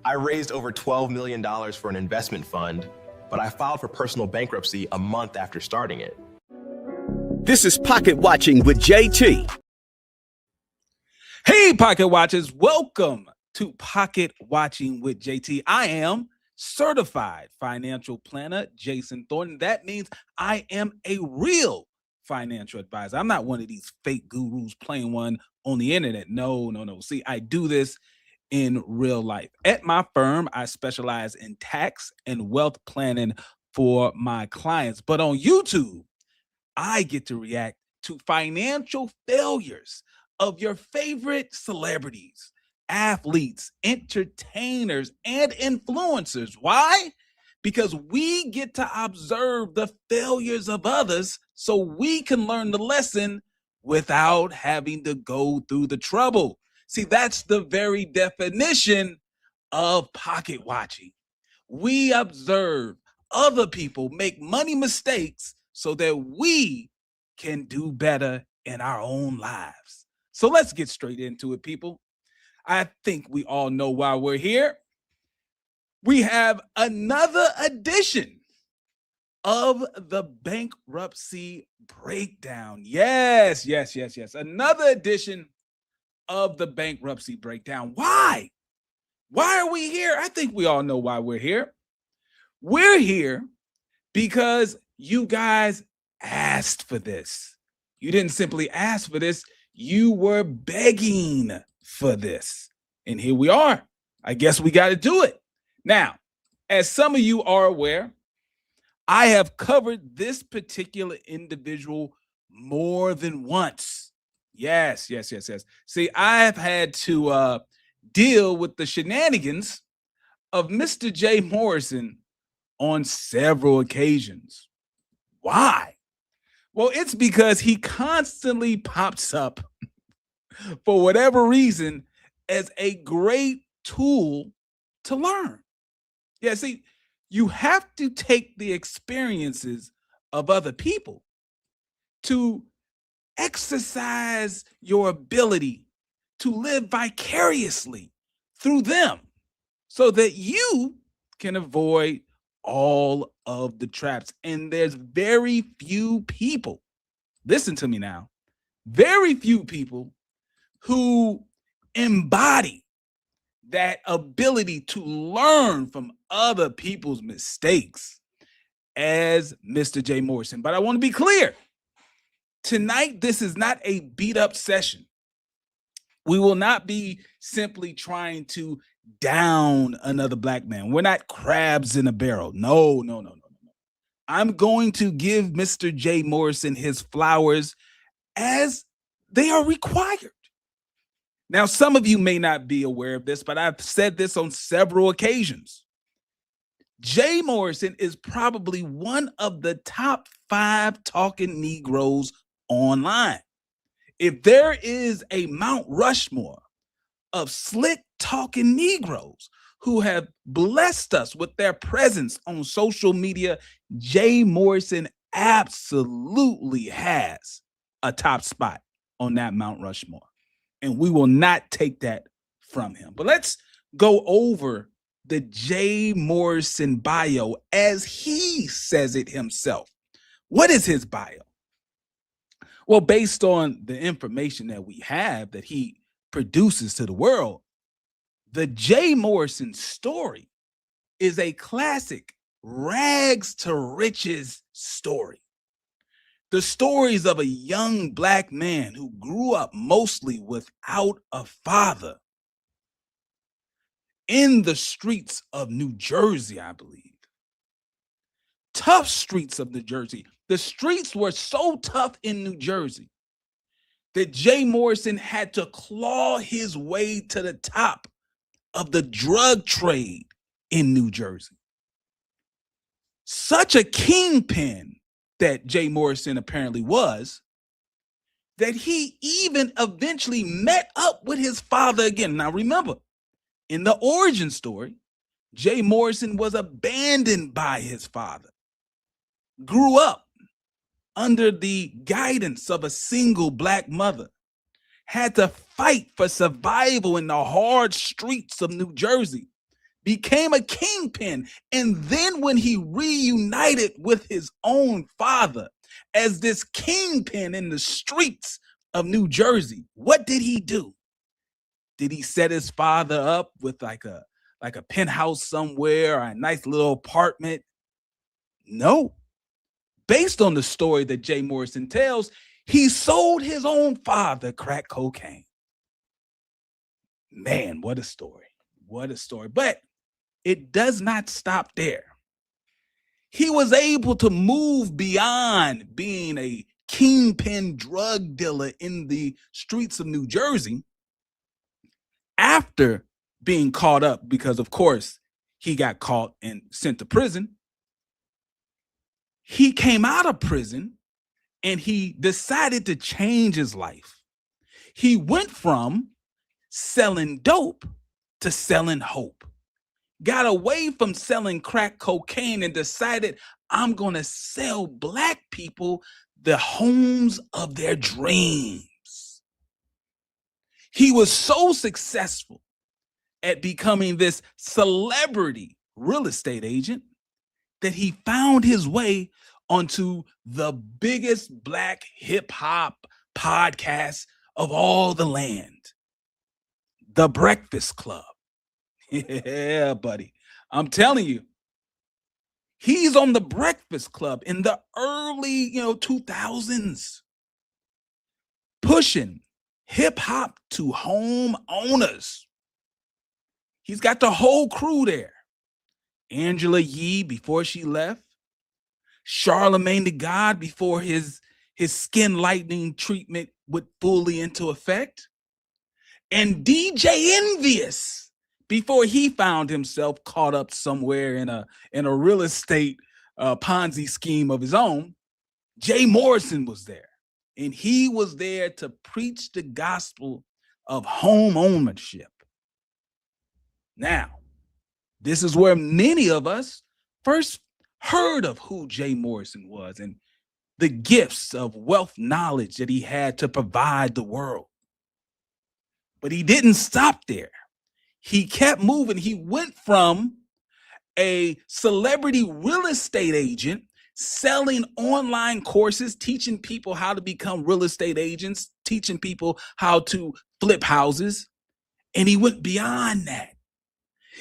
I raised over $12 million for an investment fund, but I filed for personal bankruptcy a month after starting it. This is Pocket Watching with JT. Hey, Pocket Watchers, welcome to Pocket Watching with JT. I am certified financial planner, Jayson Thornton. That means I am a real financial advisor. I'm not one of these fake gurus playing one on the internet. No. See, I do this in real life. At my firm, I specialize in tax and wealth planning for my clients. But on YouTube, I get to react to financial failures of your favorite celebrities, athletes, entertainers, and influencers. Why? Because we get to observe the failures of others so we can learn the lesson without having to go through the trouble. See, that's the very definition of pocket watching. We observe other people make money mistakes so that we can do better in our own lives. So let's get straight into it, people. I think we all know why we're here. We have another edition of the bankruptcy breakdown. Yes. Another edition of the bankruptcy breakdown. Why? Why are we here? I think we all know why we're here. We're here because you guys asked for this. You didn't simply ask for this. You were begging for this. And here we are. I guess we got to do it. Now, as some of you are aware, I have covered this particular individual more than once. Yes. See, I've had to deal with the shenanigans of Mr. J. Morrison on several occasions. Why? Well, it's because he constantly pops up for whatever reason as a great tool to learn. Yeah, see, you have to take the experiences of other people to exercise your ability to live vicariously through them so that you can avoid all of the traps. And there's very few people, listen to me now, very few people who embody that ability to learn from other people's mistakes as Mr. J. Morrison. But I want to be clear. Tonight, this is not a beat up session. We will not be simply trying to down another black man. We're not crabs in a barrel. No. I'm going to give Mr. J. Morrison his flowers as they are required. Now, some of you may not be aware of this, but I've said this on several occasions. Jay Morrison is probably one of the top 5 talking Negroes online. If there is a Mount Rushmore of slick talking Negroes who have blessed us with their presence on social media, Jay Morrison absolutely has a top spot on that Mount Rushmore. And we will not take that from him. But let's go over the Jay Morrison bio as he says it himself. What is his bio? Well, based on the information that we have that he produces to the world, the Jay Morrison story is a classic rags to riches story. The stories of a young black man who grew up mostly without a father in the streets of New Jersey, I believe. Tough streets of New Jersey. The streets were so tough in New Jersey that Jay Morrison had to claw his way to the top of the drug trade in New Jersey. Such a kingpin that Jay Morrison apparently was, that he even eventually met up with his father again. Now remember, in the origin story, Jay Morrison was abandoned by his father, grew up under the guidance of a single black mother, had to fight for survival in the hard streets of New Jersey, became a kingpin. And then when he reunited with his own father as this kingpin in the streets of New Jersey, what did he do? Did he set his father up with like a penthouse somewhere or a nice little apartment? No. Based on the story that Jay Morrison tells, he sold his own father crack cocaine. Man, what a story. What a story. But it does not stop there. He was able to move beyond being a kingpin drug dealer in the streets of New Jersey after being caught up, because of course he got caught and sent to prison. He came out of prison and he decided to change his life. He went from selling dope to selling hope. Got away from selling crack cocaine and decided, I'm going to sell Black people the homes of their dreams. He was so successful at becoming this celebrity real estate agent that he found his way onto the biggest Black hip hop podcast of all the land, The Breakfast Club. Yeah, buddy. I'm telling you, he's on The Breakfast Club in the early, 2000s, pushing hip hop to home owners. He's got the whole crew there. Angela Yee before she left, Charlemagne the God before his skin lightening treatment went fully into effect, and DJ Envious before he found himself caught up somewhere in a real estate Ponzi scheme of his own. Jay Morrison was there, and he was there to preach the gospel of home ownership. Now, this is where many of us first heard of who Jay Morrison was and the gifts of wealth knowledge that he had to provide the world. But he didn't stop there. He kept moving. He went from a celebrity real estate agent selling online courses, teaching people how to become real estate agents, teaching people how to flip houses. And he went beyond that.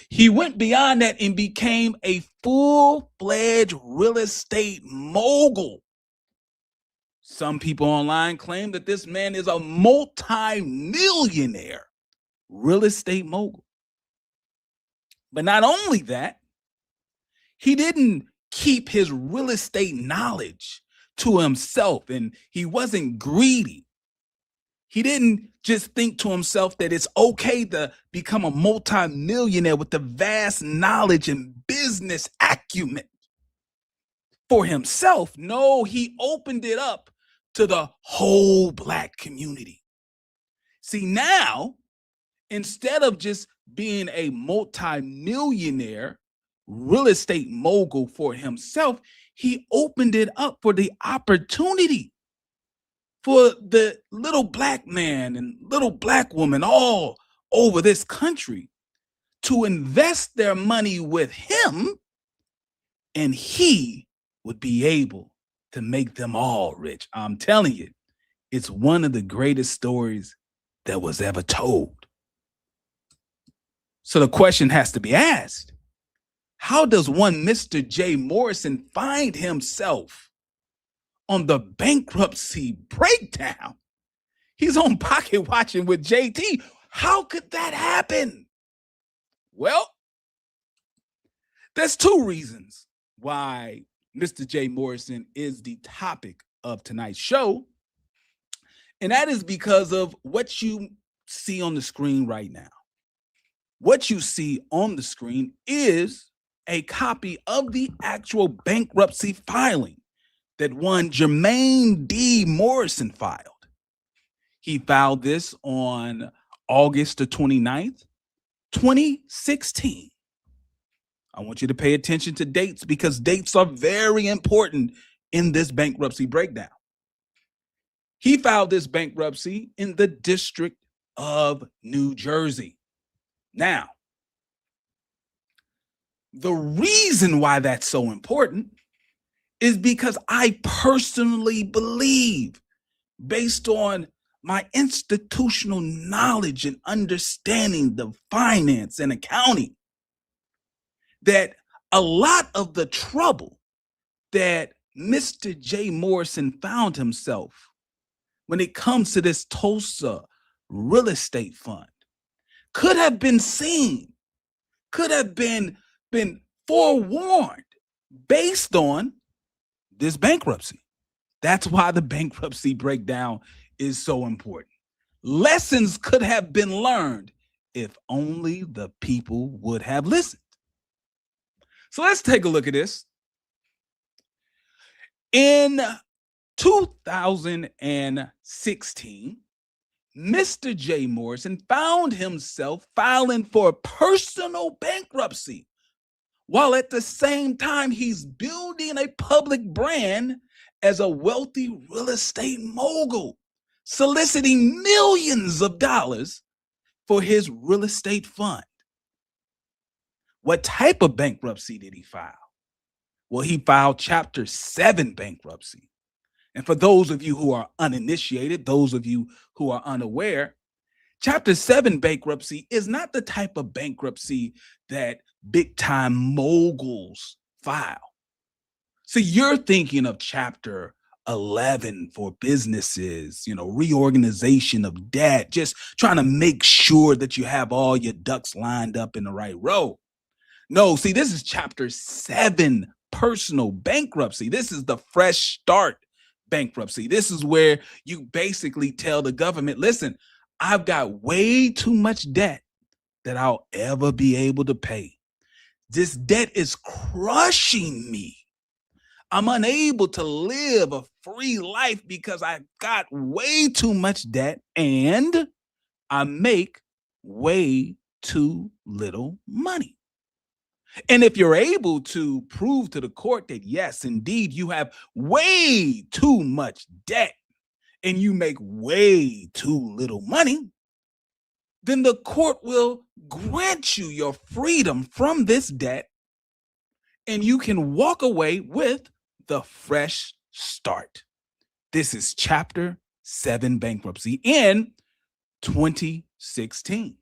He went beyond that and became a full-fledged real estate mogul. Some people online claim that this man is a multi-millionaire real estate mogul. But not only that, he didn't keep his real estate knowledge to himself, and he wasn't greedy. He didn't just think to himself that it's okay to become a multi-millionaire with the vast knowledge and business acumen for himself. No, he opened it up to the whole Black community. See, now, instead of just being a multi-millionaire real estate mogul for himself, he opened it up for the opportunity for the little Black man and little Black woman all over this country to invest their money with him, and he would be able to make them all rich. I'm telling you, it's one of the greatest stories that was ever told. So the question has to be asked, how does one Mr. Jay Morrison find himself on the Bankruptcy Breakdown? He's on Pocket Watching with JT. How could that happen? Well, there's two reasons why Mr. Jay Morrison is the topic of tonight's show. And that is because of what you see on the screen right now. What you see on the screen is a copy of the actual bankruptcy filing that one Jermaine D. Morrison filed. He filed this on August the 29th, 2016. I want you to pay attention to dates because dates are very important in this bankruptcy breakdown. He filed this bankruptcy in the District of New Jersey. Now, The reason why that's so important is because I personally believe, based on my institutional knowledge and understanding the finance and accounting, that a lot of the trouble that Mr. J. Morrison found himself when it comes to this Tulsa real estate fund could have been seen, could have been forewarned based on this bankruptcy. That's why the bankruptcy breakdown is so important. Lessons could have been learned if only the people would have listened. So let's take a look at this. In 2016, Mr. J. Morrison found himself filing for personal bankruptcy, while at the same time he's building a public brand as a wealthy real estate mogul, soliciting millions of dollars for his real estate fund. What type of bankruptcy did he file? Well, he filed Chapter 7 bankruptcy. And for those of you who are uninitiated, those of you who are unaware, Chapter 7 bankruptcy is not the type of bankruptcy that big time moguls file. So you're thinking of Chapter 11 for businesses, reorganization of debt, just trying to make sure that you have all your ducks lined up in the right row. No, see, this is Chapter 7 personal bankruptcy. This is the fresh start bankruptcy. This is where you basically tell the government, listen, I've got way too much debt that I'll ever be able to pay. This debt is crushing me. I'm unable to live a free life because I've got way too much debt and I make way too little money. And if you're able to prove to the court that, yes, indeed, you have way too much debt and you make way too little money, then the court will grant you your freedom from this debt and you can walk away with the fresh start. This is Chapter 7 bankruptcy in 2016.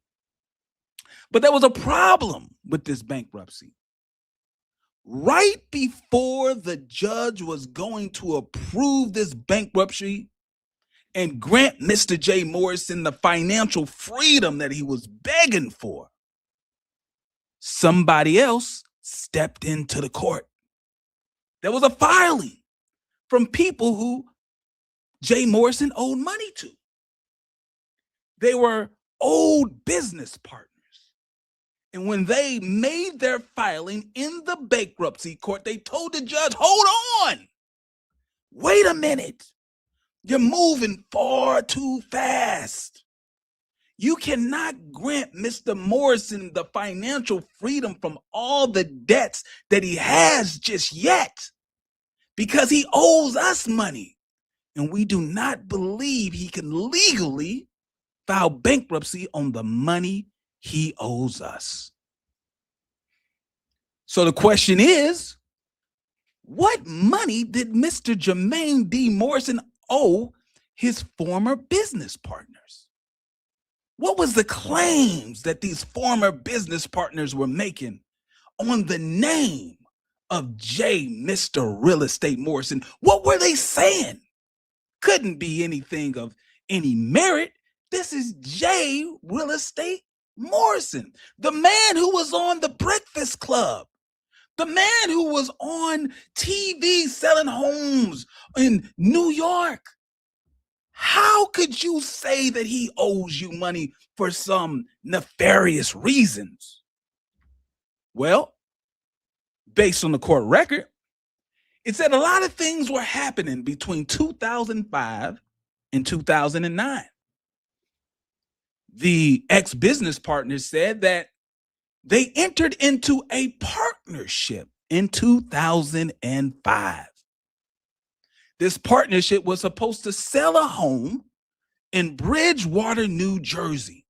But there was a problem with this bankruptcy. Right before the judge was going to approve this bankruptcy and grant Mr. J. Morrison the financial freedom that he was begging for, somebody else stepped into the court. There was a filing from people who J. Morrison owed money to. They were old business partners. And when they made their filing in the bankruptcy court, they told the judge, hold on, wait a minute. You're moving far too fast. You cannot grant Mr. Morrison the financial freedom from all the debts that he has just yet because he owes us money. And we do not believe he can legally file bankruptcy on the money he owes us. So the question is, what money did Mr. Jermaine D. Morrison owe his former business partners? What was the claims that these former business partners were making on the name of J. Mr. Real Estate Morrison? What were they saying? Couldn't be anything of any merit. This is J. Real Estate Morrison, the man who was on The Breakfast Club, the man who was on TV selling homes in New York. How could you say that he owes you money for some nefarious reasons? Well, based on the court record, it said a lot of things were happening between 2005 and 2009. The ex-business partners said that they entered into a partnership in 2005. This partnership was supposed to sell a home in Bridgewater, New Jersey.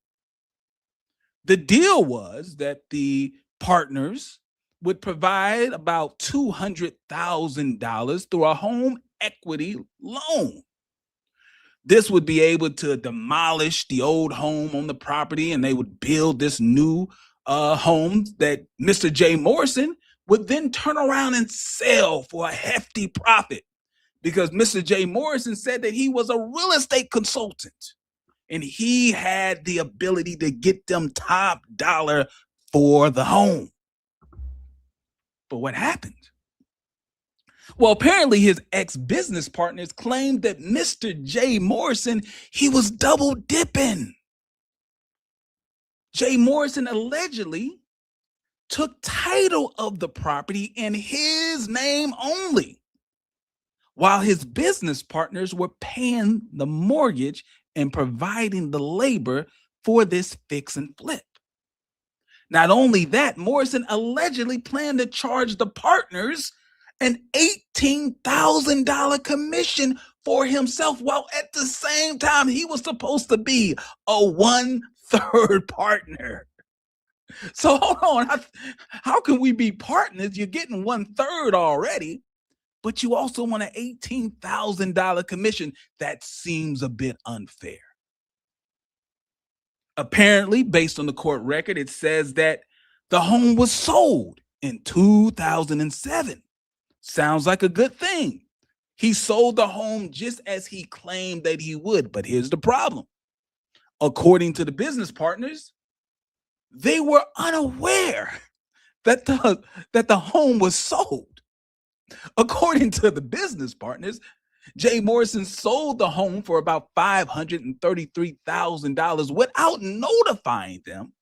The deal was that the partners would provide about $200,000 through a home equity loan. This would be able to demolish the old home on the property, and they would build this new home that Mr. J. Morrison would then turn around and sell for a hefty profit, because Mr. J. Morrison said that he was a real estate consultant and he had the ability to get them top dollar for the home. But what happened? Well, apparently his ex-business partners claimed that Mr. J. Morrison, he was double dipping. J. Morrison allegedly took title of the property in his name only, while his business partners were paying the mortgage and providing the labor for this fix and flip. Not only that, Morrison allegedly planned to charge the partners an $18,000 commission for himself, while at the same time he was supposed to be a 1/3 partner. So hold on, how can we be partners? You're getting 1/3 already, but you also want an $18,000 commission. That seems a bit unfair. Apparently, based on the court record, it says that the home was sold in 2007. Sounds like a good thing. He sold the home just as he claimed that he would. But here's the problem. According to the business partners, they were unaware that the home was sold. According to the business partners, J. Morrison sold the home for about $533,000 without notifying them.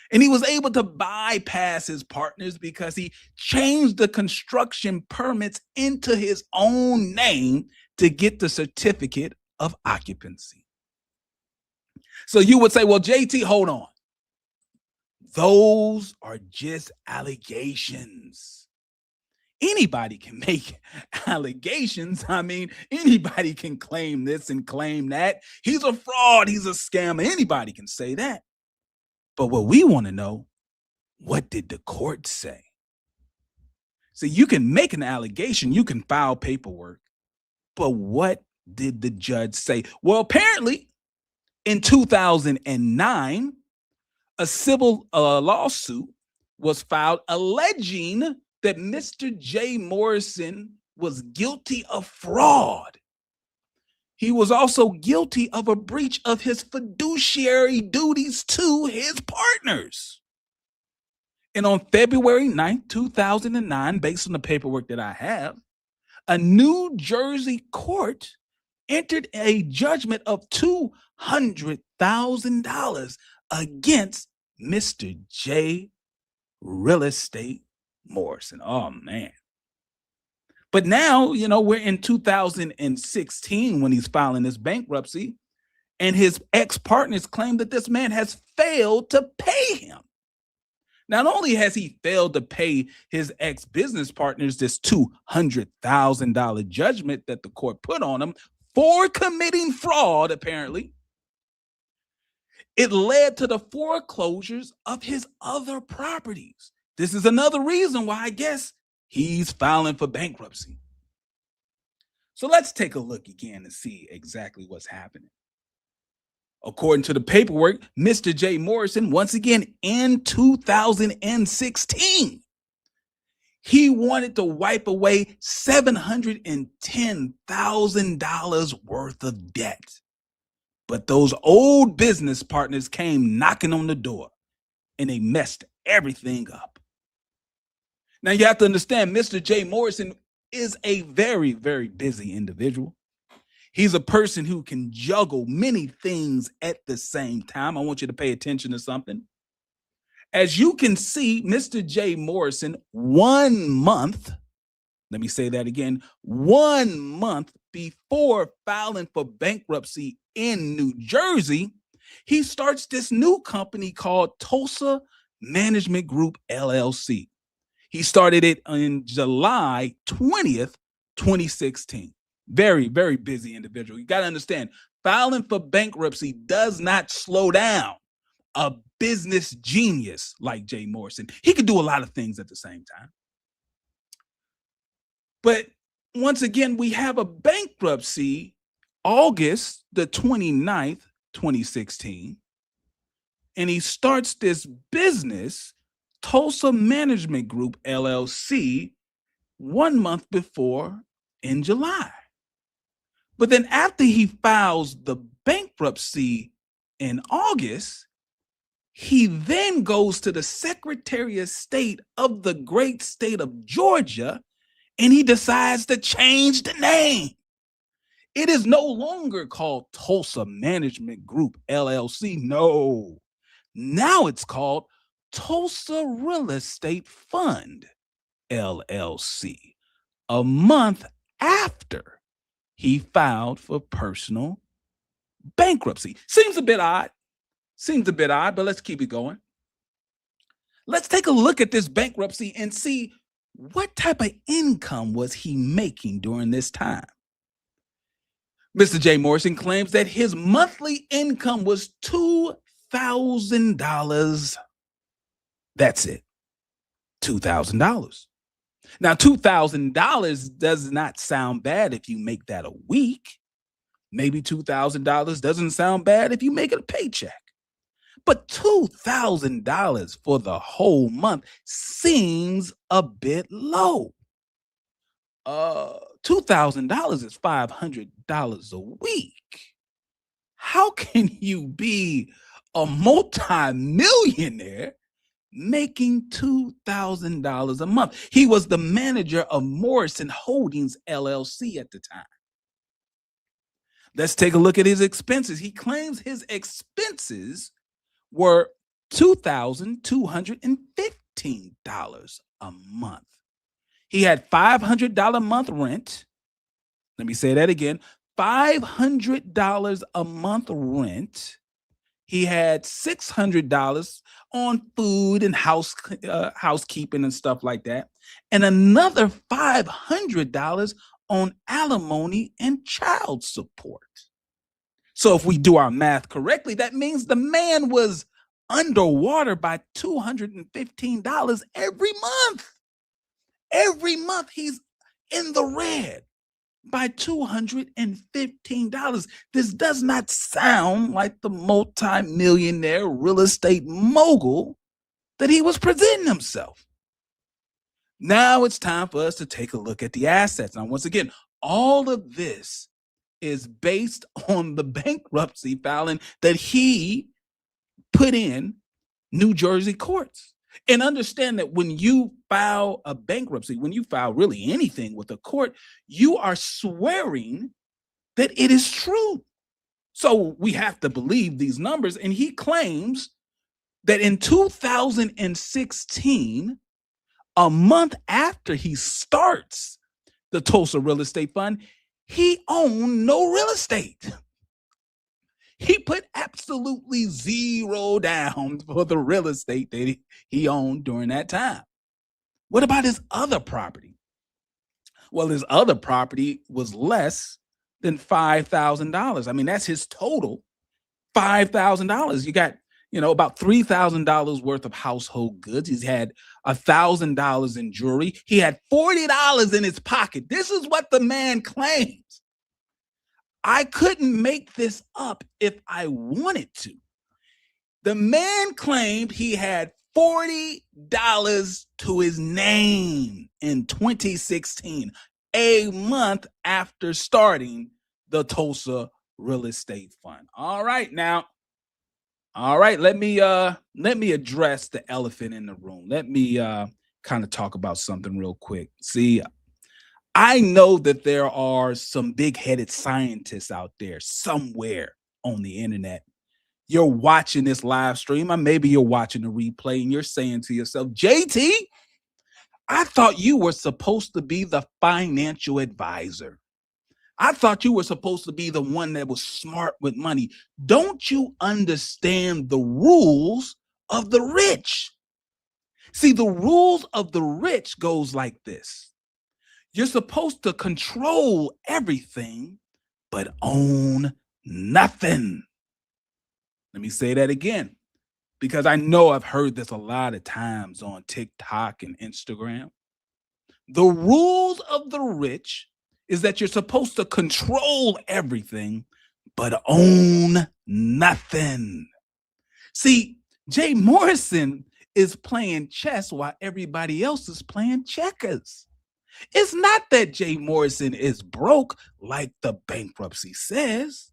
And he was able to bypass his partners because he changed the construction permits into his own name to get the certificate of occupancy. So you would say, well, JT, hold on. Those are just allegations. Anybody can make allegations. I mean, anybody can claim this and claim that. He's a fraud. He's a scammer. Anybody can say that. But what we want to know, what did the court say? So you can make an allegation, you can file paperwork, but what did the judge say? Well, apparently in 2009, a civil lawsuit was filed alleging that Mr. J. Morrison was guilty of fraud. He was also guilty of a breach of his fiduciary duties to his partners. And on February 9th, 2009, based on the paperwork that I have, a New Jersey court entered a judgment of $200,000 against Mr. J. Real Estate Morrison. Oh, man. But now, we're in 2016 when he's filing his bankruptcy, and his ex-partners claim that this man has failed to pay him. Not only has he failed to pay his ex-business partners this $200,000 judgment that the court put on him for committing fraud, apparently, it led to the foreclosures of his other properties. This is another reason why I guess he's filing for bankruptcy. So let's take a look again and see exactly what's happening. According to the paperwork, Mr. J. Morrison, once again in 2016, he wanted to wipe away $710,000 worth of debt. But those old business partners came knocking on the door and they messed everything up. Now, you have to understand, Mr. J. Morrison is a very, very busy individual. He's a person who can juggle many things at the same time. I want you to pay attention to something. As you can see, Mr. J. Morrison, 1 month, let me say that again, 1 month before filing for bankruptcy in New Jersey, he starts this new company called Tulsa Management Group, LLC. He started it on July 20th, 2016. Very, very busy individual. You got to understand, filing for bankruptcy does not slow down a business genius like Jay Morrison. He could do a lot of things at the same time. But once again, we have a bankruptcy August the 29th, 2016. And he starts this business, Tulsa Management Group, LLC, 1 month before in July. But then after he files the bankruptcy in August, he then goes to the Secretary of State of the great state of Georgia, and he decides to change the name. It is no longer called Tulsa Management Group, LLC. No. Now it's called Tulsa Real Estate Fund, LLC, a month after he filed for personal bankruptcy. Seems a bit odd, but let's keep it going. Let's take a look at this bankruptcy and see what type of income was he making during this time. Mr. Jay Morrison claims that his monthly income was $2,000. That's it, $2,000. Now, $2,000 does not sound bad if you make that a week. Maybe $2,000 doesn't sound bad if you make it a paycheck. But $2,000 for the whole month seems a bit low. $2,000 is $500 a week. How can you be a multi-millionaire making $2,000 a month? He was the manager of Morrison Holdings, LLC at the time. Let's take a look at his expenses. He claims his expenses were $2,215 a month. He had $500 a month rent. Let me say that again. $500 a month rent. He had $600 on food and housekeeping and stuff like that, and another $500 on alimony and child support. So if we do our math correctly, that means the man was underwater by $215 every month. Every month he's in the red by $215. This does not sound like the multi-millionaire real estate mogul that he was presenting himself. Now it's time for us to take a look at the assets. Now, once again, all of this is based on the bankruptcy filing that he put in New Jersey courts. And understand that when you file a bankruptcy, when you file really anything with a court, you are swearing that it is true. So we have to believe these numbers. And he claims that in 2016, a month after he starts the Tulsa Real Estate Fund, he owned no real estate. He put absolutely zero down for the real estate that he owned during that time. What about his other property? Well, his other property was less than $5,000. I mean, that's his total, $5,000. You got, about $3,000 worth of household goods. He's had $1,000 in jewelry. He had $40 in his pocket. This is what the man claims. I couldn't make this up if I wanted to. The man claimed he had $40 to his name in 2016, a month after starting the Tulsa Real Estate Fund. All right, let me address the elephant in the room. Let me kind of talk about something real quick. See, I know that there are some big-headed scientists out there somewhere on the internet. You're watching this live stream, or maybe you're watching the replay, and you're saying to yourself, JT, I thought you were supposed to be the financial advisor. I thought you were supposed to be the one that was smart with money. Don't you understand the rules of the rich? See, the rules of the rich goes like this. You're supposed to control everything, but own nothing. Let me say that again. because I know I've heard this a lot of times on TikTok and Instagram. The rules of the rich is that you're supposed to control everything, but own nothing. See, Jay Morrison is playing chess while everybody else is playing checkers. It's not that Jay Morrison is broke like the bankruptcy says.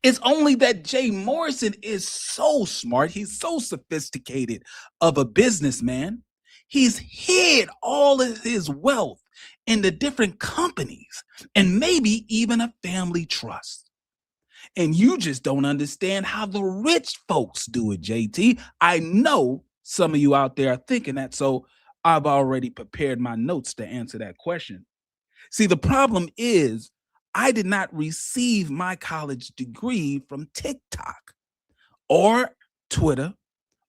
It's only that Jay Morrison is so smart, he's so sophisticated of a businessman. He's hid all of his wealth in the different companies and maybe even a family trust. And you just don't understand how the rich folks do it, JT. I know some of you out there are thinking that, so I've already prepared my notes to answer that question. See, the problem is I did not receive my college degree from TikTok or Twitter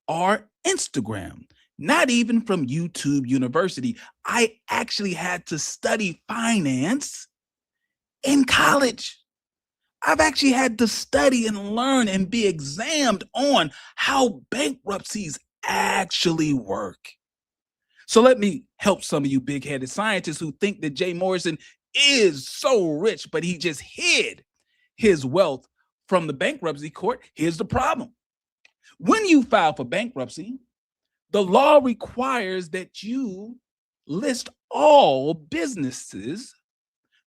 or Instagram, not even from YouTube University. I actually had to study finance in college. I've actually had to study and learn and be examined on how bankruptcies actually work. So let me help some of you big-headed scientists who think that Jay Morrison is so rich, but he just hid his wealth from the bankruptcy court. Here's the problem. When you file for bankruptcy, the law requires that you list all businesses,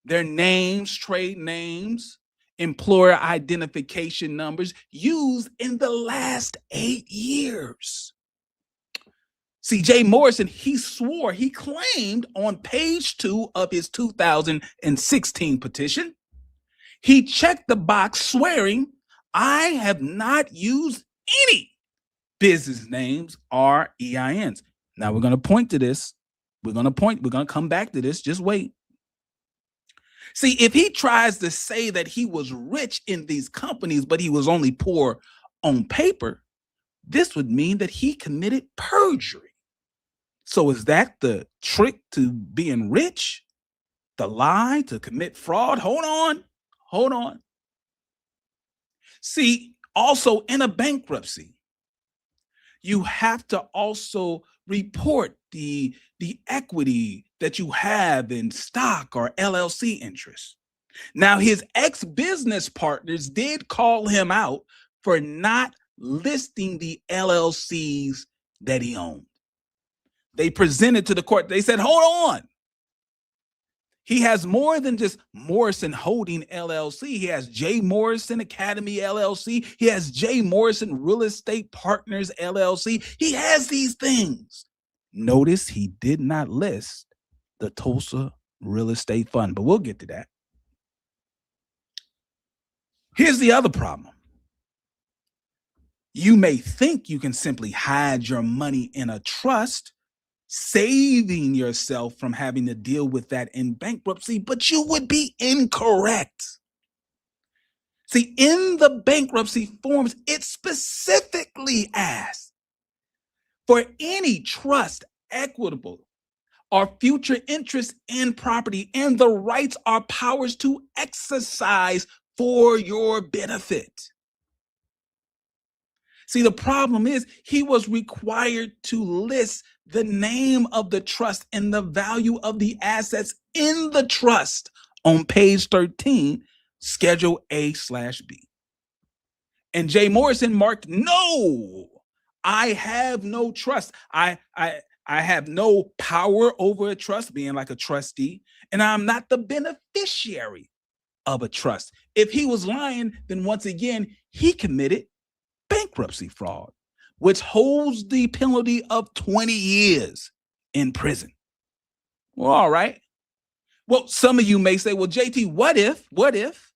their names, trade names, employer identification numbers used in the last 8 years. See, Jay Morrison, he claimed on page 2 of his 2016 petition, he checked the box swearing, I have not used any business names or EINs. Now we're going to point to this. We're going to come back to this. Just wait. See, if he tries to say that he was rich in these companies, but he was only poor on paper, this would mean that he committed perjury. So is that the trick to being rich? The lie to commit fraud? Hold on. See, also in a bankruptcy, you have to also report the equity that you have in stock or LLC interests. Now, his ex-business partners did call him out for not listing the LLCs that he owned. They presented to the court. They said, hold on. He has more than just Morrison Holding LLC. He has J. Morrison Academy LLC. He has J. Morrison Real Estate Partners LLC. He has these things. Notice he did not list the Tulsa Real Estate Fund, but we'll get to that. Here's the other problem. You may think you can simply hide your money in a trust, saving yourself from having to deal with that in bankruptcy, but you would be incorrect. See, in the bankruptcy forms, it specifically asks for any trust, equitable, or future interest in property, and the rights or powers to exercise for your benefit. See, the problem is he was required to list the name of the trust and the value of the assets in the trust on page 13, Schedule A/B. And Jay Morrison marked, no, I have no trust. I have no power over a trust, being like a trustee, and I'm not the beneficiary of a trust. If he was lying, then once again, he committed bankruptcy fraud, which holds the penalty of 20 years in prison. Well, all right. Well, some of you may say, well, JT, what if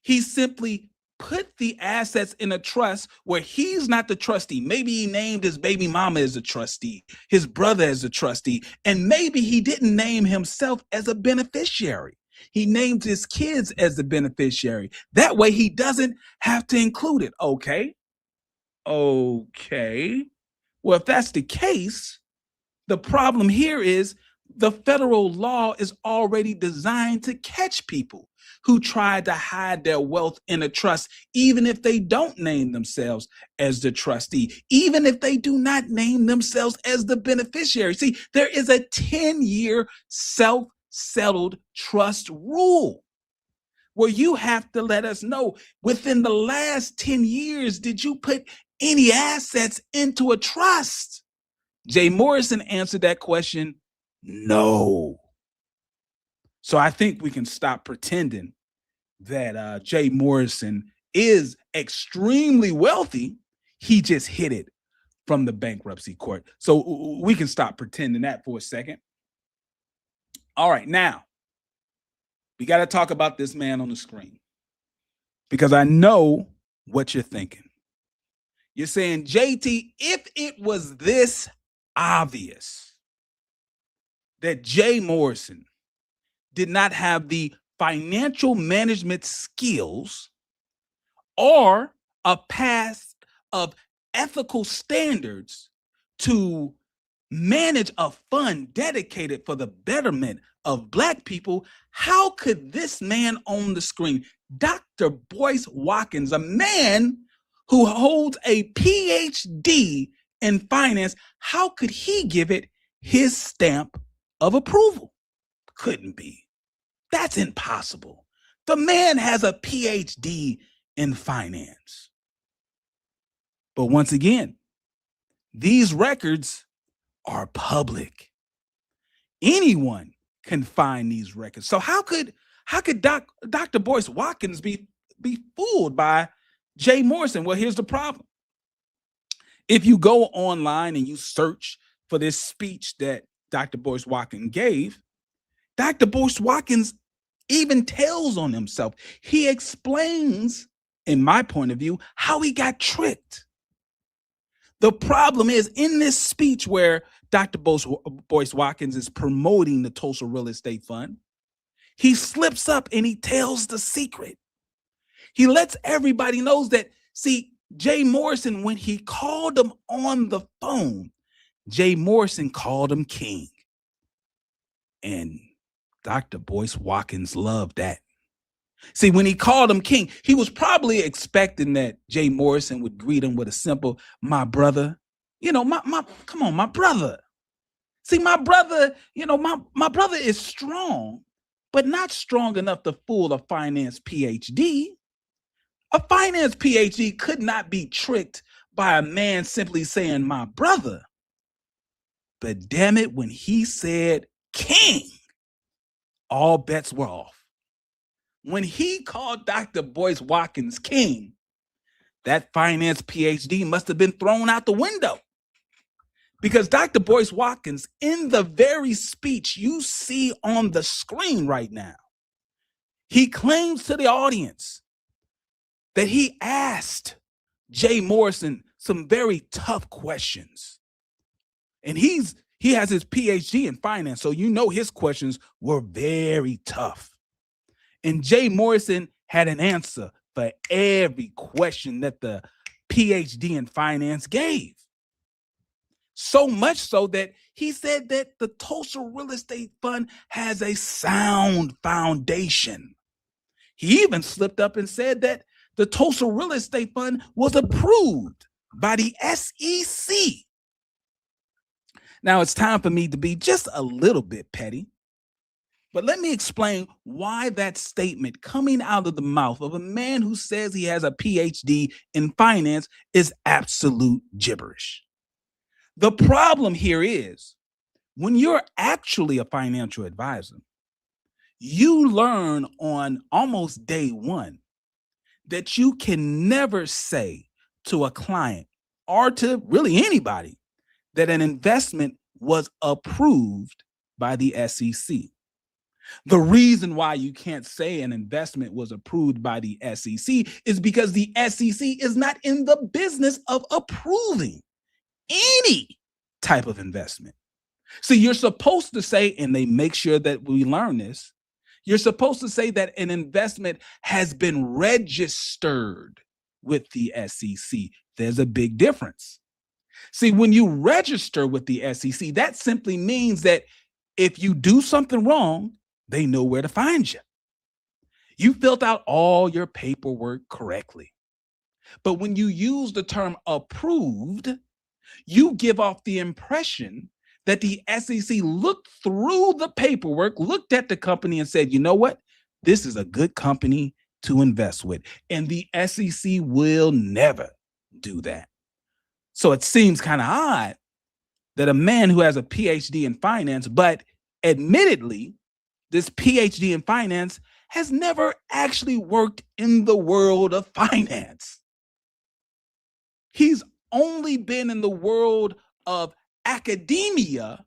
he simply put the assets in a trust where he's not the trustee? Maybe he named his baby mama as a trustee, his brother as a trustee, and maybe he didn't name himself as a beneficiary. He named his kids as the beneficiary. That way he doesn't have to include it. Okay. Well, if that's the case, the problem here is The federal law is already designed to catch people who try to hide their wealth in a trust, even if they don't name themselves as the trustee, even if they do not name themselves as the beneficiary. See, there is a 10-year self-settled trust rule where you have to let us know within the last 10 years, did you put any assets into a trust? Jay Morrison answered that question, no. So I think we can stop pretending that Jay Morrison is extremely wealthy. He just hid it from the bankruptcy court. So we can stop pretending that for a second. All right, now we got to talk about this man on the screen because I know what you're thinking. You're saying, JT, if it was this obvious that Jay Morrison did not have the financial management skills or a past of ethical standards to manage a fund dedicated for the betterment of Black people, how could this man on the screen, Dr. Boyce Watkins, a man who holds a PhD in finance, how could he give it his stamp of approval? Couldn't be. That's impossible. The man has a PhD in finance. But once again, these records are public. Anyone can find these records. So how could Dr. Boyce Watkins be fooled by Jay Morrison? Well, here's the problem. If you go online and you search for this speech that Dr. Boyce Watkins gave, Dr. Boyce Watkins even tells on himself. He explains, in my point of view, how he got tricked. The problem is in this speech where Dr. Boyce Watkins is promoting the Tulsa Real Estate Fund, he slips up and he tells the secret. He lets everybody know that, see, Jay Morrison, when he called him on the phone, Jay Morrison called him king. And Dr. Boyce Watkins loved that. See, when he called him king, he was probably expecting that Jay Morrison would greet him with a simple, my brother. You know, come on, my brother. See, my brother, you know, my brother is strong, but not strong enough to fool a finance PhD. A finance PhD could not be tricked by a man simply saying, my brother. But damn it, when he said king, all bets were off. When he called Dr. Boyce Watkins king, that finance PhD must have been thrown out the window. Because Dr. Boyce Watkins, in the very speech you see on the screen right now, he claims to the audience that he asked Jay Morrison some very tough questions. And he has his PhD in finance, so you know his questions were very tough. And Jay Morrison had an answer for every question that the PhD in finance gave. So much so that he said that the Tulsa Real Estate Fund has a sound foundation. He even slipped up and said that the Tulsa Real Estate Fund was approved by the SEC. Now, it's time for me to be just a little bit petty, but let me explain why that statement coming out of the mouth of a man who says he has a PhD in finance is absolute gibberish. The problem here is when you're actually a financial advisor, you learn on almost day one that you can never say to a client or to really anybody that an investment was approved by the SEC. The reason why you can't say an investment was approved by the SEC is because the SEC is not in the business of approving any type of investment. So you're supposed to say, and they make sure that we learn this, you're supposed to say that an investment has been registered with the SEC. There's a big difference. See, when you register with the SEC, that simply means that if you do something wrong, they know where to find you. You filled out all your paperwork correctly. But when you use the term approved, you give off the impression that the SEC looked through the paperwork, looked at the company and said, you know what? This is a good company to invest with. And the SEC will never do that. So it seems kind of odd that a man who has a PhD in finance, but admittedly, this PhD in finance has never actually worked in the world of finance. He's only been in the world of academia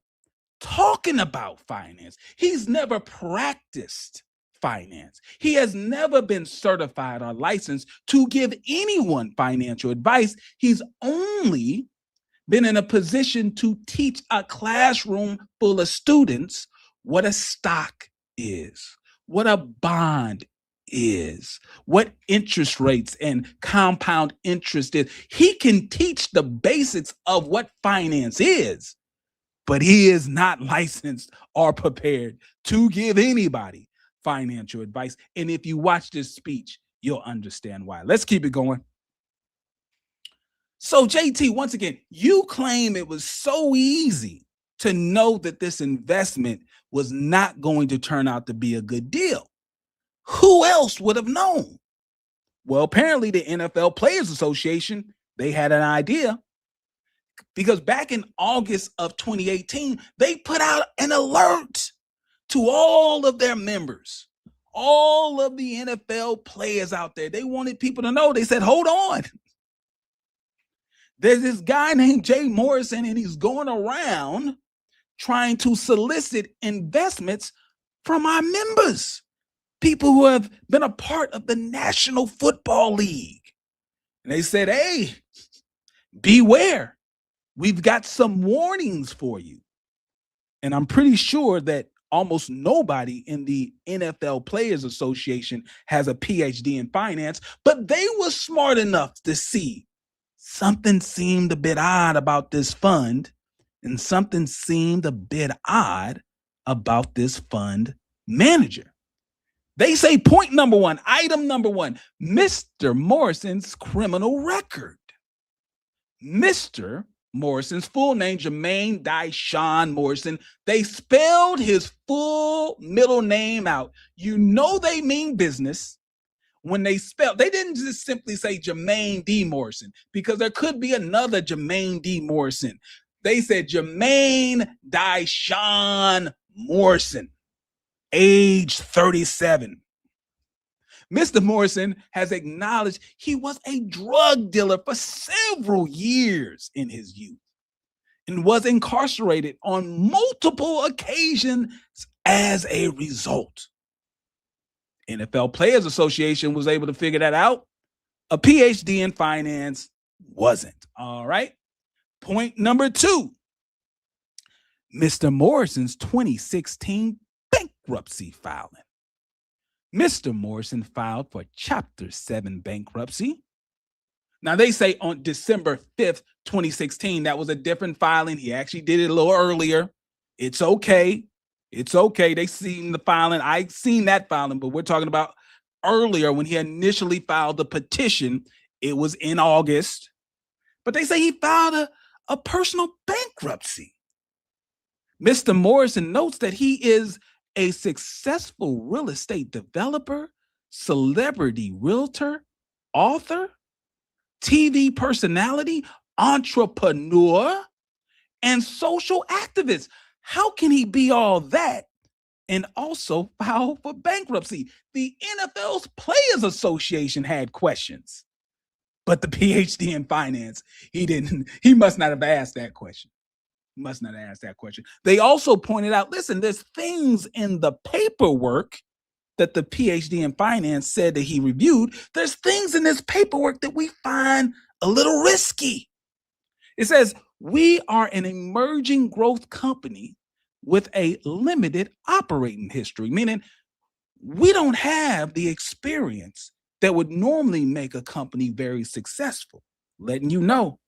talking about finance. He's never practiced finance. He has never been certified or licensed to give anyone financial advice. He's only been in a position to teach a classroom full of students what a stock is, what a bond is, what interest rates and compound interest is. He can teach the basics of what finance is, but he is not licensed or prepared to give anybody financial advice. And if you watch this speech, you'll understand why. Let's keep it going. So JT, once again, you claim it was so easy to know that this investment was not going to turn out to be a good deal. Who else would have known? Well, apparently the NFL Players Association, they had an idea, because back in August of 2018, they put out an alert to all of their members, all of the NFL players out there. They wanted people to know. They said, hold on. There's this guy named Morrison, and he's going around trying to solicit investments from our members, people who have been a part of the National Football League. And they said, hey, beware. We've got some warnings for you. And I'm pretty sure that almost nobody in the NFL Players Association has a PhD in finance, but they were smart enough to see something seemed a bit odd about this fund, and something seemed a bit odd about this fund manager. They say point number one, item number one, Mr. Morrison's criminal record. Mr. Morrison's full name, Jayson Morrison. They spelled his full middle name out. You know they mean business when they spell. They didn't just simply say Jermaine D. Morrison, because there could be another Jermaine D. Morrison. They said Jayson Morrison, age 37. Mr. Morrison has acknowledged he was a drug dealer for several years in his youth and was incarcerated on multiple occasions as a result. NFL Players Association was able to figure that out. A PhD in finance wasn't. All right. Point number two, Mr. Morrison's 2016 bankruptcy filing. Mr. Morrison filed for Chapter 7 bankruptcy. Now, they say on December 5th, 2016, that was a different filing. He actually did it a little earlier. It's okay. It's okay. They seen the filing. I seen that filing, but we're talking about earlier when he initially filed the petition. It was in August. But they say he filed a personal bankruptcy. Mr. Morrison notes that he is a successful real estate developer, celebrity realtor, author, TV personality, entrepreneur, and social activist. How can he be all that and also file for bankruptcy? The NFL's Players Association had questions, but the PhD in finance, he must not have asked that question. Must not ask that question. They also pointed out, listen, there's things in the paperwork that the PhD in finance said that he reviewed. There's things in this paperwork that we find a little risky. It says, we are an emerging growth company with a limited operating history, meaning we don't have the experience that would normally make a company very successful. Letting you know.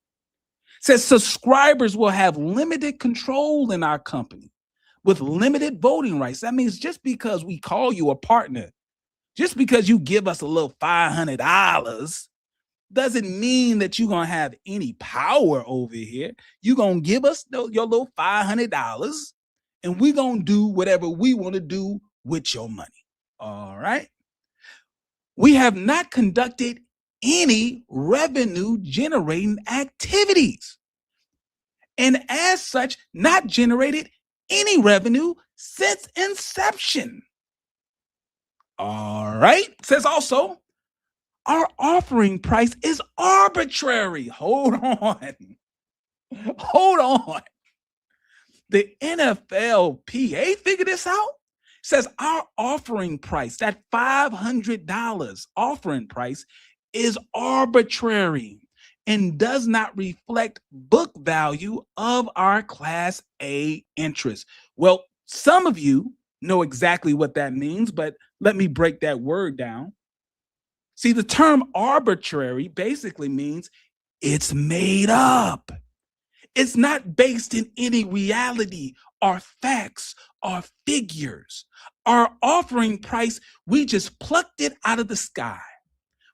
Says subscribers will have limited control in our company, with limited voting rights. That means just because we call you a partner, just because you give us a little $500, doesn't mean that you're going to have any power over here. You're going to give us your little $500, and we're going to do whatever we want to do with your money. All right. We have not conducted any revenue generating activities, and as such, not generated any revenue since inception. All right. It says also, our offering price is arbitrary. Hold on. Hold on. The NFLPA figured this out. It says our offering price, that $500 offering price, is arbitrary and does not reflect book value of our Class A interest. Well, some of you know exactly what that means, but let me break that word down. See, the term arbitrary basically means it's made up. It's not based in any reality or facts or figures. Our offering price, we just plucked it out of the sky.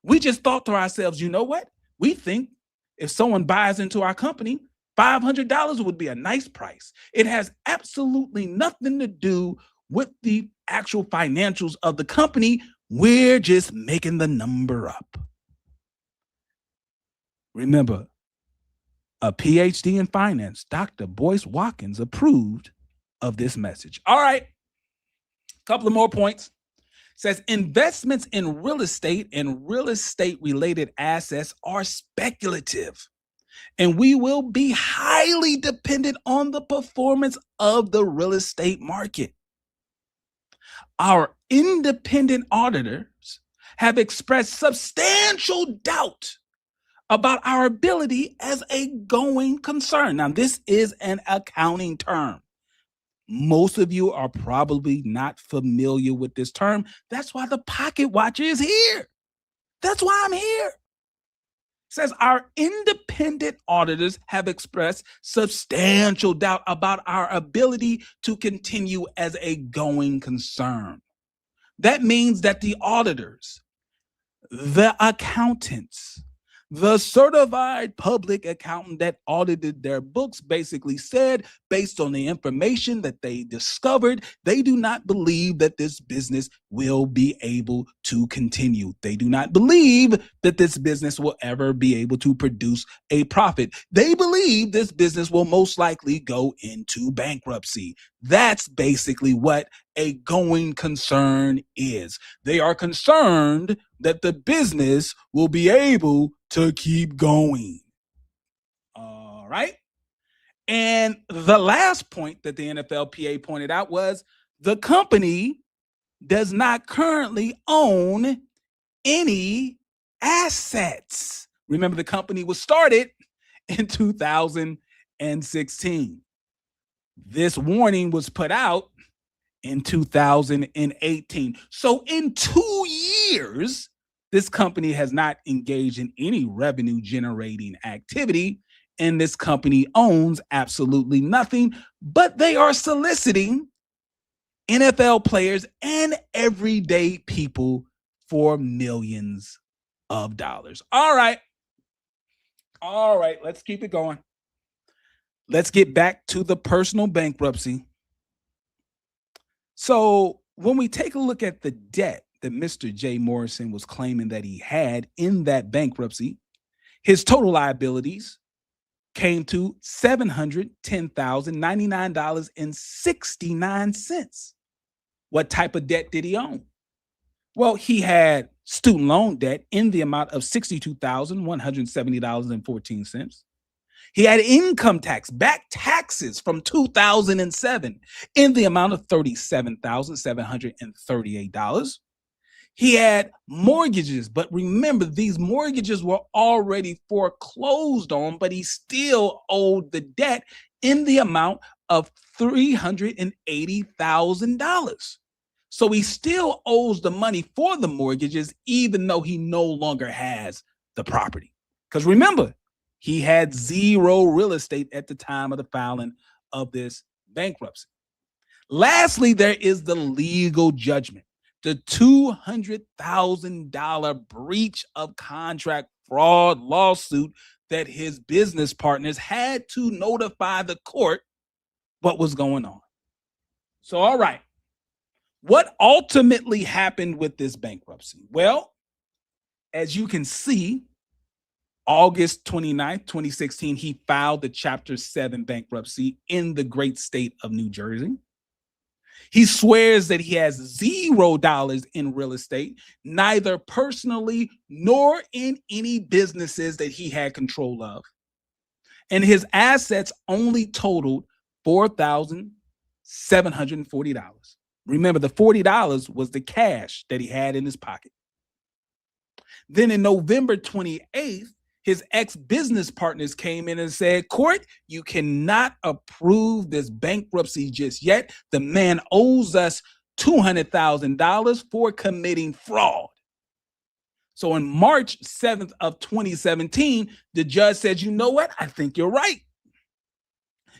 We just thought to ourselves, you know what? We think if someone buys into our company, $500 would be a nice price. It has absolutely nothing to do with the actual financials of the company. We're just making the number up. Remember, a PhD in finance, Dr. Boyce Watkins, approved of this message. All right, a couple of more points. It says investments in real estate and real estate related assets are speculative, and we will be highly dependent on the performance of the real estate market. Our independent auditors have expressed substantial doubt about our ability as a going concern. Now, this is an accounting term. Most of you are probably not familiar with this term. That's why the Pocket Watcher is here. That's why I'm here. It says our independent auditors have expressed substantial doubt about our ability to continue as a going concern. That means that the auditors, the accountants, the certified public accountant that audited their books basically said, based on the information that they discovered, they do not believe that this business will be able to continue. They do not believe that this business will ever be able to produce a profit. They believe this business will most likely go into bankruptcy. That's basically what a going concern is. They are concerned that the business will be able to keep going. All right. And the last point that the NFLPA pointed out was the company does not currently own any assets. Remember, the company was started in 2016. This warning was put out in 2018. So in 2 years, this company has not engaged in any revenue generating activity, and this company owns absolutely nothing, but they are soliciting NFL players and everyday people for millions of dollars. All right, let's keep it going. Let's get back to the personal bankruptcy. So when we take a look at the debt that Mr. J. Morrison was claiming that he had in that bankruptcy, his total liabilities came to $710,099.69. What type of debt did he own? Well, he had student loan debt in the amount of $62,170.14. He had income tax, back taxes from 2007 in the amount of $37,738. He had mortgages, but remember, these mortgages were already foreclosed on, but he still owed the debt in the amount of $380,000. So he still owes the money for the mortgages, even though he no longer has the property. Because remember, he had zero real estate at the time of the filing of this bankruptcy. Lastly, there is the legal judgment, the $200,000 breach of contract fraud lawsuit that his business partners had to notify the court what was going on. So, all right, what ultimately happened with this bankruptcy? Well, as you can see, August 29th, 2016, he filed the Chapter 7 bankruptcy in the great state of New Jersey. He swears that he has $0 in real estate, neither personally nor in any businesses that he had control of. And his assets only totaled $4,740. Remember, the $40 was the cash that he had in his pocket. Then in November 28th, his ex-business partners came in and said, "Court, you cannot approve this bankruptcy just yet. The man owes us $200,000 for committing fraud." So on March 7th of 2017, the judge said, "You know what? I think you're right.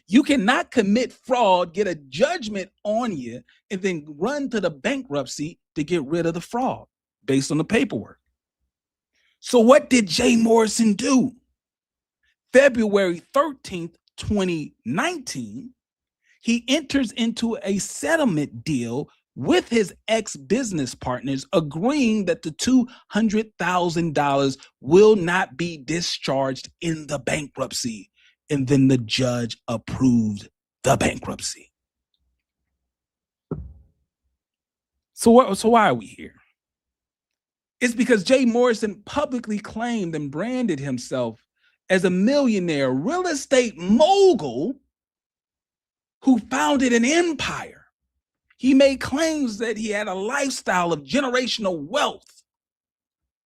You cannot commit fraud, get a judgment on you, and then run to the bankruptcy to get rid of the fraud based on the paperwork." So what did Jay Morrison do? February 13th, 2019, he enters into a settlement deal with his ex-business partners, agreeing that the $200,000 will not be discharged in the bankruptcy. And then the judge approved the bankruptcy. So why are we here? It's because Jay Morrison publicly claimed and branded himself as a millionaire real estate mogul who founded an empire. He made claims that he had a lifestyle of generational wealth.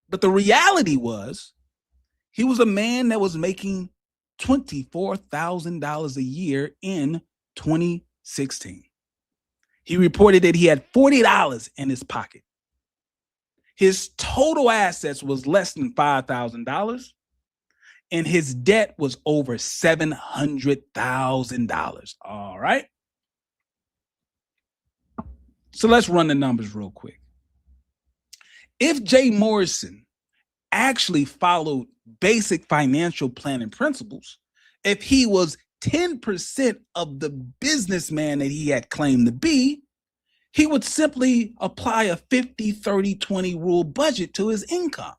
But the reality was, he was a man that was making $24,000 a year in 2016. He reported that he had $40 in his pocket. His total assets was less than $5,000, and his debt was over $700,000. All right. So let's run the numbers real quick. If Jay Morrison actually followed basic financial planning principles, if he was 10% of the businessman that he had claimed to be, he would simply apply a 50-30-20 rule budget to his income.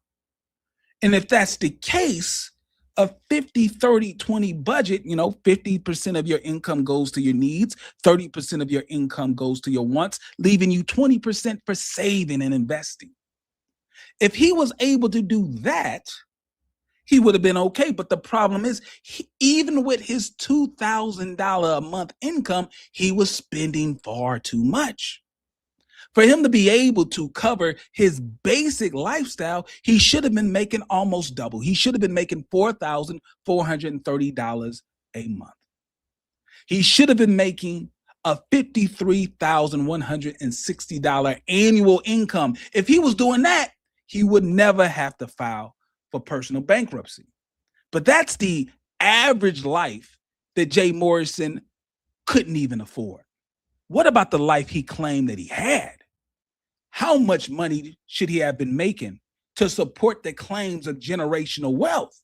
And if that's the case, a 50-30-20 budget, 50% of your income goes to your needs, 30% of your income goes to your wants, leaving you 20% for saving and investing. If he was able to do that, he would have been okay. But the problem is, even with his $2,000 a month income, he was spending far too much. For him to be able to cover his basic lifestyle, he should have been making almost double. He should have been making $4,430 a month. He should have been making a $53,160 annual income. If he was doing that, he would never have to file for personal bankruptcy. But that's the average life that Jay Morrison couldn't even afford. What about the life he claimed that he had? How much money should he have been making to support the claims of generational wealth?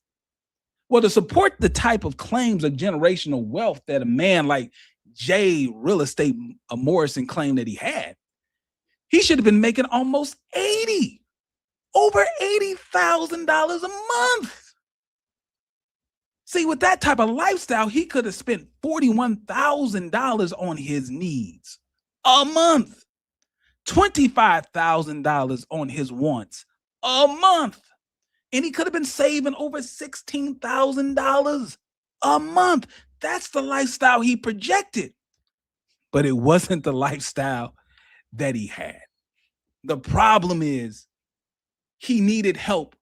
Well, to support the type of claims of generational wealth that a man like Jay Real Estate Morrison claimed that he had, he should have been making almost over $80,000 a month. See, with that type of lifestyle, he could have spent $41,000 on his needs a month. $25,000 on his wants a month. And he could have been saving over $16,000 a month. That's the lifestyle he projected. But it wasn't the lifestyle that he had. The problem is, he needed help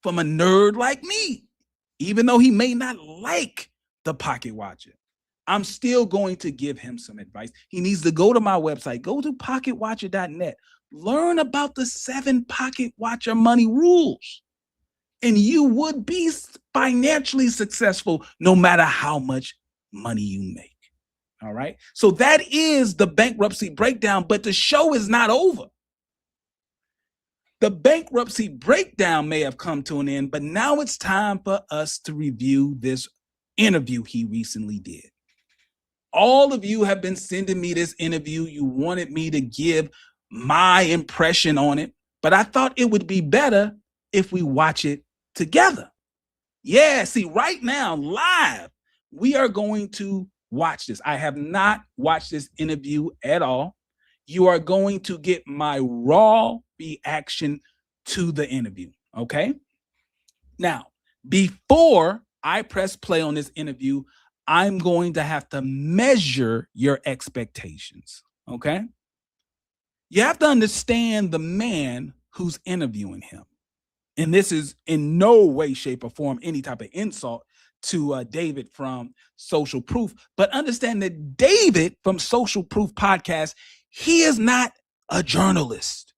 from a nerd like me. Even though he may not like the Pocket Watcher, I'm still going to give him some advice. He needs to go to my website, go to PocketWatcher.net, learn about the 7 Pocket Watcher money rules, and you would be financially successful no matter how much money you make. All right. So that is the bankruptcy breakdown, but the show is not over. The bankruptcy breakdown may have come to an end, but now it's time for us to review this interview he recently did. All of you have been sending me this interview. You wanted me to give my impression on it, but I thought it would be better if we watch it together. Yeah, see, right now, live, we are going to watch this. I have not watched this interview at all. You are going to get my raw reaction to the interview, okay? Now, before I press play on this interview, I'm going to have to measure your expectations, okay? You have to understand the man who's interviewing him. And this is in no way, shape, or form any type of insult to David from Social Proof. But understand that David from Social Proof Podcast, he is not a journalist.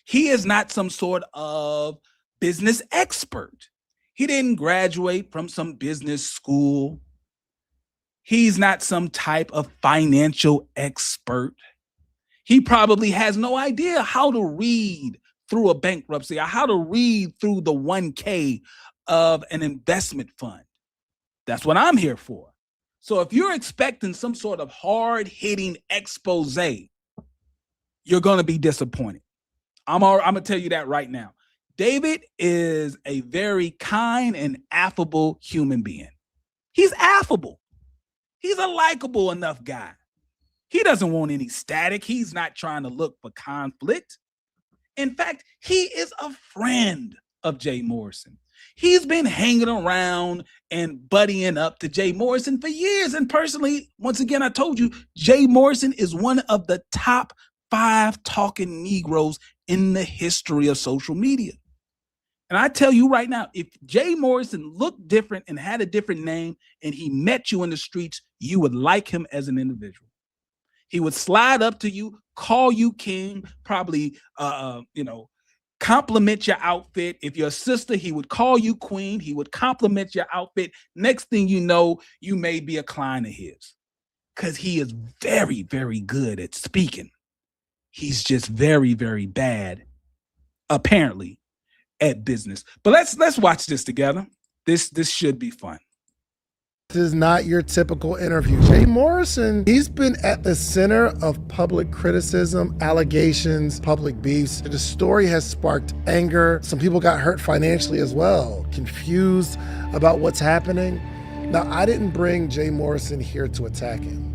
He is not some sort of business expert. He didn't graduate from some business school. He's not some type of financial expert. He probably has no idea how to read through a bankruptcy or how to read through the 1K of an investment fund. That's what I'm here for. So if you're expecting some sort of hard-hitting expose, you're going to be disappointed. I'm going to tell you that right now. David is a very kind and affable human being. He's affable. He's a likable enough guy. He doesn't want any static. He's not trying to look for conflict. In fact, he is a friend of Jay Morrison. He's been hanging around and buddying up to Jay Morrison for years. And personally, once again, I told you, Jay Morrison is one of the top 5 talking Negroes in the history of social media. And I tell you right now, if Jay Morrison looked different and had a different name and he met you in the streets, you would like him as an individual. He would slide up to you, call you king, probably, compliment your outfit. If you're a sister, he would call you queen. He would compliment your outfit. Next thing you know, you may be a client of his because he is very, very good at speaking. He's just very, very bad, apparently, at business. But let's watch this together. This should be fun. This is not your typical interview. Jay Morrison, he's been at the center of public criticism, allegations, public beefs. The story has sparked anger. Some people got hurt financially as well, confused about what's happening. Now, I didn't bring Jay Morrison here to attack him.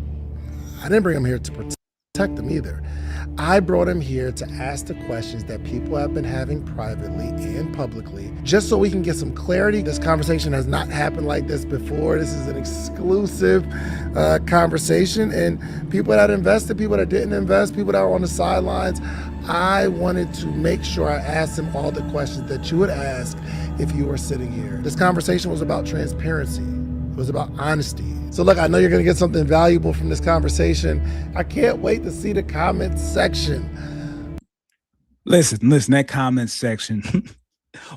I didn't bring him here to protect him either. I brought him here to ask the questions that people have been having privately and publicly, just so we can get some clarity. This conversation has not happened like this before. This is an exclusive conversation, and people that invested, people that didn't invest, people that were on the sidelines, I wanted to make sure I asked them all the questions that you would ask if you were sitting here. This conversation was about transparency. It was about honesty. So look, I know you're gonna get something valuable from this conversation. I can't wait to see the comment section. Listen, that comment section.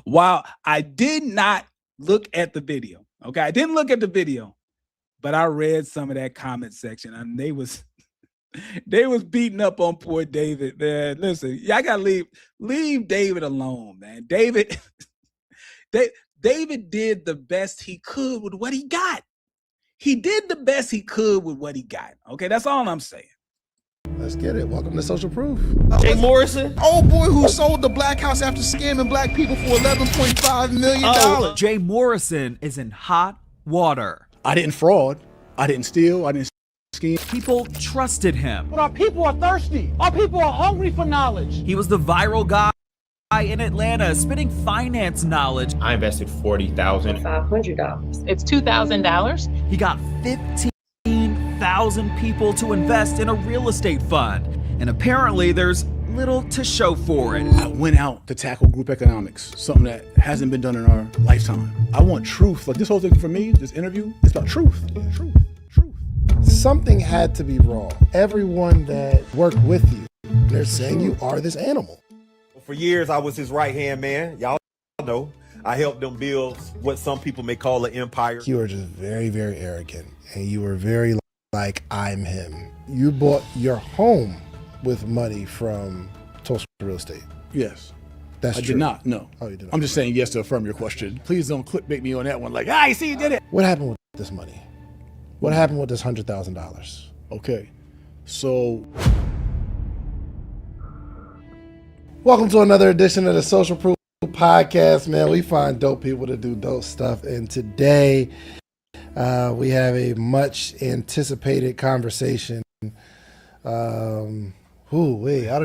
While I did not look at the video, okay? I didn't look at the video, but I read some of that comment section and they was beating up on poor David, man. Listen, y'all gotta leave David alone, man. David did the best he could with what he got. He did the best he could with what he got. Okay, that's all I'm saying. Let's get it. Welcome to Social Proof. Jay Morrison, old boy who sold the black house after scamming black people for $11.5 million. Jay Morrison is in hot water. I didn't fraud. I didn't steal. I didn't scheme. People trusted him. But our people are thirsty. Our people are hungry for knowledge. He was the viral guy in Atlanta spitting finance knowledge. I invested $40,000. $500. It's $2,000. He got 15,000 people to invest in a real estate fund. And apparently there's little to show for it. I went out to tackle group economics, something that hasn't been done in our lifetime. I want truth. Like this whole thing for me, this interview, it's about truth. Truth. Something had to be wrong. Everyone that worked with you, they're saying you are this animal. For years, I was his right-hand man. Y'all know. I helped them build what some people may call an empire. You were just very, very arrogant, and you were very like I'm him. You bought your home with money from Tulsa real estate. Yes. That's I true. did not, no. Oh, you did not. I'm just saying yes to affirm your question. Please don't clickbait me on that one like, I see you did it. What happened with this money? What happened with this $100,000? Okay, so. Welcome to another edition of the Social Proof Podcast, man. We find dope people to do dope stuff. And today we have a much anticipated conversation. I don't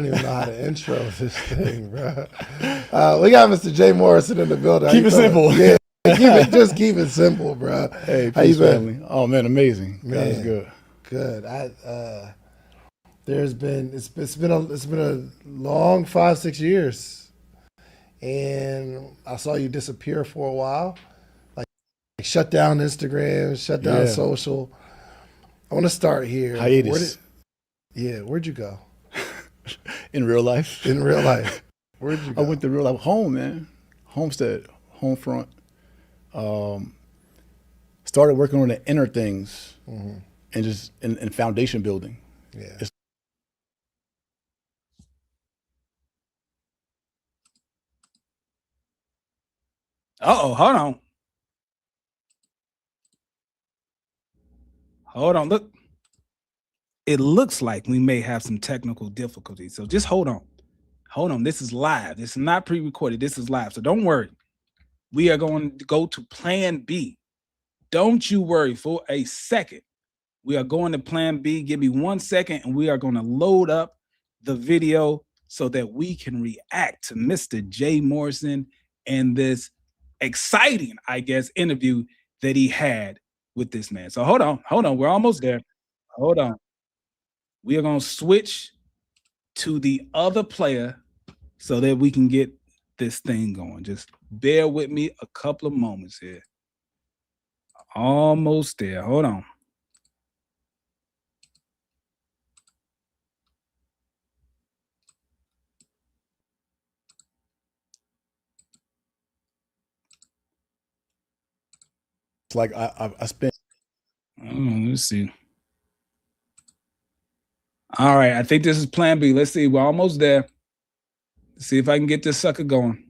even know how to intro this thing, bro. We got Mr. Jay Morrison in the building. Keep it simple. Yeah, just keep it simple, bro. Hey, how you been? Family. Oh man, amazing. Man, God is good. Good. It's been a long 5-6 years, and I saw you disappear for a while, like shut down Instagram, shut down social. I want to start here. Hiatus. Where'd you go? In real life. In real life. Where'd you go? I went to real life. Home, man. Homestead, home front. Started working on the inner things and just in foundation building. Yeah. Hold on. Hold on. Look. It looks like we may have some technical difficulties. So just hold on. Hold on. This is live. This is not pre-recorded. This is live. So don't worry. We are going to go to plan B. Don't you worry for a second. We are going to plan B. Give me 1 second and we are going to load up the video so that we can react to Mr. Jay Morrison and this exciting, I guess, interview that he had with this man. So hold on. We're almost there. Hold on. We are going to switch to the other player so that we can get this thing going. Just bear with me a couple of moments here. Almost there. Hold on. It's like I spent. Let's see. All right, I think this is plan B. Let's see. We're almost there. Let's see if I can get this sucker going.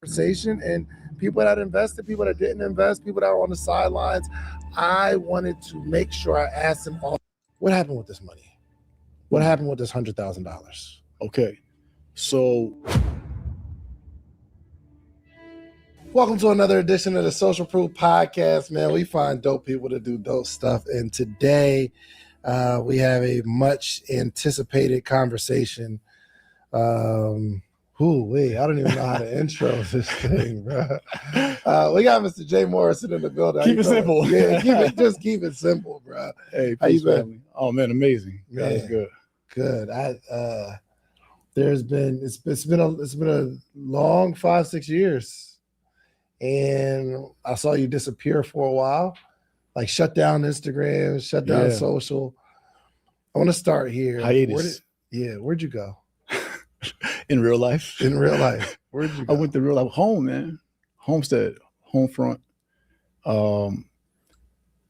Conversation and people that invested, people that didn't invest, people that were on the sidelines. I wanted to make sure I asked them all, what happened with this money? What happened with this $100,000? Okay, so. Welcome to another edition of the Social Proof Podcast, man. We find dope people to do dope stuff. And today we have a much anticipated conversation. I don't even know how to intro this thing, bro. We got Mr. Jay Morrison in the building. Keep it simple. Yeah, keep it simple, bro. Hey, how you been? Family. Oh man, amazing. God is good. Good. It's been a long 5-6 years. And I saw you disappear for a while, like shut down Instagram, shut down social. I want to start here. Hiatus. Where'd you go? In real life. In real life. Where'd you go? I went to real life. Home, man. Homestead, home front.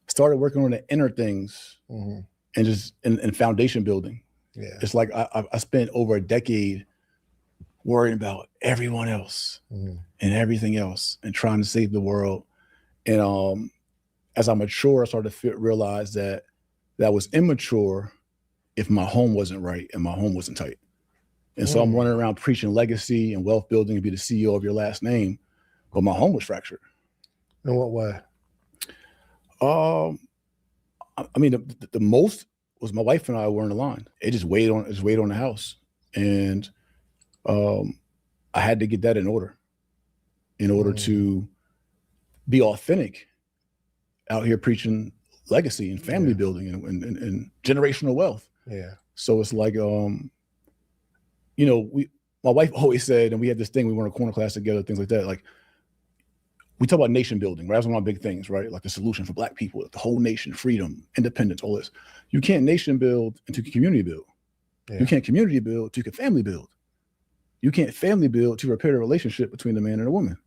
Started working on the inner things and just in foundation building. Yeah. It's like I spent over a decade worrying about everyone else and everything else and trying to save the world. And as I mature, I started to realize that was immature if my home wasn't right and my home wasn't tight. And so I'm running around preaching legacy and wealth building and be the CEO of your last name, but my home was fractured. In what way? I mean, the most was my wife and I were in the line. It just weighed on the house. And I had to get that in order to be authentic out here preaching legacy and family building and generational wealth. Yeah. So it's like, my wife always said, and we had this thing, we were in a corner class together, things like that. Like we talk about nation building, right? That's one of my big things, right? Like the solution for Black people, the whole nation, freedom, independence, all this. You can't nation build until you can community build. Yeah. You can't community build until you can family build. You can't family build to repair the relationship between the man and the woman.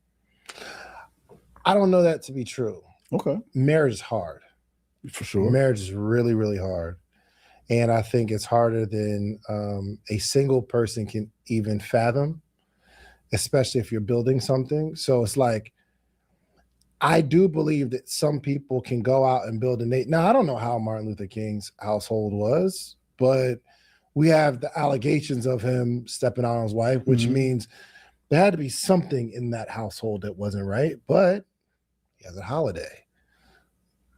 I don't know that to be true. Okay. Marriage is hard. For sure. Marriage is really, really hard. And I think it's harder than a single person can even fathom, especially if you're building something. So it's like, I do believe that some people can go out and build a nation. Now, I don't know how Martin Luther King's household was, but we have the allegations of him stepping out on his wife, which means there had to be something in that household that wasn't right, but he has a holiday.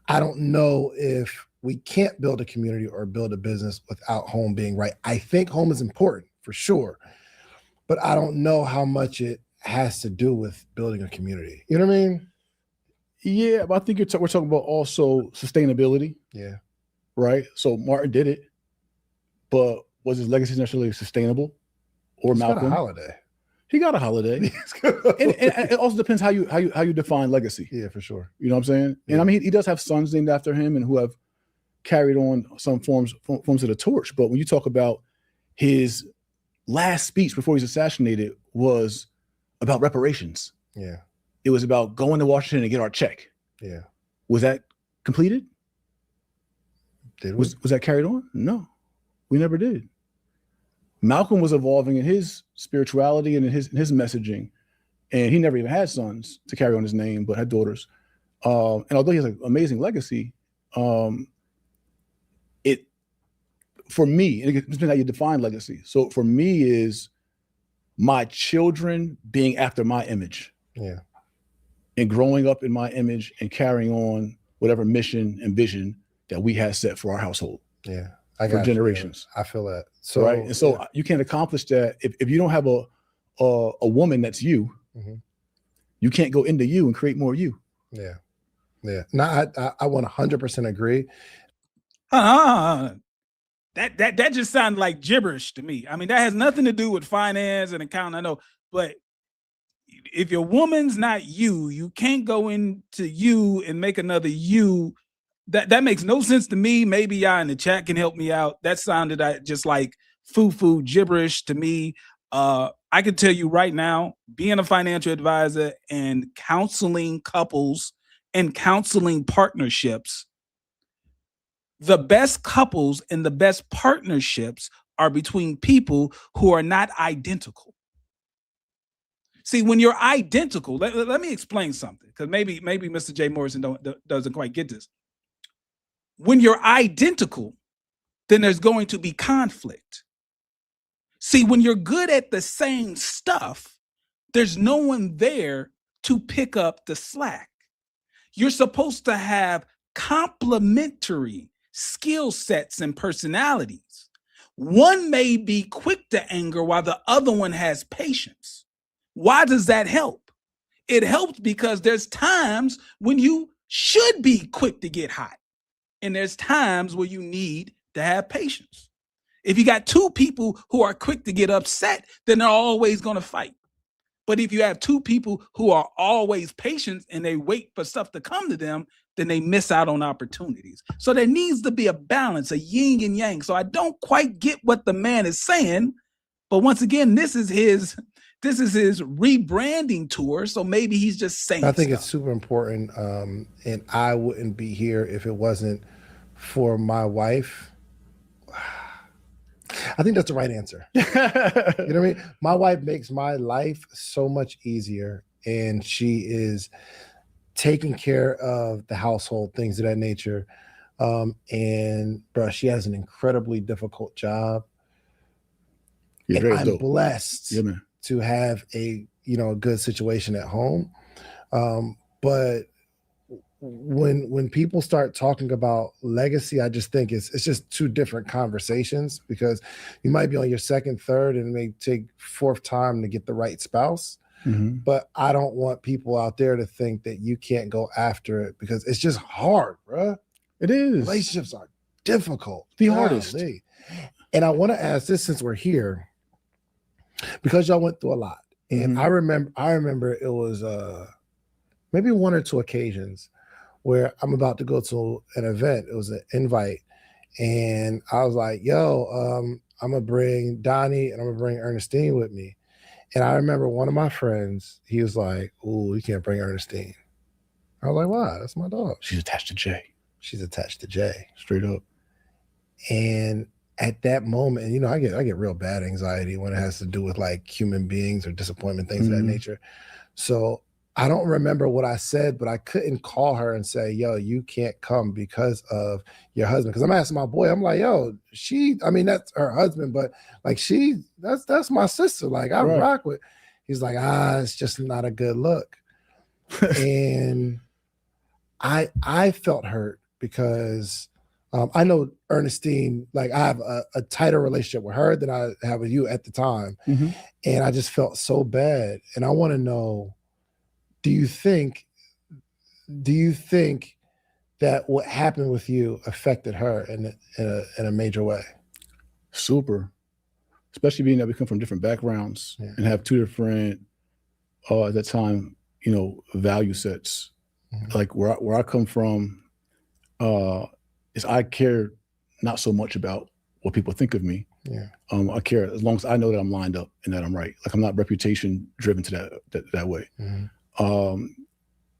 I don't know if we can't build a community or build a business without home being right. I think home is important for sure, but I don't know how much it has to do with building a community. You know what I mean? Yeah, but I think we're talking about also sustainability. Yeah. Right? So Martin did it, but was his legacy necessarily sustainable? Or He's Malcolm? got a holiday. He got a holiday. and it also depends how you define legacy. Yeah, for sure. You know what I'm saying? Yeah. And I mean, he does have sons named after him and who have carried on some forms of the torch. But when you talk about his last speech before he's assassinated was about reparations. Yeah. It was about going to Washington and get our check. Yeah. Was that completed? Was that carried on? No, we never did. Malcolm was evolving in his spirituality and in his messaging, and he never even had sons to carry on his name, but had daughters. And although he has an amazing legacy, it for me, and it depends how you define legacy. So for me, is my children being after my image. Yeah. And growing up in my image and carrying on whatever mission and vision that we had set for our household. Yeah. For generations. I feel that. So right. And so you can't accomplish that if you don't have a woman that's you, you can't go into you and create more you. Yeah. Yeah. No, I 100% agree. That just sounded like gibberish to me. I mean, that has nothing to do with finance and accounting, I know, but if your woman's not you, you can't go into you and make another you. That makes no sense to me. Maybe y'all in the chat can help me out. That sounded just like foo-foo gibberish to me. I can tell you right now, being a financial advisor and counseling couples and counseling partnerships, the best couples and the best partnerships are between people who are not identical. See, when you're identical, let me explain something, because maybe Mr. J. Morrison doesn't quite get this. When you're identical, then there's going to be conflict. See, when you're good at the same stuff, there's no one there to pick up the slack. You're supposed to have complementary skill sets and personalities. One may be quick to anger while the other one has patience. Why does that help? It helps because there's times when you should be quick to get hot. And there's times where you need to have patience. If you got two people who are quick to get upset, then they're always going to fight. But if you have two people who are always patient and they wait for stuff to come to them, then they miss out on opportunities. So there needs to be a balance, a yin and yang. So I don't quite get what the man is saying. But once again, this is his rebranding tour. So maybe he's just saying I think stuff. it's super important. And I wouldn't be here if it wasn't for my wife. I think that's the right answer. You know what I mean? My wife makes my life so much easier, and she is taking care of the household, things of that nature. And bro, she has an incredibly difficult job. And I'm blessed to have a good situation at home. But when people start talking about legacy, I just think it's just two different conversations, because you might be on your second, third, and it may take fourth time to get the right spouse. But I don't want people out there to think that you can't go after it, because it's just hard, bro. It is. Relationships are difficult. The hardest. And I want to ask this, since we're here, because y'all went through a lot. And I remember it was maybe one or two occasions where I'm about to go to an event. It was an invite. And I was like, yo, I'm going to bring Donnie and I'm going to bring Ernestine with me. And I remember one of my friends, he was like, "Ooh, you can't bring Ernestine." I was like, "Why? That's my dog. She's attached to Jay. She's attached to Jay." Straight up. And at that moment, and I get real bad anxiety when it has to do with like human beings or disappointment, things of that nature. So I don't remember what I said, but I couldn't call her and say, "Yo, you can't come because of your husband." Because I'm asking my boy, I'm like, "Yo, that's her husband, but like that's my sister. Like I rock with." He's like, "It's just not a good look." And I felt hurt because I know Ernestine, like I have a tighter relationship with her than I have with you at the time. And I just felt so bad. And I want to know, do you think that what happened with you affected her in a major way? Super. Especially being that we come from different backgrounds and have two different, at that time, value sets. Like where I come from, is I care not so much about what people think of me. I care as long as I know that I'm lined up and that I'm right. Like I'm not reputation driven to that way.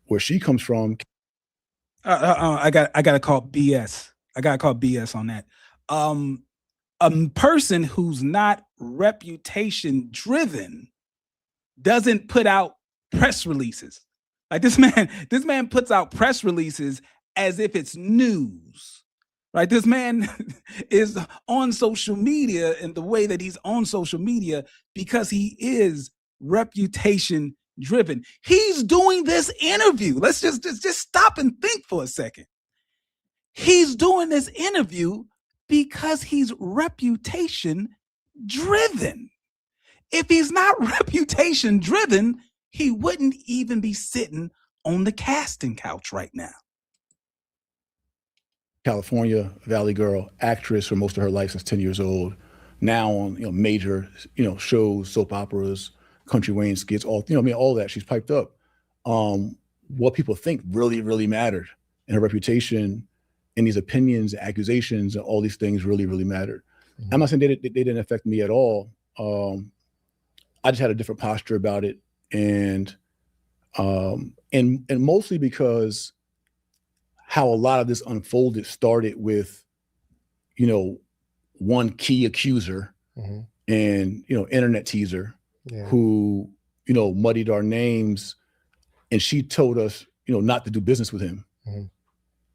Where she comes from, I gotta call BS. I gotta call BS on that. A person who's not reputation driven doesn't put out press releases. Like this man puts out press releases as if it's news, right? This man is on social media in the way that he's on social media because he is reputation driven. He's doing this interview. Let's just stop and think for a second. He's doing this interview because he's reputation driven. If he's not reputation driven, he wouldn't even be sitting on the casting couch right now. California Valley girl, actress for most of her life since 10 years old. Now on major shows, soap operas, country Wayne skits, all that. She's piped up. What people think really, really mattered, and her reputation, and these opinions, accusations, and all these things really, really mattered. I'm not saying they didn't affect me at all. I just had a different posture about it, and mostly because how a lot of this unfolded started with, one key accuser and internet teaser who muddied our names, and she told us not to do business with him,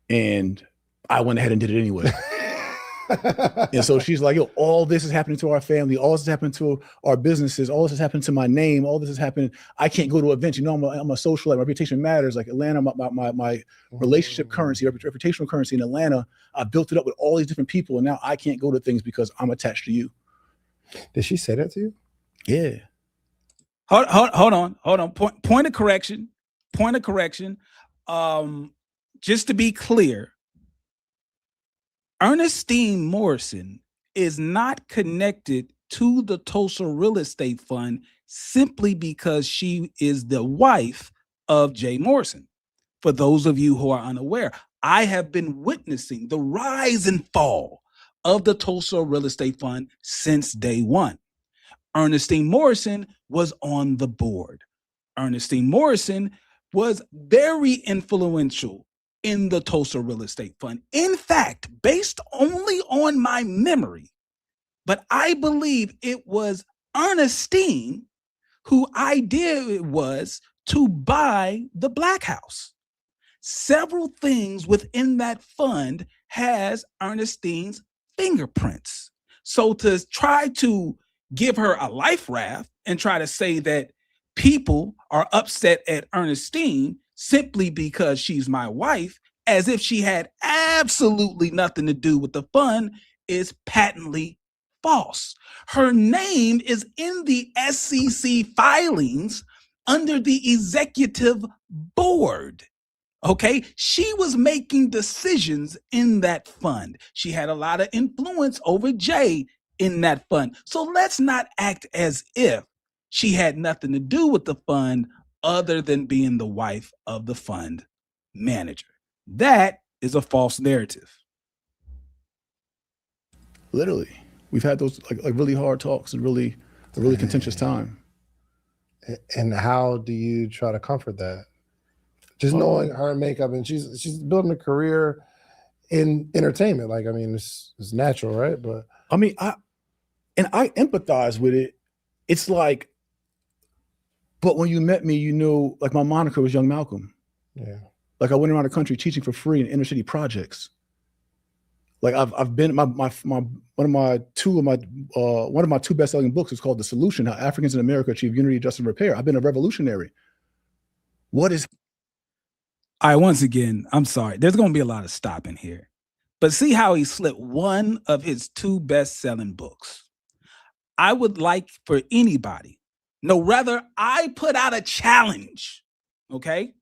and I went ahead and did it anyway. And so she's like, all this is happening to our family, all this is happening to our businesses, all this has happened to my name, all this is happening. I can't go to events. I'm a socialite. My reputation matters. Like Atlanta, my relationship currency, reputational currency in Atlanta, I built it up with all these different people, and now I can't go to things because I'm attached to you. Did she say that to you? Yeah. Hold on. Point of correction. Just to be clear, Ernestine Morrison is not connected to the Tulsa Real Estate Fund simply because she is the wife of Jay Morrison. For those of you who are unaware, I have been witnessing the rise and fall of the Tulsa Real Estate Fund since day one. Ernestine Morrison was on the board. Ernestine Morrison was very influential in the Tulsa Real Estate Fund. In fact, based only on my memory, but I believe it was Ernestine whose idea it was to buy the Black House. Several things within that fund has Ernestine's fingerprints. So to try to give her a life raft and try to say that people are upset at Ernestine simply because she's my wife, as if she had absolutely nothing to do with the fund, is patently false. Her name is in the SEC filings under the executive board. Okay, she was making decisions in that fund. She had a lot of influence over Jay in that fund. So let's not act as if she had nothing to do with the fund other than being the wife of the fund manager. That is a false narrative. Literally, we've had those like really hard talks and a really contentious time. And how do you try to comfort that? Just knowing her makeup, and she's building a career in entertainment. Like, I mean, it's natural, right? But I mean, I empathize with it. It's like, but when you met me, you knew, like, my moniker was Young Malcolm. Yeah. Like, I went around the country teaching for free in inner city projects. Like, I've been one of my two best-selling books is called The Solution: How Africans in America Achieve Unity, Justice, and Repair. I've been a revolutionary. All right, once again, I'm sorry. There's going to be a lot of stopping here. But see how he slipped one of his 2 best-selling books. I would like for anybody, I put out a challenge, okay?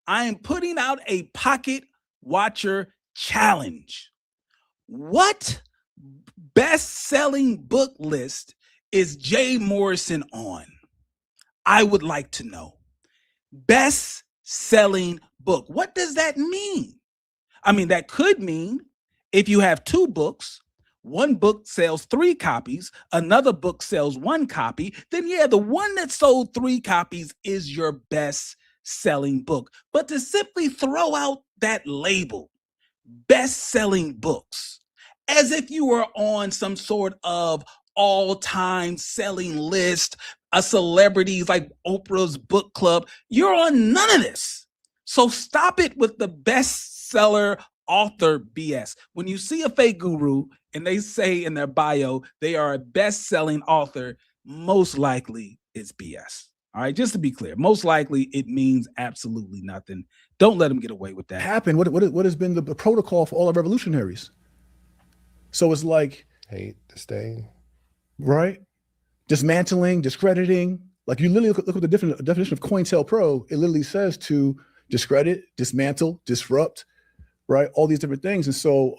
I am putting out a Pocket Watcher challenge. What best-selling book list is Jay Morrison on? I would like to know. Best-selling book. What does that mean? I mean, that could mean if you have 2 books, one book sells 3 copies, another book sells 1 copy, then yeah, the one that sold 3 copies is your best-selling book. But to simply throw out that label, best-selling books, as if you were on some sort of all-time selling list, a celebrities like Oprah's book club, you're on none of this. So stop it with the bestseller author BS. When you see a fake guru and they say in their bio they are a best-selling author, most likely it's BS. All right, just to be clear, most likely it means absolutely nothing. Don't let them get away with that. Happened. What has been the protocol for all our revolutionaries? So it's like hate, disdain, right? Dismantling, discrediting. Like, you literally look at the definition of COINTELPRO. It literally says to discredit, dismantle, disrupt, right? All these different things. And so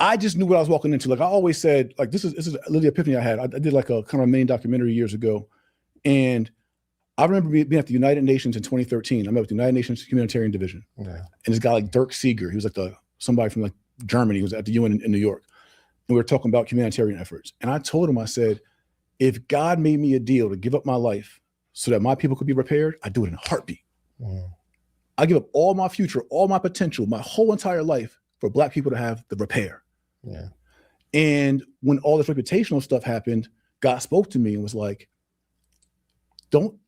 I just knew what I was walking into. Like, I always said, like, this is literally an epiphany I had. I did like a kind of main documentary years ago. And I remember being at the United Nations in 2013. I met with the United Nations Humanitarian Division. Yeah. And this guy like Dirk Seeger, he was like somebody from like Germany, he was at the UN in New York. And we were talking about humanitarian efforts. And I told him, I said, if God made me a deal to give up my life so that my people could be repaired, I'd do it in a heartbeat. Wow. I give up all my future, all my potential, my whole entire life for Black people to have the repair. Yeah. And when all this reputational stuff happened, God spoke to me and was like, don't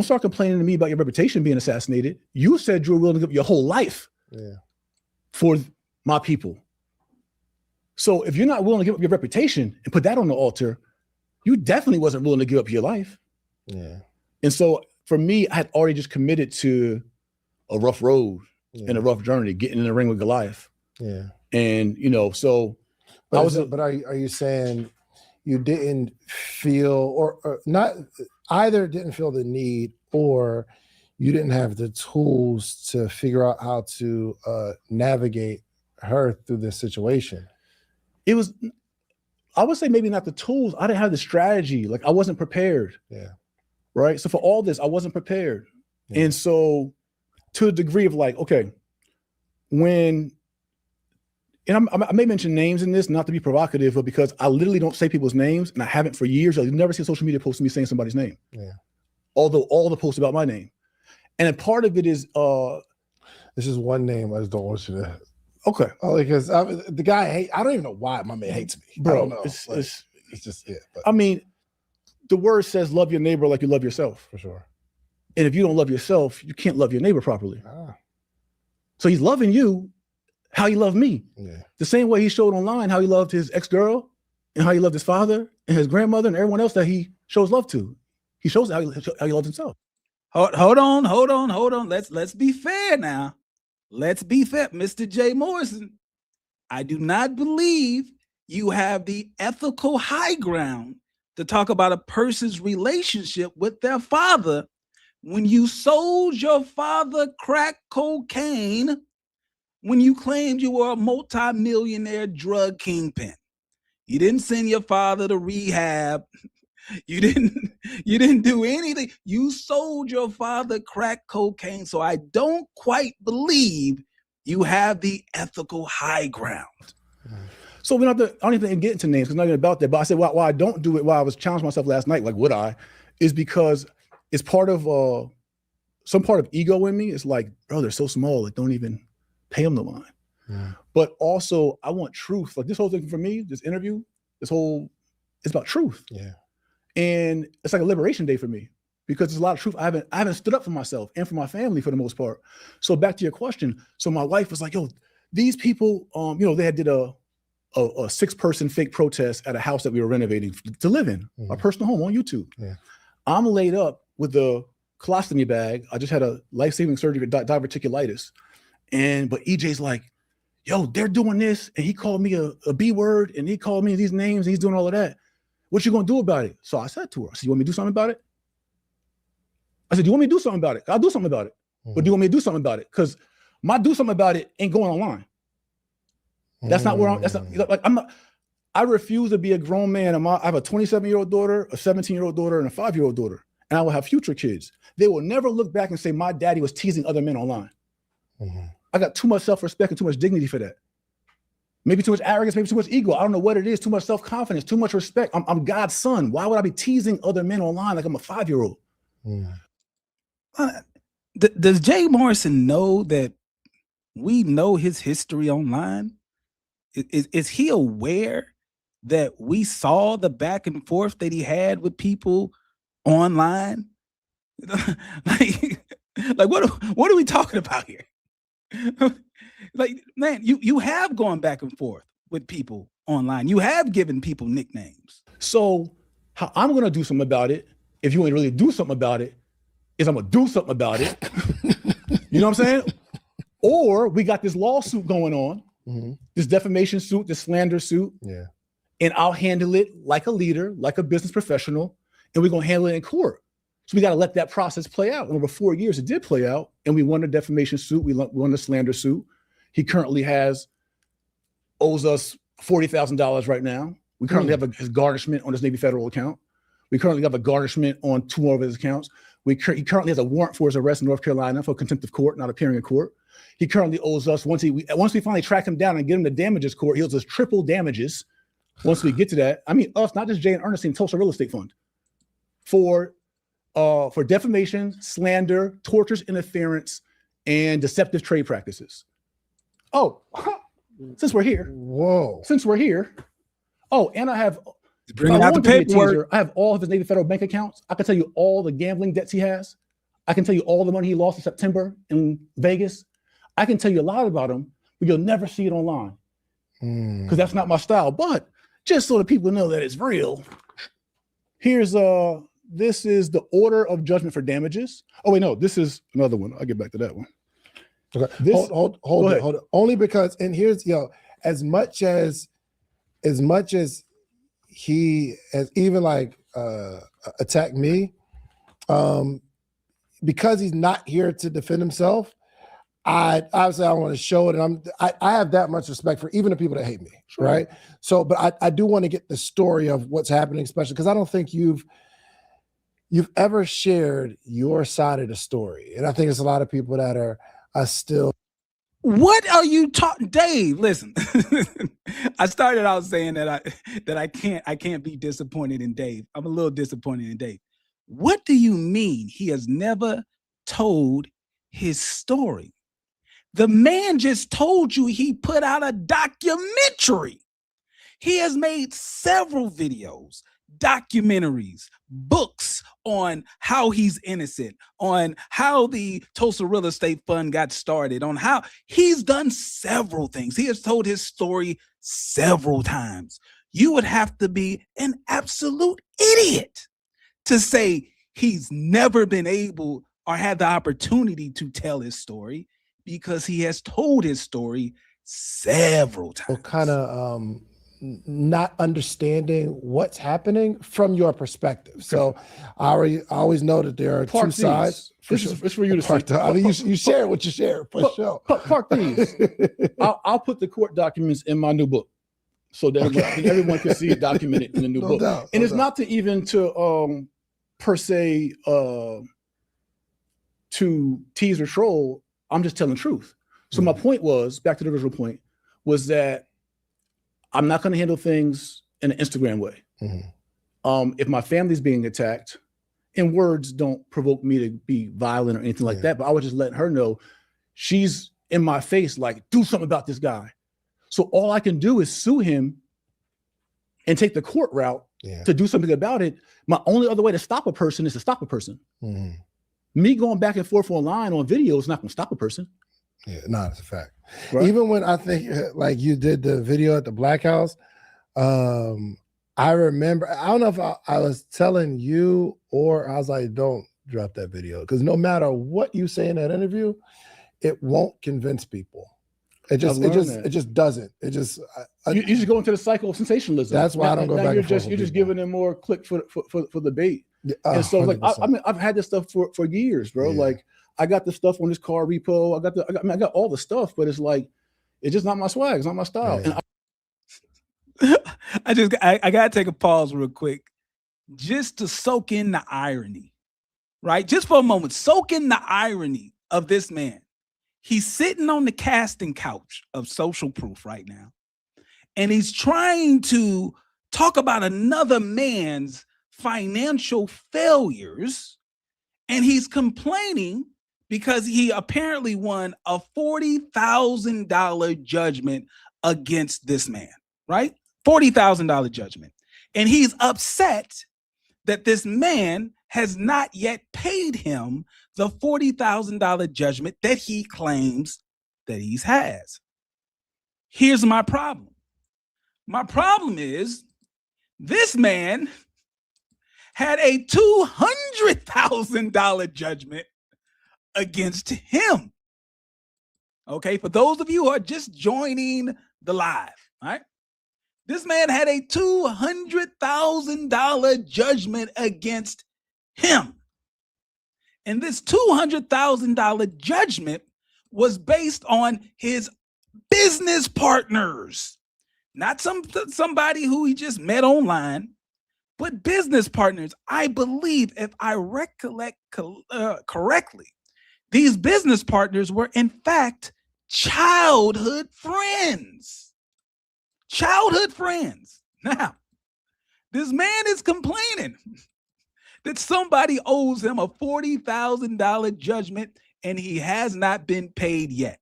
start complaining to me about your reputation being assassinated. You said you were willing to give up your whole life for my people. So if you're not willing to give up your reputation and put that on the altar, you definitely wasn't willing to give up your life. Yeah. And so for me, I had already just committed to a rough road and a rough journey, getting in the ring with Goliath. Yeah. And, so but are you saying you didn't feel or not either didn't feel the need or you didn't have the tools to figure out how to navigate her through this situation? It was, I would say maybe not the tools. I didn't have the strategy. Like, I wasn't prepared. Yeah. Right. So for all this, I wasn't prepared. Yeah. And so to a degree of like, okay, I may mention names in this, not to be provocative, but because I literally don't say people's names and I haven't for years. I've never seen a social media post of me saying somebody's name. Yeah. Although all the posts about my name. And a part of it is, this is one name I just don't want you to. Okay. Oh, because the guy I don't even know why my man hates me. Bro, I don't know. It's just it. But. I mean, the word says love your neighbor like you love yourself. For sure. And if you don't love yourself, you can't love your neighbor properly. So he's loving you how he loved me. Yeah. The same way he showed online how he loved his ex-girl and how he loved his father and his grandmother and everyone else that he shows love to. He shows how he loves himself. Hold on. Let's be fair now. Let's be fair, Mr. Jay Morrison. I do not believe you have the ethical high ground to talk about a person's relationship with their father when you sold your father crack cocaine, when you claimed you were a multi-millionaire drug kingpin. You didn't send your father to rehab. You didn't do anything. You sold your father crack cocaine. So I don't quite believe you have the ethical high ground. So we don't have to, I don't even get into names because it's not even about that. But I said why I don't do it, why I was challenging myself last night, like would I, is because it's part of some part of ego in me. It's like, bro, they're so small, like don't even pay them the line. Yeah. But also I want truth. Like this whole thing for me, this interview, it's about truth. Yeah. And it's like a liberation day for me because there's a lot of truth. I haven't stood up for myself and for my family for the most part. So back to your question. So my wife was like, yo, these people, they did a 6-person fake protest at a house that we were renovating to live in, a personal home on YouTube. Yeah. I'm laid up with a colostomy bag. I just had a life-saving surgery for diverticulitis. But EJ's like, yo, they're doing this. And he called me a B word and he called me these names. And he's doing all of that. What you gonna do about it? So I said to her, I said, you want me to do something about it? I said, do you want me to do something about it? I'll do something about it. But do you want me to do something about it? Because my do something about it ain't going online. That's not where I refuse to be a grown man. I have a 27-year-old daughter, a 17-year-old daughter, and a 5-year-old daughter. And I will have future kids. They will never look back and say, my daddy was teasing other men online. I got too much self-respect and too much dignity for that. Maybe too much arrogance, maybe too much ego. I don't know what it is. Too much self-confidence, too much respect. I'm God's son. Why would I be teasing other men online like I'm a 5-year-old? Does Jay Morrison know that we know his history online? Is he aware that we saw the back and forth that he had with people online? like what are we talking about here? Like, man, you have gone back and forth with people online. You have given people nicknames. So how I'm gonna do something about it, if you want to really do something about it, is I'm gonna do something about it. You know what I'm saying? Or we got this lawsuit going on, this defamation suit, this slander suit. Yeah. And I'll handle it like a leader, like a business professional, and we're gonna handle it in court. So we got to let that process play out. And over 4 years, it did play out, and we won the defamation suit. We won the slander suit. He currently owes us $40,000 right now. We currently have his garnishment on his Navy federal account. We currently have a garnishment on 2 more of his accounts. He currently has a warrant for his arrest in North Carolina for contempt of court, not appearing in court. He currently owes us, once we finally track him down and get him to damages court, he owes us triple damages. Once we get to that, I mean us, not just Jay and Ernestine, Tulsa Real Estate Fund, for defamation, slander, tortious interference, and deceptive trade practices. Oh, since we're here. Whoa. Since we're here. Oh, and I have bringing out the paperwork. I have all of his Navy Federal bank accounts. I can tell you all the gambling debts he has. I can tell you all the money he lost in September in Vegas. I can tell you a lot about him, but you'll never see it online because that's not my style. But just so that people know that it's real, here's this is the order of judgment for damages. Oh wait, no, this is another one. I'll get back to that one. Okay, hold it. Only because, and here's, as much as he has even attacked me, because he's not here to defend himself, I want to show it, and I have that much respect for even the people that hate me, right? So, but I do want to get the story of what's happening, especially because I don't think you've ever shared your side of the story, and I think there's a lot of people that are still. What are you talking, Dave? Listen, I started out saying that I can't be disappointed in Dave. I'm a little disappointed in Dave. What do you mean he has never told his story? The man just told you he put out a documentary. He has made several videos, documentaries, books on how he's innocent, on how the Tulsa Real Estate Fund got started, on how he's done several things. He has told his story several times. You would have to be an absolute idiot to say he's never been able or had the opportunity to tell his story, because he has told his story several times. Well, kind of not understanding what's happening from your perspective. So I always know that there are two sides. It's for you to say. I mean, you share what you share for sure. Park these. I'll put the court documents in my new book so that everyone can see it documented in the new book. Doubt, and it's not to even to per se to tease or troll. I'm just telling truth. So my point was, back to the original point, was that I'm not going to handle things in an Instagram way. If my family's being attacked, and words don't provoke me to be violent or anything like that, but I was just letting her know she's in my face, like, do something about this guy. So all I can do is sue him and take the court route to do something about it. My only other way to stop a person is to stop a person. Me going back and forth online on video is not going to stop a person. Yeah, no, it's a fact. Right? Even when I think like you did the video at the Black House, I remember, I don't know if I was telling you or I was like, don't drop that video. Because no matter what you say in that interview, it won't convince people. It just doesn't. It just you just go into the cycle of sensationalism. That's why I don't go back and forth. You're just giving them more click for the bait. And so 100%. like I mean I've had this stuff for years, bro. Yeah. Like I got the stuff on this car repo. I got all the stuff, but it's like it's just not my swag. It's not my style. Yeah. And I gotta take a pause real quick just to soak in the irony, right? Just for a moment, soak in the irony of this man. He's sitting on the casting couch of social proof right now, and he's trying to talk about another man's financial failures, and he's complaining because he apparently won a $40,000 judgment against this man, right? $40,000 judgment. And he's upset that this man has not yet paid him the $40,000 judgment that he claims that he has. Here's my problem. My problem is this man had a $200,000 judgment against him. Okay, for those of you who are just joining the live, all right? This man had a $200,000 judgment against him. And this $200,000 judgment was based on his business partners, not somebody who he just met online, but business partners. I believe, if I recollect correctly, these business partners were in fact childhood friends. Childhood friends. Now, this man is complaining that somebody owes him a $40,000 judgment and he has not been paid yet.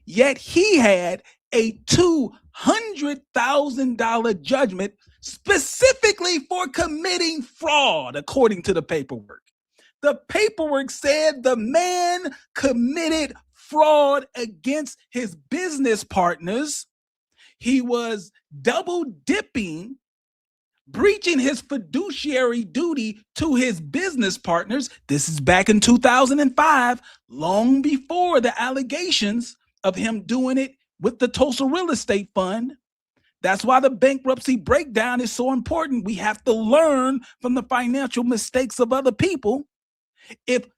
Yet he had a $200,000 judgment specifically for committing fraud, according to the paperwork. The paperwork said the man committed fraud against his business partners. He was double dipping, breaching his fiduciary duty to his business partners. This is back in 2005, long before the allegations of him doing it with the Tulsa real estate fund. That's why the bankruptcy breakdown is so important. We have to learn from the financial mistakes of other people. If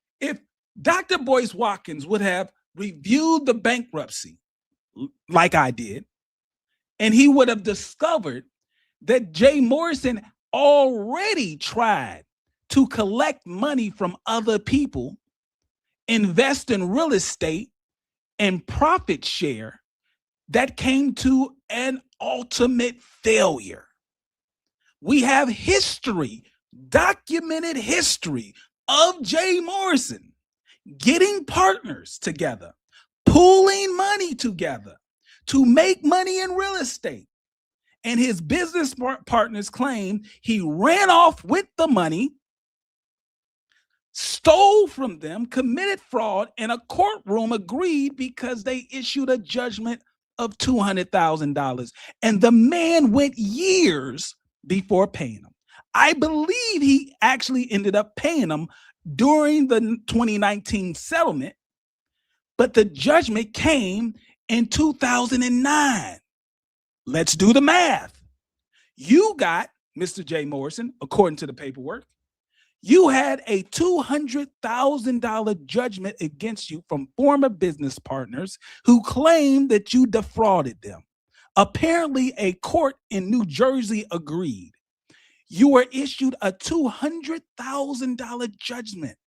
Dr. Boyce Watkins would have reviewed the bankruptcy like I did, and he would have discovered that Jay Morrison already tried to collect money from other people, invest in real estate, and profit share, that came to an ultimate failure. We have history, documented history of Jay Morrison getting partners together, pooling money together to make money in real estate. And his business partners claim he ran off with the money, stole from them, committed fraud, and a courtroom agreed because they issued a judgment of $200,000. And the man went years before paying them. I believe he actually ended up paying them during the 2019 settlement, but the judgment came in 2009. Let's do the math. You got, Mr. Jay Morrison, according to the paperwork, you had a $200,000 judgment against you from former business partners who claimed that you defrauded them. Apparently, a court in New Jersey agreed. You were issued a $200,000 judgment,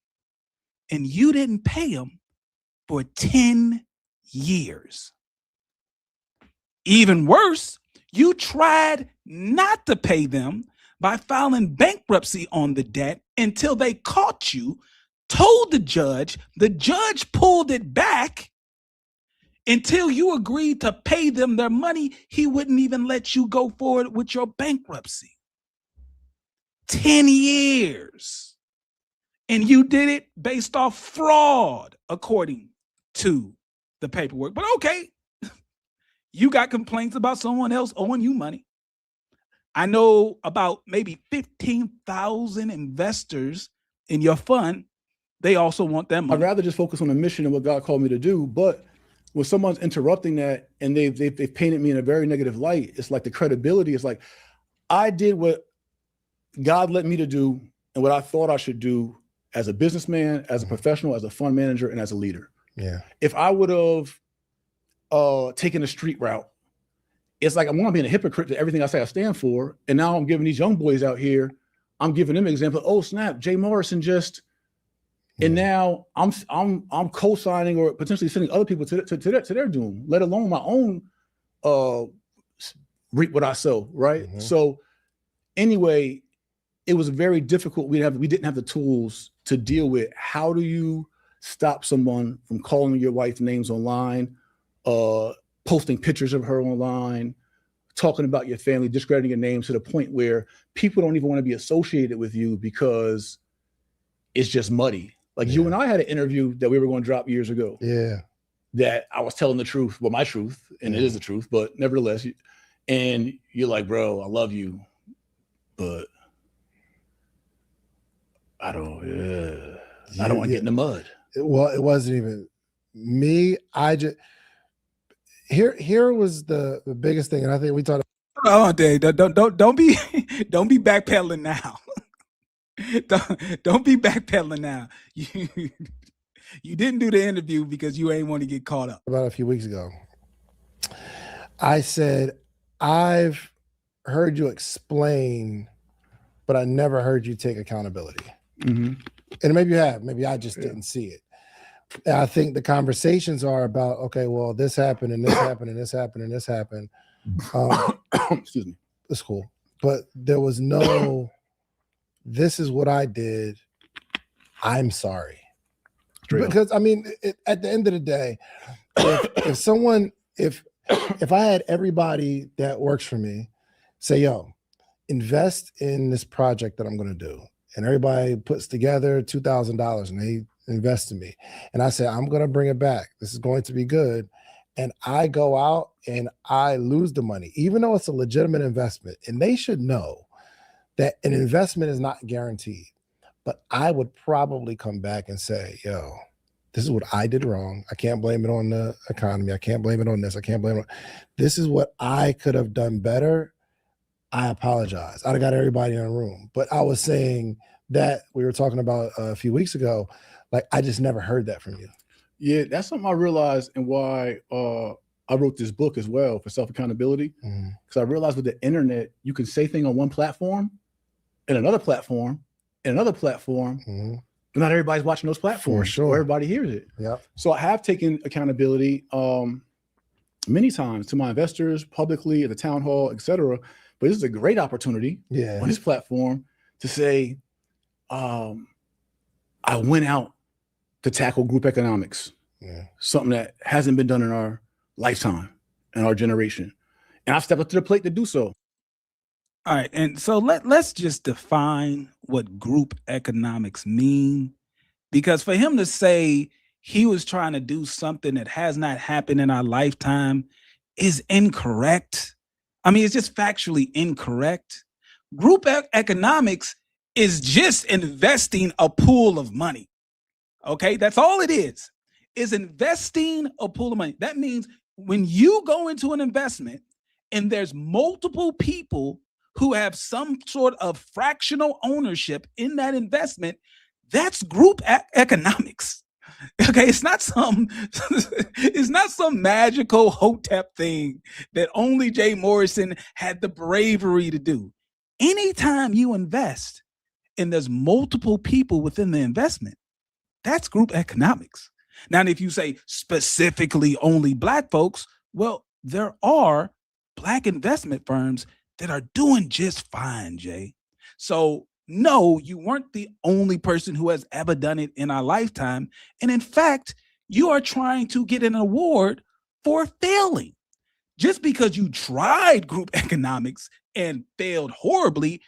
and you didn't pay them for 10 years. Even worse, You tried not to pay them by filing bankruptcy on the debt until they caught you, told the judge pulled it back. Until you agreed to pay them their money, he wouldn't even let you go forward with your bankruptcy. 10 years. And you did it based off fraud, according to the paperwork. But okay, you got complaints about someone else owing you money. I know about maybe 15,000 investors in your fund. They also want their money. I'd rather just focus on the mission and what God called me to do. But when someone's interrupting that and they've painted me in a very negative light, it's like the credibility is like, I did what God led me to do and what I thought I should do as a businessman, as a professional, as a fund manager, and as a leader. Yeah. If I would have taken the street route, it's like I'm going to be a hypocrite to everything I say I stand for. And now I'm giving these young boys out here, I'm giving them an example. Oh snap, Jay Morrison just, and now I'm co-signing or potentially sending other people to their doom, let alone my own reap what I sow, right? So anyway, it was very difficult. We didn't have the tools to deal with how do you stop someone from calling your wife names online, posting pictures of her online, talking about your family, discrediting your name to the point where people don't even want to be associated with you because it's just muddy. Like you and I had an interview that we were going to drop years ago. Yeah. That I was telling the truth, well, my truth, and it is the truth, but nevertheless, and you're like, bro, I love you, but I don't want to get in the mud. Well, it wasn't even me. I just here was the biggest thing, and I think we talked. Oh, Dave, don't be backpedaling now. Don't be backpedaling now. You didn't do the interview because you ain't want to get caught up. About a few weeks ago, I said, I've heard you explain, but I never heard you take accountability. And maybe you have, maybe I just didn't see it. And I think the conversations are about, okay, well, this happened and this happened and this happened and this happened. Excuse me. It's cool. But there was no, this is what I did. I'm sorry. Because I mean, at the end of the day, if I had everybody that works for me say, yo, invest in this project that I'm going to do, and everybody puts together $2,000 and they invest in me, and I say, I'm going to bring it back, this is going to be good, and I go out and I lose the money, even though it's a legitimate investment, and they should know that an investment is not guaranteed. But I would probably come back and say, yo, this is what I did wrong. I can't blame it on the economy. I can't blame it on this. I can't blame it. This is what I could have done better. I apologize. I'd have got everybody in a room. But I was saying that we were talking about a few weeks ago, like I just never heard that from you. Yeah, that's something I realized and why I wrote this book as well for self-accountability. Because I realized with the internet, you can say things on one platform and another platform, and another platform, but not everybody's watching those platforms. For sure. Or everybody hears it. Yeah. So I have taken accountability many times to my investors, publicly, at the town hall, etc. But this is a great opportunity on this platform to say, I went out to tackle group economics, something that hasn't been done in our lifetime, in our generation. And I've stepped up to the plate to do so. All right, and so let's just define what group economics mean, because for him to say he was trying to do something that has not happened in our lifetime is incorrect. I mean, it's just factually incorrect. Group economics is just investing a pool of money. Okay, that's all it is investing a pool of money. That means when you go into an investment and there's multiple people who have some sort of fractional ownership in that investment, that's group economics. Okay, it's not some magical hotep thing that only Jay Morrison had the bravery to do. Anytime you invest and there's multiple people within the investment, that's group economics. Now, if you say specifically only Black folks, well, there are Black investment firms that are doing just fine, Jay. So no, you weren't the only person who has ever done it in our lifetime. And in fact, you are trying to get an award for failing. Just because you tried group economics and failed horribly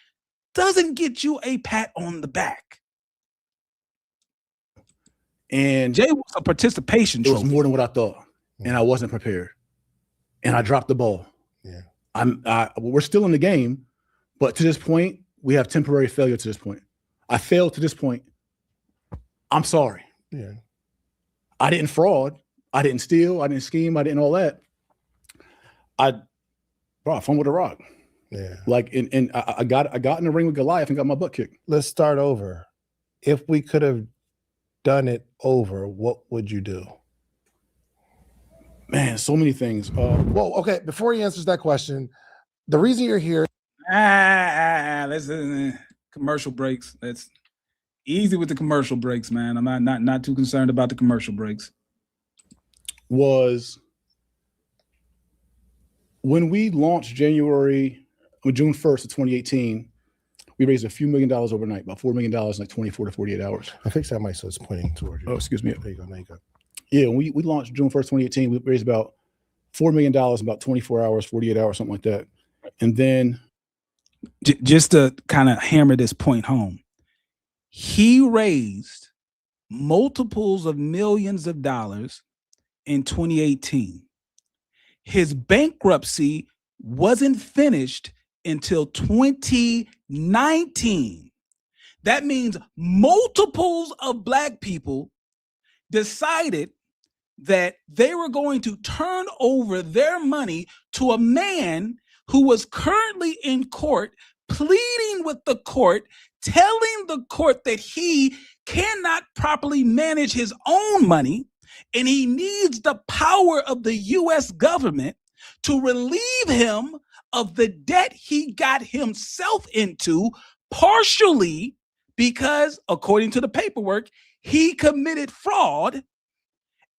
doesn't get you a pat on the back. And Jay was a participation trophy. It was more than what I thought, and I wasn't prepared, and I dropped the ball. Yeah, we're still in the game, but to this point, we have temporary failure. To this point, I failed to this point. I'm sorry. Yeah, I didn't fraud. I didn't steal. I didn't scheme. I didn't all that. I fumbled a rock. Yeah, like and I got in the ring with Goliath and got my butt kicked. Let's start over. If we could have done it over, what would you do? Man, so many things. Well, okay, before he answers that question, the reason you're here. Let's commercial breaks. That's easy with the commercial breaks, man. I'm not too concerned about the commercial breaks. Was when we launched June 1st of 2018, we raised a few $1 million overnight, about $4 million in like 24 to 48 hours. I fixed that mic so it's pointing toward you. Oh, excuse me. There you go. There you go. Yeah, we launched June 1st, 2018. We raised about $4 million in about 24 hours, 48 hours, something like that. And then just to kind of hammer this point home, he raised multiples of millions of dollars in 2018. His bankruptcy wasn't finished until 2019. That means multiples of Black people decided that they were going to turn over their money to a man who was currently in court, pleading with the court, telling the court that he cannot properly manage his own money, and he needs the power of the U.S. government to relieve him of the debt he got himself into, partially because, according to the paperwork, he committed fraud.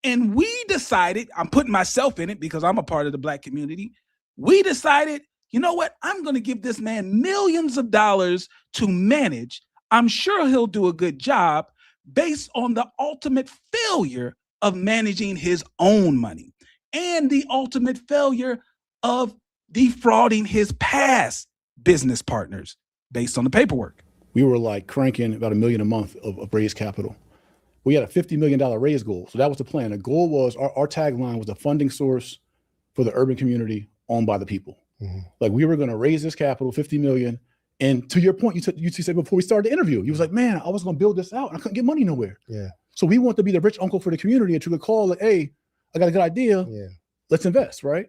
And we decided, I'm putting myself in it because I'm a part of the Black community. We decided, you know what? I'm going to give this man millions of dollars to manage. I'm sure he'll do a good job based on the ultimate failure of managing his own money and the ultimate failure of defrauding his past business partners based on the paperwork. We were like cranking about $1 million a month of raised capital. We had a $50 million raise goal. So that was the plan. The goal was, our tagline was a funding source for the urban community owned by the people. Mm-hmm. Like, we were going to raise this capital, 50 million. And to your point, you said before we started the interview, you was like, man, I was going to build this out and I couldn't get money nowhere. Yeah. So we want to be the rich uncle for the community, and you could call like, hey, I got a good idea. Yeah. Let's invest, right?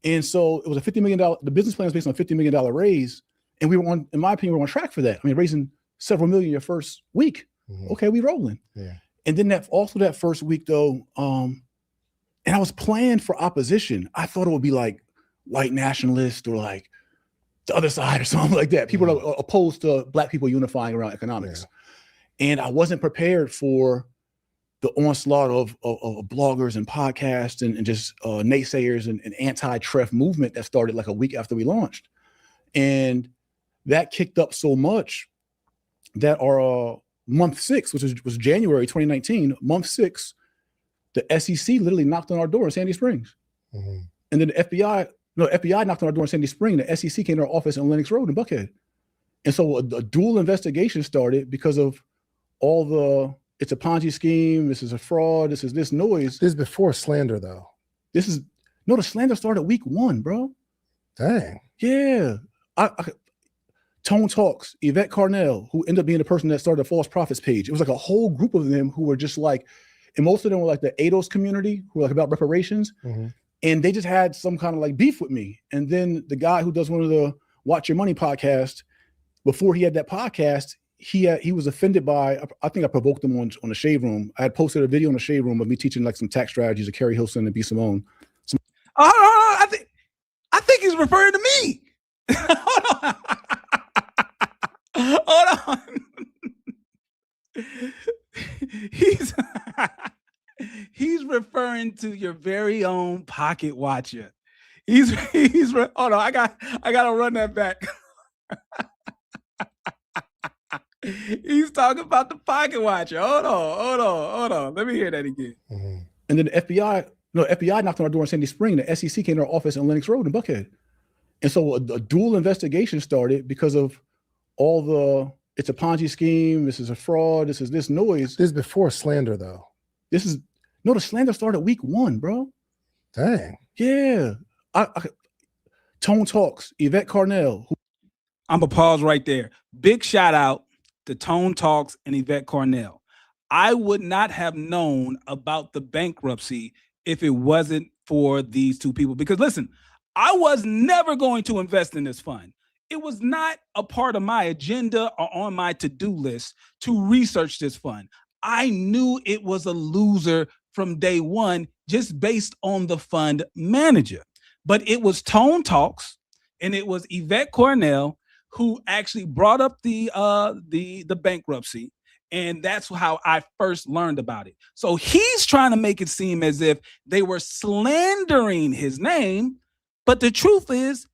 And so it was a $50 million, the business plan was based on a $50 million raise. And we were on, in my opinion, we were on track for that. I mean, raising several million your first week. Mm-hmm. Okay, we rolling. Yeah. And then that first week though, and I was planned for opposition. I thought it would be like white nationalists or like the other side or something like that. People are opposed to Black people unifying around economics. Yeah. And I wasn't prepared for the onslaught of bloggers and podcasts and just naysayers and anti-TREF movement that started like a week after we launched. And that kicked up so much that our month 6, which was January 2019, month 6, the SEC literally knocked on our door in Sandy Springs. Mm-hmm. And then the FBI knocked on our door in Sandy Springs. The SEC came to our office in Lenox Road in Buckhead. And so a dual investigation started because of all the, it's a Ponzi scheme, this is a fraud, this is this noise. This is before slander though. The slander started week 1, bro. Dang. Yeah. Tone Talks, Yvette Carnell, who ended up being the person that started the False Prophets page. It was like a whole group of them who were just like, and most of them were like the ADOS community, who were like about reparations. Mm-hmm. And they just had some kind of like beef with me. And then the guy who does one of the Watch Your Money podcast, before he had that podcast, he was offended by, I think I provoked him on the Shade Room. I had posted a video on the Shade Room of me teaching like some tax strategies to Carrie Hilson and B. Simone. I think he's referring to me. Hold on. He's referring to your very own pocket watcher. hold on. I gotta run that back. He's talking about the pocket watcher. Hold on. Let me hear that again. And then the FBI knocked on our door in Sandy Spring. The SEC came to our office in Lenox Road in Buckhead. And so a dual investigation started because of all it's a Ponzi scheme. This is a fraud. This is this noise. This is before slander, though. The slander started week 1, bro. Dang. Yeah. Tone Talks, Yvette Carnell. I'm going to pause right there. Big shout out to Tone Talks and Yvette Carnell. I would not have known about the bankruptcy if it wasn't for these two people. Because listen, I was never going to invest in this fund. It was not a part of my agenda or on my to-do list to research this fund. I knew it was a loser from day one, just based on the fund manager. But it was Tone Talks and it was Yvette Carnell who actually brought up the bankruptcy. And that's how I first learned about it. So he's trying to make it seem as if they were slandering his name. But the truth is,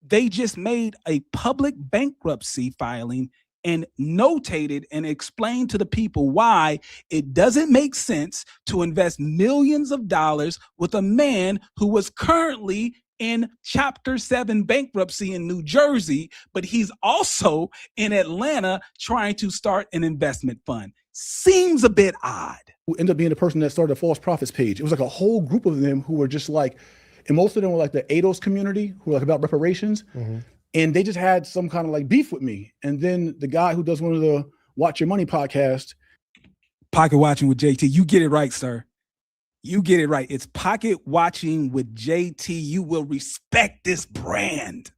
they just made a public bankruptcy filing and notated and explained to the people why it doesn't make sense to invest millions of dollars with a man who was currently in Chapter 7 bankruptcy in New Jersey, but he's also in Atlanta trying to start an investment fund. Seems a bit odd. Who ended up being the person that started the false profits page. It was like a whole group of them who were just like, and most of them were like the ADOS community who were like about reparations. Mm-hmm. And they just had some kind of like beef with me. And then the guy who does one of the Watch Your Money podcast. Pocket Watching with JT. You get it right, sir. You get it right. It's Pocket Watching with JT. You will respect this brand.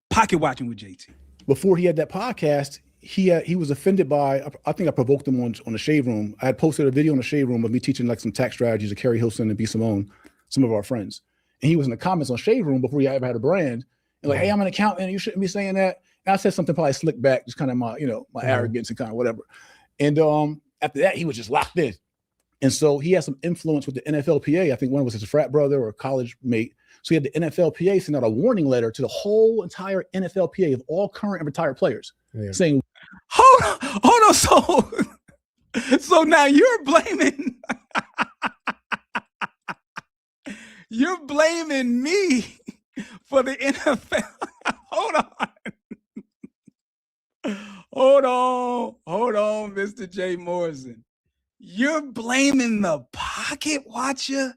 Pocket Watching with JT. Before he had that podcast, he was offended by, I think I provoked him on the Shade Room. I had posted a video on the Shade Room of me teaching like some tax strategies to Kerry Hilson and B. Simone, some of our friends. And he was in the comments on Shade Room before he ever had a brand. And like, hey, I'm an accountant. You shouldn't be saying that. And I said something probably slick back, just kind of my arrogance and kind of whatever. And after that, he was just locked in. And so he had some influence with the NFLPA. I think one was his frat brother or college mate. So he had the NFLPA send out a warning letter to the whole entire NFLPA of all current and retired players saying, hold on. So now you're blaming me for the NFL. Hold on, Mr. J. Morrison. You're blaming the pocket watcher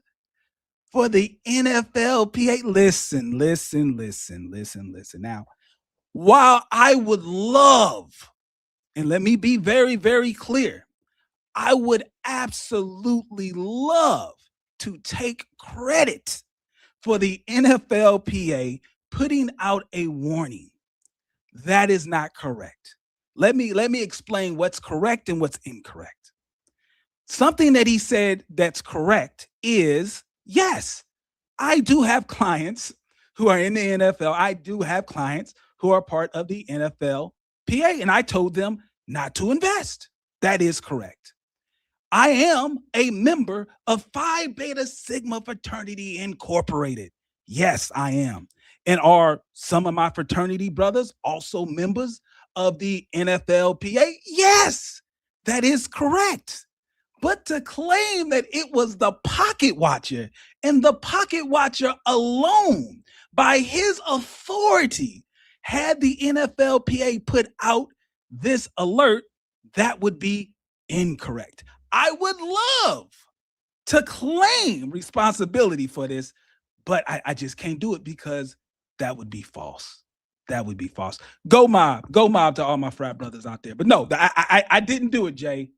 for the NFLPA. Listen. Now, while I would love, and let me be very, very clear, I would absolutely love to take credit for the NFLPA putting out a warning. That is not correct. Let me explain what's correct and what's incorrect. Something that he said that's correct is, yes, I do have clients who are in the NFL. I do have clients who are part of the NFLPA, and I told them not to invest. That is correct. I am a member of Phi Beta Sigma Fraternity Incorporated. Yes, I am. And are some of my fraternity brothers also members of the NFLPA? Yes, that is correct. But to claim that it was the pocket watcher and the pocket watcher alone by his authority had the NFLPA put out this alert, that would be incorrect. I would love to claim responsibility for this, but I just can't do it because that would be false. That would be false. Go mob to all my frat brothers out there. But no, I didn't do it, Jay.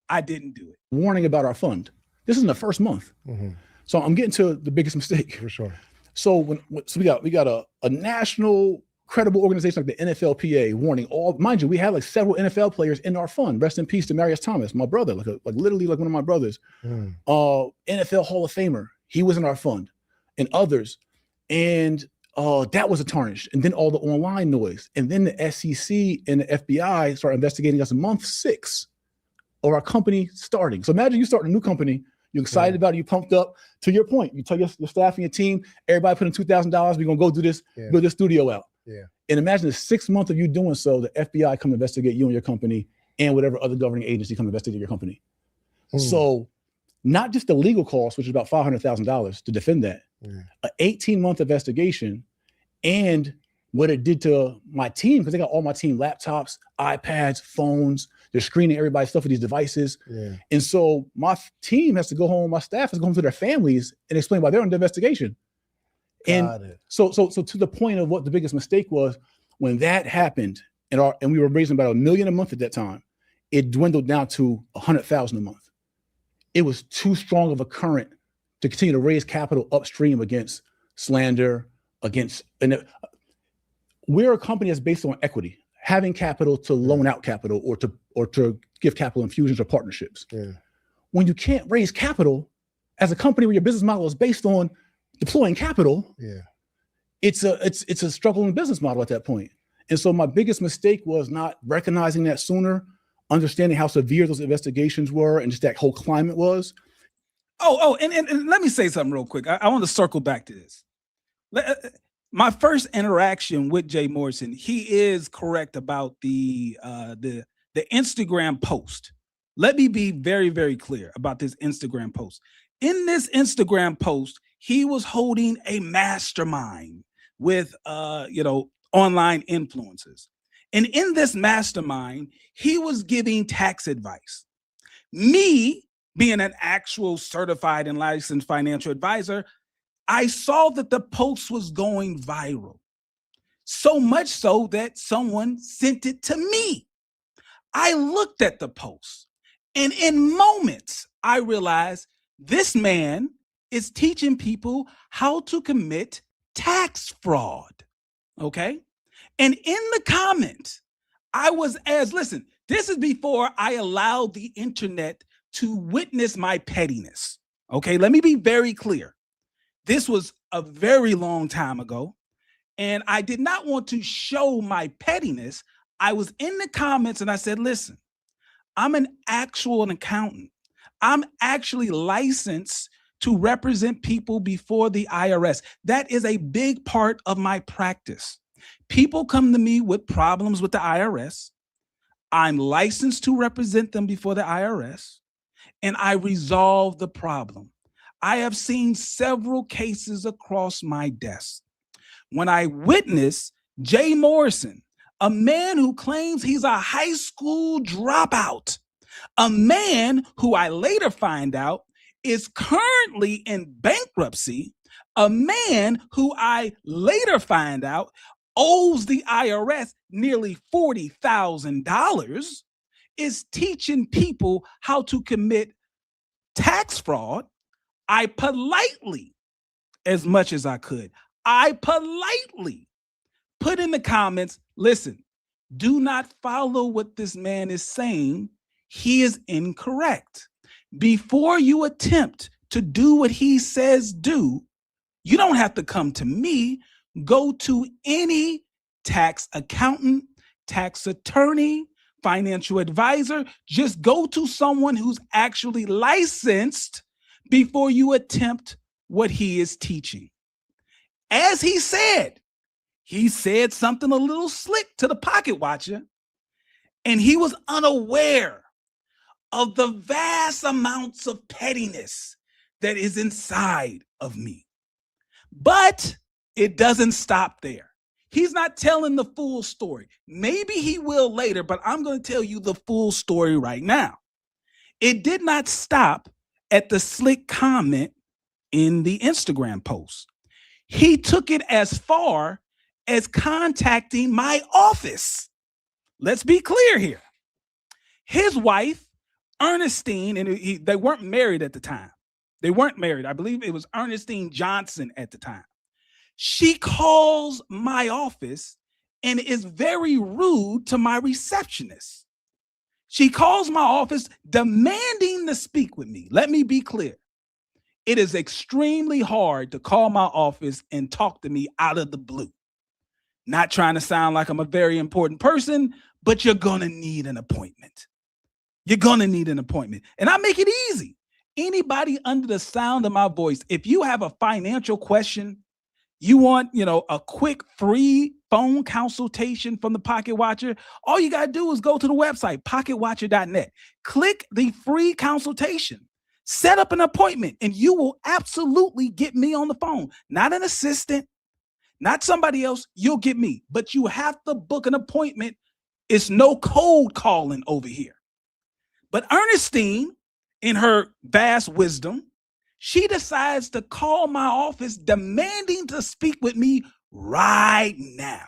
I didn't do it. Warning about our fund. This is in the first month. Mm-hmm. So I'm getting to the biggest mistake. For sure. So we got a national credible organization like the NFLPA warning all, mind you, we had like several NFL players in our fund. Rest in peace to Marius Thomas, my brother, like literally like one of my brothers. NFL Hall of Famer. He was in our fund and others. And that was a tarnish. And then all the online noise. And then the SEC and the FBI started investigating us in month 6 of our company starting. So imagine you start a new company, You're excited about it. You pumped up. To your point, you tell your staff and your team, everybody put in $2,000. We're going to go do this, build this studio out. Yeah. And imagine the 6 months of you doing so, the FBI come investigate you and your company and whatever other governing agency come investigate your company. So not just the legal cost, which is about $500,000 to defend that, an 18-month investigation, and what it did to my team, because they got all my team laptops, iPads, phones. They're screening everybody's stuff with these devices. And so my team has to go home, my staff has to go home to their families and explain why they're under investigation. So to the point of what the biggest mistake was, when that happened, and we were raising about $1 million a month at that time, it dwindled down to $100,000 a month. It was too strong of a current to continue to raise capital upstream against slander, and we're a company that's based on equity, having capital to loan out capital or to give capital infusions or partnerships. When you can't raise capital as a company where your business model is based on deploying capital, it's a struggling business model at that point. And so my biggest mistake was not recognizing that sooner, understanding how severe those investigations were and just that whole climate was. And let me say something real quick. I want to circle back to this. My first interaction with Jay Morrison, he is correct about the Instagram post. Let me be very, very clear about this Instagram post. In this Instagram post, he was holding a mastermind with online influencers. And in this mastermind, he was giving tax advice. Me, being an actual certified and licensed financial advisor, I saw that the post was going viral. So much so that someone sent it to me. I looked at the post, and in moments, I realized this man is teaching people how to commit tax fraud. Okay? And in the comments, listen, this is before I allowed the internet to witness my pettiness. Okay, let me be very clear. This was a very long time ago, and I did not want to show my pettiness. I was in the comments and I said, listen, I'm an actual accountant. I'm actually licensed to represent people before the IRS. That is a big part of my practice. People come to me with problems with the IRS. I'm licensed to represent them before the IRS, and I resolve the problem. I have seen several cases across my desk. When I witnessed Jay Morrison, a man who claims he's a high school dropout, a man who I later find out is currently in bankruptcy, a man who I later find out owes the IRS nearly $40,000, is teaching people how to commit tax fraud. I politely, as much as I could, put in the comments, listen, do not follow what this man is saying. He is incorrect. Before you attempt to do what he says do, you don't have to come to me. Go to any tax accountant, tax attorney, financial advisor. Just go to someone who's actually licensed before you attempt what he is teaching. As he said something a little slick to the Pocket Watcher, and he was unaware of the vast amounts of pettiness that is inside of me. But it doesn't stop there. He's not telling the full story. Maybe he will later, but I'm going to tell you the full story right now. It did not stop at the slick comment in the Instagram post. He took it as far as contacting my office. Let's be clear here. His wife, Ernestine, and they weren't married at the time. They weren't married. I believe it was Ernestine Johnson at the time. She calls my office and is very rude to my receptionist. She calls my office demanding to speak with me. Let me be clear. It is extremely hard to call my office and talk to me out of the blue. Not trying to sound like I'm a very important person, but you're going to need an appointment. You're going to need an appointment. And I make it easy. Anybody under the sound of my voice, if you have a financial question, you want, a quick free phone consultation from the Pocket Watcher, all you got to do is go to the website, PocketWatcher.net. Click the free consultation. Set up an appointment, and you will absolutely get me on the phone. Not an assistant, not somebody else. You'll get me. But you have to book an appointment. It's no cold calling over here. But Ernestine, in her vast wisdom, she decides to call my office demanding to speak with me right now.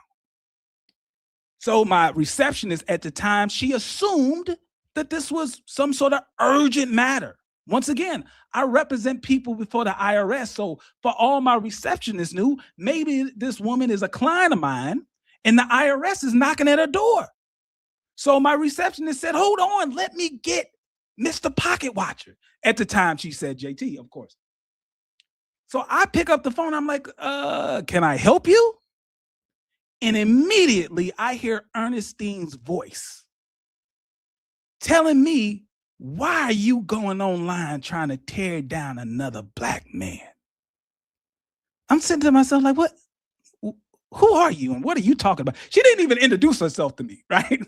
So my receptionist at the time, she assumed that this was some sort of urgent matter. Once again, I represent people before the IRS. So for all my receptionists knew, maybe this woman is a client of mine and the IRS is knocking at her door. So my receptionist said, hold on, let me get Mr. Pocket Watcher. At the time, she said JT, of course. So I pick up the phone. I'm like, can I help you? And immediately I hear Ernestine's voice telling me, why are you going online trying to tear down another black man? I'm sitting to myself like, what? Who are you? And what are you talking about? She didn't even introduce herself to me, right?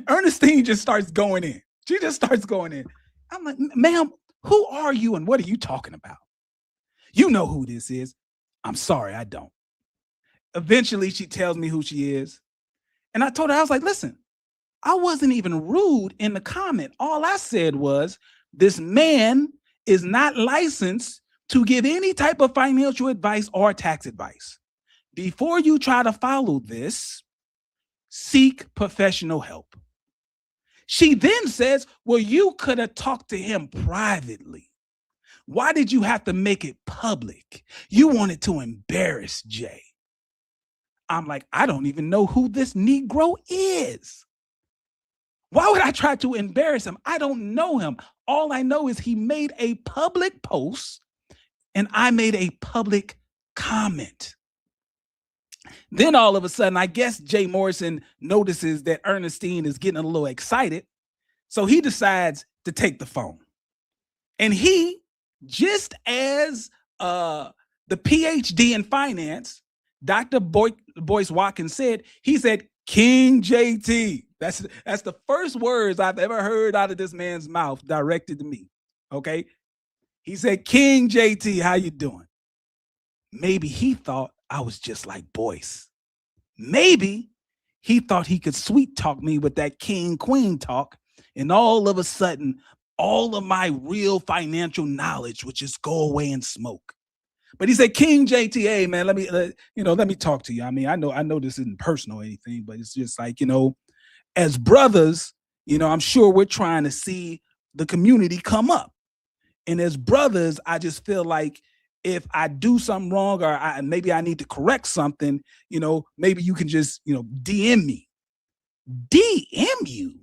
Ernestine just starts going in. She just starts going in. I'm like, ma'am, who are you and what are you talking about? You know who this is. I'm sorry, I don't. Eventually, she tells me who she is. And I told her, I was like, listen, I wasn't even rude in the comment. All I said was, this man is not licensed to give any type of financial advice or tax advice. Before you try to follow this, seek professional help. She then says, well, you could have talked to him privately. Why did you have to make it public? You wanted to embarrass Jay. I'm like, I don't even know who this Negro is. Why would I try to embarrass him? I don't know him. All I know is he made a public post and I made a public comment. Then all of a sudden, I guess Jay Morrison notices that Ernestine is getting a little excited. So he decides to take the phone. And he, just as the PhD in finance, Dr. Boyce Watkins said, he said, King JT. That's the first words I've ever heard out of this man's mouth directed to me. Okay. He said, King JT, how you doing? Maybe he thought I was just like Boyce. Maybe he thought he could sweet talk me with that king queen talk. And all of a sudden, all of my real financial knowledge would just go away in smoke. But he said, King JT, hey, man, let me talk to you. I mean, I know this isn't personal or anything, but it's just like, as brothers, I'm sure we're trying to see the community come up. And as brothers, I just feel like if I do something wrong or maybe I need to correct something, maybe you can just, DM me. DM you?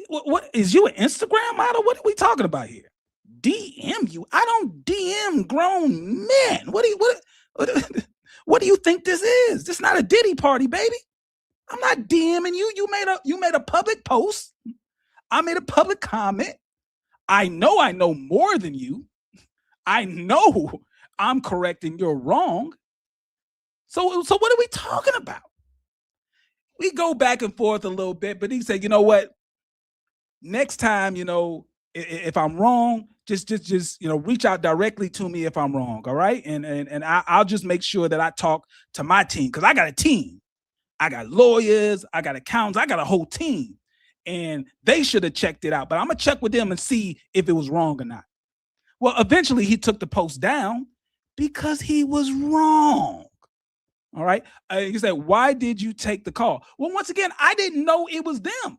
What is you an Instagram model? What are we talking about here? DM you? I don't DM grown men. What do you think this is? This is not a Diddy party, baby. I'm not DMing you. You made a public post. I made a public comment. I know more than you. I know I'm correct and you're wrong. So what are we talking about? We go back and forth a little bit, but he said, you know what? Next time, if I'm wrong, just reach out directly to me if I'm wrong. All right. And I'll just make sure that I talk to my team, because I got a team. I got lawyers, I got accountants, I got a whole team, and they should have checked it out. But I'm gonna check with them and see if it was wrong or not. Well, eventually he took the post down because he was wrong. All right. He said, why did you take the call? Well, once again, I didn't know it was them.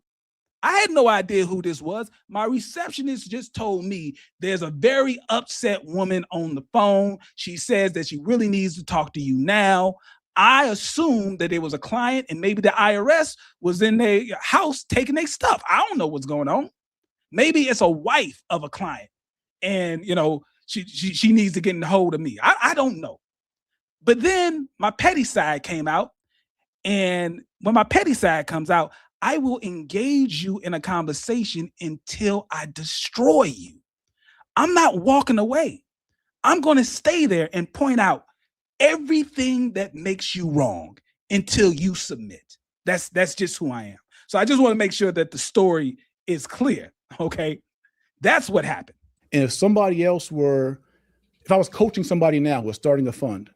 I had no idea who this was. My receptionist just told me there's a very upset woman on the phone. She says that she really needs to talk to you now. I assumed that it was a client and maybe the IRS was in their house taking their stuff. I don't know what's going on. Maybe it's a wife of a client and, she needs to get in hold of me. I don't know. But then my petty side came out. And when my petty side comes out, I will engage you in a conversation until I destroy you. I'm not walking away. I'm going to stay there and point out everything that makes you wrong until you submit. That's just who I am. So I just want to make sure that the story is clear. Okay. That's what happened. And if somebody else if I was coaching somebody now who was starting a fund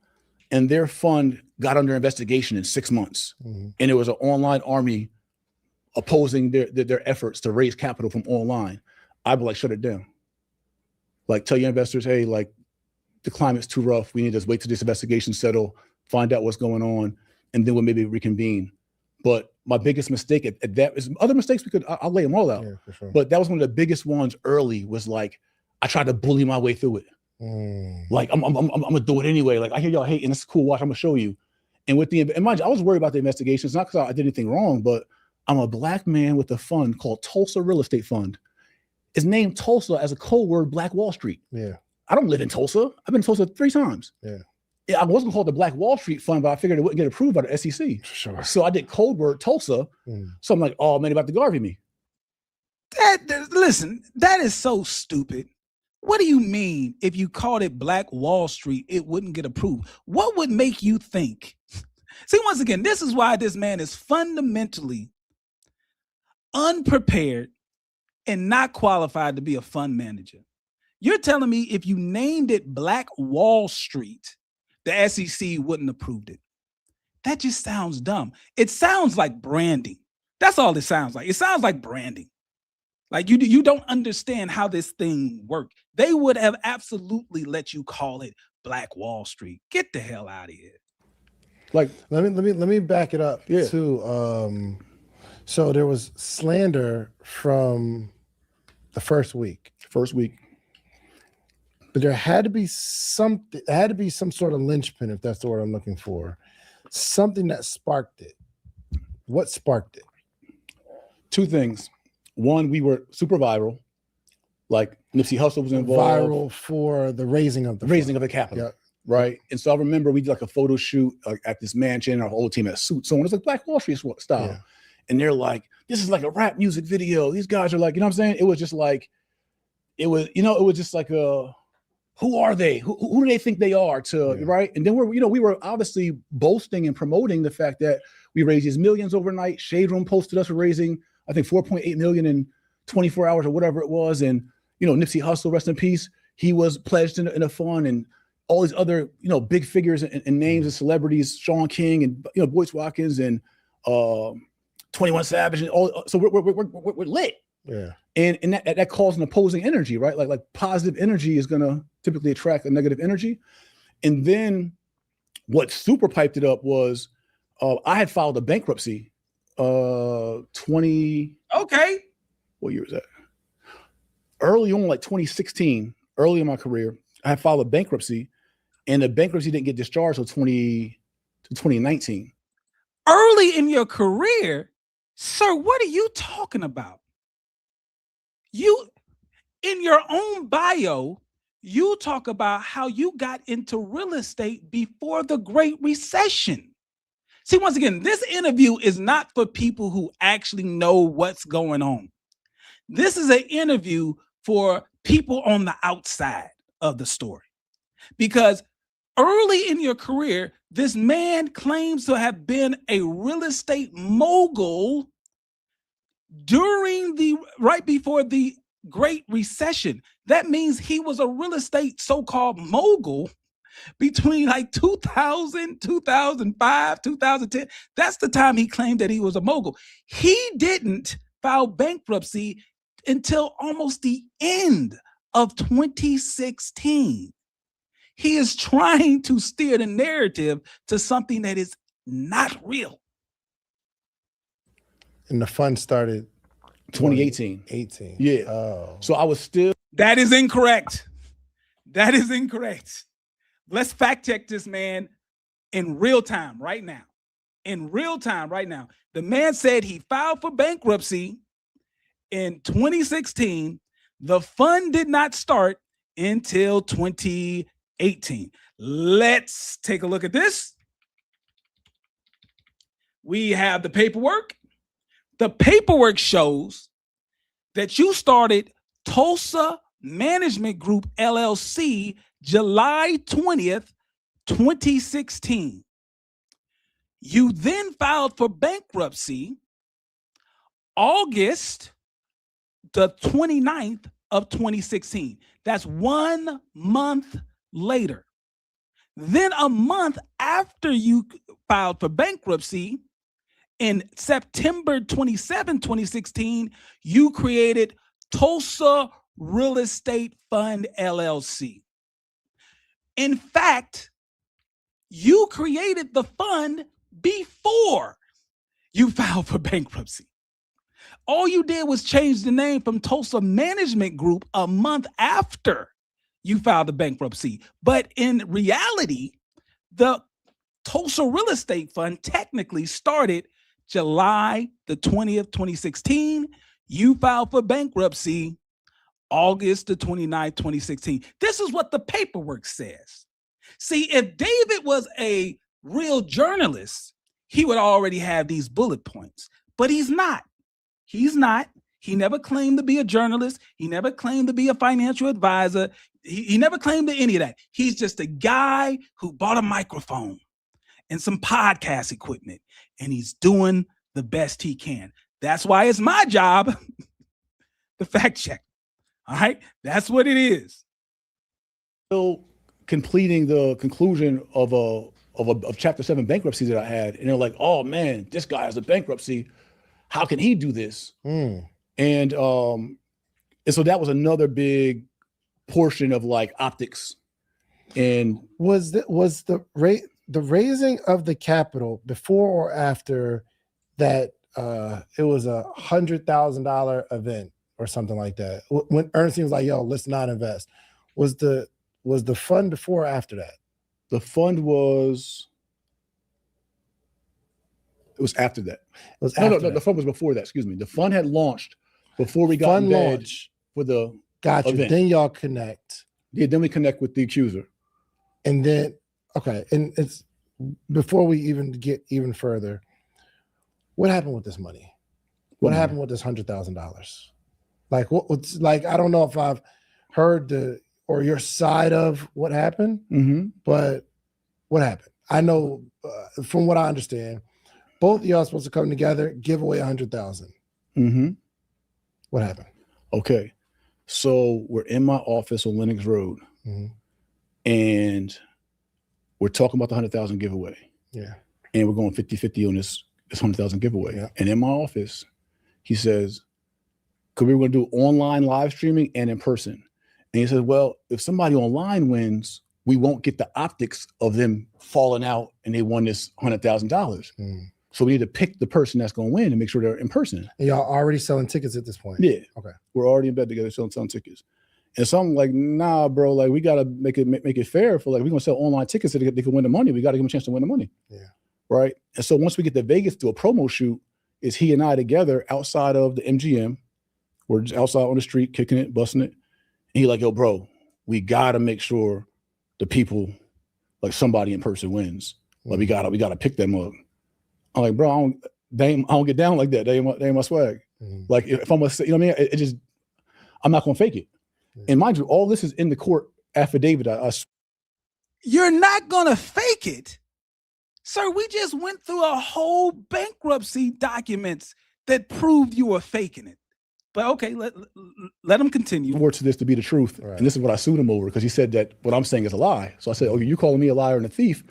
and their fund got under investigation in 6 months, and it was an online army opposing their efforts to raise capital from online, I'd be like, shut it down. Like, tell your investors, hey, like, the climate's too rough. We need to wait till this investigation settle, find out what's going on, and then we'll maybe reconvene. But my biggest mistake at that is other mistakes I'll lay them all out. Yeah, for sure. But that was one of the biggest ones early, was like, I tried to bully my way through it. Like, I'm gonna do it anyway. Like, I hear y'all hating, it's cool, watch, I'm gonna show you. And mind you, I was worried about the investigations, not because I did anything wrong, but I'm a Black man with a fund called Tulsa Real Estate Fund. It's named Tulsa as a code word, Black Wall Street. Yeah. I don't live in Tulsa. I've been in Tulsa 3 times. Yeah. I wasn't called the Black Wall Street Fund, but I figured it wouldn't get approved by the SEC. Sure. So I did code word Tulsa. So I'm like, oh man, they're about to Garvey me. Listen, that is so stupid. What do you mean if you called it Black Wall Street, it wouldn't get approved? What would make you think? See, once again, this is why this man is fundamentally unprepared and not qualified to be a fund manager. You're telling me if you named it Black Wall Street, the SEC wouldn't approve it. That just sounds dumb. It sounds like branding. That's all it sounds like. It sounds like branding. Like you don't understand how this thing worked. They would have absolutely let you call it Black Wall Street. Get the hell out of here. Like, let me back it up too. So there was slander from the first week. But there had to be some sort of linchpin, if that's the word I'm looking for. Something that sparked it. What sparked it? 2 things. One, we were super viral. Like, Nipsey Hussle was involved. Viral for the raising of the capital. Yep. Right. And so I remember we did like a photo shoot at this mansion, our whole team had suits on. It's like Black Wall Street style. Yeah. And they're like, this is like a rap music video. These guys are like, you know what I'm saying? It was just like, it was just like who are they? Who do they think they are? Right? And then we were obviously boasting and promoting the fact that we raised these millions overnight. Shade Room posted us for raising, I think, 4.8 million in 24 hours or whatever it was. And, Nipsey Hussle, rest in peace, he was pledged in a fund, and all these other, big figures and names and celebrities, Sean King and, Boyce Watkins and 21 Savage and all. So we're lit. Yeah. And that caused an opposing energy, right? Like positive energy is going to typically attract a negative energy. And then what super piped it up was I had filed a bankruptcy 20. Okay. What year was that? Early on, like 2016, early in my career, I had filed a bankruptcy, and the bankruptcy didn't get discharged until 2019. Early in your career? Sir, what are you talking about? You, in your own bio, you talk about how you got into real estate before the Great Recession. See, once again, this interview is not for people who actually know what's going on. This is an interview for people on the outside of the story. Because early in your career, this man claims to have been a real estate mogul right before the Great Recession. That means he was a real estate so-called mogul between like 2000, 2005, 2010. That's the time he claimed that he was a mogul. He didn't file bankruptcy until almost the end of 2016. He is trying to steer the narrative to something that is not real. And the fund started 2018. 18. Yeah. Oh. So I was still. That is incorrect. That is incorrect. Let's fact check this man in real time right now. In real time right now. The man said he filed for bankruptcy in 2016. The fund did not start until 2018. Let's take a look at this. We have the paperwork. The paperwork shows that you started Tulsa Management Group LLC July 20th, 2016. You then filed for bankruptcy August the 29th of 2016. That's 1 month later. Then a month after you filed for bankruptcy, in September 27, 2016, you created Tulsa Real Estate Fund LLC. In fact, you created the fund before you filed for bankruptcy. All you did was change the name from Tulsa Management Group a month after you filed the bankruptcy. But in reality, the Tulsa Real Estate Fund technically started July the 20th, 2016. You filed for bankruptcy August the 29th, 2016. This is what the paperwork says. See, if David was a real journalist, he would already have these bullet points, but he's not. He's not. He never claimed to be a journalist. He never claimed to be a financial advisor. He never claimed to any of that. He's just a guy who bought a microphone and some podcast equipment, and he's doing the best he can. That's why it's my job to fact check. All right, that's what it is. Still completing the conclusion of Chapter 7 bankruptcy that I had, and they're like, "Oh man, this guy has a bankruptcy. How can he do this?" And so that was another big portion of like optics. And was the raising of the capital before or after that? It was $100,000 event or something like that. When Ernestine was like, "Yo, let's not invest," was the fund before or after that? The fund was. It was after that. It was no. The fund was before that. Excuse me. The fund had launched before we got in bed for the Gotcha. event. Then y'all connect. Yeah. Then we connect with the accuser. And then, okay. And it's before we even get even further. What happened with this money? What happened with this $100,000? Like what's like? I don't know if I've heard or your side of what happened, but what happened? I know from what I understand, both of y'all are supposed to come together, give away $100,000. What happened? Okay. So we're in my office on Lenox Road, and we're talking about the 100,000 giveaway. Yeah. And we're going 50-50 on this 100,000 giveaway. Yeah. And in my office, he says, because we were going to do online live streaming and in person. And he said, well, if somebody online wins, we won't get the optics of them falling out and they won this $100,000. So we need to pick the person that's going to win and make sure they're in person. And y'all already selling tickets at this point? Yeah. Okay. We're already in bed together selling tickets. And so I'm like, nah, bro, like we got to make it fair for like, we're going to sell online tickets so they can win the money. We got to give them a chance to win the money. Yeah. Right. And so once we get to Vegas to a promo shoot, is he and I together outside of the MGM. We're just outside on the street, kicking it, busting it. And he like, yo, bro, we got to make sure the people, like somebody in person wins. Like we got to pick them up. I'm like, bro, I don't get down like that. They ain't my swag. Like if I'm gonna say, you know what I mean? I'm not gonna fake it. And mind you, all this is in the court affidavit. You're not gonna fake it, sir. We just went through a whole bankruptcy documents that proved you were faking it. But okay, let him continue. More to this to be the truth, and this is what I sued him over because he said that what I'm saying is a lie. So I said, "Oh, you calling me a liar and a thief?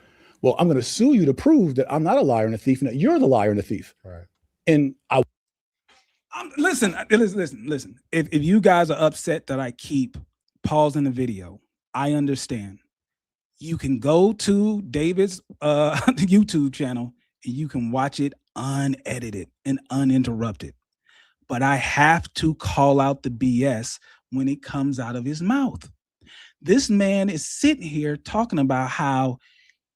Well, I'm going to sue you to prove that I'm not a liar and a thief, and that you're the liar and the thief." Right. And listen. If you guys are upset that I keep pausing the video, I understand. You can go to David's YouTube channel and you can watch it unedited and uninterrupted. But I have to call out the BS when it comes out of his mouth. This man is sitting here talking about how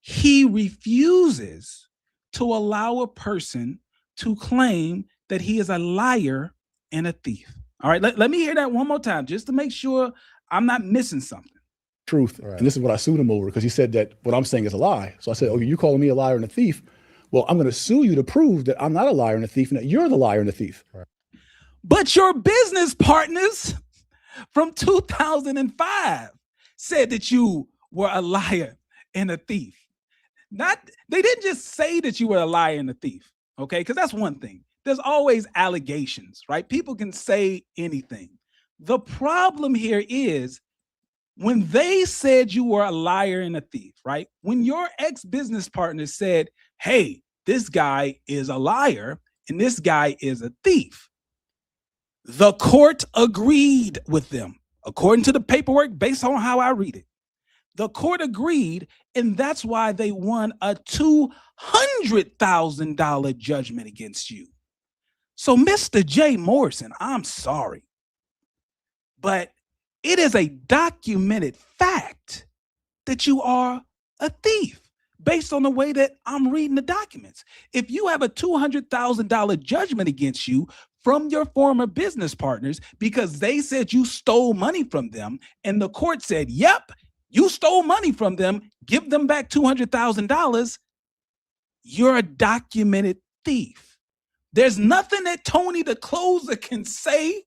he refuses to allow a person to claim that he is a liar and a thief. All right, let me hear that one more time just to make sure I'm not missing something. Truth. Right. And this is what I sued him over because he said that what I'm saying is a lie. So I said, "Oh, you calling me a liar and a thief? Well, I'm going to sue you to prove that I'm not a liar and a thief and that you're the liar and the thief. Right. But your business partners from 2005 said that you were a liar and a thief. They didn't just say that you were a liar and a thief, okay? Because that's one thing. There's always allegations, right? People can say anything. The problem here is when they said you were a liar and a thief, right? When your ex-business partner said, hey, this guy is a liar and this guy is a thief, the court agreed with them. According to the paperwork, based on how I read it, the court agreed, and that's why they won a $200,000 judgment against you. So, Mr. J. Morrison, I'm sorry, but it is a documented fact that you are a thief based on the way that I'm reading the documents. If you have a $200,000 judgment against you from your former business partners because they said you stole money from them, and the court said, yep, you stole money from them, give them back $200,000, you're a documented thief. There's nothing that Tony the closer can say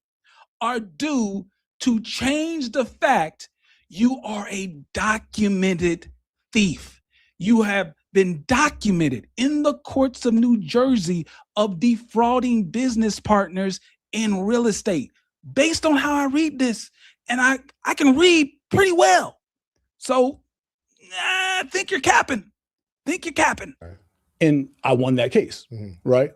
or do to change the fact you are a documented thief. You have been documented in the courts of New Jersey of defrauding business partners in real estate. Based on how I read this, and I can read pretty well. So I think you're capping. And I won that case, right?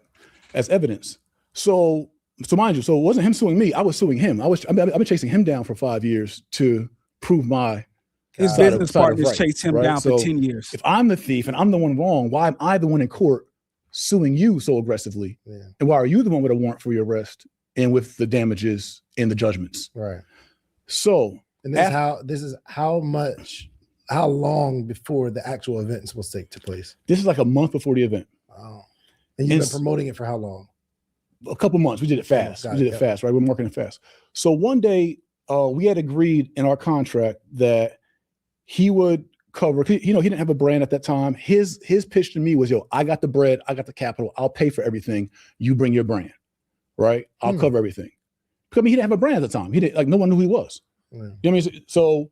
As evidence. So mind you, so it wasn't him suing me. I was suing him. I've been chasing him down for 5 years to prove my his business partners chased him down for 10 years. If I'm the thief and I'm the one wrong, why am I the one in court suing you so aggressively? Yeah. And why are you the one with a warrant for your arrest and with the damages and the judgments? Right. So, and this is how long before the actual event is supposed to take place? This is like a month before the event. Wow. And you've been promoting it for how long? A couple months. We did it fast. Fast, right? We're marketing fast. So one day we had agreed in our contract that he would cover, he didn't have a brand at that time. His pitch to me was, yo, I got the bread, I got the capital, I'll pay for everything. You bring your brand, right? I'll cover everything. I mean, he didn't have a brand at the time. He didn't, like, no one knew who he was. You know what I mean? So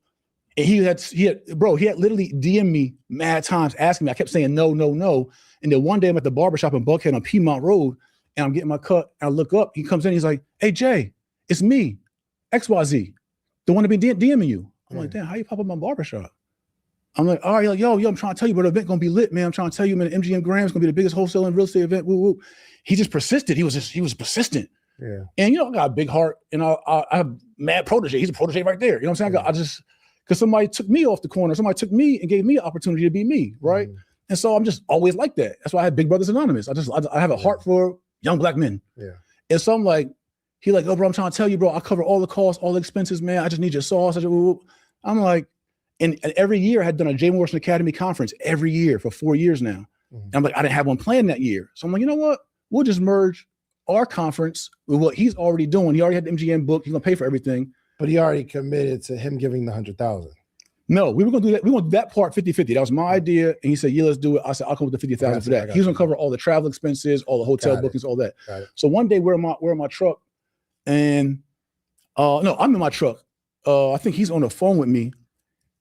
he had literally DM'd me mad times asking me. I kept saying no. And then one day I'm at the barbershop in Buckhead on Piedmont Road, and I'm getting my cut. And I look up, he comes in, he's like, hey, Jay, it's me, XYZ, the one to be DMing you. I'm like, damn, how you pop up my barbershop? I'm like, all right, like, yo, I'm trying to tell you, bro, the event gonna be lit, man. I'm trying to tell you, man, the MGM Graham's gonna be the biggest wholesale and real estate event. Woo, woo. He just persisted. He was persistent. Yeah. And I got a big heart, and I have mad protege. He's a protege right there. You know what I'm saying? I just, because somebody took me off the corner, somebody took me and gave me an opportunity to be me, right? And so I'm just always like that. That's why I have Big Brothers Anonymous. I have a heart for young black men. Yeah. And so I'm like, he like, oh, bro, I'm trying to tell you, bro, I cover all the costs, all the expenses, man. I just need your sauce. I'm like, and every year I had done a J. Morrison Academy conference every year for 4 years now. And I'm like, I didn't have one planned that year. So I'm like, you know what? We'll just merge our conference with what he's already doing. He already had the MGM book. He's gonna pay for everything. But he already committed to him giving the 100,000. No, we were gonna do that. We want that part 50-50. That was my idea. And he said, yeah, let's do it. I said, I'll come with the 50,000 for that. He was gonna cover all the travel expenses, all the hotel bookings, all that. So one day we're in my truck, and no, I'm in my truck. I think he's on the phone with me,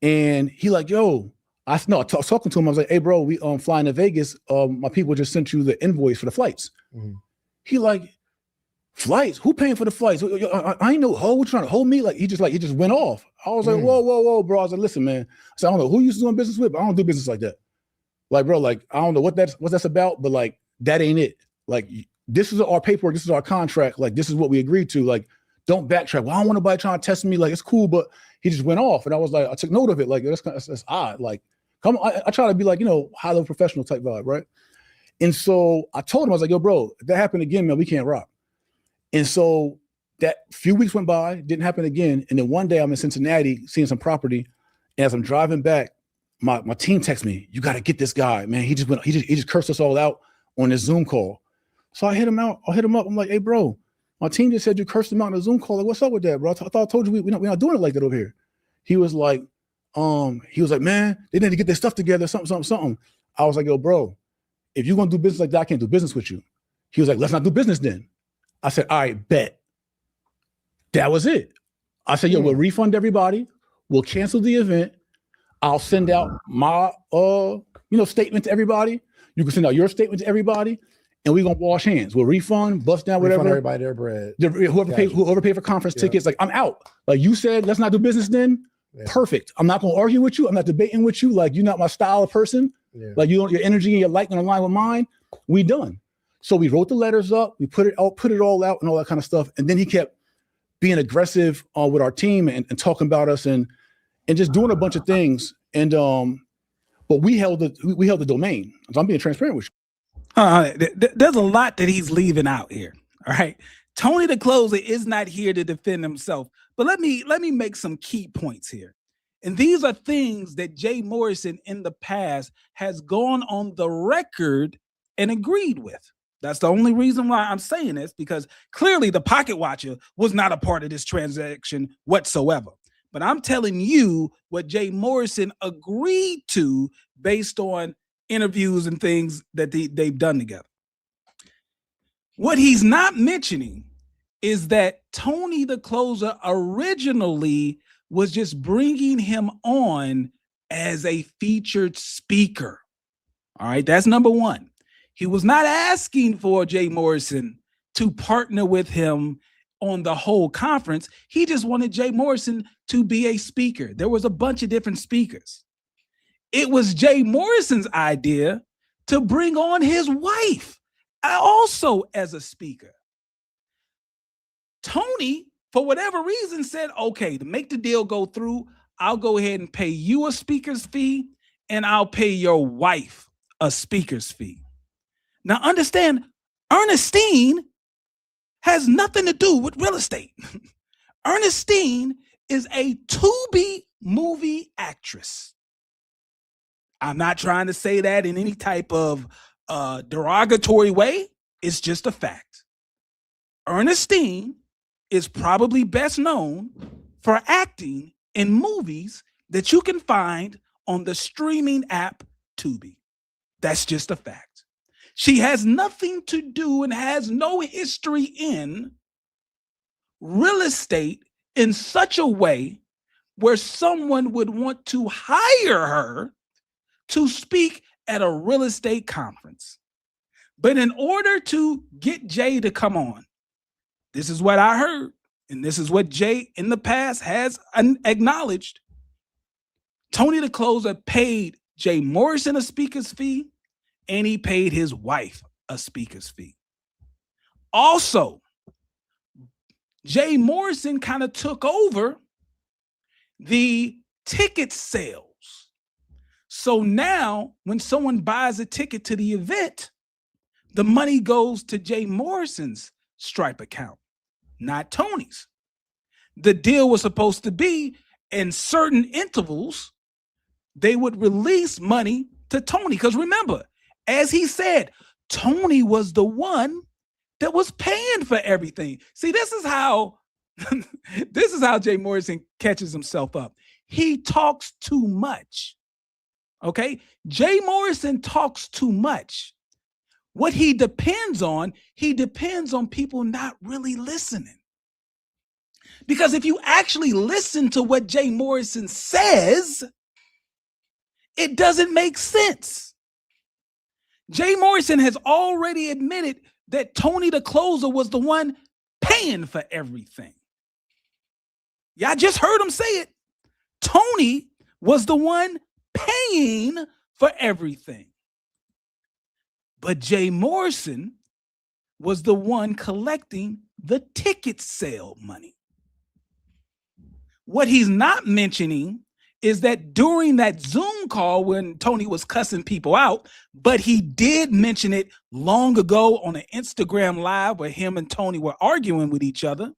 and he like, yo, I was talking to him. I was like, hey, bro, we flying to Vegas. My people just sent you the invoice for the flights. He like, flights? Who paying for the flights? I ain't no hoe trying to hold me. He just went off. I was like, whoa, bro. I was like, listen, man. I said, I don't know who you doing business with, but I don't do business like that. Like, bro, like, I don't know what that's about, but like, that ain't it. Like, this is our paperwork. This is our contract. Like, this is what we agreed to. Like, don't backtrack. Well, I don't want nobody trying to test me. Like, it's cool, but he just went off. And I was like, I took note of it. Like, that's odd. Like, come on. I try to be like, high level professional type vibe, right? And so I told him, I was like, yo, bro, if that happened again, man, we can't rock. And so that few weeks went by, didn't happen again. And then one day I'm in Cincinnati seeing some property. And as I'm driving back, my team texts me, you got to get this guy, man. He just cursed us all out on this Zoom call. So I hit him up. I'm like, hey, bro, my team just said you cursed him out on a Zoom call. Like, what's up with that, bro? I thought I told you we're not doing it like that over here. He was like, man, they need to get their stuff together, something. I was like, yo, bro, if you're going to do business like that, I can't do business with you. He was like, let's not do business then. I said, all right, bet. That was it. I said, yo, we'll refund everybody. We'll cancel the event. I'll send out my, statement to everybody. You can send out your statement to everybody, and we're going to wash hands. We'll refund, bust down, whatever. Refund everybody their bread. Whoever paid for conference tickets, like, I'm out. Like you said, let's not do business then. Yeah. Perfect. I'm not going to argue with you. I'm not debating with you. Like, you're not my style of person. Yeah. Like, your energy and your light don't align with mine. We done. So we wrote the letters up. We put it all out and all that kind of stuff. And then he kept being aggressive with our team and talking about us and just doing a bunch of things. And but we held the domain. So I'm being transparent with you. There's a lot that he's leaving out here. All right. Tony the Closer is not here to defend himself. But let me make some key points here. And these are things that Jay Morrison in the past has gone on the record and agreed with. That's the only reason why I'm saying this, because clearly the Pocket Watcher was not a part of this transaction whatsoever. But I'm telling you what Jay Morrison agreed to based on interviews and things that they've done together. What he's not mentioning is that Tony the Closer originally was just bringing him on as a featured speaker. All right, that's number one. He was not asking for Jay Morrison to partner with him on the whole conference. He just wanted Jay Morrison to be a speaker. There was a bunch of different speakers. It was Jay Morrison's idea to bring on his wife also as a speaker. Tony, for whatever reason, said, okay, to make the deal go through, I'll go ahead and pay you a speaker's fee and I'll pay your wife a speaker's fee. Now understand, Ernestine has nothing to do with real estate. Ernestine is a Tubi movie actress. I'm not trying to say that in any type of derogatory way. It's just a fact. Ernestine is probably best known for acting in movies that you can find on the streaming app Tubi. That's just a fact. She has nothing to do and has no history in real estate in such a way where someone would want to hire her to speak at a real estate conference. But in order to get Jay to come on, this is what I heard, and this is what Jay in the past has acknowledged. Tony the Closer paid Jay Morrison a speaker's fee, and he paid his wife a speaker's fee. Also, Jay Morrison kind of took over the ticket sales. So now when someone buys a ticket to the event, the money goes to Jay Morrison's Stripe account, not Tony's. The deal was supposed to be in certain intervals, they would release money to Tony. Because remember, as he said, Tony was the one that was paying for everything. See, this is how Jay Morrison catches himself up. He talks too much. Okay? Jay Morrison talks too much. What he depends on people not really listening. Because if you actually listen to what Jay Morrison says, it doesn't make sense. Jay Morrison has already admitted that Tony the Closer was the one paying for everything. Y'all just heard him say it. Tony was the one paying for everything. But Jay Morrison was the one collecting the ticket sale money. What he's not mentioning is that during that Zoom call when Tony was cussing people out, but he did mention it long ago on an Instagram live where him and Tony were arguing with each other.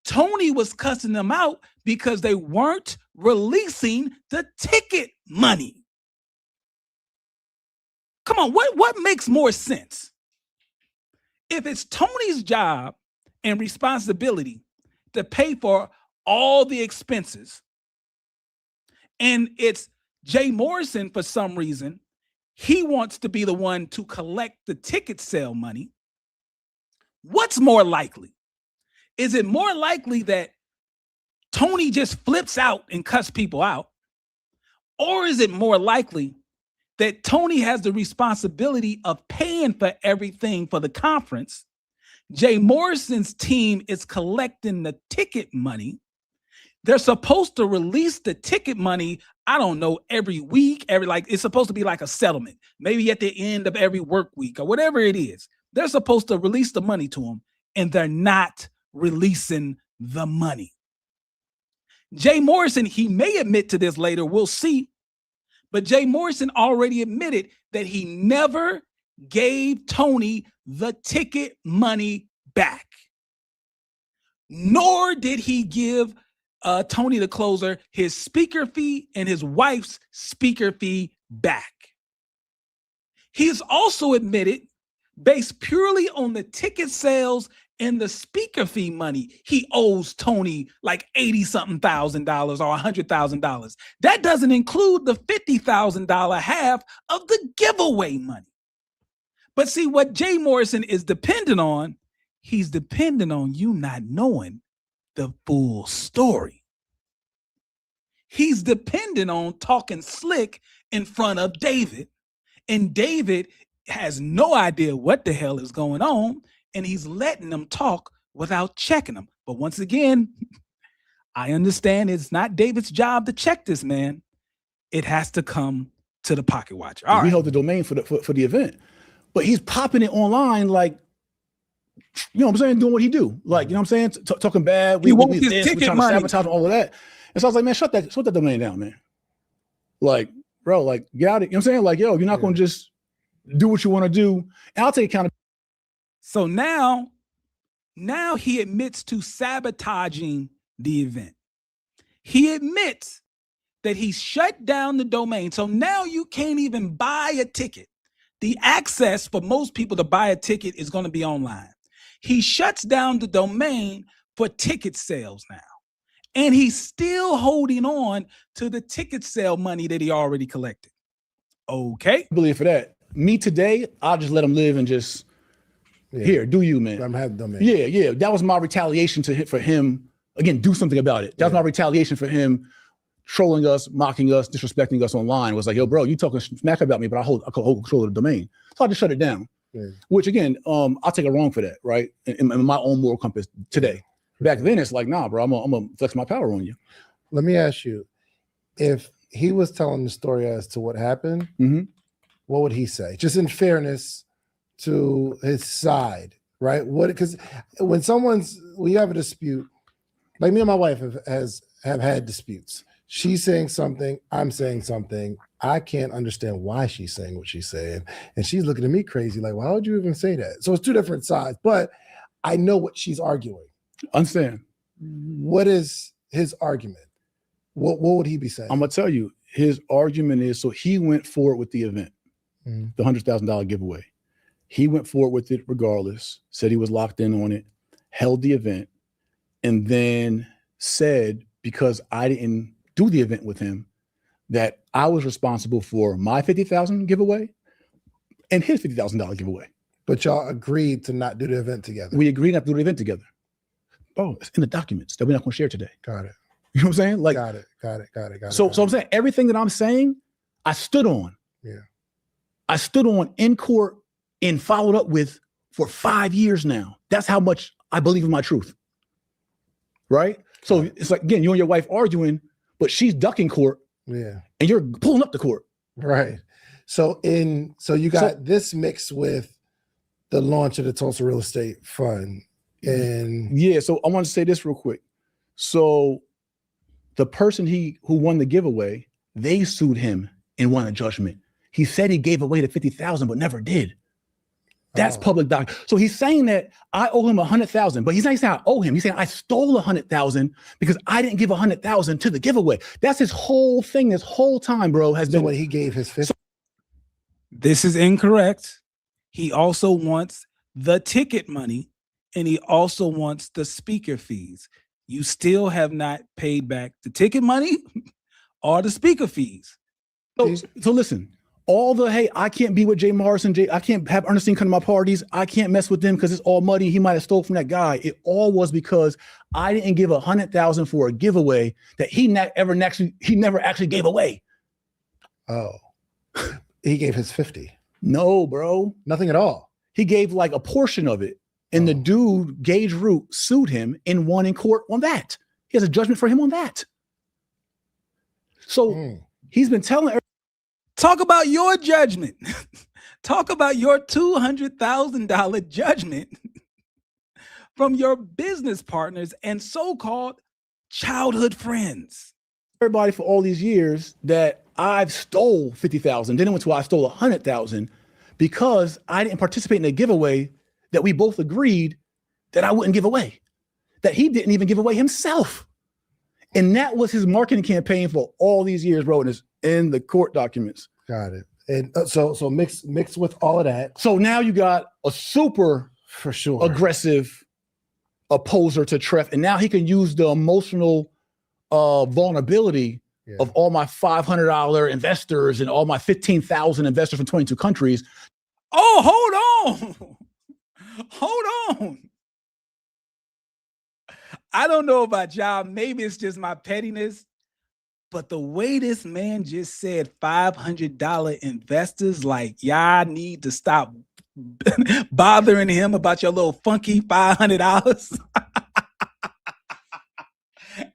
Tony was cussing them out because they weren't releasing the ticket money. Come on, what makes more sense? If it's Tony's job and responsibility to pay for all the expenses, and it's Jay Morrison for some reason he wants to be the one to collect the ticket sale money. What's more likely? Is it more likely that Tony just flips out and cuts people out? Or is it more likely that Tony has the responsibility of paying for everything for the conference? Jay Morrison's team is collecting the ticket money. They're supposed to release the ticket money, I don't know, every week, it's supposed to be like a settlement, maybe at the end of every work week or whatever it is. They're supposed to release the money to him, and they're not releasing the money. Jay Morrison, he may admit to this later, we'll see, but Jay Morrison already admitted that he never gave Tony the ticket money back, nor did he give Tony the closer his speaker fee and his wife's speaker fee back. He has also admitted, based purely on the ticket sales and the speaker fee money, he owes Tony like $80-something thousand or $100,000. That doesn't include the $50,000 half of the giveaway money. But see, what Jay Morrison is dependent on, he's dependent on you not knowing the full story. He's dependent on talking slick in front of David, and David has no idea what the hell is going on, and he's letting them talk without checking them. But once again, I understand it's not David's job to check this man. It has to come to the Pocket Watcher. All right. We hold the domain for the event, but he's popping it online like, you know what I'm saying, doing what he do. Like, you know what I'm saying, talking bad. He wants his ticket trying money. to sabotage all of that. And so I was like, man, shut that domain down, man. Like, bro, like, get out of it. You know what I'm saying? Like, yo, you're not going to just do what you want to do. And I'll take accountability. So now he admits to sabotaging the event. He admits that he shut down the domain. So now you can't even buy a ticket. The access for most people to buy a ticket is going to be online. He shuts down the domain for ticket sales now. And he's still holding on to the ticket sale money that he already collected. Okay. I believe for that. Me today, I'll just let him live and just, here, do you, man. I'm having domain. Yeah. That was my retaliation for him. Again, do something about it. That was my retaliation for him trolling us, mocking us, disrespecting us online. It was like, yo, bro, you talking smack about me, but I hold control of the domain. So I just shut it down. Yeah. Which again, I'll take a wrong for that, right? In my own moral compass today. Back then, it's like, nah, bro, I'm gonna flex my power on you. Let me ask you, if he was telling the story as to what happened, what would he say? Just in fairness to his side, right? Because when we have a dispute, like me and my wife have had disputes. She's saying something, I'm saying something. I can't understand why she's saying what she's saying. And she's looking at me crazy, like, why would you even say that? So it's two different sides, but I know what she's arguing. Understand. What is his argument? What would he be saying? I'm going to tell you, his argument is, so he went forward with the event, the $100,000 giveaway. He went forward with it regardless, said he was locked in on it, held the event, and then said, because I didn't do the event with him, that I was responsible for my $50,000 giveaway and his $50,000 giveaway. But y'all agreed to not do the event together. We agreed not to do the event together. Oh, it's in the documents that we're not going to share today. Got it. You know what I'm saying? Like, got it. So I'm saying everything that I'm saying, I stood on. Yeah. I stood on in court and followed up with for 5 years now. That's how much I believe in my truth. Right? So it's like, again, you and your wife arguing, but she's ducking court. Yeah. And you're pulling up the court. Right. So you got this mixed with the launch of the Tulsa Real Estate Fund. And yeah, so I want to say this real quick. So the person who won the giveaway, they sued him and won a judgment. He said he gave away the $50,000, but never did. That's public doc. So he's saying that I owe him $100,000, but he's not saying I owe him. He's saying I stole $100,000 because I didn't give $100,000 to the giveaway. That's his whole thing. This whole time, bro, has been what he gave his 50. This is incorrect. He also wants the ticket money, and he also wants the speaker fees. You still have not paid back the ticket money or the speaker fees. So listen, All the, hey, I can't be with Jay Morrison, I can't have Ernestine come to my parties, I can't mess with them because it's all muddy, he might have stole from that guy. It all was because I didn't give $100,000 for a giveaway that he never actually gave away. Oh, he gave his 50. No, bro. Nothing at all. He gave like a portion of it. And the dude, Gage Root, sued him and won in court on that. He has a judgment for him on that. So he's been telling. Talk about your judgment. Talk about your $200,000 judgment from your business partners and so-called childhood friends. Everybody for all these years that I've stole 50,000, then it went to I stole 100,000 because I didn't participate in a giveaway that we both agreed that I wouldn't give away, that he didn't even give away himself. And that was his marketing campaign for all these years, bro, and it's in the court documents. Got it. And so mixed with all of that. So now you got a super for sure aggressive opposer to Treff, and now he can use the emotional vulnerability of all my $500 investors and all my 15,000 investors from 22 countries. Oh, hold on. Hold on. I don't know about y'all. Maybe it's just my pettiness, but the way this man just said $500 investors, like y'all need to stop bothering him about your little funky $500.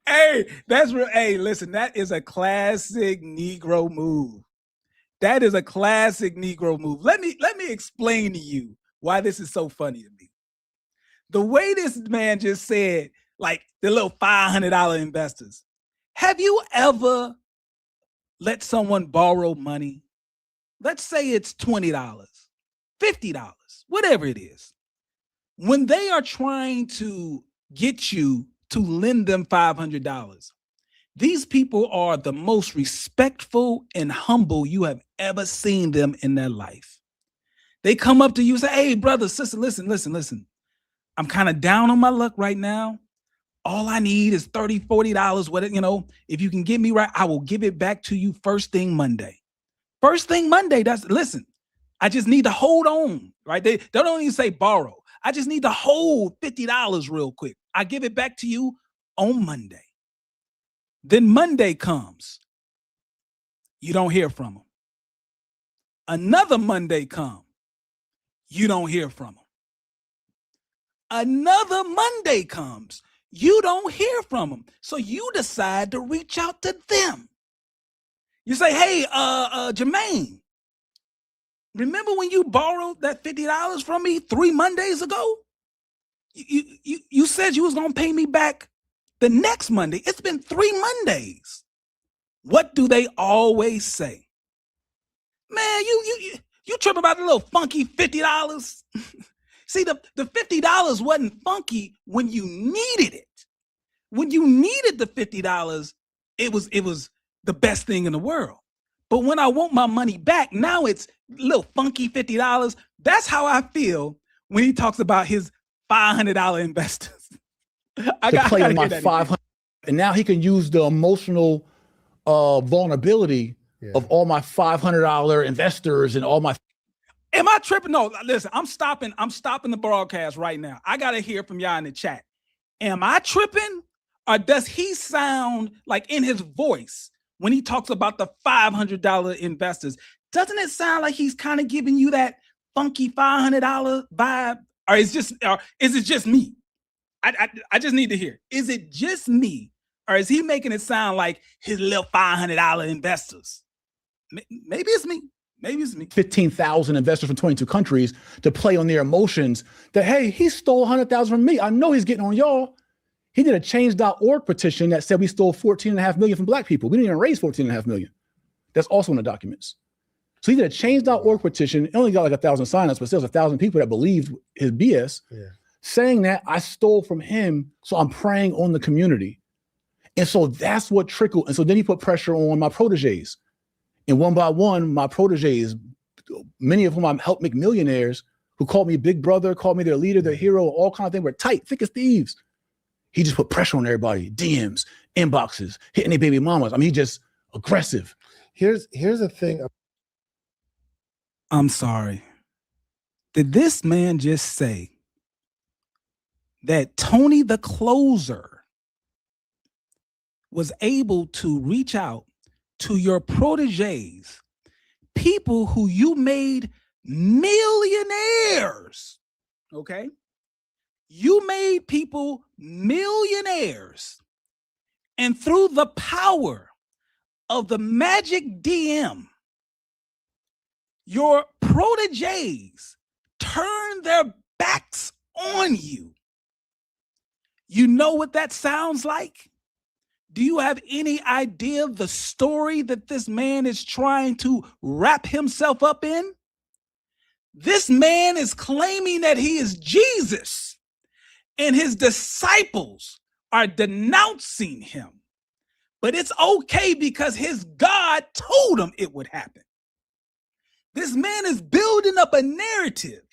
Hey, that's real. Hey, listen, that is a classic Negro move. That is a classic Negro move. Let me explain to you why this is so funny to me. The way this man just said, like the little $500 investors. Have you ever let someone borrow money? Let's say it's $20, $50, whatever it is. When they are trying to get you to lend them $500, these people are the most respectful and humble you have ever seen them in their life. They come up to you and say, hey, brother, sister, listen. I'm kind of down on my luck right now. All I need is $30, $40. What, if you can get me right, I will give it back to you first thing Monday. First thing Monday, listen, I just need to hold on, right? They don't even say borrow. I just need to hold $50 real quick. I give it back to you on Monday. Then Monday comes. You don't hear from them. Another Monday comes. You don't hear from them. Another Monday comes. You don't hear from them. So you decide to reach out to them. You say, hey, Jermaine, remember when you borrowed that $50 from me 3 Mondays ago? You said you was going to pay me back the next Monday. It's been 3 Mondays. What do they always say? Man, you trip about the little funky $50. See, the $50 wasn't funky when you needed it. When you needed the $50, it was the best thing in the world. But when I want my money back, now it's little funky $50. That's how I feel when he talks about his $500 investors. I got to my 500, and now he can use the emotional vulnerability of all my $500 investors and all my. Am I tripping? No, listen, I'm stopping the broadcast right now. I got to hear from y'all in the chat. Am I tripping? Or does he sound like in his voice when he talks about the $500 investors? Doesn't it sound like he's kind of giving you that funky $500 vibe? Or is it just me? I just need to hear. Is it just me? Or is he making it sound like his little $500 investors? Maybe it's me. Maybe it's me. 15,000 investors from 22 countries to play on their emotions that, hey, he stole 100,000 from me. I know he's getting on y'all. He did a change.org petition that said we stole 14.5 million from black people. We didn't even raise 14.5 million. That's also in the documents. So he did a change.org petition. It only got like 1,000 signups, but still 1,000 people that believed his BS, saying that I stole from him. So I'm preying on the community. And so that's what trickled. And so then he put pressure on my proteges. And one by one, my proteges, many of whom I helped make millionaires, who called me big brother, called me their leader, their hero, all kinds of things, were tight, thick as thieves. He just put pressure on everybody, DMs, inboxes, hitting their baby mamas. I mean, he just aggressive. Here's the thing. I'm sorry. Did this man just say that Tony the closer was able to reach out to your proteges, people who you made millionaires? Okay. You made people millionaires. And through the power of the magic DM, your proteges turn their backs on you. You know what that sounds like? Do you have any idea of the story that this man is trying to wrap himself up in? This man is claiming that he is Jesus, and his disciples are denouncing him. But it's okay because his God told him it would happen. This man is building up a narrative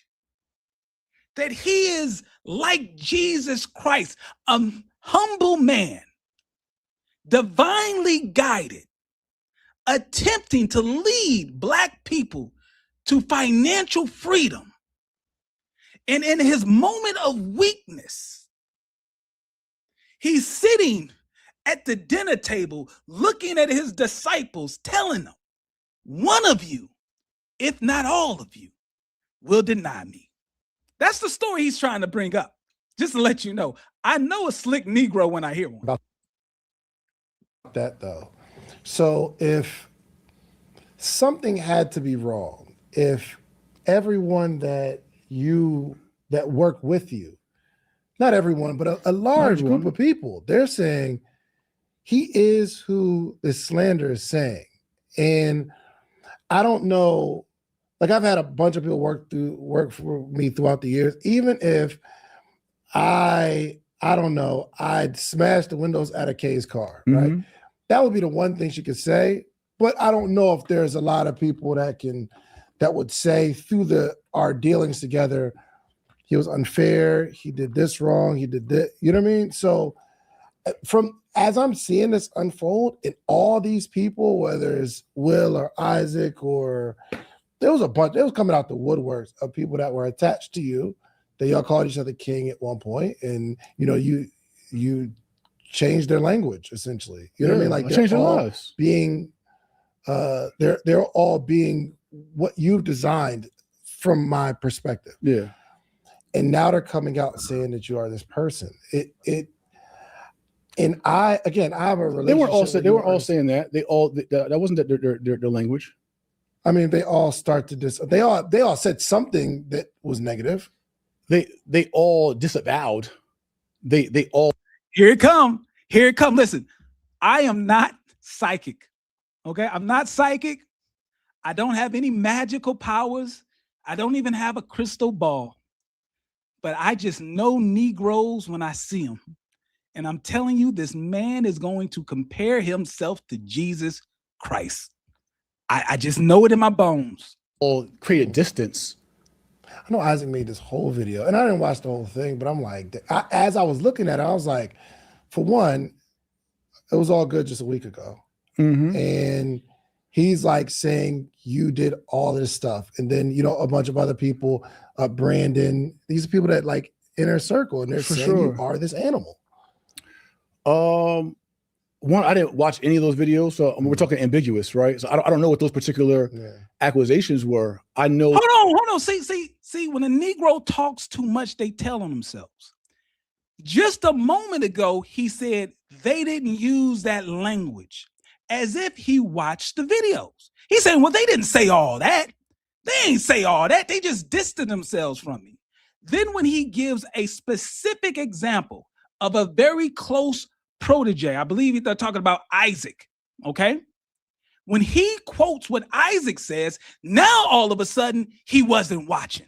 that he is like Jesus Christ, a humble man, divinely guided, attempting to lead Black people to financial freedom. And in his moment of weakness, he's sitting at the dinner table looking at his disciples, telling them, one of you, if not all of you, will deny me. That's the story he's trying to bring up. Just to let you know, I know a slick Negro when I hear one. About that though. So if something had to be wrong, if everyone that work with you, not everyone, but a large group of people, they're saying he is who the slander is saying. And I don't know, like I've had a bunch of people work for me throughout the years. Even if I don't know, I'd smash the windows out of Kay's car, right? That would be the one thing she could say. But I don't know if there's a lot of people that would say through our dealings together, he was unfair, he did this wrong, he did that, you know what I mean? So as I'm seeing this unfold in all these people, whether it's Will or Isaac, or there was a bunch, it was coming out the woodworks of people that were attached to you, that y'all called each other king at one point, and you changed their language essentially. You know what I mean? Like changed their lives. Being they're all being what you've designed from my perspective. Yeah. And now they're coming out saying that you are this person. And I have a relationship. They were all saying that. That wasn't their language. I mean, they all start to they all said something that was negative. They all disavowed. They all Here it come. Listen, I am not psychic. Okay, I'm not psychic. I don't have any magical powers. I don't even have a crystal ball. But I just know Negroes when I see them. And I'm telling you, this man is going to compare himself to Jesus Christ. I just know it in my bones. All create a distance. I know Isaac made this whole video, and I didn't watch the whole thing, but I'm like, as I was looking at it, I was like, for one, it was all good just a week ago. And he's like saying you did all this stuff. And then, a bunch of other people, Brandon, these are people that like inner circle, and they're saying you are this animal. One, I didn't watch any of those videos, so we're talking ambiguous, right? So I don't know what those particular accusations were. I know. Hold on. See, when a Negro talks too much, they tell on themselves. Just a moment ago, he said they didn't use that language, as if he watched the videos. He's saying, well, they didn't say all that. They ain't say all that. They just distanced themselves from me. Then when he gives a specific example of a very close protege, I believe they're talking about Isaac, okay? When he quotes what Isaac says, now all of a sudden he wasn't watching.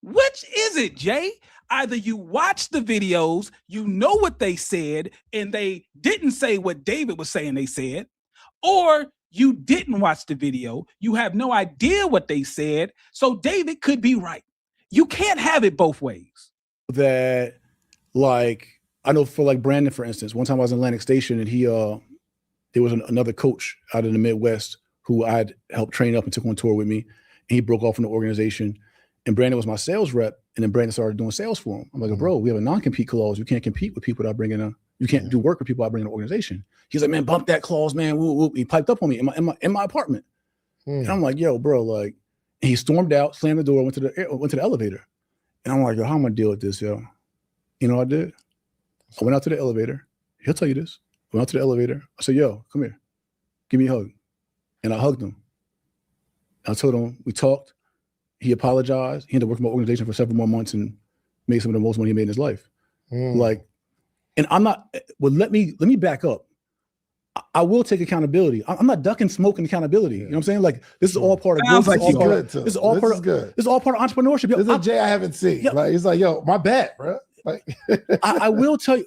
Which is it, Jay? Either you watch the videos, you know what they said, and they didn't say what David was saying they said, or you didn't watch the video, you have no idea what they said, so David could be right. You can't have it both ways. That, like, I know for like Brandon, for instance, one time I was in Atlantic Station, and there was another coach out in the Midwest who I'd helped train up and took on tour with me. he broke off from the organization. And Brandon was my sales rep. And then Brandon started doing sales for him. I'm like, bro, we have a non-compete clause. You can't compete with people that bring in you can't do work with people that bring in an organization. He's like, man, bump that clause, man. Woo, woo. He piped up on me in my apartment. And I'm like, yo, bro, like, and he stormed out, slammed the door, went to the elevator. And I'm like, yo, how am I gonna deal with this, yo? You know what I did? I went out to the elevator. He'll tell you this. I went out to the elevator. I said, yo, come here. Give me a hug. And I hugged him. I told him, we talked. He apologized. He ended up working for my organization for several more months and made some of the most money he made in his life. Like, and I'm not, well, let me back up. I will take accountability. I'm not ducking smoking accountability. You know what I'm saying? Like, this is all part of Sounds growth. like good too. This is all part of good. This is all part of entrepreneurship. Yo, this is a Jay I haven't seen. Yeah. Like, he's like, yo, my bad, bro. Like, I will tell you,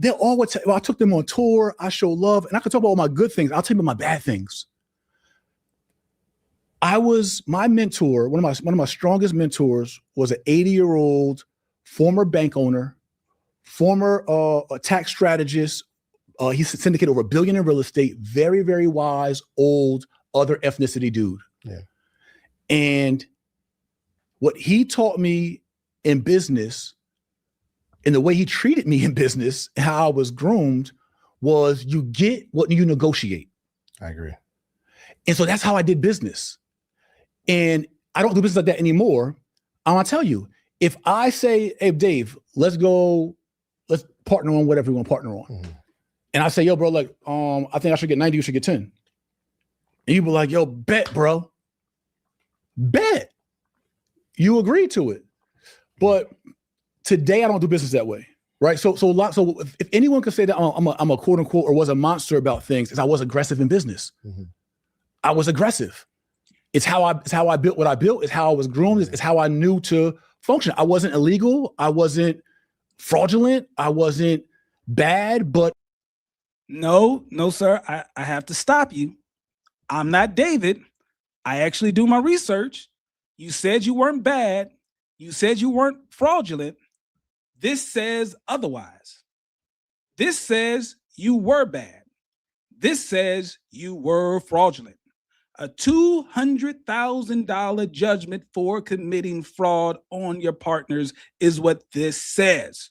they'll always tell, well, I took them on tour. I show love, and I can talk about all my good things. I'll tell you about my bad things. My mentor, one of my strongest mentors was an 80-year-old former bank owner, former tax strategist. He's syndicated over $1 billion in real estate, very, very wise, old, other ethnicity dude. Yeah. And what he taught me in business and the way he treated me in business, how I was groomed, was you get what you negotiate. I agree. And so that's how I did business. And I don't do business like that anymore. I'm gonna tell you, if I say, hey, Dave, let's partner on whatever we want to partner on. And I say, yo, bro, like, I think I should get 90, you should get 10. And you be like, yo, bet, bro. Bet. You agree to it. But today I don't do business that way. Right. So if anyone could say that I'm a quote unquote or was a monster about things, is I was aggressive in business. I was aggressive. It's how I built what I built. It's how I was groomed. It's how I knew to function. I wasn't illegal. I wasn't fraudulent. I wasn't bad, but No, sir. I have to stop you. I'm not David. I actually do my research. You said you weren't bad. You said you weren't fraudulent. This says otherwise. This says you were bad. This says you were fraudulent. A $200,000 judgment for committing fraud on your partners is what this says.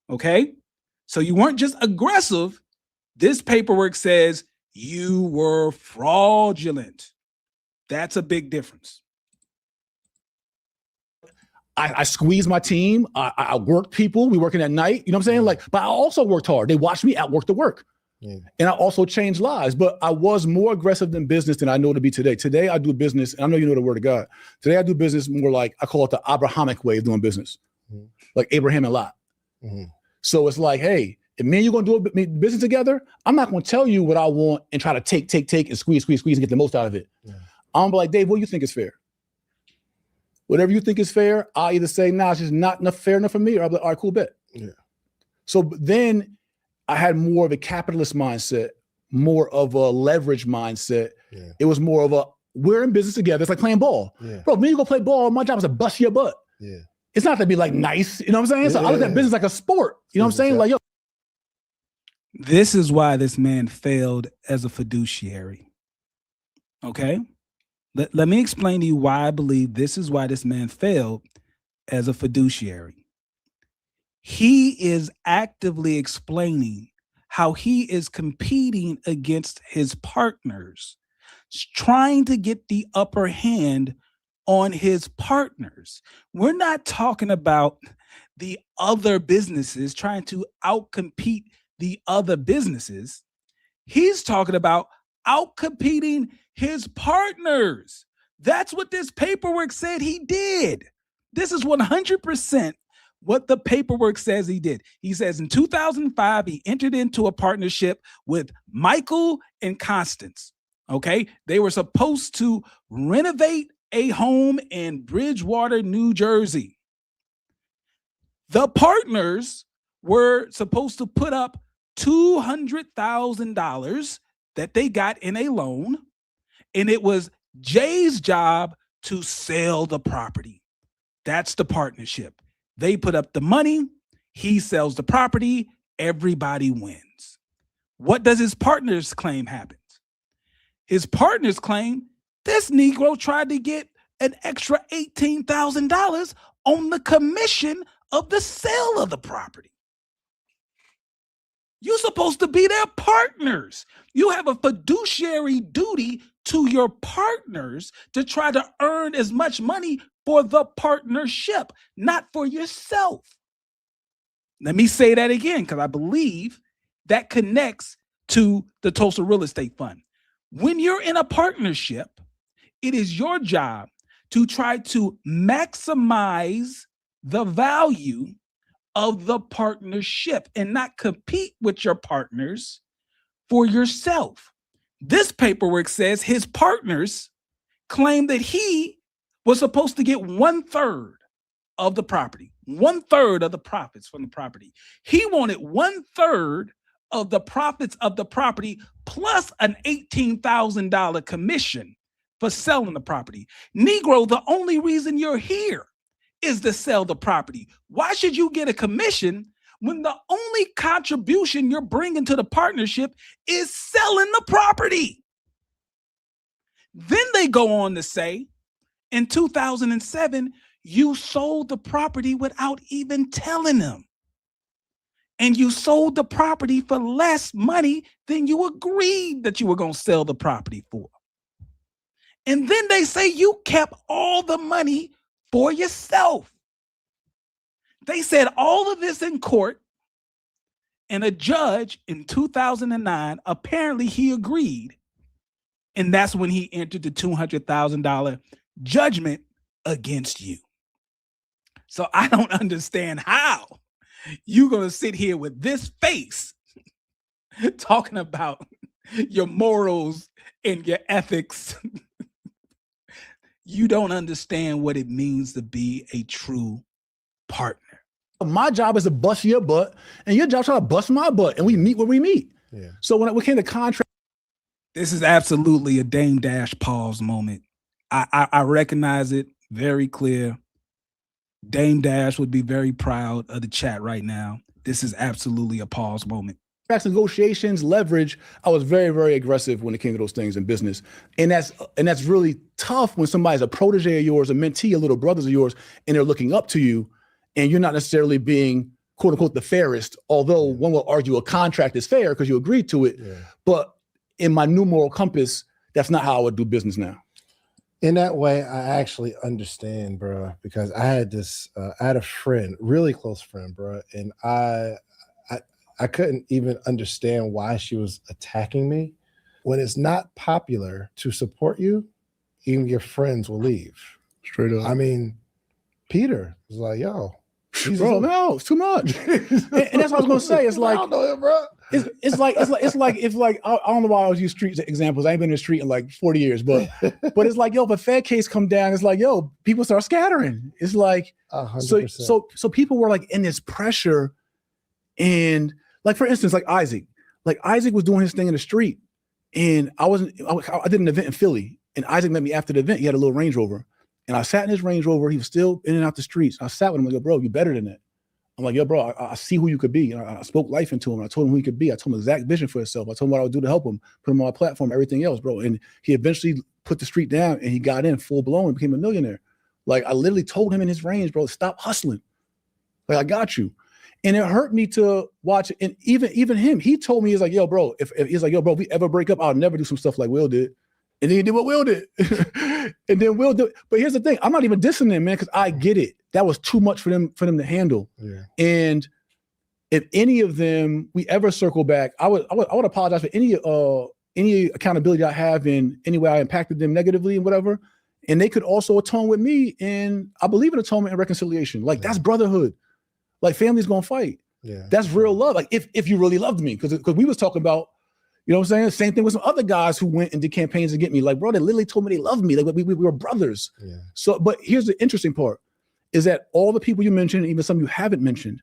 Okay? So you weren't just aggressive. This paperwork says you were fraudulent. That's a big difference. I squeezed my team. I worked people. We working at night. You know what I'm saying? Like, but I also worked hard. They watched me outwork the work. And I also changed lives. But I was more aggressive in business than I know to be today. Today I do business, and I know you know the word of God. Today I do business more like, I call it the Abrahamic way of doing business. Like Abraham and Lot. So it's like, hey, if me and you gonna do a business together, I'm not gonna tell you what I want and try to take and squeeze and get the most out of it. I'm gonna be like, Dave, what do you think is fair? Whatever you think is fair, I'll either say, nah, it's just not enough fair enough for me, or I'll be like, all right, cool, bet. So then I had more of a capitalist mindset, more of a leverage mindset. It was more of we're in business together. It's like playing ball. Bro, me you go play ball, my job is to bust your butt. It's not to be like nice, you know what I'm saying? So I look at business like a sport, you know what I'm saying? Like, yo. This is why this man failed as a fiduciary. Okay? Let me explain to you why I believe this is why this man failed as a fiduciary. He is actively explaining how he is competing against his partners, trying to get the upper hand on his partners. We're not talking about the other businesses trying to outcompete the other businesses. He's talking about outcompeting his partners. That's what this paperwork said he did. This is 100% what the paperwork says he did. He says in 2005, he entered into a partnership with Michael and Constance. Okay. They were supposed to renovate a home in Bridgewater, New Jersey. The partners were supposed to put up $200,000 that they got in a loan, and it was Jay's job to sell the property. That's the partnership. They put up the money, he sells the property, everybody wins. What does his partners claim happens? His partners claim this Negro tried to get an extra $18,000 on the commission of the sale of the property. You're supposed to be their partners. You have a fiduciary duty to your partners to try to earn as much money for the partnership, not for yourself. Let me say that again, because I believe that connects to the Tulsa Real Estate Fund. When you're in a partnership, it is your job to try to maximize the value of the partnership and not compete with your partners for yourself. This paperwork says his partners claim that he was supposed to get 1/3 of the property, 1/3 of the profits from the property. He wanted 1/3 of the profits of the property plus an $18,000 commission for selling the property. Negro, the only reason you're here is to sell the property. Why should you get a commission when the only contribution you're bringing to the partnership is selling the property? Then they go on to say, in 2007, you sold the property without even telling them. And you sold the property for less money than you agreed that you were going to sell the property for. And then they say you kept all the money for yourself. They said all of this in court, and a judge in 2009, apparently he agreed. And that's when he entered the $200,000 judgment against you. So I don't understand how you're going to sit here with this face talking about your morals and your ethics. You don't understand what it means to be a true partner. My job is to bust your butt, and your job is to bust my butt, and we meet where we meet. Yeah. So when we came to contract, this is absolutely a Dame Dash pause moment. I recognize it very clear. Dame Dash would be very proud of the chat right now. This is absolutely a pause moment. Negotiations, leverage, I was very, very aggressive when it came to those things in business. And that's really tough when somebody's a protege of yours, a mentee, a little brothers of yours, and they're looking up to you, and you're not necessarily being, quote unquote, the fairest, although one will argue a contract is fair because you agreed to it. Yeah. But in my new moral compass, that's not how I would do business now. In that way, I actually understand, bro, because I had a friend, really close friend, bro, and I couldn't even understand why she was attacking me. When it's not popular to support you, even your friends will leave. Straight up. I mean, Peter was like, yo, bro, no, it's too much. and that's what I was gonna say. It's like, I don't know him, bro. It's like I don't know why I always use street examples. I ain't been in the street in like 40 years, but it's like, yo, if a Fed case come down, it's like, yo, people start scattering. It's like 100%. So people were like in this pressure, and like for instance, like Isaac was doing his thing in the street, and I did an event in Philly, and Isaac met me after the event. He had a little Range Rover, and I sat in his Range Rover. He was still in and out the streets. I sat with him, like, yo, bro, you better than that. I'm like, yo, bro, I see who you could be. I spoke life into him. I told him who he could be. I told him exact vision for himself. I told him what I would do to help him, put him on my platform, everything else, bro. And he eventually put the street down, and he got in full blown and became a millionaire. Like, I literally told him in his range, bro, stop hustling. Like, I got you. And it hurt me to watch it. And even him, he told me, he's like, yo, bro, if we ever break up, I'll never do some stuff like Will did. And then he did what Will did. And then Will did. But here's the thing. I'm not even dissing them, man, because I get it. That was too much for them to handle. Yeah. And if any of them we ever circle back, I would apologize for any accountability I have in any way I impacted them negatively and whatever. And they could also atone with me. And I believe in atonement and reconciliation. Like, that's brotherhood. Like, family's gonna fight. Yeah. That's real love. Like, if you really loved me, because we was talking about, you know what I'm saying? Same thing with some other guys who went and did campaigns to get me. Like, bro, they literally told me they loved me. Like, we were brothers. Yeah. So, but here's the interesting part, is that all the people you mentioned, even some you haven't mentioned,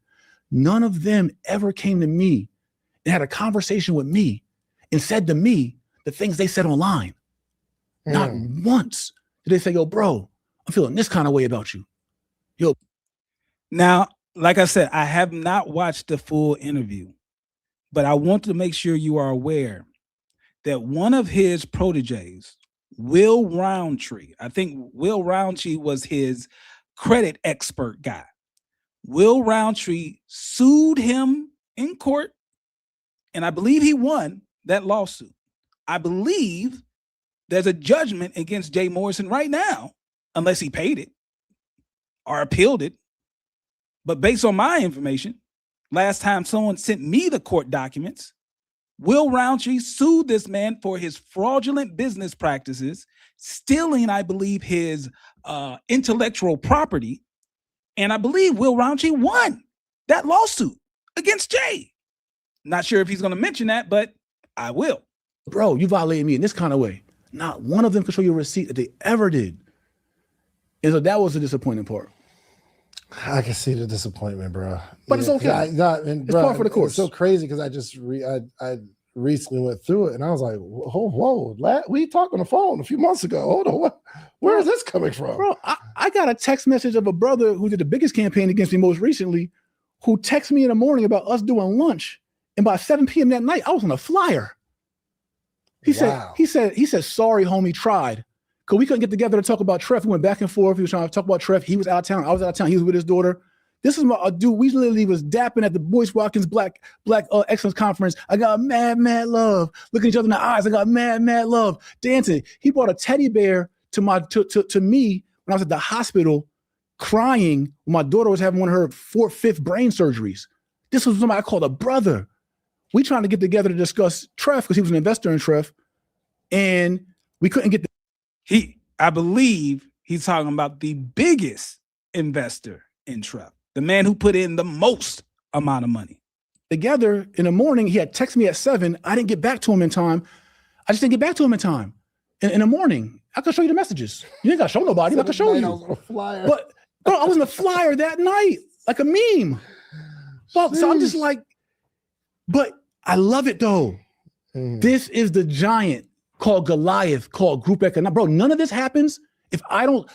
none of them ever came to me and had a conversation with me and said to me the things they said online. Not once did they say, yo, bro, I'm feeling this kind of way about you. Yo. Now, like I said, I have not watched the full interview, but I want to make sure you are aware that one of his proteges Will Roundtree. I think Will Roundtree was his credit expert guy. Will Roundtree sued him in court, and I believe he won that lawsuit. I believe there's a judgment against Jay Morrison right now, unless he paid it or appealed it. But based on my information, last time someone sent me the court documents, Will Roundtree sued this man for his fraudulent business practices, stealing, I believe, his intellectual property. And I believe Will Roundtree won that lawsuit against Jay. Not sure if he's going to mention that, but I will. Bro, you violated me in this kind of way. Not one of them could show you a receipt that they ever did. And so that was the disappointing part. I can see the disappointment, bro. But it's okay. It's par for the course. It's so crazy because I recently went through it and I was like, whoa, we talked on the phone a few months ago. Hold on, where is this coming from? Bro, I got a text message of a brother who did the biggest campaign against me most recently, who texted me in the morning about us doing lunch. And by 7 p.m. that night, I was on a flyer. He said, sorry, homie, tried. Because we couldn't get together to talk about Treff. We went back and forth. He was trying to talk about Treff. He was out of town. I was out of town. He was with his daughter. This is a dude. We literally was dapping at the Boyce Watkins Black Excellence Conference. I got mad love. Looking each other in the eyes. I got mad love. Dancing. He brought a teddy bear to me when I was at the hospital crying when my daughter was having one of her 5th brain surgeries. This was somebody I called a brother. We trying to get together to discuss Treff because he was an investor in Treff. And we couldn't get I believe he's talking about the biggest investor in Treff, the man who put in the most amount of money. Together in the morning, he had texted me at 7. I didn't get back to him in time. I just didn't get back to him in time. In the morning, I could show you the messages. You ain't got to show nobody. I could show you. I was on a flyer. But bro, I was in a flyer that night, like a meme. Well, so I'm just like, but I love it though. This is the giant called Goliath, called Group Economics. Bro, none of this happens if I don't.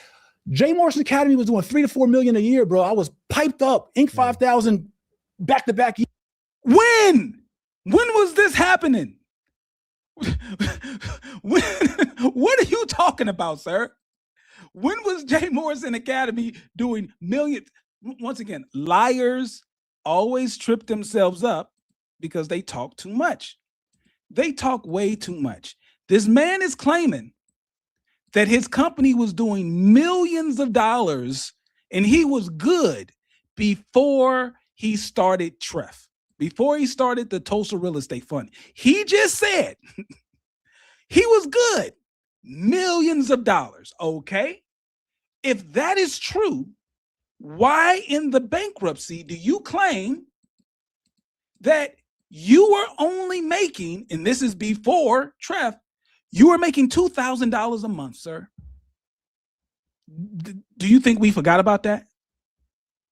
Jay Morrison Academy was doing $3 to $4 million a year, bro. I was piped up, Inc. 5000 back-to-back. When was this happening? What are you talking about, sir? When was Jay Morrison Academy doing millions? Once again, liars always trip themselves up because they talk too much. They talk way too much. This man is claiming that his company was doing millions of dollars and he was good before he started Treff, before he started the Tulsa Real Estate Fund. He just said he was good, millions of dollars. Okay. If that is true, why in the bankruptcy do you claim that you were only making, and this is before Treff, you were making $2,000 a month, sir? Do you think we forgot about that?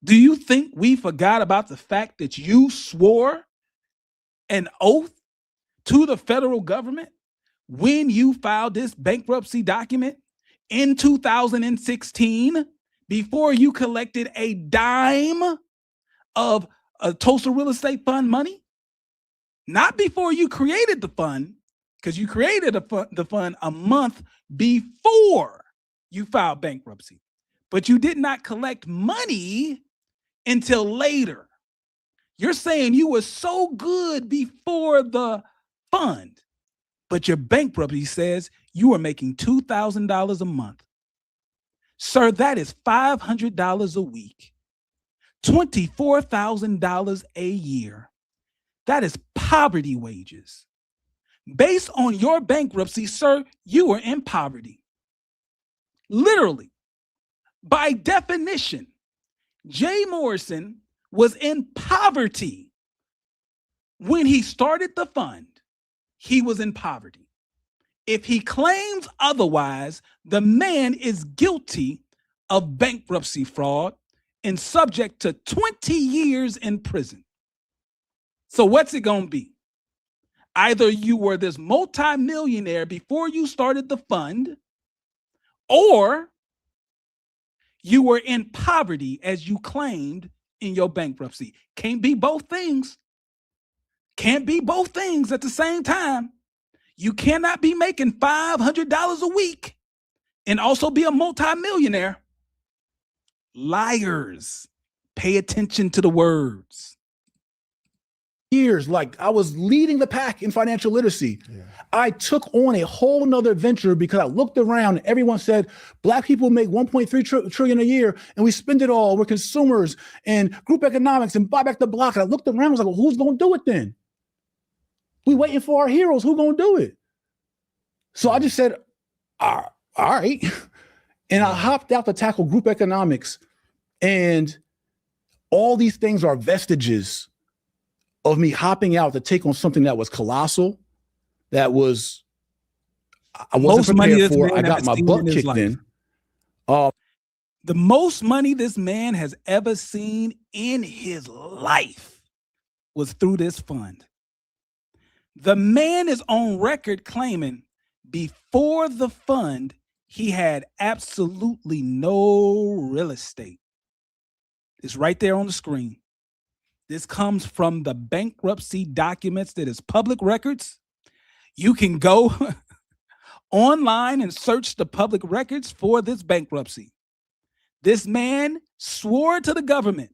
Do you think we forgot about the fact that you swore an oath to the federal government when you filed this bankruptcy document in 2016 before you collected a dime of a Tulsa Real Estate Fund money? Not before you created the fund, because you created the fund a month before you filed bankruptcy, but you did not collect money until later. You're saying you were so good before the fund, but your bankruptcy says you are making $2,000 a month. Sir, that is $500 a week, $24,000 a year. That is poverty wages. Based on your bankruptcy, sir, you were in poverty. Literally, by definition, Jay Morrison was in poverty. When he started the fund, he was in poverty. If he claims otherwise, the man is guilty of bankruptcy fraud and subject to 20 years in prison. So what's it going to be? Either you were this multimillionaire before you started the fund, or you were in poverty as you claimed in your bankruptcy. Can't be both things. Can't be both things at the same time. You cannot be making $500 a week and also be a multimillionaire. Liars. Pay attention to the words. Years, like I was leading the pack in financial literacy. Yeah. I took on a whole nother venture because I looked around and everyone said, Black people make 1.3 trillion a year and we spend it all. We're consumers and group economics and buy back the block. And I looked around, I was like, well, who's going to do it then? We waiting for our heroes. Who's going to do it? So I just said, all right. And I hopped out to tackle group economics. And all these things are vestiges of me hopping out to take on something that was colossal, that was, I wasn't prepared for. I got my butt kicked in. The most money this man has ever seen in his life was through this fund. The man is on record claiming before the fund, he had absolutely no real estate. It's right there on the screen. This comes from the bankruptcy documents that is public records. You can go online and search the public records for this bankruptcy. This man swore to the government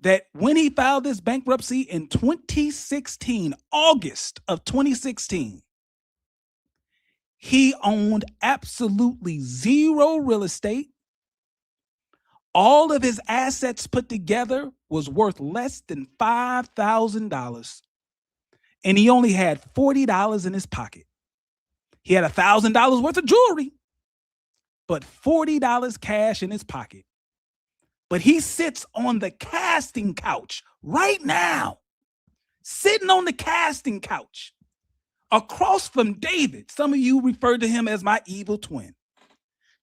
that when he filed this bankruptcy in 2016, August of 2016, he owned absolutely zero real estate. All of his assets put together was worth less than $5,000. And he only had $40 in his pocket. He had $1,000 worth of jewelry, but $40 cash in his pocket. But he sits on the casting couch right now, sitting on the casting couch across from David. Some of you refer to him as my evil twin,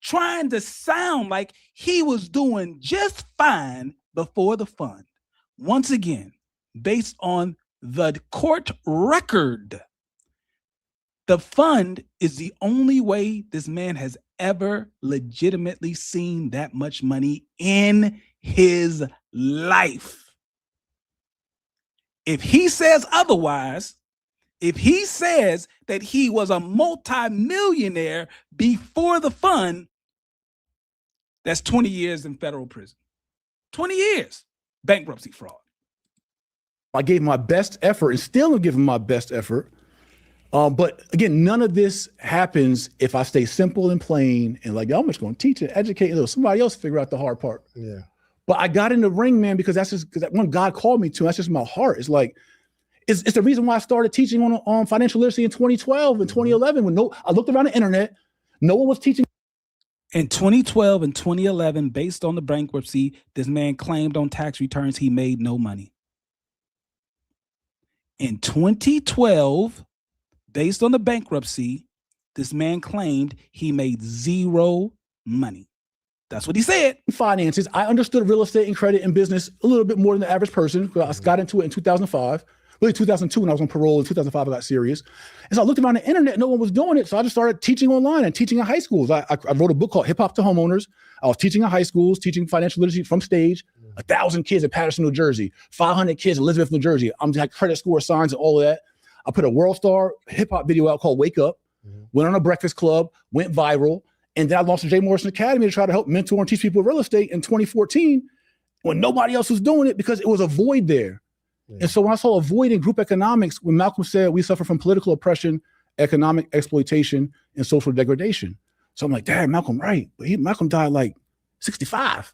trying to sound like he was doing just fine before the fund. Once again, based on the court record, the fund is the only way this man has ever legitimately seen that much money in his life. If he says otherwise, if he says that he was a multimillionaire before the fund, that's 20 years in federal prison. 20 years, bankruptcy fraud. I gave my best effort and still am giving my best effort. But again, none of this happens if I stay simple and plain and like, I'm just going to teach and educate and let somebody else figure out the hard part. Yeah. But I got in the ring, man, because that's just because when God called me to, that's just my heart. It's like, it's the reason why I started teaching on financial literacy in 2012 and 2011. When I looked around the internet, no one was teaching. In 2012 and 2011, based on the bankruptcy, this man claimed on tax returns he made no money. In 2012, based on the bankruptcy, this man claimed he made zero money. That's what he said. Finances. I understood real estate and credit and business a little bit more than the average person. I got into it in 2005. Really 2002 when I was on parole. In 2005, I got serious. And so I looked around the internet, no one was doing it. So I just started teaching online and teaching in high schools. I wrote a book called Hip Hop to Homeowners. I was teaching in high schools, teaching financial literacy from stage. 1,000 kids in Patterson, New Jersey. 500 kids in Elizabeth, New Jersey. I'm had credit score signs and all of that. I put a world star hip hop video out called Wake Up. Went on a breakfast club, went viral. And then I launched the J. Morrison Academy to try to help mentor and teach people real estate in 2014 when nobody else was doing it because it was a void there. Yeah. And so when I saw a void in group economics, when Malcolm said we suffer from political oppression, economic exploitation, and social degradation. So I'm like, damn, Malcolm, right. But Malcolm died like 65.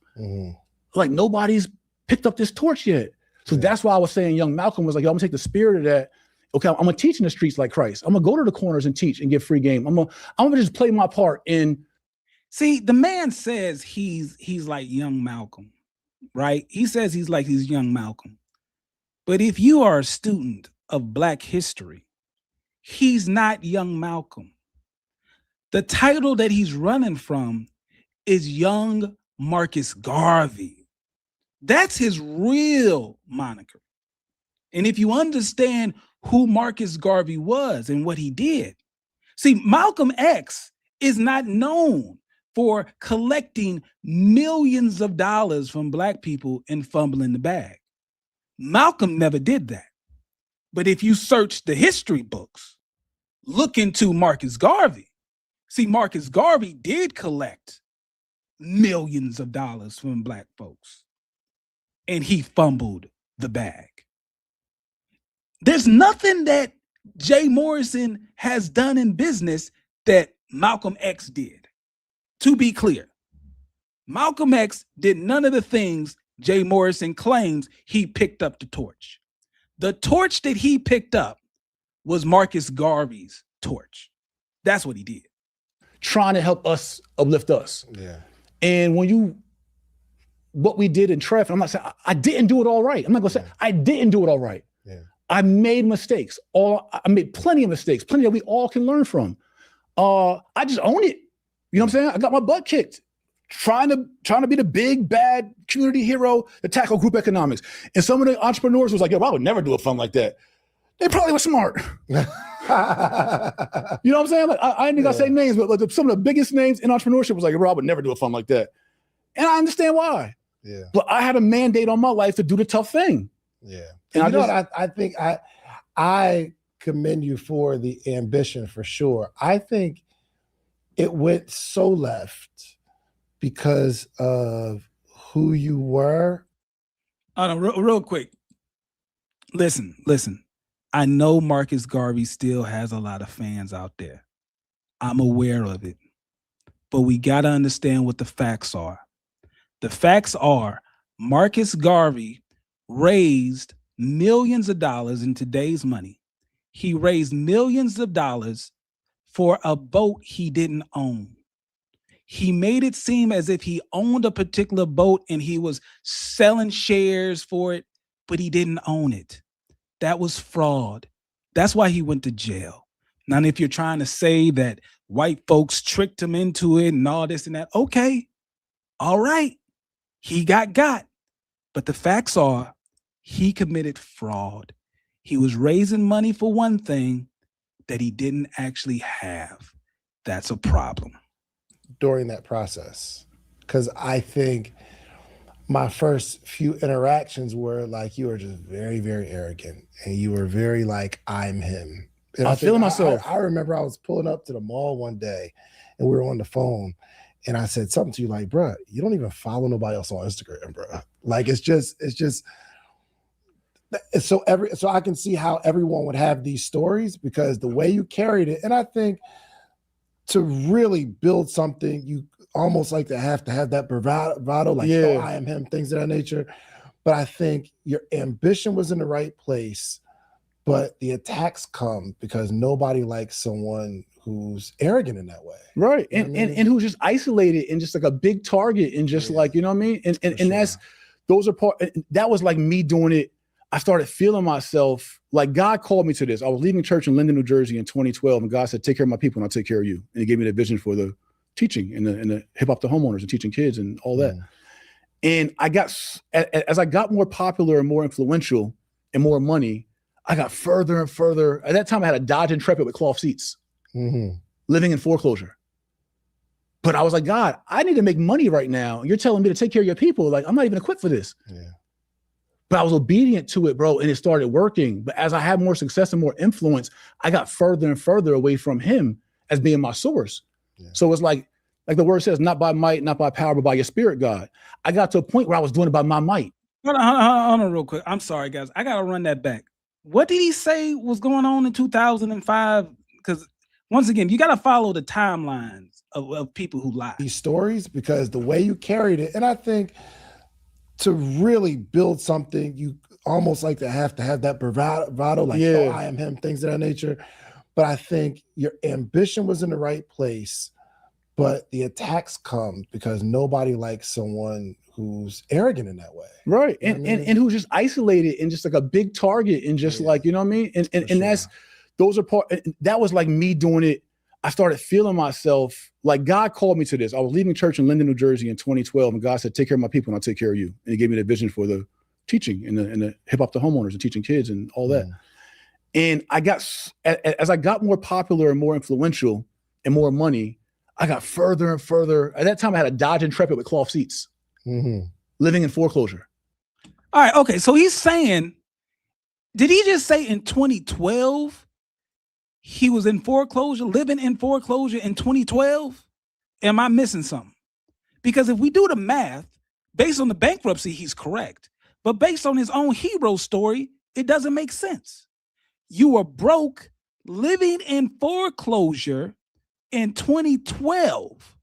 Like nobody's picked up this torch yet. So that's why I was saying young Malcolm was like, yo, I'm gonna take the spirit of that. Okay, I'm gonna teach in the streets like Christ. I'm gonna go to the corners and teach and give free game. I'm gonna just play my part in. See, the man says he's like young Malcolm, right? He says he's like his young Malcolm. But if you are a student of Black history, he's not young Malcolm. The title that he's running from is young Marcus Garvey. That's his real moniker. And if you understand who Marcus Garvey was and what he did, see, Malcolm X is not known for collecting millions of dollars from Black people and fumbling the bag. Malcolm never did that. But if you search the history books, look into Marcus Garvey. See, Marcus Garvey did collect millions of dollars from black folks, and he fumbled the bag. There's nothing that Jay Morrison has done in business that Malcolm X did. To be clear, Malcolm X did none of the things Jay Morrison claims he picked up the torch. The torch that he picked up was Marcus Garvey's torch. That's what he did. Trying to help us uplift us. Yeah. And what we did in Treff, I'm not saying I didn't do it all right. I'm not gonna say I didn't do it all right. Yeah. I made mistakes. I made plenty of mistakes, plenty that we all can learn from. I just own it. You know what I'm saying? I got my butt kicked. Trying to be the big bad community hero to tackle group economics. And some of the entrepreneurs was like, yo, I would never do a fund like that. They probably were smart. You know what I'm saying? Like, I ain't gonna say names, but like some of the biggest names in entrepreneurship was like, bro, I would never do a fund like that. And I understand why. Yeah. But I had a mandate on my life to do the tough thing. Yeah. And I think I commend you for the ambition for sure. I think it went so left because of who you were. Real quick. Listen. I know Marcus Garvey still has a lot of fans out there. I'm aware of it. But we got to understand what the facts are. The facts are Marcus Garvey raised millions of dollars in today's money. He raised millions of dollars for a boat he didn't own. He made it seem as if he owned a particular boat and he was selling shares for it, but he didn't own it. That was fraud. That's why he went to jail. Now, if you're trying to say that white folks tricked him into it and all this and that, okay, all right, he got. But the facts are he committed fraud. He was raising money for one thing that he didn't actually have. That's a problem. During that process, because I think my first few interactions were like, you were just very, very arrogant, and you were very like, I'm him. And I'm feeling myself. I remember I was pulling up to the mall one day, and we were on the phone, and I said something to you like, bruh, you don't even follow nobody else on Instagram, bruh. Like, it's just so I can see how everyone would have these stories because the way you carried it, and I think to really build something, you almost like to have that bravado, like, oh, I am him, things of that nature. But I think your ambition was in the right place, but the attacks come because nobody likes someone who's arrogant in that way. Right. And who's just isolated and just like a big target and just like, you know what I mean? And that was like me doing it. I started feeling myself like God called me to this. I was leading church in Linden, New Jersey in 2012, and God said, take care of my people and I'll take care of you. And he gave me the vision for the teaching and the hip hop to homeowners and teaching kids and all that. And as I got more popular and more influential and more money, I got further and further. At that time, I had a Dodge Intrepid with cloth seats, living in foreclosure. But I was like, God, I need to make money right now. You're telling me to take care of your people. Like, I'm not even equipped for this. Yeah. But I was obedient to it, bro, and it started working. But as I had more success and more influence, I got further and further away from him as being my source. Yeah. So it's like the word says, not by might, not by power, but by your spirit, God. I got to a point where I was doing it by my might. Hold on real quick. I'm sorry, guys. I got to run that back. What did he say was going on in 2005? Because once again, you got to follow the timelines of people who lie. These stories, because the way you carried it, and I think to really build something, you almost like to have that bravado, like, oh, I am him, things of that nature. But I think your ambition was in the right place, but the attacks come because nobody likes someone who's arrogant in that way. Right. And who's just isolated and just like a big target and just like, you know what I mean? And that was like me doing it. I started feeling myself like God called me to this. I was leading church in Linden, New Jersey in 2012, and God said, take care of my people and I'll take care of you. And he gave me the vision for the teaching and the hip hop to homeowners and teaching kids and all that. And as I got more popular and more influential and more money, I got further and further. At that time, I had a Dodge Intrepid with cloth seats, living in foreclosure. All right. Okay. So he's saying, did he just say in 2012 he was in foreclosure, living in foreclosure in 2012? Am I missing something? Because if we do the math, based on the bankruptcy, he's correct. But based on his own hero story, it doesn't make sense. You were broke, living in foreclosure in 2012.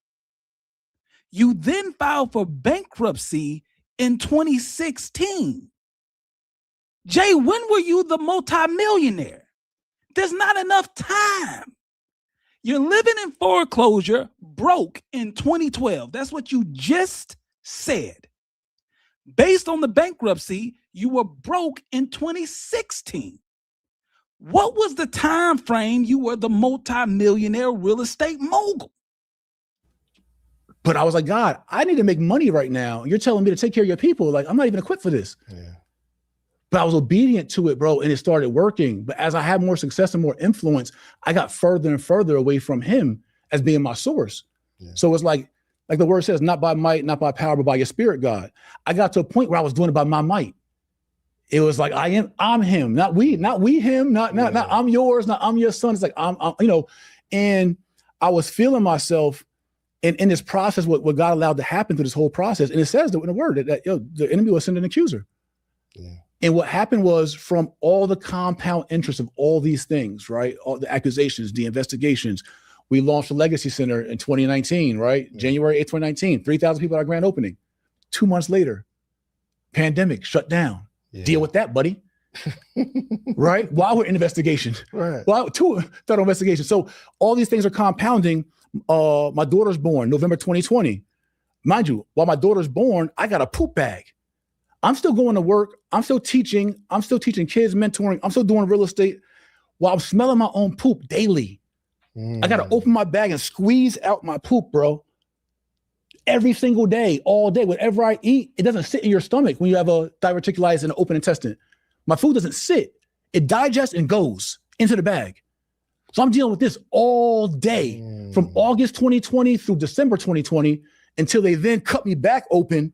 You then filed for bankruptcy in 2016. Jay, when were you the multimillionaire? There's not enough time. You're living in foreclosure, broke in 2012. That's what you just said. Based on the bankruptcy, you were broke in 2016. What was the time frame you were the multimillionaire real estate mogul? But I was like, God, I need to make money right now. You're telling me to take care of your people. Like, I'm not even equipped for this. Yeah. But I was obedient to it, bro, and it started working. But as I had more success and more influence, I got further and further away from him as being my source. Yeah. So it's like the word says, not by might, not by power, but by your spirit, God. I got to a point where I was doing it by my might. It was like, I'm him, not we, him, not I'm yours, not I'm your son. It's like, I'm and I was feeling myself in this process, what God allowed to happen through this whole process. And it says that in the word that the enemy will send an accuser. Yeah. And what happened was, from all the compound interest of all these things, right? All the accusations, the investigations, we launched a legacy center in 2019, right? Yeah. January 8th, 2019, 3,000 people at our grand opening. 2 months later, pandemic shut down. Yeah. Deal with that, buddy. Right? While we're in investigation. Right. While two federal investigation. So all these things are compounding. My daughter's born November 2020. Mind you, while my daughter's born, I got a poop bag. I'm still going to work. I'm still teaching. I'm still teaching kids, mentoring. I'm still doing real estate while I'm smelling my own poop daily. I got to open my bag and squeeze out my poop, bro. Every single day, all day, whatever I eat, it doesn't sit in your stomach when you have a diverticulitis and an open intestine. My food doesn't sit. It digests and goes into the bag. So I'm dealing with this all day from August 2020 through December 2020 until they then cut me back open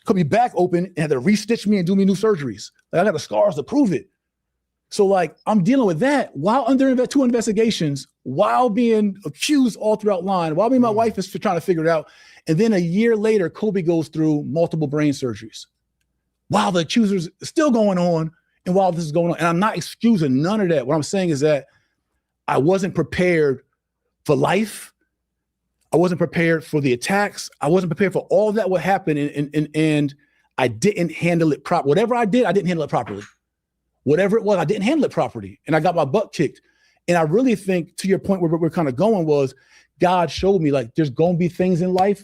and had to restitch me and do me new surgeries. Like, I got the scars to prove it. So like, I'm dealing with that while under 2 investigations, while being accused all throughout line, while me and my wife is trying to figure it out. And then a year later, Kobe goes through multiple brain surgeries while the accuser's still going on and while this is going on. And I'm not excusing none of that. What I'm saying is that I wasn't prepared for life. I wasn't prepared for the attacks. I wasn't prepared for all that would happen. And I didn't handle it properly. Whatever I did, I didn't handle it properly. Whatever it was, I didn't handle it properly. And I got my butt kicked. And I really think, to your point where we're kind of going, was God showed me, like, there's going to be things in life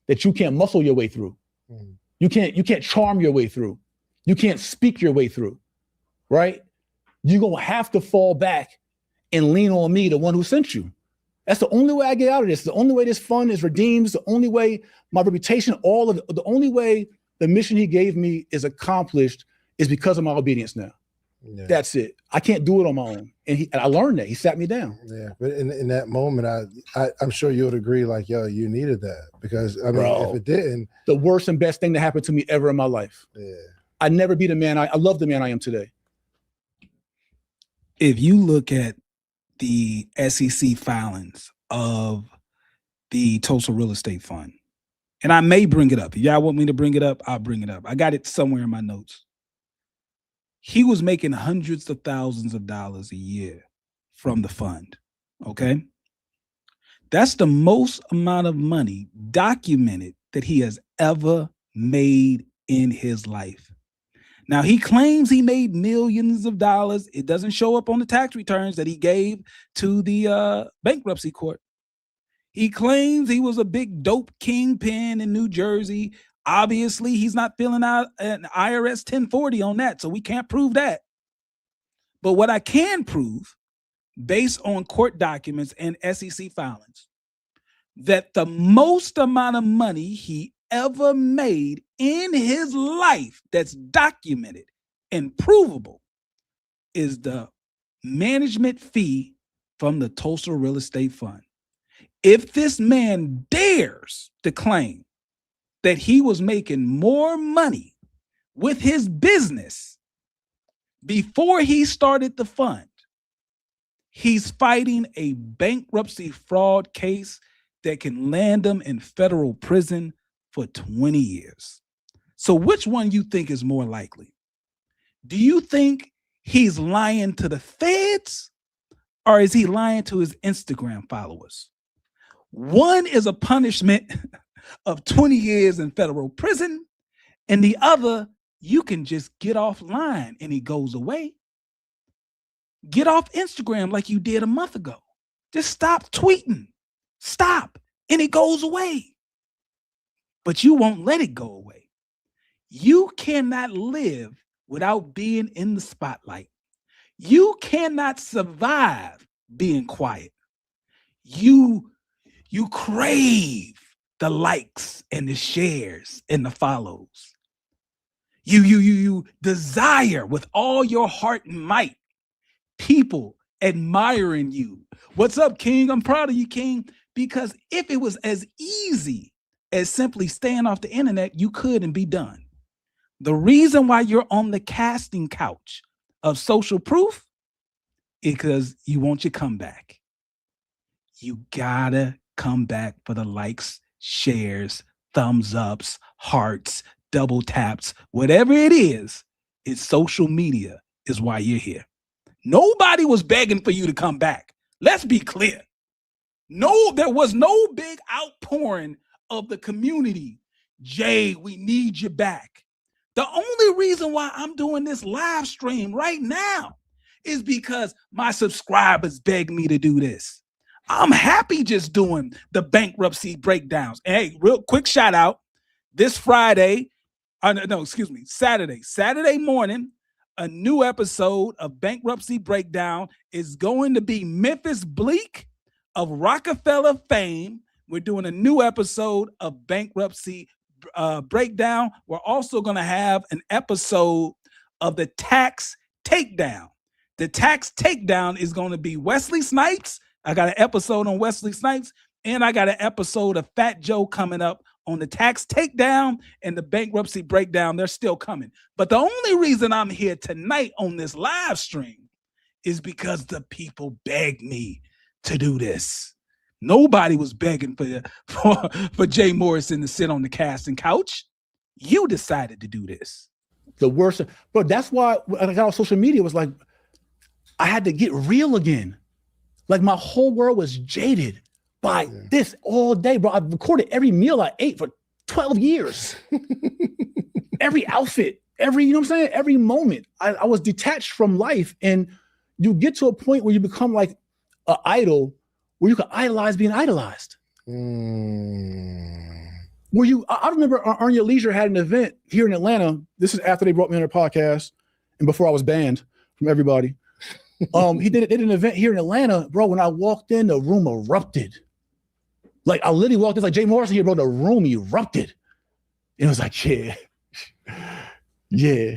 that you can't muscle your way through. You can't charm your way through. You can't speak your way through, right? You're going to have to fall back and lean on me, the one who sent you. That's the only way I get out of this. The only way this fund is redeemed. It's the only way my reputation, the only way the mission he gave me is accomplished is because of my obedience now. Yeah. That's it. I can't do it on my own. And I learned that. He sat me down. Yeah. But in that moment, I'm sure you would agree, like, yo, you needed that. Because, I mean, if it didn't. The worst and best thing that happened to me ever in my life. Yeah. I'd never be the man. I love the man I am today. If you look at the SEC filings of the Tulsa Real Estate Fund, and I may bring it up. If y'all want me to bring it up, I'll bring it up. I got it somewhere in my notes. He was making hundreds of thousands of dollars a year from the fund, okay? That's the most amount of money documented that he has ever made in his life. Now, he claims he made millions of dollars. It doesn't show up on the tax returns that he gave to the bankruptcy court. He claims he was a big dope kingpin in New Jersey. Obviously, he's not filling out an IRS 1040 on that, so we can't prove that. But what I can prove, based on court documents and SEC filings, that the most amount of money he ever made in his life that's documented and provable is the management fee from the Tulsa Real Estate Fund. If this man dares to claim that he was making more money with his business before he started the fund, He's fighting a bankruptcy fraud case that can land him in federal prison for 20 years. So which one you think is more likely? Do you think he's lying to the feds, or is he lying to his Instagram followers? One is a punishment of 20 years in federal prison, and the other, you can just get offline and he goes away. Get off Instagram like you did a month ago. Just stop tweeting. Stop, and it goes away. But you won't let it go away. You cannot live without being in the spotlight. You cannot survive being quiet. You crave the likes and the shares and the follows. You desire with all your heart and might people admiring you. What's up, King? I'm proud of you, King, because if it was as easy as simply staying off the internet, you could and be done. The reason why you're on the casting couch of social proof is because you want your comeback. You gotta come back for the likes, shares, thumbs ups, hearts, double taps, whatever it is, it's social media is why you're here. Nobody was begging for you to come back. Let's be clear. No, there was no big outpouring of the community. Jay, we need you back. The only reason why I'm doing this live stream right now is because my subscribers begged me to do this. I'm happy just doing the bankruptcy breakdowns. And hey, real quick shout out. This Friday, Saturday morning, a new episode of Bankruptcy Breakdown is going to be Memphis Bleak of Rockefeller fame. We're doing a new episode of Bankruptcy Breakdown. We're also going to have an episode of the Tax Takedown. The Tax Takedown is going to be Wesley Snipes. I got an episode on Wesley Snipes, and I got an episode of Fat Joe coming up on the Tax Takedown and the Bankruptcy Breakdown. They're still coming. But the only reason I'm here tonight on this live stream is because the people begged me to do this. Nobody was begging for Jay Morrison to sit on the casting couch. You decided to do this. The worst, but that's why when I got on social media, it was like, I had to get real again. Like my whole world was jaded by this all day, bro. I've recorded every meal I ate for 12 years. Every outfit, you know what I'm saying? Every moment. I was detached from life. And you get to a point where you become like an idol, where you can idolize being idolized. Where I remember Earn Your Leisure had an event here in Atlanta. This is after they brought me on their podcast and before I was banned from everybody. They did an event here in Atlanta, bro. When I walked in, the room erupted. Like I literally walked in, like Jay Morrison here, bro. The room erupted. It was like, yeah.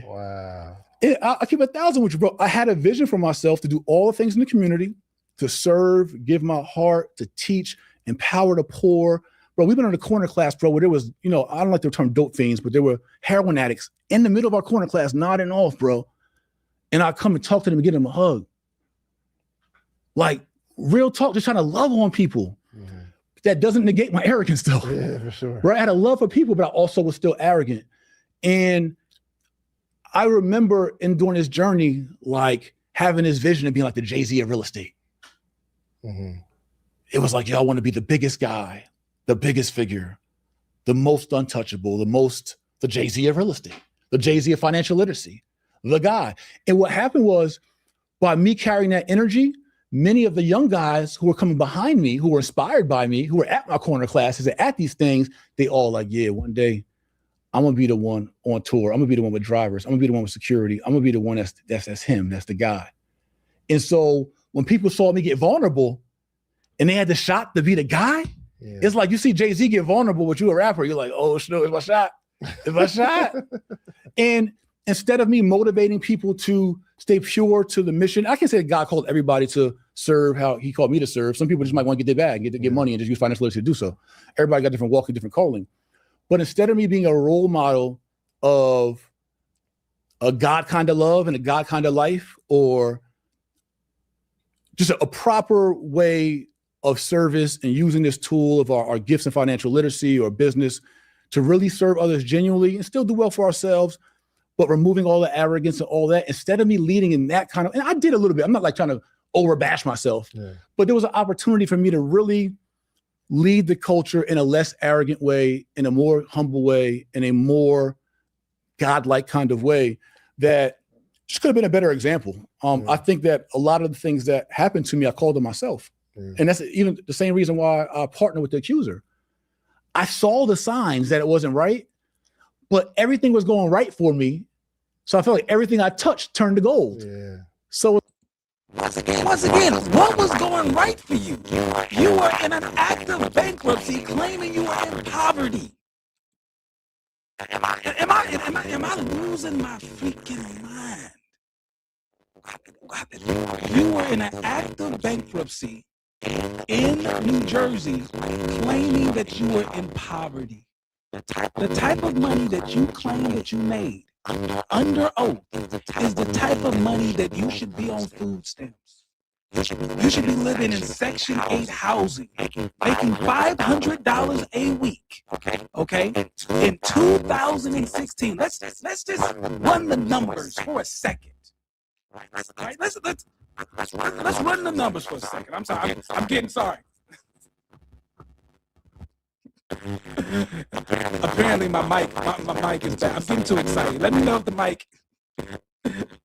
Wow. I keep 1,000 with you, bro. I had a vision for myself to do all the things in the community, to serve, give my heart, to teach, empower the poor. Bro, we've been on a corner class, bro, where there was, I don't like the term dope fiends, but there were heroin addicts in the middle of our corner class nodding off, bro. And I come and talk to them and give them a hug. Like real talk, just trying to love on people. Mm-hmm. That doesn't negate my arrogance though. Yeah, for sure. Right? I had a love for people, but I also was still arrogant. And I remember during this journey, like having this vision of being like the Jay-Z of real estate. Mm-hmm. It was like, I want to be the biggest guy, the biggest figure, the most untouchable, the Jay-Z of real estate, the Jay-Z of financial literacy, the guy. And what happened was, by me carrying that energy, many of the young guys who were coming behind me, who were inspired by me, who were at my corner classes and at these things, they all like, yeah, one day I'm gonna be the one on tour. I'm gonna be the one with drivers. I'm gonna be the one with security. I'm gonna be the one that's him. That's the guy. And so when people saw me get vulnerable and they had the shot to be the guy, it's like you see Jay-Z get vulnerable with you, a rapper. You're like, oh, no, it's my shot. It's my shot. And instead of me motivating people to stay pure to the mission, I can say God called everybody to serve how he called me to serve. Some people just might want to get their bag, get money and just use financial literacy to do so. Everybody got different walk and different calling. But instead of me being a role model of a God kind of love and a God kind of life, or just a proper way of service and using this tool of our gifts in financial literacy or business to really serve others genuinely and still do well for ourselves, but removing all the arrogance and all that, instead of me leading in that kind of, and I did a little bit, I'm not like trying to overbash myself, but there was an opportunity for me to really lead the culture in a less arrogant way, in a more humble way, in a more godlike kind of way that just could have been a better example. I think that a lot of the things that happened to me, I called them myself. And that's even the same reason why I partnered with the accuser. I saw the signs that it wasn't right, but everything was going right for me. So I felt like everything I touched turned to gold. So once again, what was going right for you? You were in an act of bankruptcy claiming you were in poverty. Am I losing my freaking mind? You were in an act of bankruptcy in New Jersey claiming that you were in poverty. The type of money that you claim that you made under oath is the type of money that you should be on food stamps. You should be living in Section 8 housing, making $500 a week. Okay? In 2016, let's just run the numbers for a second. Right? Let's run the numbers for a second. I'm sorry. I'm getting sorry. Apparently my mic is bad. I'm getting too excited. Let me know if the mic.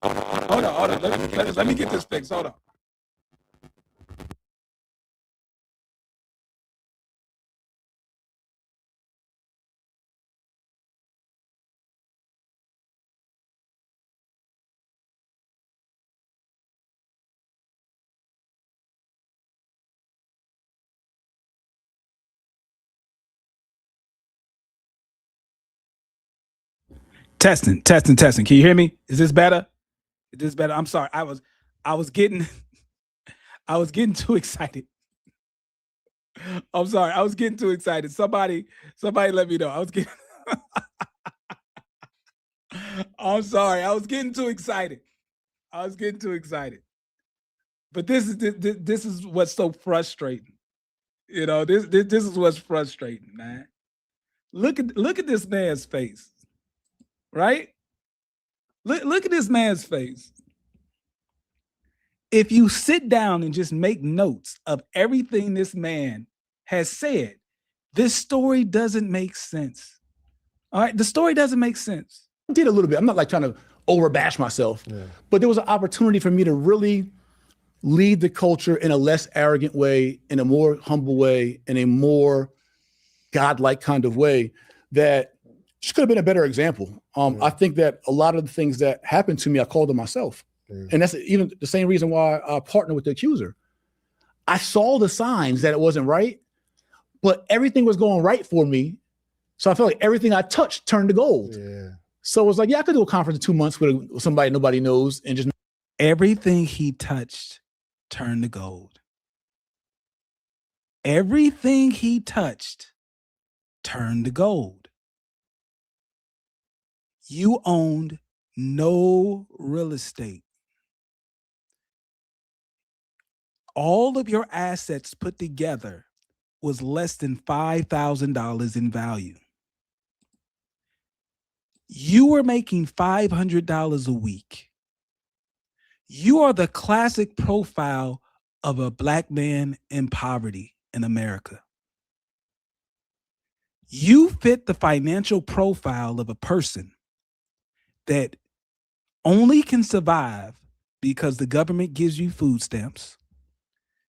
Hold on. Let me get this fixed. Hold on. Testing. Can you hear me? Is this better? I'm sorry. I was getting too excited. I'm sorry. I was getting too excited. Somebody let me know. I'm sorry. I was getting too excited. But this is what's so frustrating. You know, this is what's frustrating, man. Look at this man's face. Right? Look at this man's face. If you sit down and just make notes of everything this man has said, this story doesn't make sense. All right? The story doesn't make sense. I did a little bit. I'm not like trying to overbash myself, but there was an opportunity for me to really lead the culture in a less arrogant way, in a more humble way, in a more godlike kind of way that just could have been a better example. I think that a lot of the things that happened to me, I called them myself. And that's even the same reason why I partnered with the accuser. I saw the signs that it wasn't right, but everything was going right for me. So I felt like everything I touched turned to gold. So it was like, I could do a conference in 2 months with somebody nobody knows and just everything he touched turned to gold. Everything he touched turned to gold. You owned no real estate. All of your assets put together was less than $5,000 in value. You were making $500 a week. You are the classic profile of a Black man in poverty in America. You fit the financial profile of a person that only can survive because the government gives you food stamps.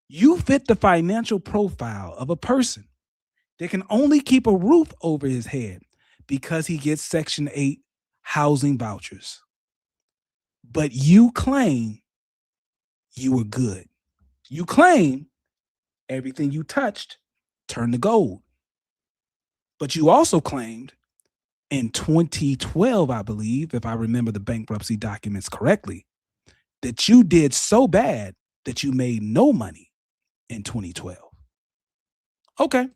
You fit the financial profile of a person that can only keep a roof over his head because he gets Section 8 housing vouchers. But you claim you were good. You claim everything you touched turned to gold. But you also claimed in 2012, I believe, if I remember the bankruptcy documents correctly, that you did so bad that you made no money in 2012. Okay.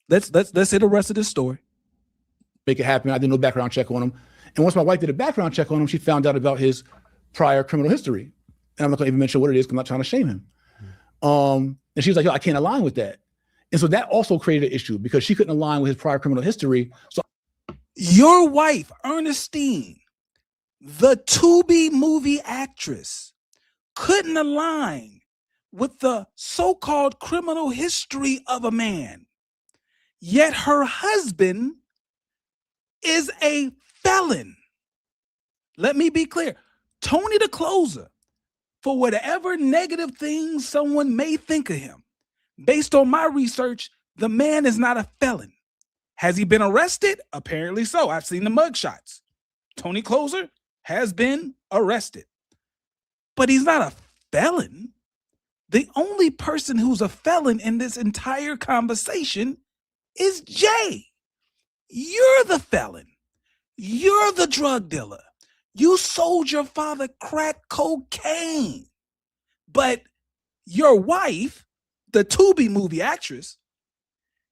Let's hit the rest of this story. Make it happen. I did no background check on him. And once my wife did a background check on him, she found out about his prior criminal history. And I'm not going to even mention what it is because I'm not trying to shame him. And she was like, yo, I can't align with that. And so that also created an issue because she couldn't align with his prior criminal history. So your wife, Ernestine, the Tubi movie actress, couldn't align with the so-called criminal history of a man. Yet her husband is a felon. Let me be clear. Tony the Closer, for whatever negative things someone may think of him, based on my research, the man is not a felon. Has he been arrested? Apparently so. I've seen the mugshots. Tony Closer has been arrested. But he's not a felon. The only person who's a felon in this entire conversation is Jay. You're the felon. You're the drug dealer. You sold your father crack cocaine. But your wife, the Tubi movie actress,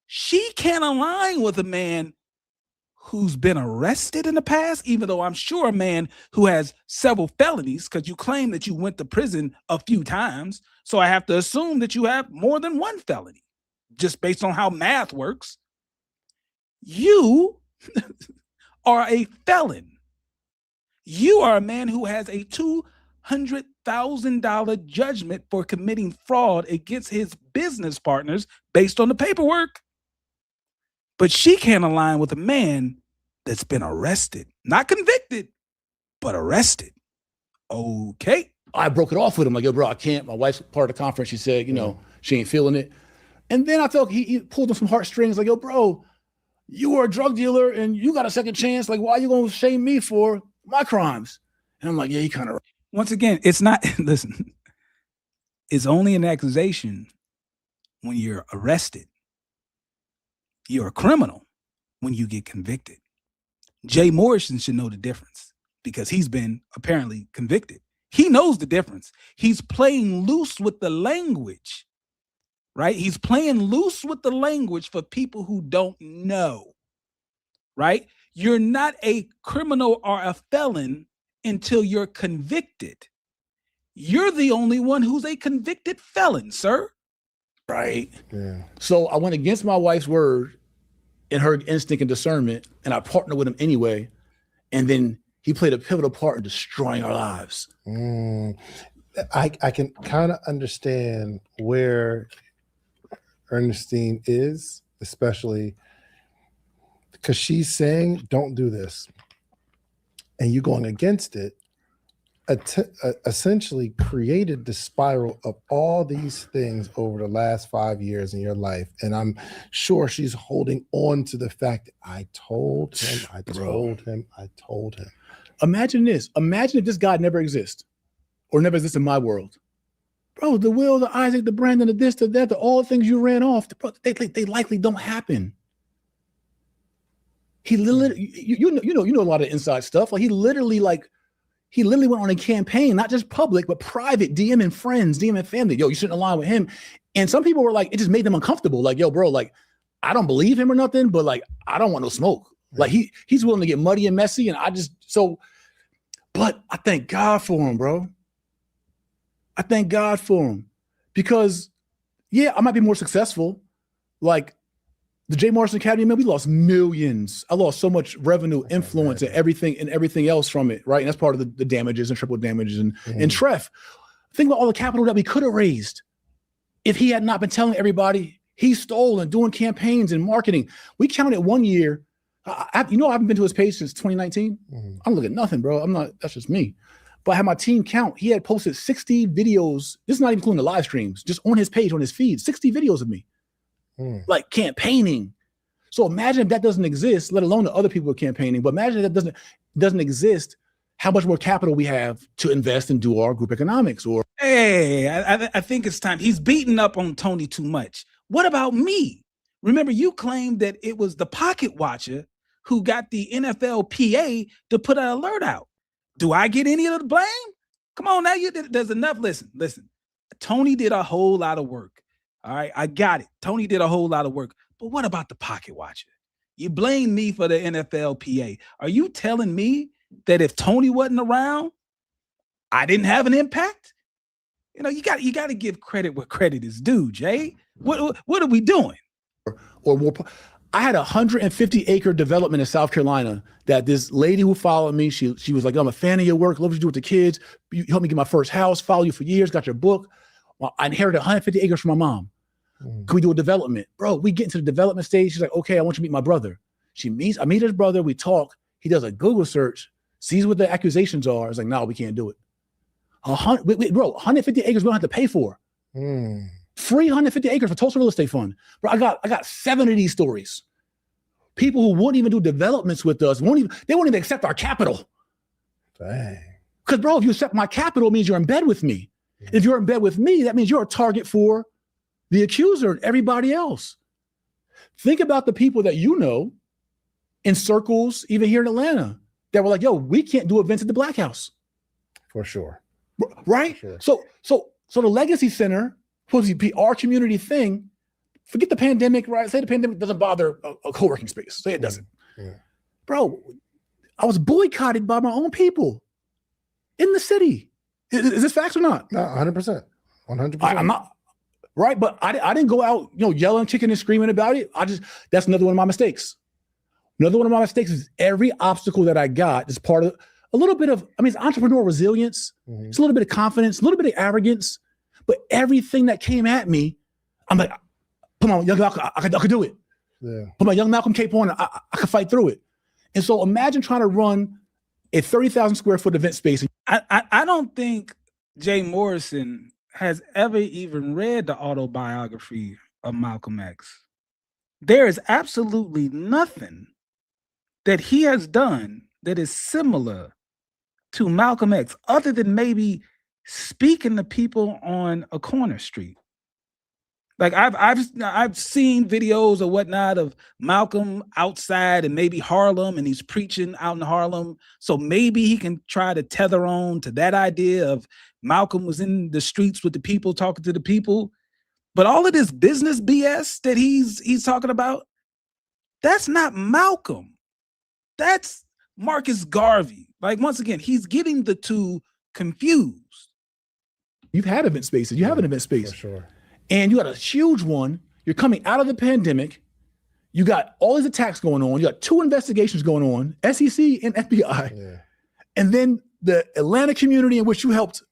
she can't align with a man who's been arrested in the past, even though I'm sure a man who has several felonies, because you claim that you went to prison a few times. So I have to assume that you have more than one felony, just based on how math works. You are a felon. You are a man who has a $200,000 judgment for committing fraud against his business partners based on the paperwork. But she can't align with a man that's been arrested, not convicted, but arrested. Okay. I broke it off with him. Like, yo, bro, I can't. My wife's part of the conference. She said, you know, she ain't feeling it. And then I felt he pulled on some heartstrings. Like, yo, bro, you were a drug dealer and you got a second chance. Like, why are you going to shame me for my crimes? And I'm like, yeah, he kind of. Once again, it's not, listen, it's only an accusation when you're arrested. You're a criminal when you get convicted. Jay Morrison should know the difference because he's been apparently convicted. He knows the difference. He's playing loose with the language, right? He's playing loose with the language for people who don't know, right? You're not a criminal or a felon until you're convicted. You're the only one who's a convicted felon, sir. Right. Yeah. So I went against my wife's word and her instinct and discernment, and I partnered with him anyway. And then he played a pivotal part in destroying our lives. I can kind of understand where Ernestine is, especially because she's saying, don't do this. And you going against it, essentially created the spiral of all these things over the last 5 years in your life. And I'm sure she's holding on to the fact that I told him. Imagine this. Imagine if this God never exists or never exists in my world. Bro, the Will, the Isaac, the Brandon, the this, the that, the all the things you ran off, they likely don't happen. He literally, you know a lot of inside stuff. Like he literally went on a campaign, not just public, but private, DMing friends, DMing family. Yo, you shouldn't align with him. And some people were like, it just made them uncomfortable. Like, yo, bro, like, I don't believe him or nothing, but like, I don't want no smoke. Like he's willing to get muddy and messy. And but I thank God for him, bro. I thank God for him because yeah, I might be more successful. Like the Jay Morrison Academy, man, we lost millions. I lost so much revenue, influence, and everything else from it, right? And that's part of the damages and triple damages. And Treff, think about all the capital that we could have raised if he had not been telling everybody he stole and doing campaigns and marketing. We counted 1 year. I haven't been to his page since 2019. I don't look at nothing, bro. That's just me. But I had my team count. He had posted 60 videos. This is not even including the live streams, just on his page, on his feed, 60 videos of me. Like campaigning. So imagine if that doesn't exist, let alone the other people are campaigning. But imagine if that doesn't exist, how much more capital we have to invest and do our group economics. Or I think it's time. He's beating up on Tony too much. What about me? Remember, you claimed that it was the pocket watcher who got the NFLPA to put an alert out. Do I get any of the blame? Come on now, there's enough. Listen. Tony did a whole lot of work. All right, I got it. Tony did a whole lot of work. But what about the pocket watcher? You blame me for the NFLPA. Are you telling me that if Tony wasn't around, I didn't have an impact? you got to give credit where credit is due, Jay. What are we doing? Or more. I had a 150-acre development in South Carolina that this lady who followed me, she was like, I'm a fan of your work, love what you do with the kids. You helped me get my first house, follow you for years, got your book. Well, I inherited 150 acres from my mom. Can we do a development? Bro, we get into the development stage. She's like, okay, I want you to meet my brother. I meet his brother, we talk. He does a Google search, sees what the accusations are. It's like, no, we can't do it. 150 acres we don't have to pay for. Free 150 acres for Tulsa Real Estate Fund. Bro, I got 7 of these stories. People who won't even do developments with us, they won't even accept our capital. Dang. Because, bro, if you accept my capital, it means you're in bed with me. If you're in bed with me, that means you're a target for the accuser and everybody else. Think about the people that you know in circles, even here in Atlanta, that were like, yo, we can't do events at the Black House. For sure. Right? For sure. So the Legacy Center, supposed to be our community thing, forget the pandemic, right? Say the pandemic doesn't bother a co-working space. Say it doesn't. Yeah. Bro, I was boycotted by my own people in the city. Is this facts or not? No, 100%. 100%. I'm not, right? But I didn't go out, yelling, kicking and screaming about it. That's another one of my mistakes. Another one of my mistakes is every obstacle that I got is part of a little bit of, it's entrepreneurial resilience. It's a little bit of confidence, a little bit of arrogance, but everything that came at me, I'm like, come on, young Malcolm, I could do it. Yeah. Put my young Malcolm cape on, I could fight through it. And so imagine trying to run a 30,000 square foot event space. I don't think Jay Morrison has ever even read the autobiography of Malcolm X. There is absolutely nothing that he has done that is similar to Malcolm X, other than maybe speaking to people on a corner street. Like I've seen videos or whatnot of Malcolm outside and maybe Harlem, and he's preaching out in Harlem. So maybe he can try to tether on to that idea of Malcolm was in the streets with the people, talking to the people. But all of this business BS that he's talking about, that's not Malcolm. That's Marcus Garvey. Like, once again, he's getting the two confused. You've had event spaces. You have an event space. For sure. And you got a huge one. You're coming out of the pandemic. You got all these attacks going on. You got 2 investigations going on, SEC and FBI. Yeah. And then the Atlanta community in which you helped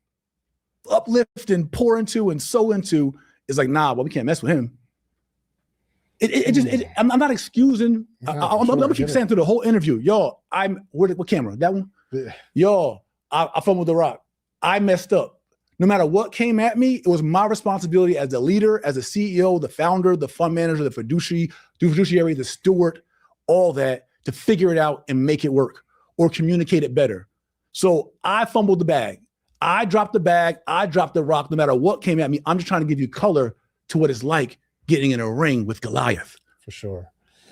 uplift and pour into and sow into is like, nah, well, we can't mess with him. I'm not excusing. I'm gonna keep saying through the whole interview, y'all. What camera? That one? Yeah. Y'all, I fumbled the rock. I messed up. No matter what came at me, it was my responsibility as the leader, as a CEO, the founder, the fund manager, the fiduciary, the steward, all that, to figure it out and make it work or communicate it better. So I fumbled the bag. I dropped the bag. I dropped the rock. No matter what came at me, I'm just trying to give you color to what it's like getting in a ring with Goliath. For sure.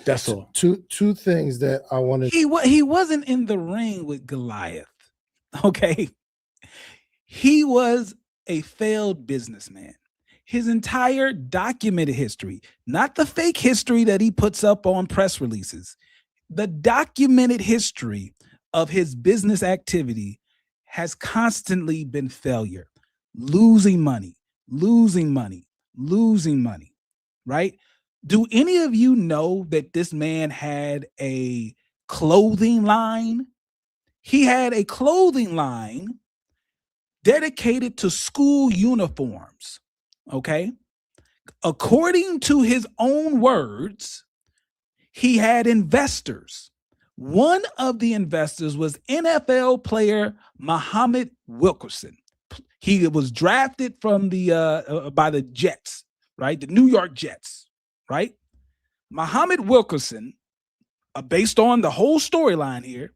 That's all. Two things that I wanted. He wasn't in the ring with Goliath. Okay. He was a failed businessman. His entire documented history, not the fake history that he puts up on press releases, the documented history of his business activity has constantly been failure, losing money, right? Do any of you know that this man had a clothing line? He had a clothing line dedicated to school uniforms, okay? According to his own words, he had investors. One of the investors was NFL player Muhammad Wilkerson. He was drafted from by the Jets, right? The New York Jets, right? Muhammad Wilkerson, based on the whole storyline here,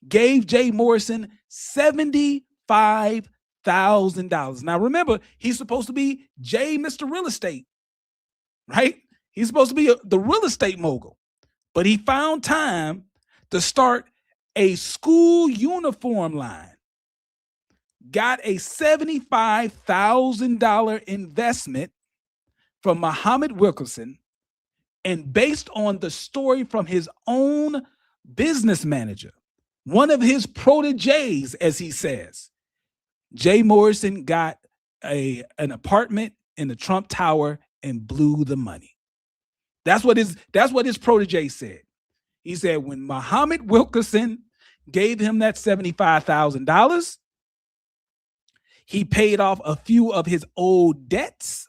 gave Jay Morrison $75,000. Now remember, he's supposed to be Jay, Mr. Real Estate, right? He's supposed to be the real estate mogul, but he found time to start a school uniform line. Got a $75,000 investment from Muhammad Wilkerson, and based on the story from his own business manager, one of his proteges, as he says, Jay Morrison got an apartment in the Trump Tower and blew the money. That's what his protege said. He said when Muhammad Wilkerson gave him that $75,000, he paid off a few of his old debts,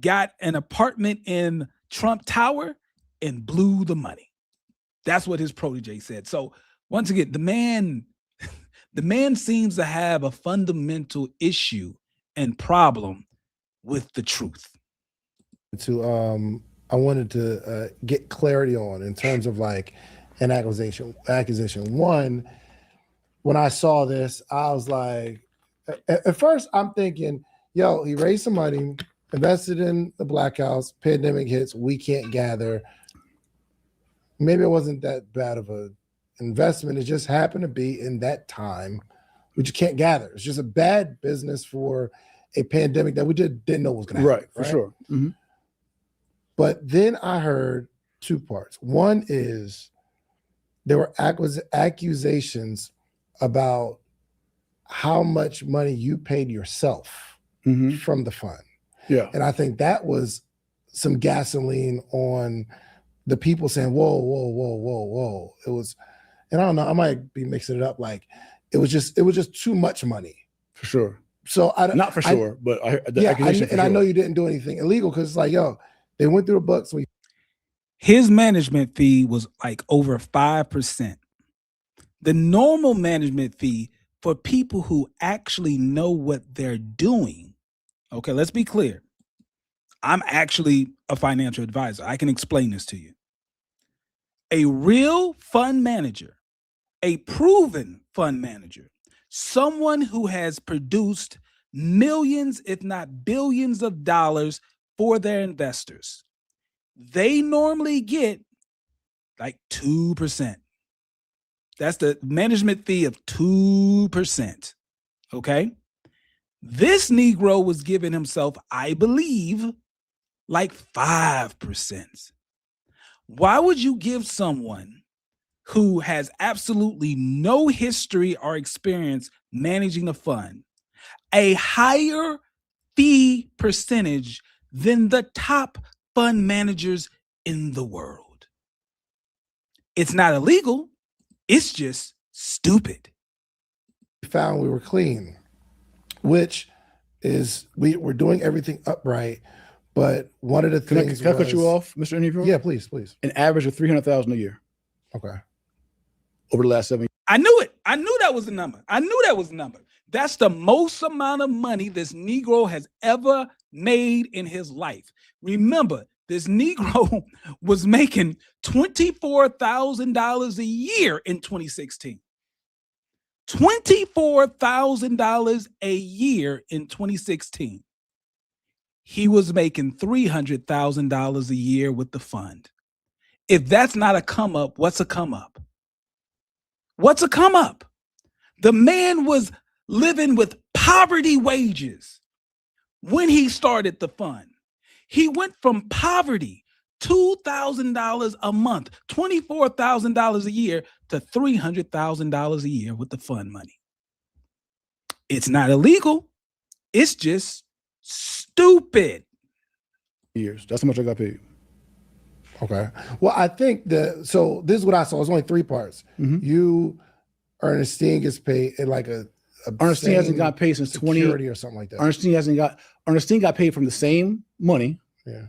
got an apartment in Trump Tower, and blew the money. That's what his protege said. So once again, the man seems to have a fundamental issue and problem with the truth. I wanted to get clarity on in terms of like an accusation. One, when I saw this, I was like, at first I'm thinking, yo, he raised some money, invested in the Black House, pandemic hits, we can't gather. Maybe it wasn't that bad of a investment. It just happened to be in that time, which you can't gather. It's just a bad business for a pandemic that we didn't know was going to happen. Right, for sure. Mm-hmm. But then I heard two parts. One is there were accusations about how much money you paid yourself from the fund. Yeah. And I think that was some gasoline on the people saying, whoa. It was, and I don't know, I might be mixing it up. Like it was just too much money. For sure. So I not for sure, but I know you didn't do anything illegal because it's like, yo, they went through the books. His management fee was like over 5%. The normal management fee for people who actually know what they're doing. Okay, let's be clear. I'm actually a financial advisor. I can explain this to you. A real fund manager, a proven fund manager, someone who has produced millions, if not billions of dollars for their investors, they normally get like 2%. That's the management fee of 2%. Okay. This Negro was giving himself, I believe, like 5%. Why would you give someone who has absolutely no history or experience managing a fund a higher fee percentage than the top fund managers in the world? It's not illegal. It's just stupid. We found we were clean, which is we're doing everything upright. But one of the things can I cut you off, Mr. Interviewer? Yeah, please. An average of $300,000 a year. Okay. Over the last 7 years. I knew it. I knew that was the number. That's the most amount of money this Negro has ever made in his life. Remember, this Negro was making $24,000 a year in 2016. $24,000 a year in 2016. He was making $300,000 a year with the fund. If that's not a come up, what's a come up? What's a come up? The man was living with poverty wages when he started the fund. He went from poverty, $2,000 a month, $24,000 a year, to $300,000 a year with the fund money. It's not illegal. It's just stupid. Years. That's how much I got paid. Okay. Well, I think so this is what I saw. It's only 3 parts. You, Ernestine gets paid at like a Ernestine hasn't got paid since 20 or something like that. Ernestine got paid from the same money. Yeah.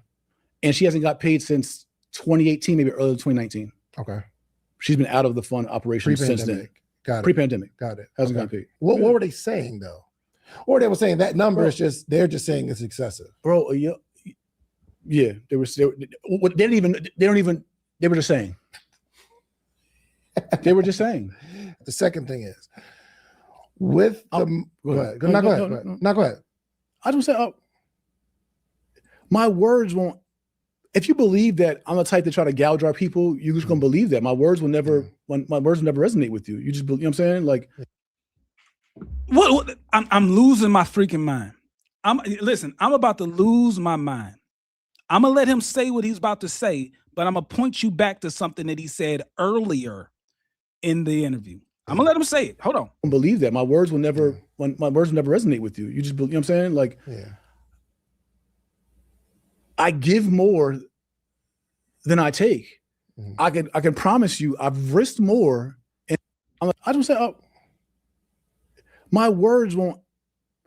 And she hasn't got paid since 2018, maybe early 2019. Okay. She's been out of the fund operation since then. Got it. Pre-pandemic. Got it. Hasn't got paid. What were they saying though? Or they were saying that number is just, they're just saying it's excessive. Bro, yeah, they were just saying. They were just saying. The second thing is, with the, go ahead. Go ahead. I just say, my words won't, if you believe that I'm the type to try to gouge our people, you're just gonna believe that. My words will never resonate with you. You just believe, you know what I'm saying? Like, what I'm losing my freaking mind. I'm about to lose my mind. I'm gonna let him say what he's about to say, but I'm gonna point you back to something that he said earlier in the interview. I'm gonna let him say it. Hold on. I don't believe that. My words will never when my words never resonate with you. You just, you know what I'm saying? Like, Yeah. I give more than I take. I can promise you, I've risked more. And I don't say, oh, my words won't.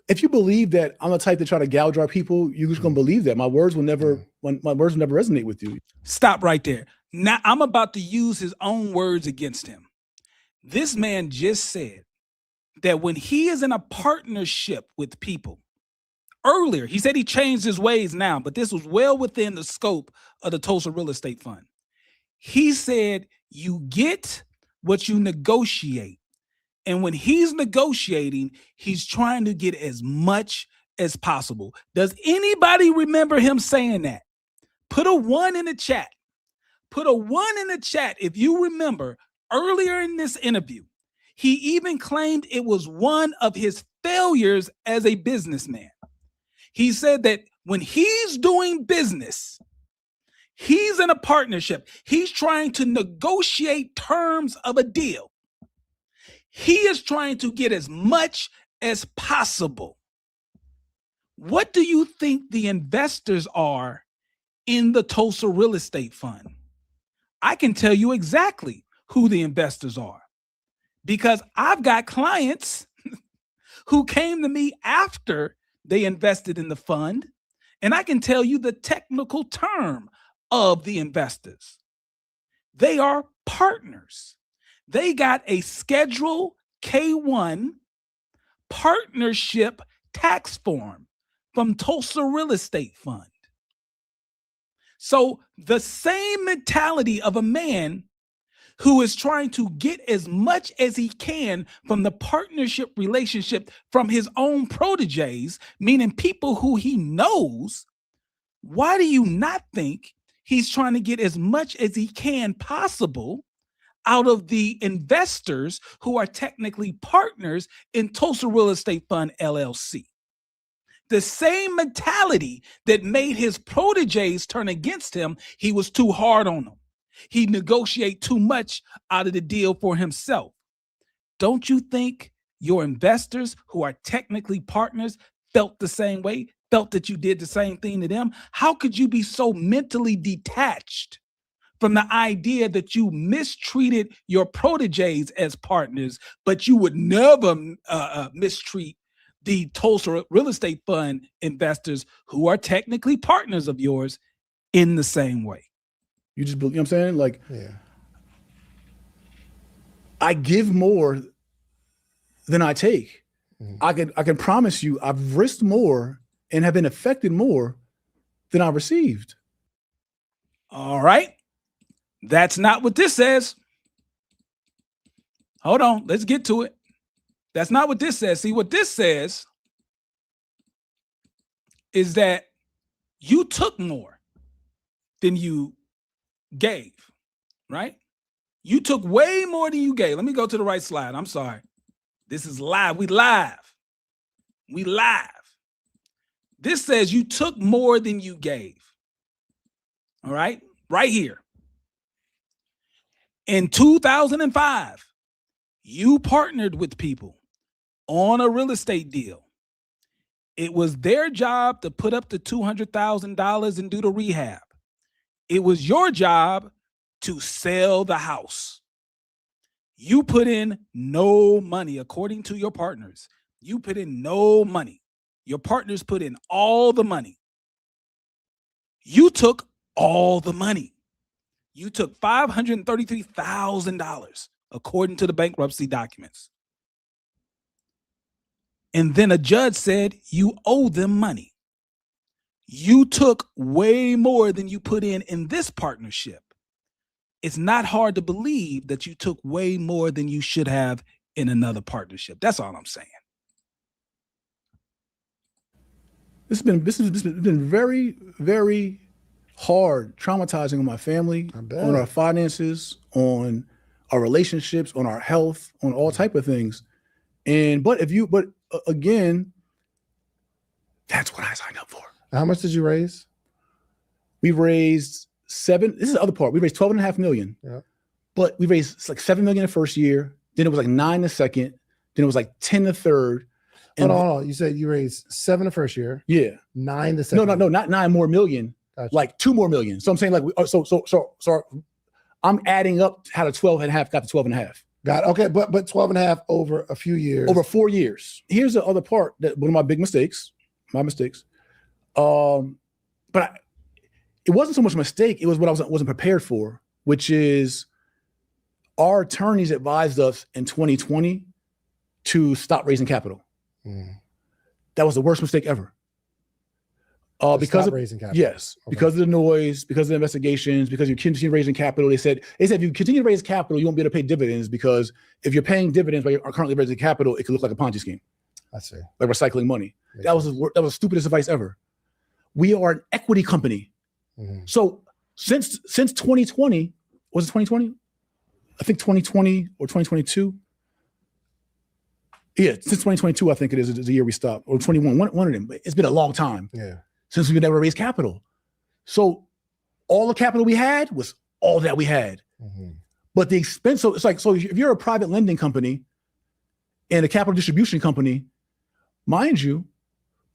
If you believe that I'm the type to try to gouge our people, you're just gonna believe that. My words will never, my words will never resonate with you. Stop right there. Now I'm about to use his own words against him. This man just said that when he is in a partnership with people, earlier, he said he changed his ways now, but this was well within the scope of the Tulsa Real Estate Fund. He said, you get what you negotiate. And when he's negotiating, he's trying to get as much as possible. Does anybody remember him saying that? Put a 1 in the chat. Put a 1 in the chat if you remember earlier in this interview. He even claimed it was one of his failures as a businessman. He said that when he's doing business, he's in a partnership, he's trying to negotiate terms of a deal. He is trying to get as much as possible. What do you think the investors are in the Tulsa Real Estate Fund? I can tell you exactly who the investors are because I've got clients who came to me after they invested in the fund, and I can tell you the technical term of the investors. They are partners. They got a Schedule K-1 partnership tax form from Tulsa Real Estate Fund. So the same mentality of a man who is trying to get as much as he can from the partnership relationship from his own proteges, meaning people who he knows, why do you not think he's trying to get as much as he can possible out of the investors who are technically partners in Tulsa Real Estate Fund, LLC? The same mentality that made his proteges turn against him, he was too hard on them. He negotiated too much out of the deal for himself. Don't you think your investors who are technically partners felt the same way, felt that you did the same thing to them? How could you be so mentally detached from the idea that you mistreated your proteges as partners, but you would never mistreat the Tulsa Real Estate Fund investors who are technically partners of yours in the same way? You just, you know what I'm saying? Like, Yeah. I give more than I take. I can promise you, I've risked more and have been affected more than I received. All right. That's not what this says. Hold on. Let's get to it. That's not what this says. See, what this says is that you took more than you gave, right? You took way more than you gave. Let me go to the right slide. I'm sorry. This is live. We live. We live. This says you took more than you gave. All right? Right here. In 2005, you partnered with people on a real estate deal. It was their job to put up the $200,000 and do the rehab. It was your job to sell the house. You put in no money, according to your partners. You put in no money. Your partners put in all the money. You took all the money. You took $533,000, according to the bankruptcy documents. And then a judge said you owe them money. You took way more than you put in this partnership. It's not hard to believe that you took way more than you should have in another partnership. That's all I'm saying. This has been very, very hard, traumatizing on my family, on our finances, on our relationships, on our health, on all type of things. But again, that's what I signed up for. How much did you raise? We raised this is the other part. We raised 12.5 million. Yeah. But we raised like 7 million the first year. Then it was like 9 the second. Then it was like 10 the third. And hold on. You said you raised 7 the first year. Yeah. 9 the second. No, not 9 more million. Gotcha. Like 2 more million. So I'm saying like, so I'm adding up how the 12 and a half got to 12 and a half. Got it. Okay, but 12 and a half over a few years. Over 4 years. Here's the other part that one of my big mistakes, but it wasn't so much a mistake. It was what I wasn't prepared for, which is our attorneys advised us in 2020 to stop raising capital. That was the worst mistake ever. Because of raising capital. Yes, okay. Because of the noise, because of the investigations, because you continue raising capital. They said if you continue to raise capital, you won't be able to pay dividends, because if you're paying dividends while you're currently raising capital, it could look like a Ponzi scheme. I see. Like recycling money. That was the stupidest advice ever. We are an equity company. So since 2020, was it 2020? I think 2020 or 2022. Yeah, since 2022, I think it is the year we stopped, or 21, one of them. But it's been a long time. Yeah. Since we've never raised capital. So all the capital we had was all that we had. But the expense, so it's like, so if you're a private lending company and a capital distribution company, mind you,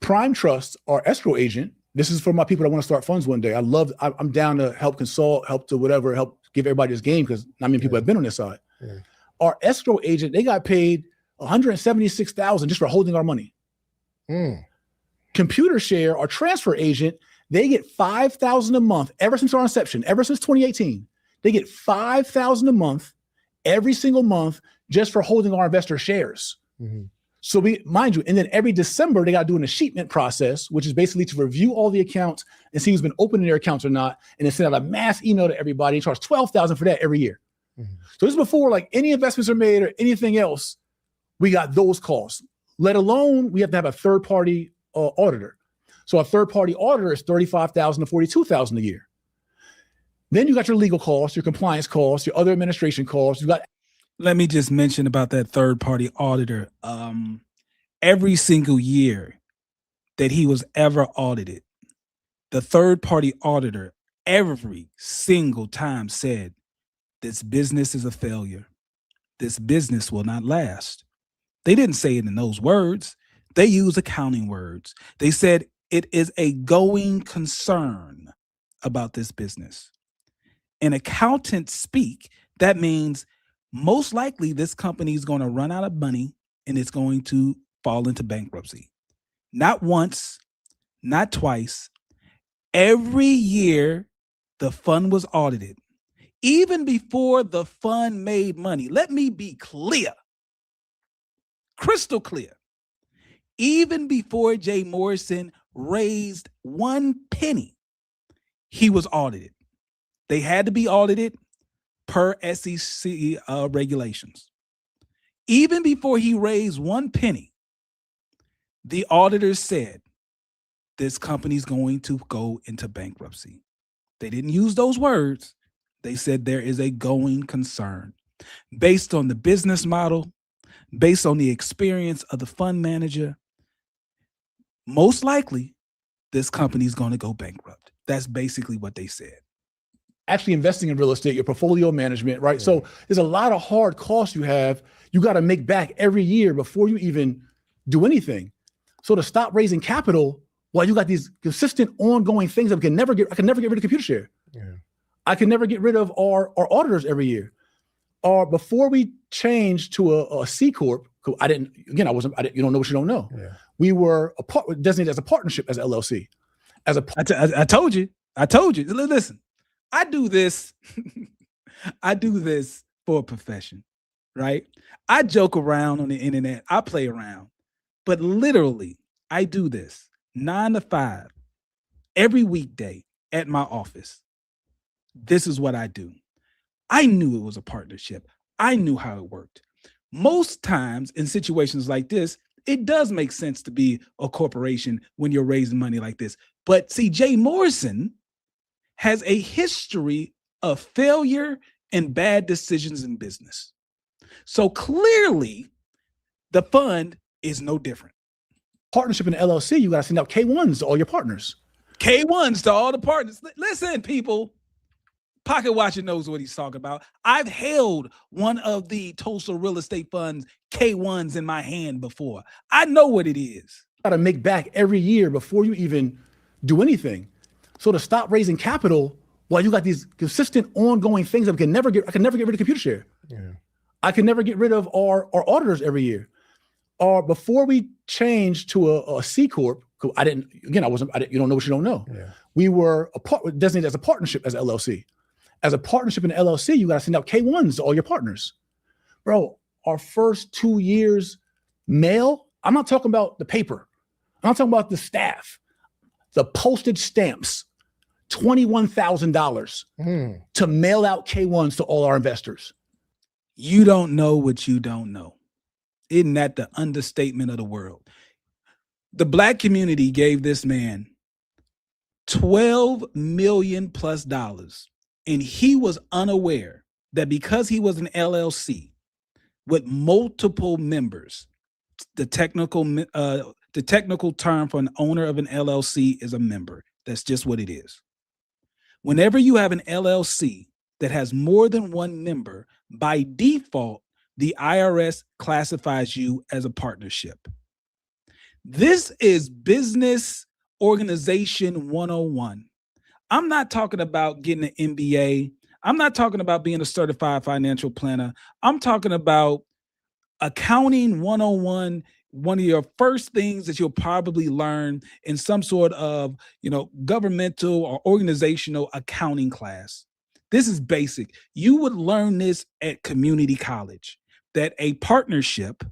Prime Trust, our escrow agent, this is for my people that want to start funds one day. I'm down to help consult, help give everybody this game, because not many people have been on this side. Our escrow agent, they got paid $176,000 just for holding our money. ComputerShare, our transfer agent, they get $5,000 a month ever since our inception, ever since 2018. They get $5,000 a month every single month just for holding our investor shares. So mind you, and then every December they got to do an escheatment process, which is basically to review all the accounts and see who's been opening their accounts or not, and then send out a mass email to everybody and charge $12,000 for that every year. So this is before like any investments are made or anything else. We got those costs. Let alone we have to have a third-party auditor. So a third-party auditor is $35,000 to $42,000 a year. Then you got your legal costs, your compliance costs, your other administration costs. Let me just mention about that third-party auditor. Every single year that he was ever audited, the third-party auditor every single time said, "This business is a failure. This business will not last." They didn't say it in those words. They use accounting words. They said it is a going concern about this business. In accountant speak, that means most likely this company is going to run out of money and it's going to fall into bankruptcy. Not once, not twice. Every year the fund was audited. Even before the fund made money. Let me be clear. Crystal clear. Even before Jay Morrison raised 1 penny, he was audited. They had to be audited per SEC regulations. Even before he raised 1 penny, the auditors said, this company's going to go into bankruptcy. They didn't use those words. They said there is a going concern based on the business model, based on the experience of the fund manager. Most likely, this company's going to go bankrupt. That's basically what they said. Actually investing in real estate, your portfolio management, right? Yeah. So there's a lot of hard costs you have. You got to make back every year before you even do anything. So to stop raising capital while you got these consistent ongoing things that I can never get rid of ComputerShare. Yeah. I can never get rid of our auditors every year. Or before we changed to a C Corp, you don't know what you don't know. Yeah. We were designated as a partnership, as an LLC. I told you. Listen, I do this. I do this for a profession, right? I joke around on the internet. I play around, but literally I do this 9 to 5 every weekday at my office. This is what I do. I knew it was a partnership. I knew how it worked. Most times in situations like this, it does make sense to be a corporation when you're raising money like this. But see, Jay Morrison has a history of failure and bad decisions in business. So clearly, the fund is no different. Partnership in the LLC, you got to send out K-1s to all your partners. K-1s to all the partners. Listen, people, Pocket Watcher knows what he's talking about. I've held one of the Tulsa real estate funds K1s in my hand before. I know what it is. Got to make back every year before you even do anything. So to stop raising capital while you got these consistent ongoing things that I can never get rid of computer share. Yeah. I can never get rid of our auditors every year. Or before we changed to a C Corp, you don't know what you don't know. Yeah. We were designated as a partnership as an LLC. As a partnership in an LLC, you got to send out K1s to all your partners. Bro, our first 2 years mail, I'm not talking about the paper. I'm not talking about the staff, the postage stamps, $21,000 to mail out K1s to all our investors. You don't know what you don't know. Isn't that the understatement of the world? The Black community gave this man $12 million plus, and he was unaware that because he was an LLC with multiple members, the technical term for an owner of an LLC is a member. That's just what it is. Whenever you have an LLC that has more than one member, by default, the IRS classifies you as a partnership. This is business organization 101. I'm not talking about getting an MBA. I'm not talking about being a certified financial planner. I'm talking about accounting 101. One of your first things that you'll probably learn in some sort of, governmental or organizational accounting class. This is basic. You would learn this at community college, that a partnership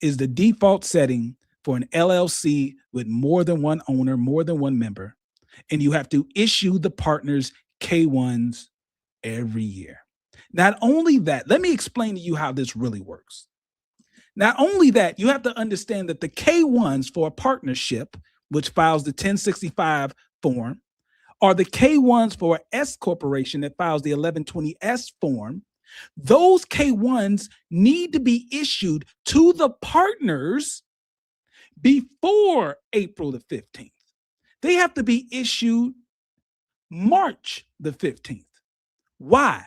is the default setting for an LLC with more than one owner, more than one member, and you have to issue the partners K1s every year. Not only that, let me explain to you how this really works. Not only that, you have to understand that the K1s for a partnership, which files the 1065 form, are the K1s for an S corporation that files the 1120S form. Those K1s need to be issued to the partners before April the 15th. They have to be issued March the 15th. Why?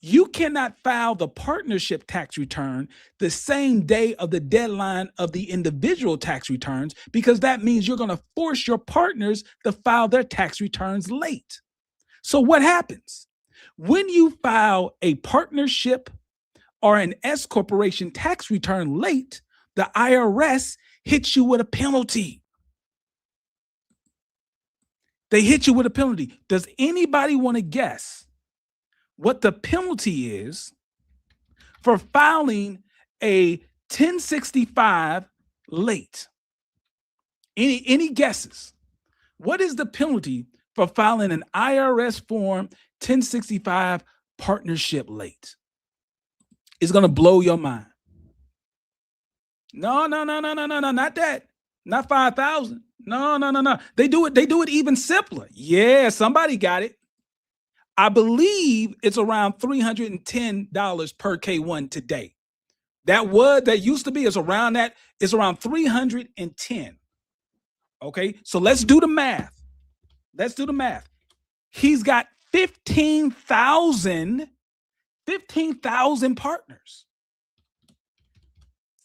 You cannot file the partnership tax return the same day of the deadline of the individual tax returns, because that means you're going to force your partners to file their tax returns late. So what happens? When you file a partnership or an S corporation tax return late, the IRS hits you with a penalty. They hit you with a penalty. Does anybody want to guess what the penalty is for filing a 1065 late? Any guesses? What is the penalty for filing an IRS form 1065 partnership late? It's going to blow your mind. No, not that. Not 5,000. No. They do it even simpler. Yeah, somebody got it. I believe it's around $310 per K1 today. That used to be, it's around that. It's around 310. Okay, so let's do the math. He's got 15,000 partners.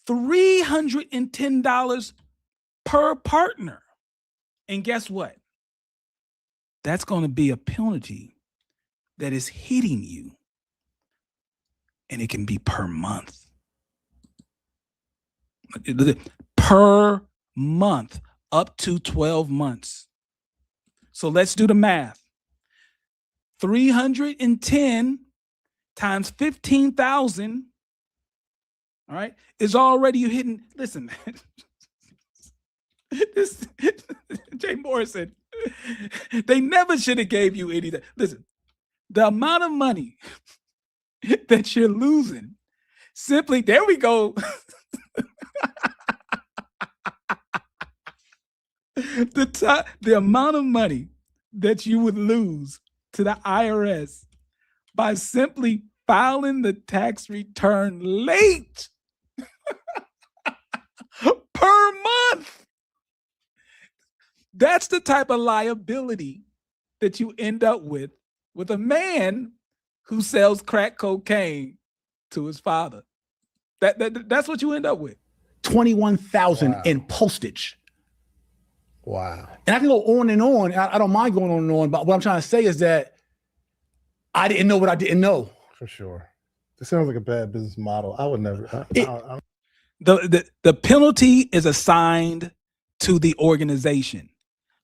$310 per partner. And guess what? That's going to be a penalty that is hitting you. And it can be per month. Per month, up to 12 months. So let's do the math. 310 times 15,000, all right, is already you hitting. Listen, this Jay Morrison, they never should have gave you anything. Listen, the amount of money that you're losing, simply, there we go. The amount of money that you would lose to the IRS by simply filing the tax return late per month. That's the type of liability that you end up with with a man who sells crack cocaine to his father. That's what you end up with. $21,000 in postage. Wow. And I can go on and on. I don't mind going on and on, but what I'm trying to say is that I didn't know what I didn't know. For sure. This sounds like a bad business model. I would never. The penalty is assigned to the organization,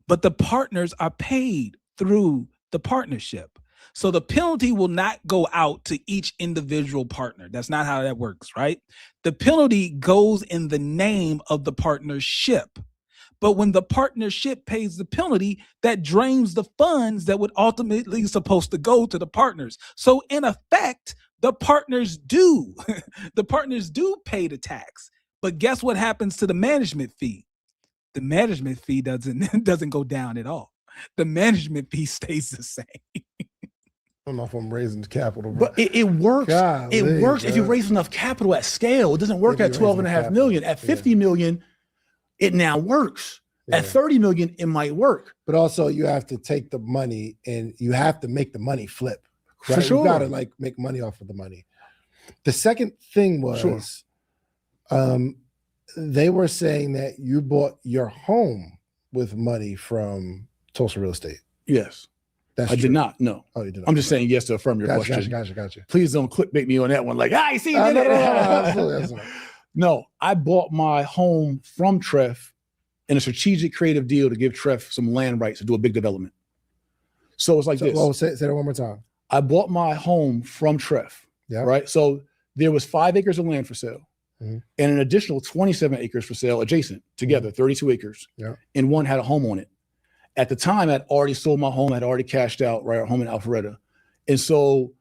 but the partners are paid through the partnership. So the penalty will not go out to each individual partner. That's not how that works, right? The penalty goes in the name of the partnership. But when the partnership pays the penalty, that drains the funds that would ultimately supposed to go to the partners. So in effect, the partners do pay the tax. But guess what happens to the management fee? The management fee doesn't go down at all. The management fee stays the same. I don't know if I'm raising capital, but it works. Golly, it works bro. if you raise enough capital at scale. It doesn't work at 12.5 million. At 50 million, it now works. Yeah. At 30 million, it might work. But also you have to take the money and you have to make the money flip. Right? For sure. You gotta like make money off of the money. The second thing was they were saying that you bought your home with money from Tulsa Real Estate. Yes. That's I true. did not. No. Oh, you did not. I'm just saying yes to affirm your question. Gotcha. Please don't clickbait me on that one. Like, I see. No, I bought my home from Treff in a strategic creative deal to give Treff some land rights to do a big development. So it's like this. Well, say that one more time. I bought my home from Treff. Yeah. Right. So there was 5 acres of land for sale and an additional 27 acres for sale adjacent together, 32 acres. Yeah. And one had a home on it. At the time, I'd already sold my home. I'd already cashed out, right, our home in Alpharetta. And so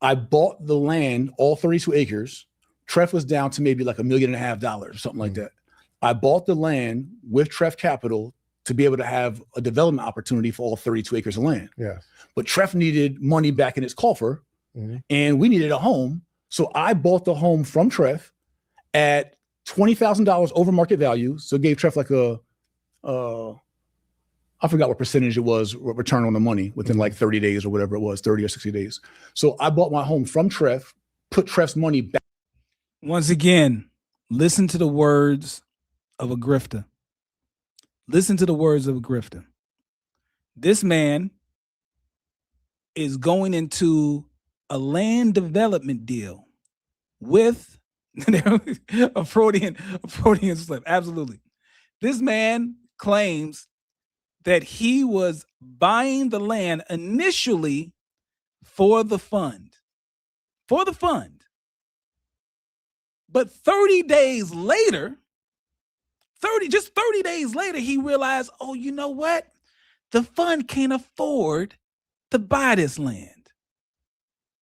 I bought the land, all 32 acres. Treff was down to maybe like $1.5 million or something like that. I bought the land with Treff Capital to be able to have a development opportunity for all 32 acres of land. Yeah. But Treff needed money back in his coffer and we needed a home. So I bought the home from Treff at $20,000 over market value. So it gave Treff like I forgot what percentage it was, return on the money within like 30 days or whatever it was, 30 or 60 days. So I bought my home from Treff, put Treff's money back. Once again, listen to the words of a grifter. Listen to the words of a grifter. This man is going into a land development deal with a Freudian slip. Absolutely. This man claims that he was buying the land initially for the fund. But 30 days later, 30 days later, he realized, oh, you know what? The fund can't afford to buy this land.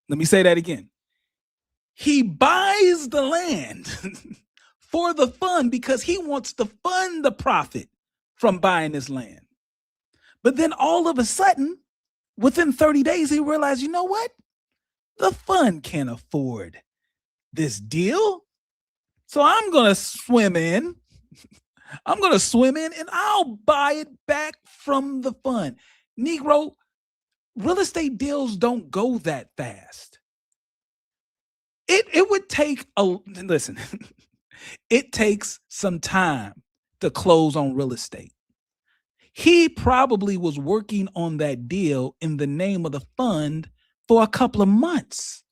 Let me say that again. He buys the land for the fund because he wants to fund the profit from buying this land. But then all of a sudden, within 30 days, he realized, you know what? The fund can't afford this deal. So I'm going to swim in. And I'll buy it back from the fund. Negro, real estate deals don't go that fast. It would take listen, it takes some time to close on real estate. He probably was working on that deal in the name of the fund for a couple of months.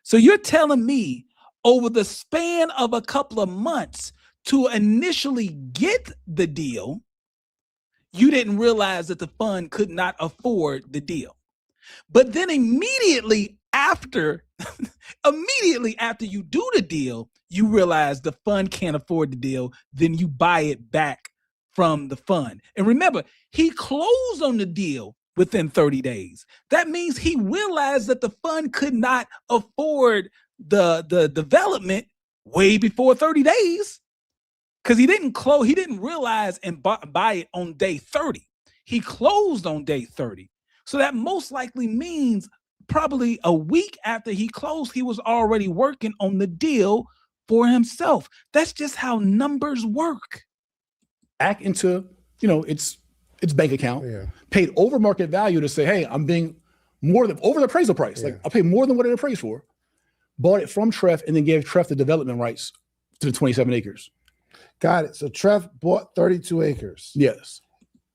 So you're telling me over the span of a couple of months to initially get the deal, you didn't realize that the fund could not afford the deal. But then immediately after you do the deal, you realize the fund can't afford the deal, then you buy it back from the fund. And remember, he closed on the deal within 30 days. That means he realized that the fund could not afford the development way before 30 days. Because he didn't realize and buy it on day 30. He closed on day 30. So that most likely means probably a week after he closed, he was already working on the deal for himself. That's just how numbers work. Back into, its bank account, paid over market value to say, hey, I'm being more than over the appraisal price. Yeah. Like I paid more than what it appraised for. Bought it from Treff and then gave Treff the development rights to the 27 acres. Got it. So Treff bought 32 acres. Yes.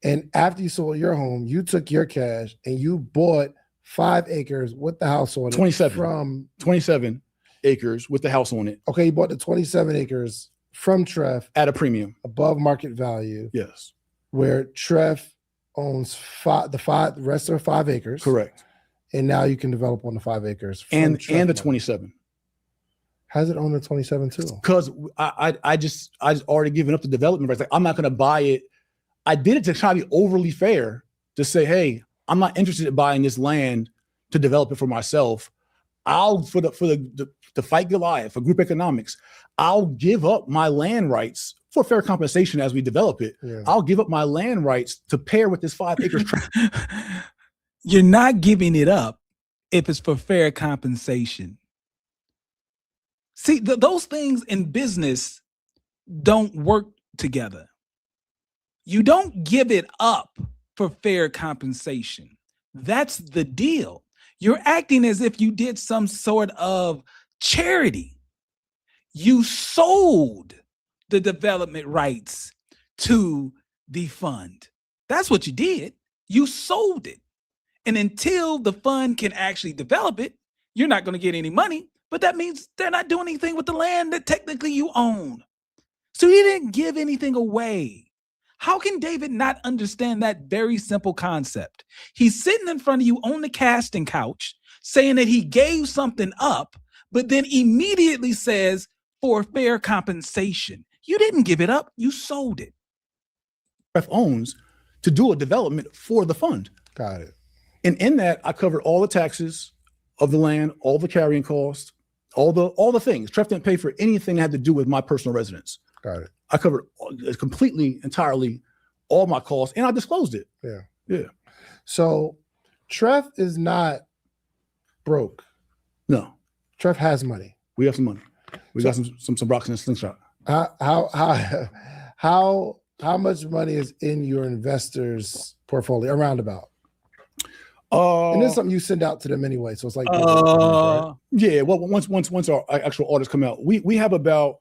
And after you sold your home, you took your cash and you bought 5 acres with the house on it. 27. From 27 acres with the house on it. Okay, you bought the 27 acres from Treff at a premium. Above market value. Yes. Where Treff owns the rest of 5 acres. Correct. And now you can develop on the 5 acres. And the 27. How's it own the 27 too? Because I just already given up the development rights. Like I'm not gonna buy it. I did it to try to be overly fair to say, hey, I'm not interested in buying this land to develop it for myself. I'll for the fight Goliath for group economics, I'll give up my land rights for fair compensation as we develop it. Yeah. I'll give up my land rights to pair with this 5 acres. You're not giving it up if it's for fair compensation. See, those things in business don't work together. You don't give it up for fair compensation. That's the deal. You're acting as if you did some sort of charity. You sold the development rights to the fund. That's what you did. You sold it. And until the fund can actually develop it, you're not going to get any money. But that means they're not doing anything with the land that technically you own. So you didn't give anything away. How can David not understand that very simple concept? He's sitting in front of you on the casting couch saying that he gave something up, but then immediately says for fair compensation. You didn't give it up. You sold it. Owns to do a development for the fund. Got it. And in that, I covered all the taxes of the land, all the carrying costs, all the things. Treff didn't pay for anything that had to do with my personal residence. Got it. I covered completely, entirely all my costs, and I disclosed it. Yeah. Yeah. So Treff is not broke. No. Treff has money. We have some money. We got some rocks in a slingshot. How much money is in your investors' portfolio? Around about. And this is something you send out to them anyway. So it's like, right? Yeah. Well, once our actual audits come out, we have about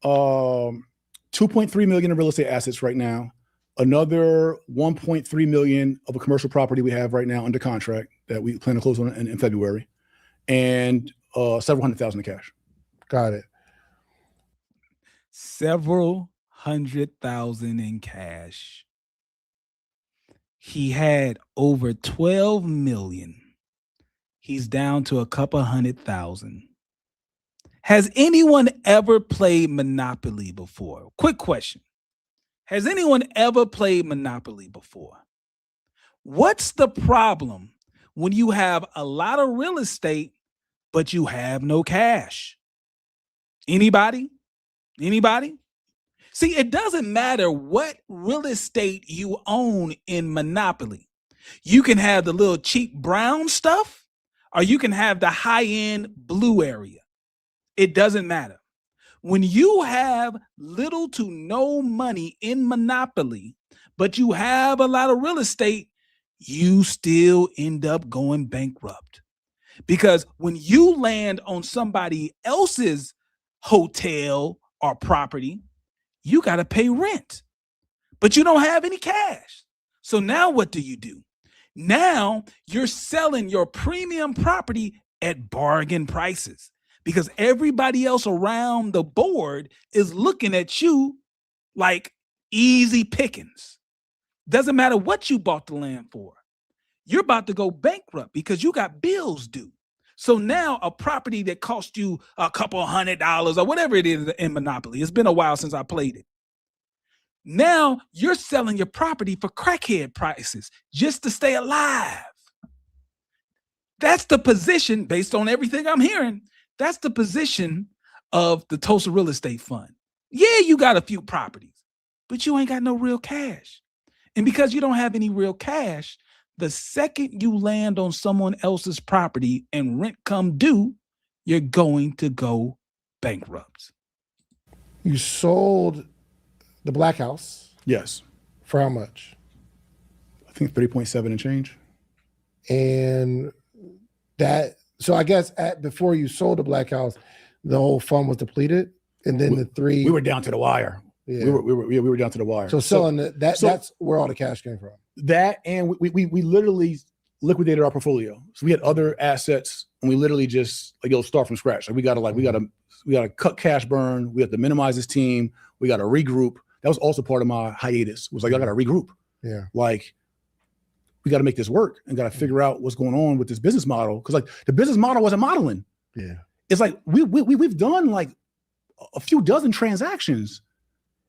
2.3 million in real estate assets right now. Another 1.3 million of a commercial property we have right now under contract that we plan to close on in February, and several $100,000 in cash. Got it. Several $100,000 in cash. He had over 12 million. He's down to a couple $100,000. Has anyone ever played Monopoly before? Quick question. Has anyone ever played Monopoly before? What's the problem when you have a lot of real estate, but you have no cash? Anybody? Anybody? See, it doesn't matter what real estate you own in Monopoly. You can have the little cheap brown stuff, or you can have the high-end blue area. It doesn't matter. When you have little to no money in Monopoly, but you have a lot of real estate, you still end up going bankrupt. Because when you land on somebody else's hotel or property, you got to pay rent, but you don't have any cash. So now what do? Now you're selling your premium property at bargain prices because everybody else around the board is looking at you like easy pickings. Doesn't matter what you bought the land for. You're about to go bankrupt because you got bills due. So now a property that cost you a couple $100 or whatever it is in Monopoly, it's been a while since I played it. Now you're selling your property for crackhead prices just to stay alive. That's the position, based on everything I'm hearing, that's the position of the Tulsa Real Estate Fund. Yeah, you got a few properties, but you ain't got no real cash. And because you don't have any real cash, the second you land on someone else's property and rent come due, you're going to go bankrupt. You sold the Black House. Yes. For how much? I think 3.7 and change. And So I guess before you sold the Black House, the whole fund was depleted, and then we were down to the wire. Yeah. We were down to the wire. So selling that's where all the cash came from. That, and we literally liquidated our portfolio. So we had other assets, and we literally just start from scratch. Like we gotta cut cash burn. We have to minimize this team. We got to regroup. That was also part of my hiatus. Was like I got to regroup. Yeah. Like we got to make this work and got to figure out what's going on with this business model, because like the business model wasn't modeling. Yeah. It's like we've done like a few dozen transactions.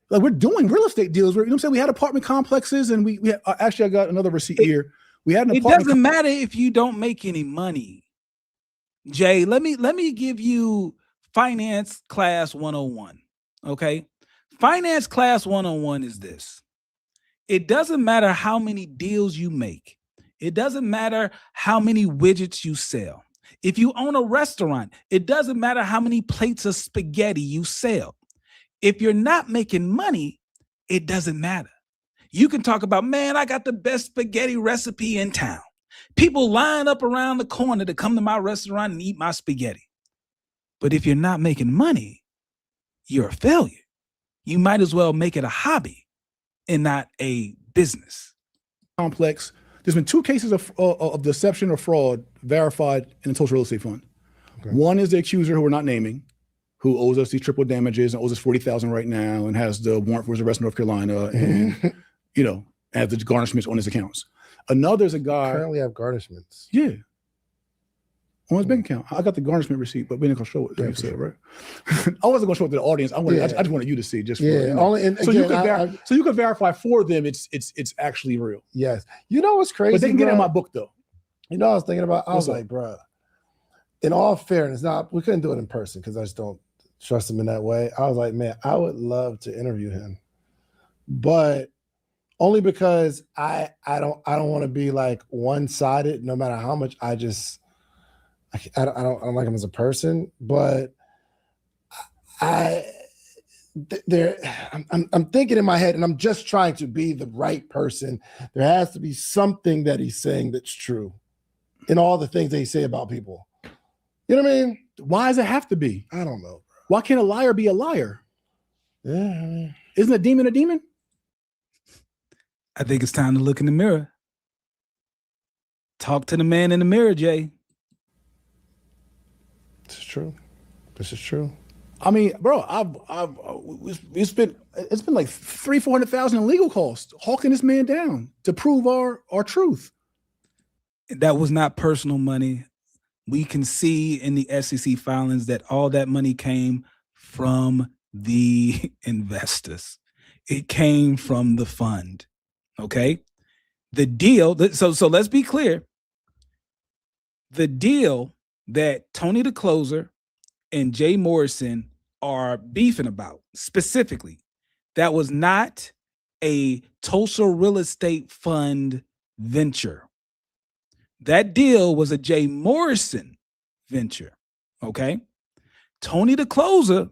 Like we're doing real estate deals. You know what I'm saying? We had apartment complexes, and we had, actually I got another receipt here. We had an apartment. It doesn't matter if you don't make any money. Jay, let me give you finance class 101. Okay? Finance class 101 is this. It doesn't matter how many deals you make. It doesn't matter how many widgets you sell. If you own a restaurant, it doesn't matter how many plates of spaghetti you sell. If you're not making money, it doesn't matter. You can talk about, man, I got the best spaghetti recipe in town. People line up around the corner to come to my restaurant and eat my spaghetti. But if you're not making money, you're a failure. You might as well make it a hobby and not a business. Complex. There's been 2 cases of deception or fraud verified in the Tulsa real estate fund. Okay. One is the accuser, who we're not naming, who owes us these triple damages and owes us $40,000 right now and has the warrant for his arrest in North Carolina and has the garnishments on his accounts. Another is a guy currently have garnishments. Yeah. On his bank account. I got the garnishment receipt, but we didn't gonna show it. Yeah, right? I wasn't gonna show it to the audience. I just wanted you to see just so you could verify for them it's actually real. Yes. You know what's crazy? But they can get it in my book though. You know what I was thinking about? I was like, bro, in all fairness, we couldn't do it in person because I just don't trust him in that way. I was like, man, I would love to interview him, but only because I don't want to be like one-sided, no matter how much I don't like him as a person, but I'm thinking in my head, and I'm just trying to be the right person. There has to be something that he's saying that's true in all the things that he say about people. You know what I mean? Why does it have to be? I don't know, bro. Why can't a liar be a liar? Yeah. Isn't a demon a demon? I think it's time to look in the mirror. Talk to the man in the mirror, Jay. This is true. This is true. I mean, bro, it's been like $300,000-$400,000 in legal costs hawking this man down to prove our truth. That was not personal money. We can see in the SEC filings that all that money came from the investors. It came from the fund. Okay. The deal. So let's be clear. The deal that Tony the Closer and Jay Morrison are beefing about specifically, that was not a Tulsa real estate fund venture. That deal was a Jay Morrison venture. Okay. Tony the Closer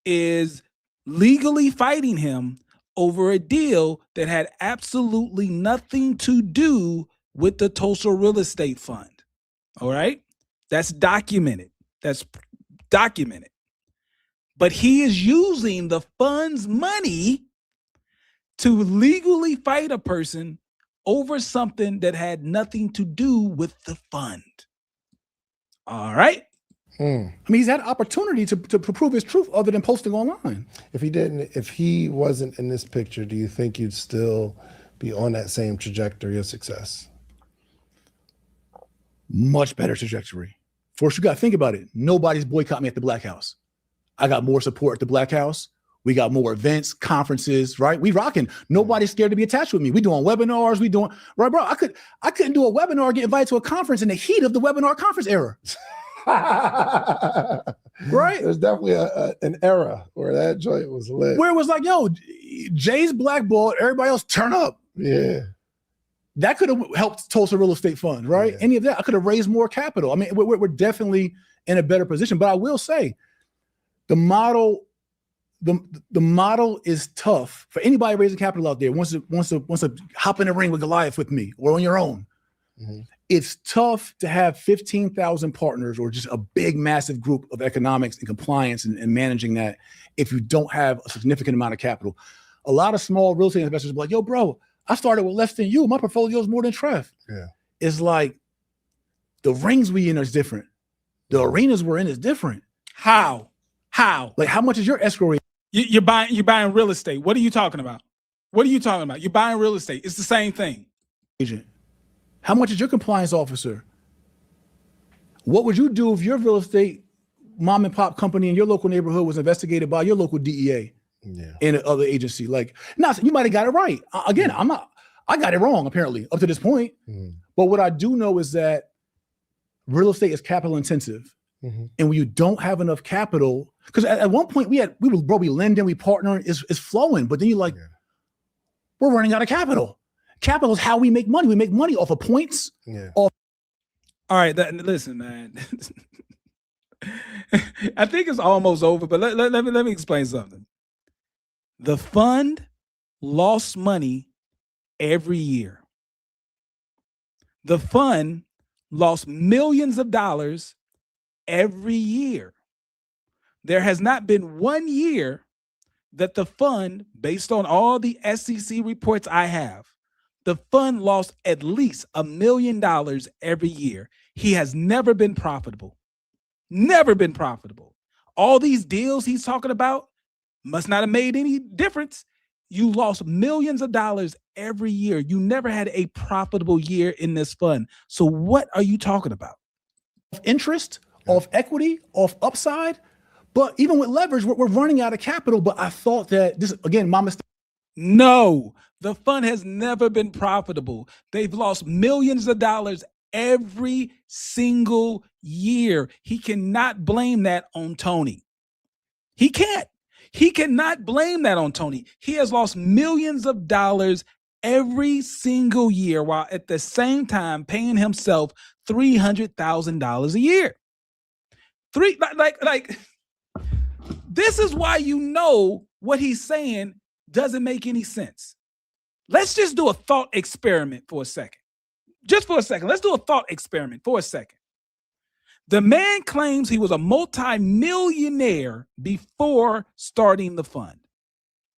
is legally fighting him over a deal that had absolutely nothing to do with the Tulsa real estate fund. All right. That's documented. That's documented. But he is using the fund's money to legally fight a person over something that had nothing to do with the fund. All right. I mean, he's had opportunity to prove his truth other than posting online. If he wasn't in this picture, do you think you'd still be on that same trajectory of success? Much better trajectory. First, you got to think about it. Nobody's boycotting me at the Black House. I got more support at the Black House. We got more events, conferences, right? We rocking. Nobody's scared to be attached with me. We doing webinars. We doing, right, bro? I couldn't do a webinar, get invited to a conference in the heat of the webinar conference era. Right? There's definitely an era where that joint was lit. Where it was like, yo, Jay's blackballed, everybody else turn up. Yeah. That could have helped Tulsa Real Estate Fund, right? Yeah. Any of that, I could have raised more capital. I mean, we're definitely in a better position. But I will say, the model is tough for anybody raising capital out there. Wants to hop in the ring with Goliath with me or on your own. Mm-hmm. it's tough to have 15,000 partners or just a big, massive group of economics and compliance and managing that if you don't have a significant amount of capital. A lot of small real estate investors are like, yo, bro, I started with less than you. My portfolio is more than Trev. Yeah. It's like the rings we in is different. The arenas we're in is different. How? Like, how much is your escrow? You're buying real estate. What are you talking about? What are you talking about? You're buying real estate. It's the same thing. Agent. How much is your compliance officer? What would you do if your real estate mom and pop company in your local neighborhood was investigated by your local DEA and another agency? Like, now you might have got it right. Again, I got it wrong apparently up to this point. But what I do know is that real estate is capital intensive. And when you don't have enough capital, because at one point we lending, we partnering, it's flowing, but then you're like, we're running out of capital. Capital is how we make money. We make money off of points. All right, listen, man. I think it's almost over, but let me explain something. The fund lost money every year. The fund lost millions of dollars every year. There has not been 1 year that the fund, based on all the SEC reports I have, the fund lost at least $1 million every year. He has never been profitable. Never been profitable. All these deals he's talking about must not have made any difference. You lost millions of dollars every year. You never had a profitable year in this fund. So what are you talking about? Interest, off equity, off upside. But even with leverage, we're running out of capital. But I thought that this, again, my mistake. No, the fund has never been profitable. They've lost millions of dollars every single year. He cannot blame that on Tony. He can't. He cannot blame that on Tony. He has lost millions of dollars every single year while at the same time paying himself $300,000 a year. This is why you know what he's saying doesn't make any sense. Let's just do a thought experiment for a second. Just for a second. Let's do a thought experiment for a second. The man claims he was a multi-millionaire before starting the fund.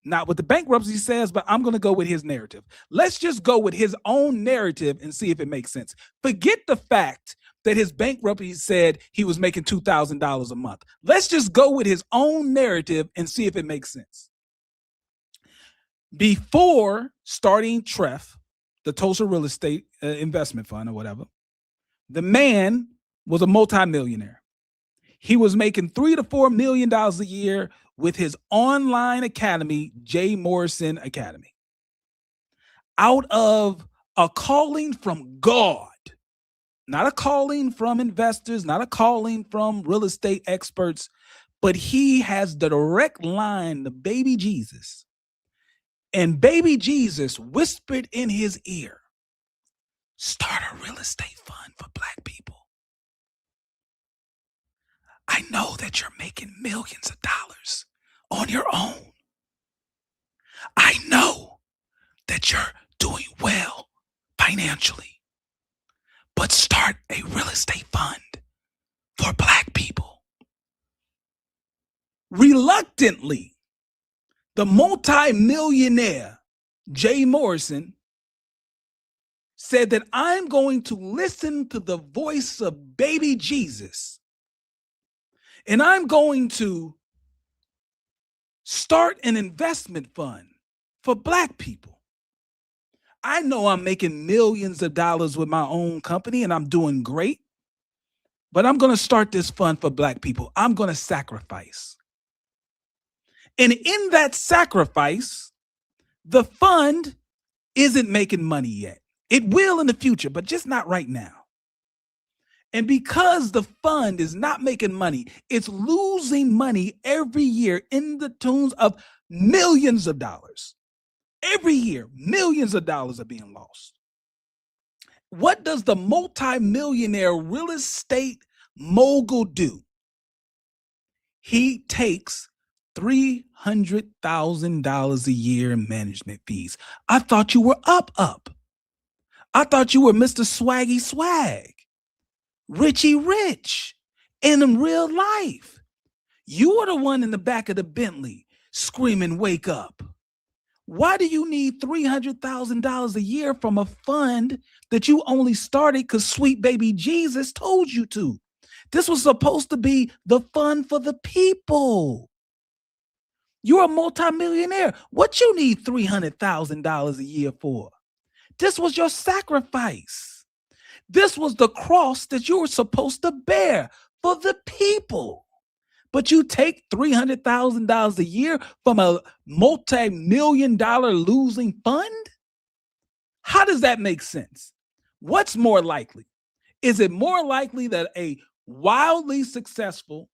Not what the bankruptcy says, but I'm going to go with his narrative. Let's just go with his own narrative and see if it makes sense. Forget the fact that his bankruptcy said he was making $2,000 a month. Let's just go with his own narrative and see if it makes sense. Before starting TREF, the Tulsa Real Estate Investment Fund or whatever, the man was a multimillionaire. He was making $3 to $4 million a year with his online academy, Morrison Academy. Out of a calling from God, not a calling from investors, not a calling from real estate experts, but he has the direct line to baby Jesus. And baby Jesus whispered in his ear, start a real estate fund for Black people. I know that you're making millions of dollars on your own. I know that you're doing well financially, but start a real estate fund for Black people. Reluctantly, the multi-millionaire Morrison said that I'm going to listen to the voice of baby Jesus, and I'm going to start an investment fund for Black people. I know I'm making millions of dollars with my own company and I'm doing great, but I'm going to start this fund for Black people. I'm going to sacrifice. And in that sacrifice, the fund isn't making money yet. It will in the future, but just not right now. And because the fund is not making money, it's losing money every year in the tunes of millions of dollars. Every year, millions of dollars are being lost. What does the multimillionaire real estate mogul do? He takes $300,000 a year in management fees. I thought you were up. I thought you were Mr. Swaggy Swag, Richie Rich, in real life. You were the one in the back of the Bentley screaming, wake up. Why do you need $300,000 a year from a fund that you only started because sweet baby Jesus told you to? This was supposed to be the fund for the people. You're a multimillionaire. What you need $300,000 a year for? This was your sacrifice. This was the cross that you were supposed to bear for the people. But you take $300,000 a year from a multi-million-dollar losing fund? How does that make sense? What's more likely? Is it more likely that a wildly successful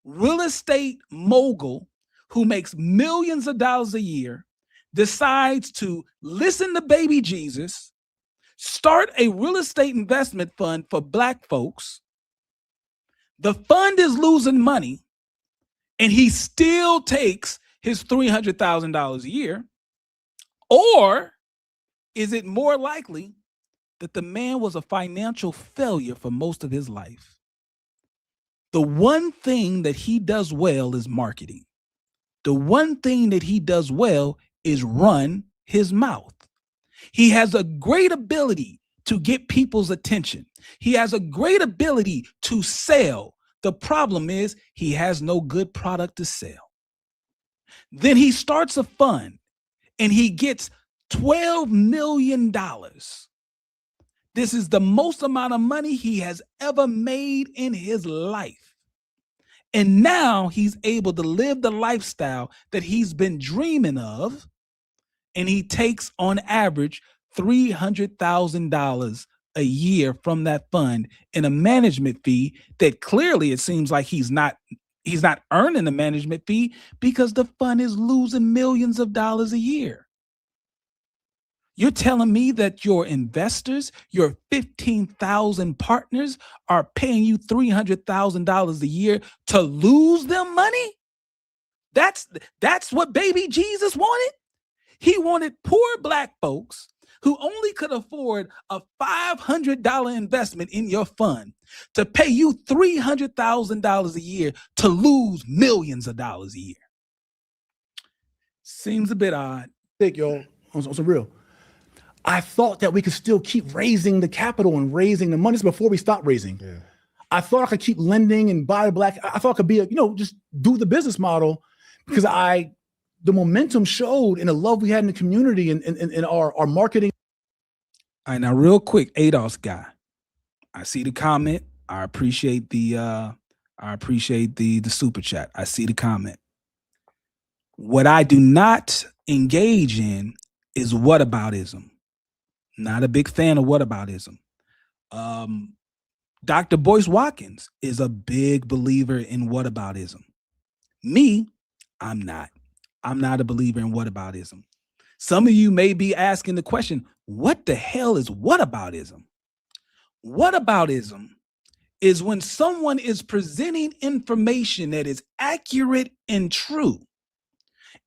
real estate mogul who makes millions of dollars a year decides to listen to baby Jesus, start a real estate investment fund for Black folks? The fund is losing money, and he still takes his $300,000 a year? Or is it more likely that the man was a financial failure for most of his life? The one thing that he does well is marketing. The one thing that he does well is run his mouth. He has a great ability to get people's attention. He has a great ability to sell. The problem is he has no good product to sell. Then he starts a fund and he gets $12 million. This is the most amount of money he has ever made in his life. And now he's able to live the lifestyle that he's been dreaming of. And he takes on average $300,000 a year from that fund in a management fee that clearly it seems like he's not earning the management fee because the fund is losing millions of dollars a year. You're telling me that your investors, your 15,000 partners are paying you $300,000 a year to lose them money? That's what baby Jesus wanted? He wanted poor Black folks who only could afford a $500 investment in your fund to pay you $300,000 a year to lose millions of dollars a year. Seems a bit odd. Think, y'all, on some real. I thought that we could still keep raising the capital and raising the money before we stopped raising. Yeah. I thought I could keep lending and buy Black. I thought I could be, just do the business model because the momentum showed in the love we had in the community and our marketing. All right, now real quick, ADOS guy. I see the comment. I appreciate the super chat. I see the comment. What I do not engage in is whataboutism. Not a big fan of whataboutism. Dr. Boyce Watkins is a big believer in whataboutism. Me, I'm not. I'm not a believer in whataboutism. Some of you may be asking the question, what the hell is whataboutism? Whataboutism is when someone is presenting information that is accurate and true.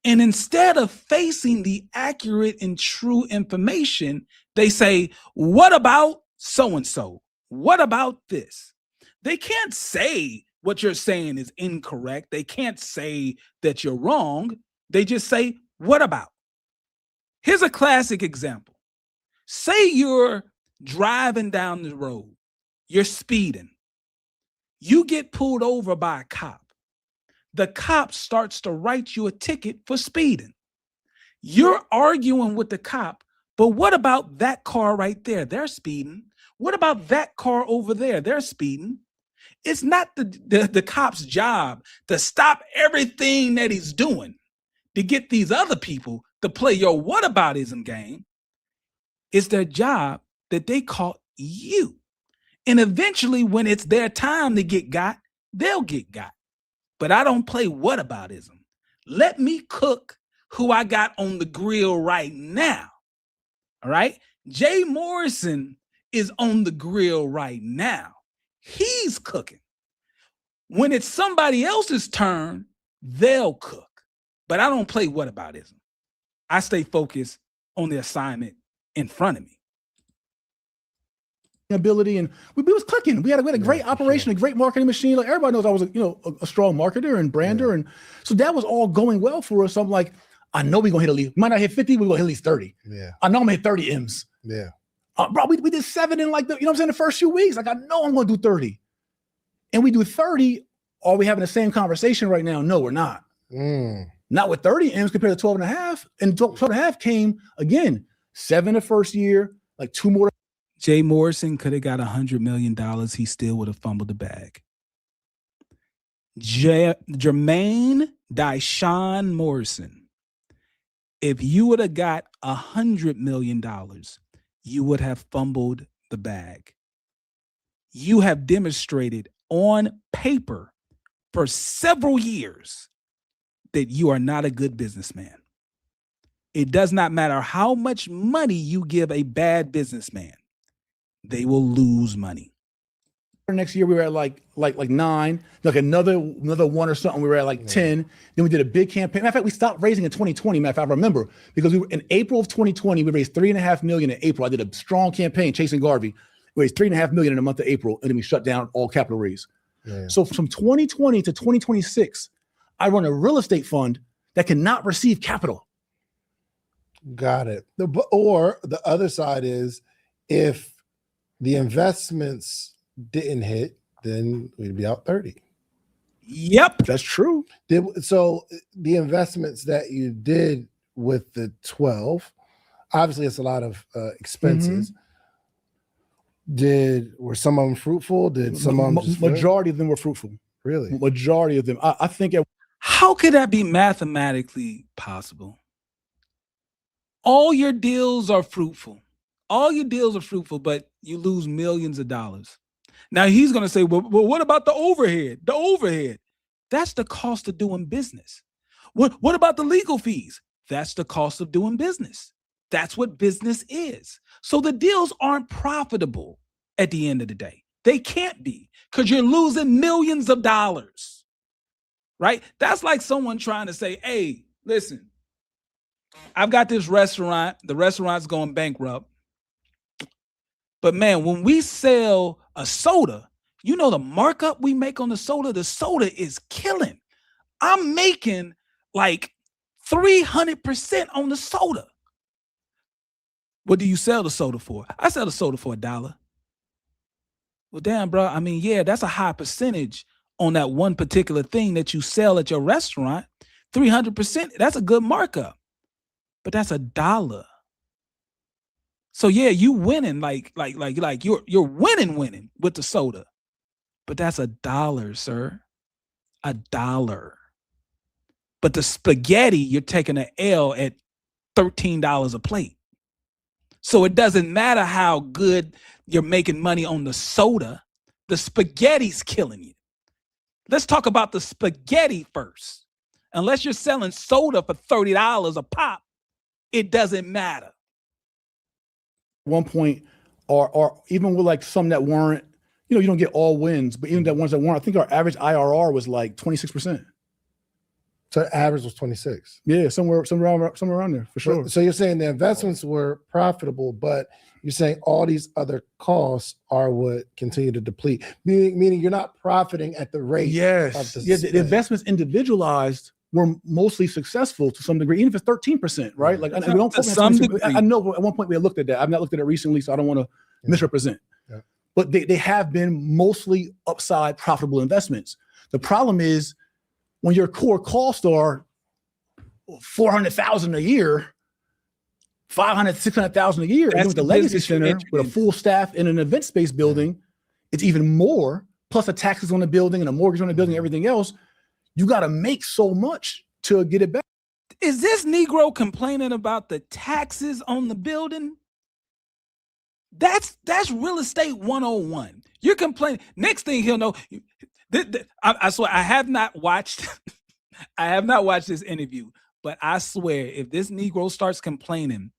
And instead of facing the accurate and true information, they say, what about so-and-so? What about this? They can't say what you're saying is incorrect. They can't say that you're wrong. They just say, what about? Here's a classic example. Say you're driving down the road. You're speeding. You get pulled over by a cop. The cop starts to write you a ticket for speeding. You're arguing with the cop, but what about that car right there? They're speeding. What about that car over there? They're speeding. It's not the cop's job to stop everything that he's doing to get these other people to play your whataboutism game. It's their job that they caught you. And eventually, when it's their time to get got, they'll get got. But I don't play whataboutism. Let me cook who I got on the grill right now. All right? Jay Morrison is on the grill right now. He's cooking. When it's somebody else's turn, they'll cook. But I don't play whataboutism. I stay focused on the assignment in front of me. ability, and we was clicking. We had a great operation, a great marketing machine. Like everybody knows I was a strong marketer and brander, and so that was all going well for us. So I'm like, I know we're gonna hit we might not hit 50, we're gonna hit at least 30. Yeah. I know I'm gonna hit 30 M's. Yeah. Bro, we did 7 in like the first few weeks. Like I know I'm gonna do 30. And we do 30. Are we having the same conversation right now? No, we're not. Not with 30 M's compared to 12 and a half. And 12 and a half came again, 7 the first year, like 2 more. Jay Morrison could have got $100 million. He still would have fumbled the bag. Jermaine Dyshawn Morrison, if you would have got $100 million, you would have fumbled the bag. You have demonstrated on paper for several years that you are not a good businessman. It does not matter how much money you give a bad businessman. They will lose money. Next year we were at like 9, like another 1 or something. We were at like 10. Then we did a big campaign. Matter of fact, we stopped raising in 2020. Matter of fact, I remember because we were in April of 2020. We raised $3.5 million in April. I did a strong campaign, chasing Garvey. We raised $3.5 million in the month of April, and then we shut down all capital raise. Yeah. So from 2020 to 2026, I run a real estate fund that cannot receive capital. Got it. Or the other side is if the investments didn't hit, then we'd be out 30. Yep. That's true. So the investments that you did with the 12, obviously it's a lot of expenses. Were some of them fruitful? Did some of them majority of them were fruitful. Really? Majority of them. I think how could that be mathematically possible? All your deals are fruitful. All your deals are fruitful, but you lose millions of dollars. Now he's going to say, well, what about the overhead? The overhead, that's the cost of doing business. What about the legal fees? That's the cost of doing business. That's what business is. So the deals aren't profitable at the end of the day. They can't be because you're losing millions of dollars, right? That's like someone trying to say, hey, listen, I've got this restaurant. The restaurant's going bankrupt. But man, when we sell a soda, you know the markup we make on the soda is killing. I'm making like 300% on the soda. What do you sell the soda for? I sell the soda for $1. Well, damn, bro. I mean, yeah, that's a high percentage on that one particular thing that you sell at your restaurant. 300%, that's a good markup. But that's $1. So yeah, you winning like you're winning with the soda. But that's $1, sir. $1. But the spaghetti, you're taking an L at $13 a plate. So it doesn't matter how good you're making money on the soda. The spaghetti's killing you. Let's talk about the spaghetti first. Unless you're selling soda for $30 a pop, it doesn't matter. One point, or even with like some that weren't, you don't get all wins, but even that ones that weren't, I think our average IRR was like 26%. So average was 26. Yeah, somewhere around there for sure. So you're saying the investments were profitable, but you're saying all these other costs are what continue to deplete, meaning you're not profiting at the rate. Yes. The investments individualized were mostly successful to some degree, even if it's 13%, right? Like, we don't focus on I know at one point we had looked at that. I've not looked at it recently, so I don't want to misrepresent. Yeah. But they have been mostly upside profitable investments. The problem is when your core costs are $400,000 a year, $500,000, $600,000 a year, and with the legacy center with a full staff in an event space building, it's even more. Plus the taxes on the building and a mortgage on the building, and everything else. You got to make so much to get it back. Is this Negro complaining about the taxes on the building? That's real estate 101. You're complaining. Next thing he'll know, I swear I have not watched this interview, but I swear if this Negro starts complaining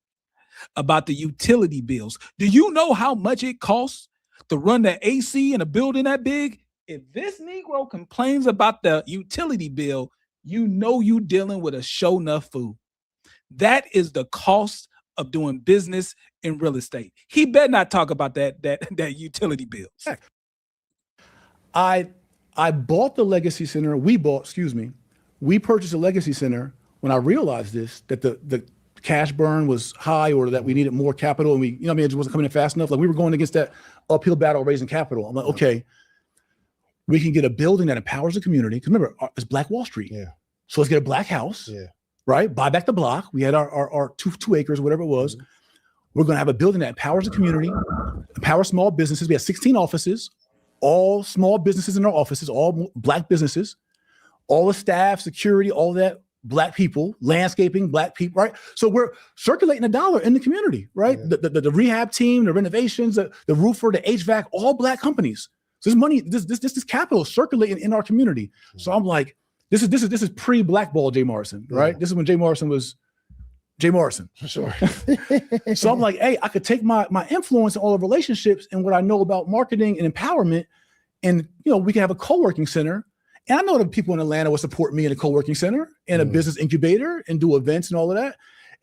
about the utility bills, do you know how much it costs to run the AC in a building that big? If this Negro complains about the utility bill, you know you dealing with a show enough fool. That is the cost of doing business in real estate. He better not talk about that utility bills. I bought the Legacy Center. We purchased a Legacy Center when I realized that the cash burn was high, or that we needed more capital, and it just wasn't coming in fast enough. Like, we were going against that uphill battle of raising capital. I'm like, okay, we can get a building that empowers the community. Because remember, it's Black Wall Street. Yeah. So let's get a black house. Yeah. Right? Buy back the block. We had our two acres, whatever it was. We're going to have a building that empowers the community, empowers small businesses. We have 16 offices, all small businesses in our offices, all Black businesses, all the staff, security, all that, Black people, landscaping, Black people, right? So we're circulating a dollar in the community, right? Yeah. The rehab team, the renovations, the roofer, the HVAC, all Black companies. So this money, this capital is circulating in our community. So I'm like, this is pre-blackball Jay Morrison, right? Yeah. This is when Jay Morrison was Jay Morrison. For sure. So I'm like, hey, I could take my influence in all the relationships and what I know about marketing and empowerment, and we can have a co-working center. And I know that people in Atlanta would support me in a co-working center and a business incubator and do events and all of that.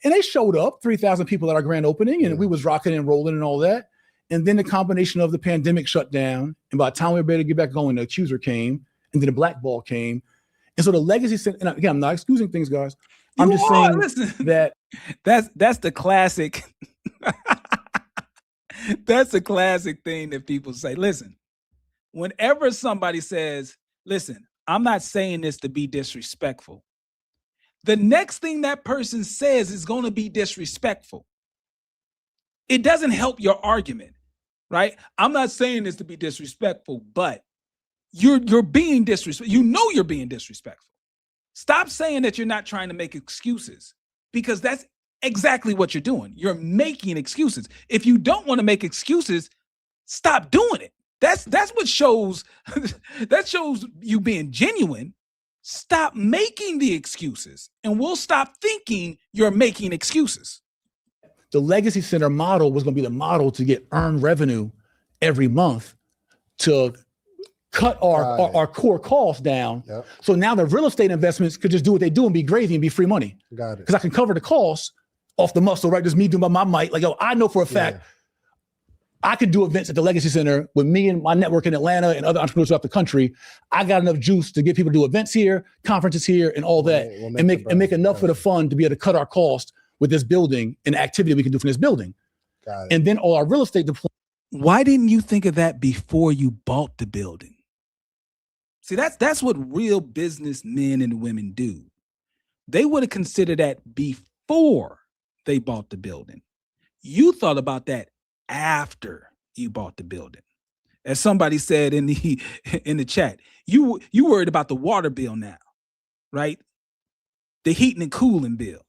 And they showed up, 3,000 people at our grand opening, and we was rocking and rolling and all that. And then the combination of the pandemic shut down, and by the time we were ready to get back going, the accuser came, and then the blackball came. And so the Legacy Center, and again, I'm not excusing things, guys. I'm just saying that that's the classic. That's the classic thing that people say. Listen, whenever somebody says, listen, I'm not saying this to be disrespectful, the next thing that person says is going to be disrespectful. It doesn't help your argument, right? I'm not saying this to be disrespectful, but you're being disrespectful. You're being disrespectful. Stop saying that you're not trying to make excuses, because that's exactly what you're doing. You're making excuses. If you don't want to make excuses, stop doing it. That's what shows that shows you being genuine. Stop making the excuses, and we'll stop thinking you're making excuses. The Legacy Center model was going to be the model to get earned revenue every month to cut our core costs down. Yep. So now the real estate investments could just do what they do and be gravy and be free money. Got it. Because I can cover the costs off the muscle, right? Just me doing my mic. Like, I know for a fact I could do events at the Legacy Center with me and my network in Atlanta and other entrepreneurs throughout the country. I got enough juice to get people to do events here, conferences here, and all that, and make enough for the fund to be able to cut our cost with this building and the activity we can do from this building. Got it. And then all our real estate deployment. Why didn't you think of that before you bought the building? See, that's what real businessmen and women do. They would have considered that before they bought the building. You thought about that after you bought the building. As somebody said in the chat, you worried about the water bill now, right? The heating and cooling bill,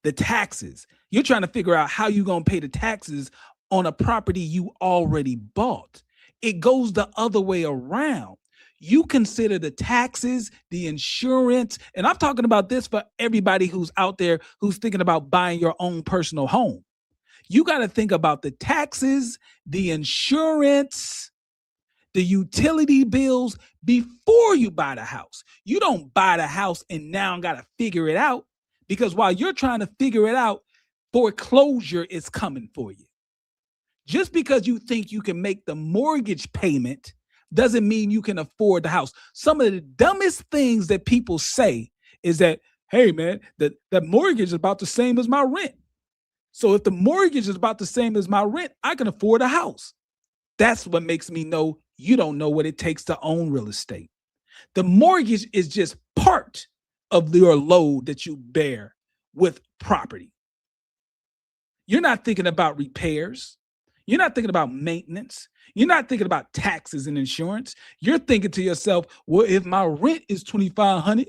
the taxes. You're trying to figure out how you're going to pay the taxes on a property you already bought. It goes the other way around. You consider the taxes, the insurance, and I'm talking about this for everybody who's out there who's thinking about buying your own personal home. You got to think about the taxes, the insurance, the utility bills before you buy the house. You don't buy the house and now got to figure it out, because while you're trying to figure it out, foreclosure is coming for you. Just because you think you can make the mortgage payment doesn't mean you can afford the house. Some of the dumbest things that people say is that, hey man, that mortgage is about the same as my rent. So if the mortgage is about the same as my rent, I can afford a house. That's what makes me know you don't know what it takes to own real estate. The mortgage is just part of your load that you bear with property. You're not thinking about repairs. You're not thinking about maintenance. You're not thinking about taxes and insurance. You're thinking to yourself, well, if my rent is $2,500,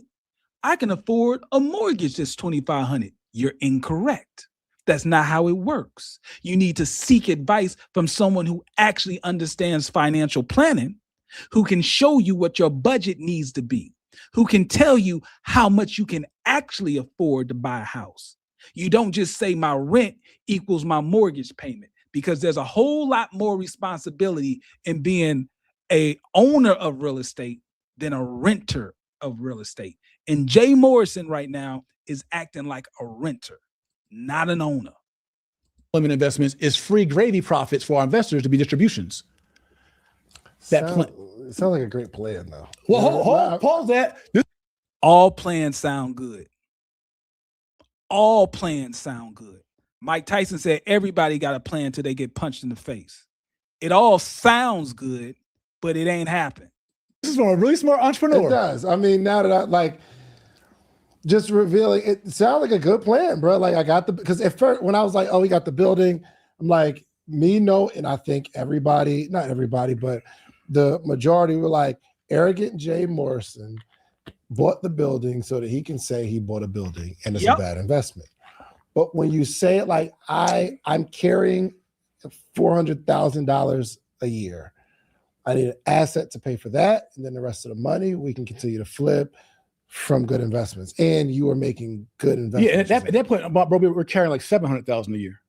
I can afford a mortgage that's $2,500. You're incorrect. That's not how it works. You need to seek advice from someone who actually understands financial planning, who can show you what your budget needs to be, who can tell you how much you can actually afford to buy a house. You don't just say my rent equals my mortgage payment, because there's a whole lot more responsibility in being an owner of real estate than a renter of real estate. And Jay Morrison right now is acting like a renter, not an owner. investments is free gravy profits for our investors to be distributions. It sounds like a great plan, though. Well, pause that. All plans sound good. All plans sound good. Mike Tyson said everybody got a plan till they get punched in the face. It all sounds good, but it ain't happened. This is from a really smart entrepreneur. It does. I mean, now that I like just revealing, it sounds like a good plan, bro. Like I got because at first when I was like, oh, we got the building, I'm like, and I think everybody, not everybody, but the majority were like, arrogant Jay Morrison bought the building so that he can say he bought a building and it's a bad investment. But when you say it like I'm carrying $400,000 a year, I need an asset to pay for that, and then the rest of the money we can continue to flip from good investments. And you are making good investments. Yeah, at that point, bro, we're carrying like $700,000 a year.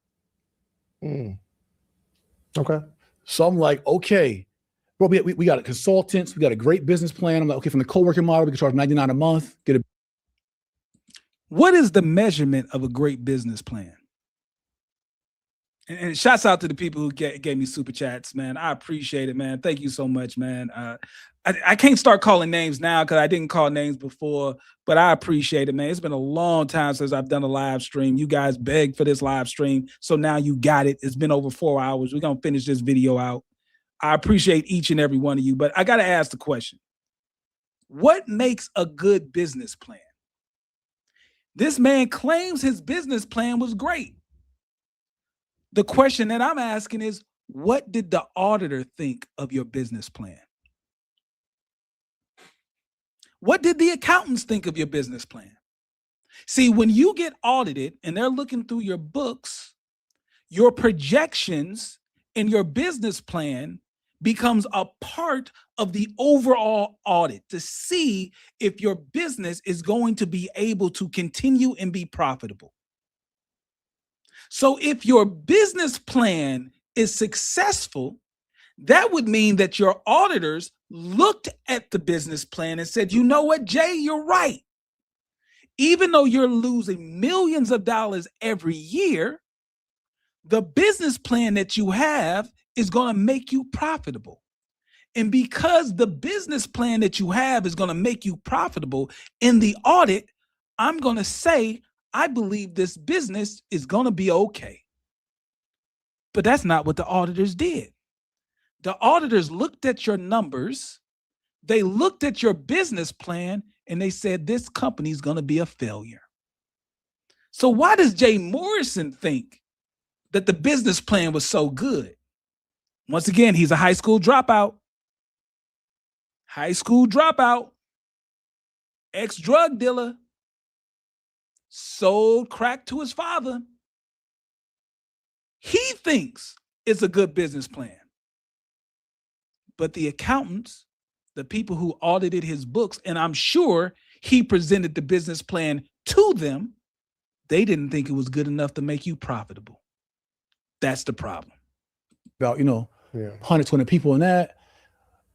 Okay. So I'm like, okay, bro, we got a consultants, we got a great business plan. I'm like, okay, from the co-working model, we can charge $99 a month. What is the measurement of a great business plan? And shouts out to the people who gave me super chats, man. I appreciate it, man. Thank you so much, man. I can't start calling names now because I didn't call names before, but I appreciate it, man. It's been a long time since I've done a live stream. You guys begged for this live stream, so now you got it. It's been over 4 hours. We're going to finish this video out. I appreciate each and every one of you, but I got to ask the question. What makes a good business plan? This man claims his business plan was great. The question that I'm asking is, what did the auditor think of your business plan? What did the accountants think of your business plan? See, when you get audited and they're looking through your books, your projections and your business plan becomes a part of the overall audit to see if your business is going to be able to continue and be profitable. So if your business plan is successful, that would mean that your auditors looked at the business plan and said, you know what, Jay, you're right. Even though you're losing millions of dollars every year, the business plan that you have is going to make you profitable. And because the business plan that you have is going to make you profitable in the audit, I'm going to say, I believe this business is going to be okay. But that's not what the auditors did. The auditors looked at your numbers, they looked at your business plan, and they said, this company is going to be a failure. So why does Jay Morrison think that the business plan was so good? Once again, he's a high school dropout. High school dropout. Ex-drug dealer. Sold crack to his father. He thinks it's a good business plan. But the accountants, the people who audited his books, and I'm sure he presented the business plan to them, they didn't think it was good enough to make you profitable. That's the problem. About, 120 people in that.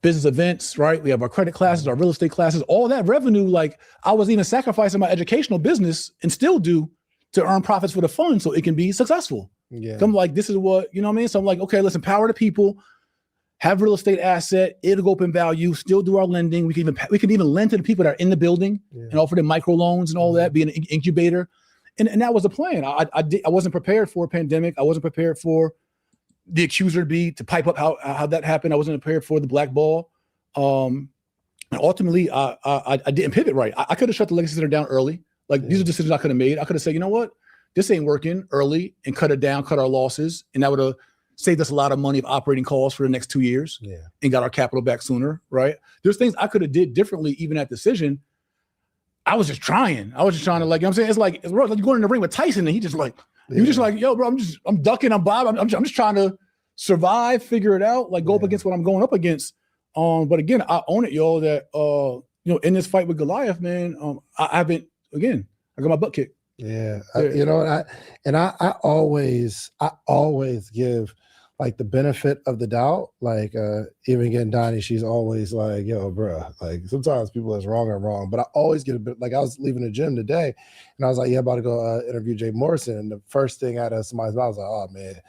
Business events, right? We have our credit classes, our real estate classes, all that revenue. Like I was even sacrificing my educational business and still do to earn profits for the fund so it can be successful. Yeah. So I'm like, this is what, you know what I mean? So I'm like, okay, let's empower the people, have real estate asset, it'll go up in value, still do our lending. We can even lend to the people that are in the building and offer them micro loans and all that, be an incubator. And that was the plan. I wasn't prepared for a pandemic. I wasn't prepared for the accuser to pipe up how that happened. I wasn't prepared for the black ball. And ultimately, I didn't pivot right. I could have shut the legacy center down early. Like these are decisions I could have made. I could have said, you know what, this ain't working early and cut it down, cut our losses. And that would have saved us a lot of money of operating costs for the next 2 years and got our capital back sooner, right? There's things I could have did differently even at decision. I was just trying. I was just trying to, like, you know what I'm saying? It's like you're going in the ring with Tyson and he just like, you're just like, yo, bro, I'm ducking, I'm bob. I'm just trying to survive, figure it out, like go up against what I'm going up against. But again, I own it, y'all, that, in this fight with Goliath, man, I got my butt kicked. Yeah. I always give like the benefit of the doubt. Like even again, Donnie, she's always like, yo, bro, like sometimes people that's wrong are wrong. But I always get a bit like I was leaving the gym today and I was like, yeah, about to go interview Jay Morrison. And the first thing out of somebody's mouth was like, oh man,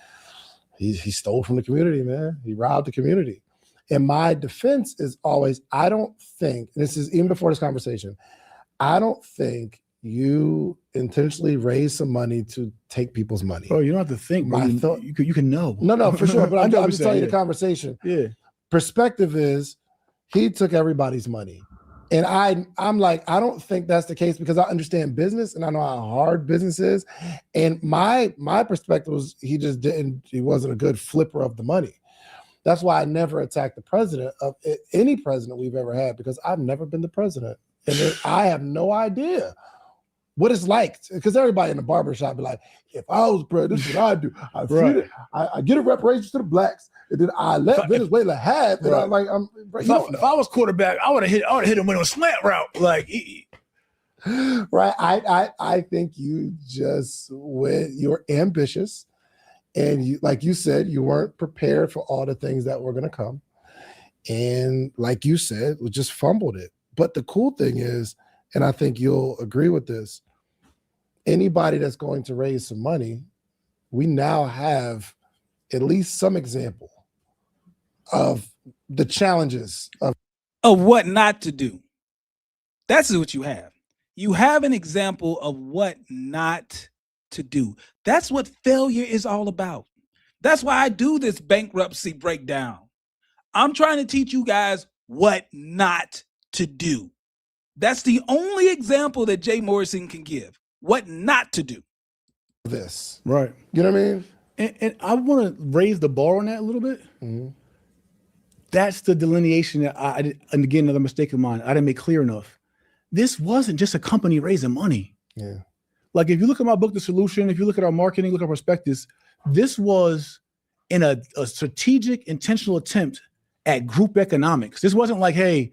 he stole from the community, man. He robbed the community. And my defense is always, I don't think, this is even before this conversation, I don't think you intentionally raise some money to take people's money. Oh, you don't have to think. You can know. No, for sure. But I'm just telling you the conversation. Yeah. Perspective is he took everybody's money. And I'm like, I don't think that's the case because I understand business and I know how hard business is. And my perspective was he wasn't a good flipper of the money. That's why I never attacked the president of any president we've ever had because I've never been the president. And I have no idea what it's like, because everybody in the barbershop be like, if I was president, this is what I do. I get a reparations to the blacks, and then I let Venezuela have. And I'm like, if I was quarterback, I would have hit him with a slant route. Like, right? I think you just you're ambitious, and you, like you said, you weren't prepared for all the things that were going to come, and like you said, we just fumbled it. But the cool thing is, and I think you'll agree with this, anybody that's going to raise some money, we now have at least some example of the challenges of what not to do. That's what you have. You have an example of what not to do. That's what failure is all about. That's why I do this bankruptcy breakdown. I'm trying to teach you guys what not to do. That's the only example that Jay Morrison can give. What not to do. This. Right. You know what I mean? And I want to raise the bar on that a little bit. Mm-hmm. That's the delineation that I did. And again, another mistake of mine, I didn't make clear enough. This wasn't just a company raising money. Yeah. Like if you look at my book, The Solution, if you look at our marketing, look at our prospectus, this was in a strategic, intentional attempt at group economics. This wasn't like, hey,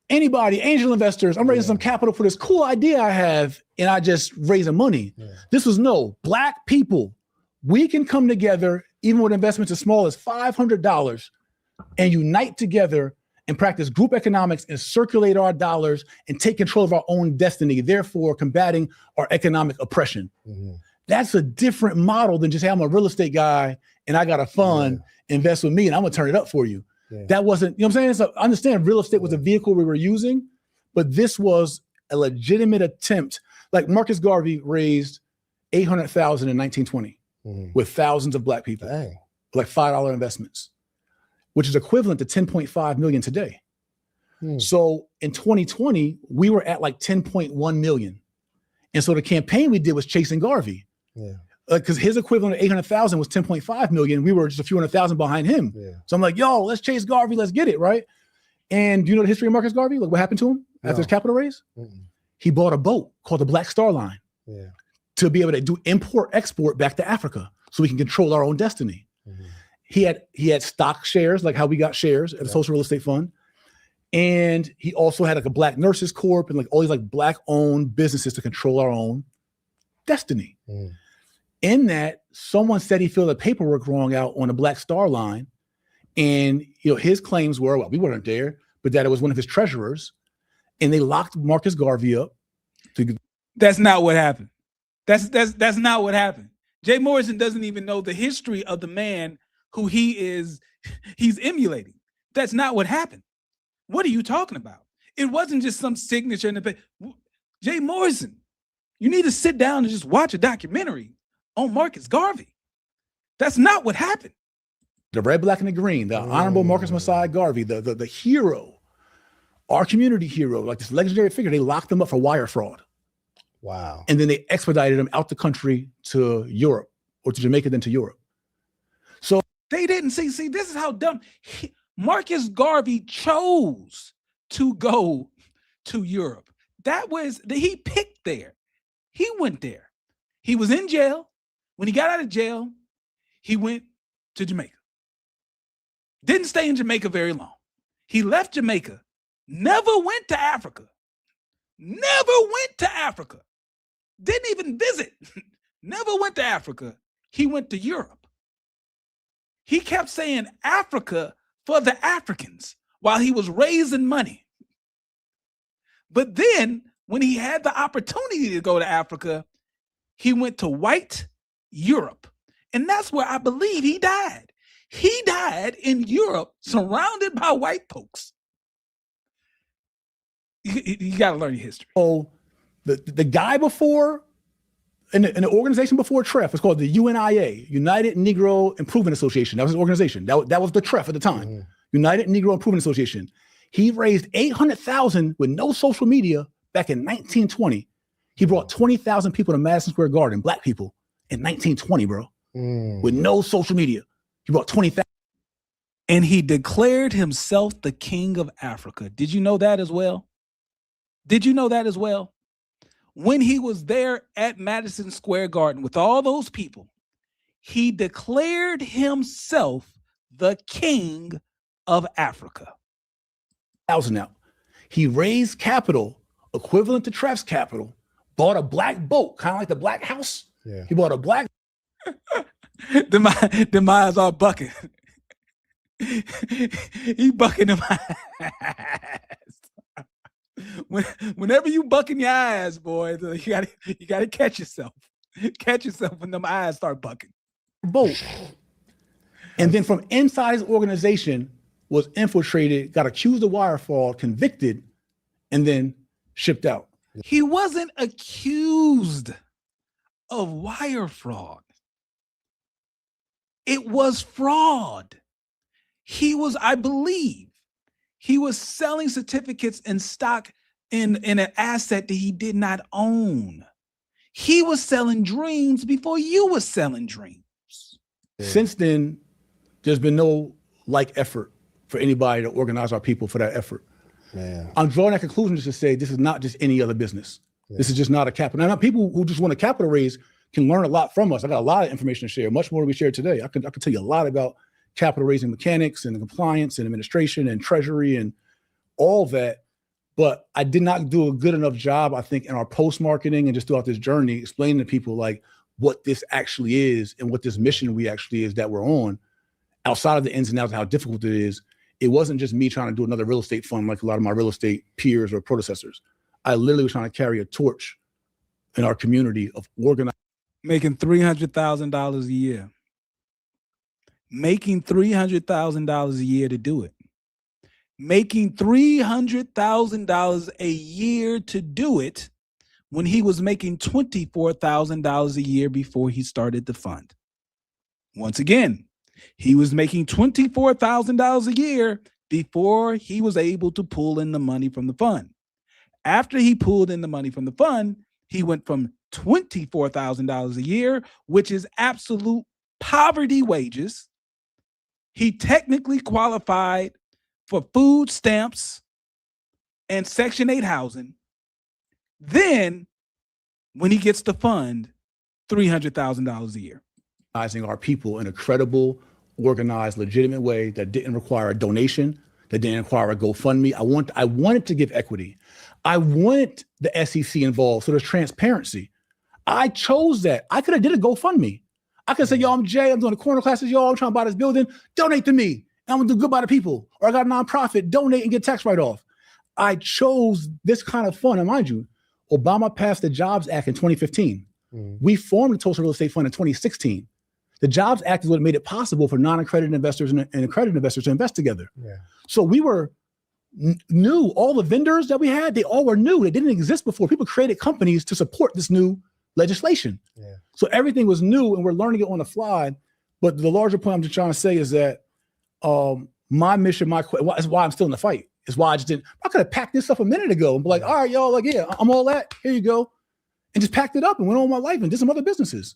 anybody, angel investors, I'm raising some capital for this cool idea I have, and I just raising money. Yeah. This was Black people. We can come together, even with investments as small as $500, and unite together and practice group economics and circulate our dollars and take control of our own destiny, therefore combating our economic oppression. Mm-hmm. That's a different model than just, hey, I'm a real estate guy and I got a fund, invest with me and I'm gonna turn it up for you. Yeah. That wasn't, you know what I'm saying? So I understand real estate was a vehicle we were using, but this was a legitimate attempt. Like Marcus Garvey raised $800,000 in 1920 with thousands of Black people, like $5 investments, which is equivalent to 10.5 million today. So in 2020, we were at like 10.1 million. And so the campaign we did was chasing Garvey. Because his equivalent of 800,000 was 10.5 million. We were just a few 100,000 behind him. So I'm like, yo, let's chase Garvey. Let's get it, right? And do you know the history of Marcus Garvey? Look what happened to him after his capital raise? He bought a boat called the Black Star Line to be able to do import-export back to Africa so we can control our own destiny. He had stock shares, like how we got shares at the Social Real Estate Fund. And he also had like a Black Nurses Corp and like all these like Black-owned businesses to control our own destiny. In that, someone said he filled the paperwork wrong out on the Black Star Line. And his claims were, well, we weren't there, but that it was one of his treasurers. And they locked Marcus Garvey up. That's not what happened. That's not what happened. Jay Morrison doesn't even know the history of the man who he's emulating. That's not what happened. What are you talking about? It wasn't just some signature in the paper. Jay Morrison, you need to sit down and just watch a documentary on Marcus Garvey. That's not what happened. The red, black, and the green, the Honorable Marcus Messiah Garvey, the hero, our community hero, like this legendary figure, they locked him up for wire fraud. Wow. And then they expedited him out the country to Europe, or to Jamaica, then to Europe. So they didn't see, this is how dumb. Marcus Garvey chose to go to Europe. He picked there. He went there. He was in jail. When he got out of jail, he went to Jamaica. Didn't stay in Jamaica very long. He left Jamaica, never went to Africa. Never went to Africa. Didn't even visit. Never went to Africa. He went to Europe. He kept saying Africa for the Africans while he was raising money. But then when he had the opportunity to go to Africa, he went to white Europe. And that's where I believe he died. He died in Europe, surrounded by white folks. You got to learn your history. Oh, the guy before, in the organization before TREF, was called the UNIA, United Negro Improvement Association. That was his organization. That was the TREF at the time, United Negro Improvement Association. He raised $800,000 with no social media back in 1920. He brought 20,000 people to Madison Square Garden, black people, in 1920, bro, with no social media. He brought 20,000. And he declared himself the king of Africa. Did you know that as well? Did you know that as well? When he was there at Madison Square Garden with all those people, he declared himself the king of Africa. Out. He raised capital equivalent to TREF's capital, bought a black boat, kind of like the Black House. Yeah. He bought a black. Them eyes are bucking. He bucking them eyes. Whenever you bucking your eyes, boy, you gotta catch yourself. Catch yourself when them eyes start bucking. Boat. And then from inside his organization was infiltrated, got accused of wire fraud, convicted, and then shipped out. He wasn't accused of wire fraud. It was fraud. He was, I believe, he was selling certificates and stock in an asset that he did not own. He was selling dreams before you were selling dreams. Since then, there's been no effort for anybody to organize our people for that effort. Man. I'm drawing that conclusion just to say this is not just any other business. Yeah. This is just not a capital. Now, people who just want a capital raise can learn a lot from us. I got a lot of information to share, much more to be shared today. I can tell you a lot about capital raising mechanics and compliance and administration and treasury and all that. But I did not do a good enough job, I think, in our post-marketing and just throughout this journey, explaining to people what this actually is and what this mission we actually is that we're on, outside of the ins and outs of how difficult it is. It wasn't just me trying to do another real estate fund like a lot of my real estate peers or predecessors. I literally was trying to carry a torch in our community of organizing. Making $300,000 a year. Making $300,000 a year to do it. Making $300,000 a year to do it when he was making $24,000 a year before he started the fund. Once again, he was making $24,000 a year before he was able to pull in the money from the fund. After he pulled in the money from the fund, he went from $24,000 a year, which is absolute poverty wages. He technically qualified for food stamps and Section 8 housing. Then, when he gets the fund, $300,000 a year. Our people in a credible, organized, legitimate way that didn't require a donation, that didn't require a GoFundMe. I wanted to give equity. I wanted the SEC involved, so there's transparency. I chose that. I could have did a GoFundMe. I could say, yo, I'm Jay, I'm doing the corner classes, y'all, I'm trying to buy this building, donate to me. I'm gonna do good by the people. Or I got a nonprofit, donate and get tax write-off. I chose this kind of fund, and mind you, Obama passed the Jobs Act in 2015. We formed the Tulsa Real Estate Fund in 2016. The Jobs Act is what made it possible for non-accredited investors and accredited investors to invest together. Yeah. So we were new. All the vendors that we had, they all were new. They didn't exist before. People created companies to support this new legislation. Yeah. So everything was new and we're learning it on the fly. But the larger point I'm just trying to say is that my mission, that's why I'm still in the fight. Is why I could have packed this up a minute ago and be like, all right, y'all, yeah, I'm all that. Here you go. And just packed it up and went on with my life and did some other businesses.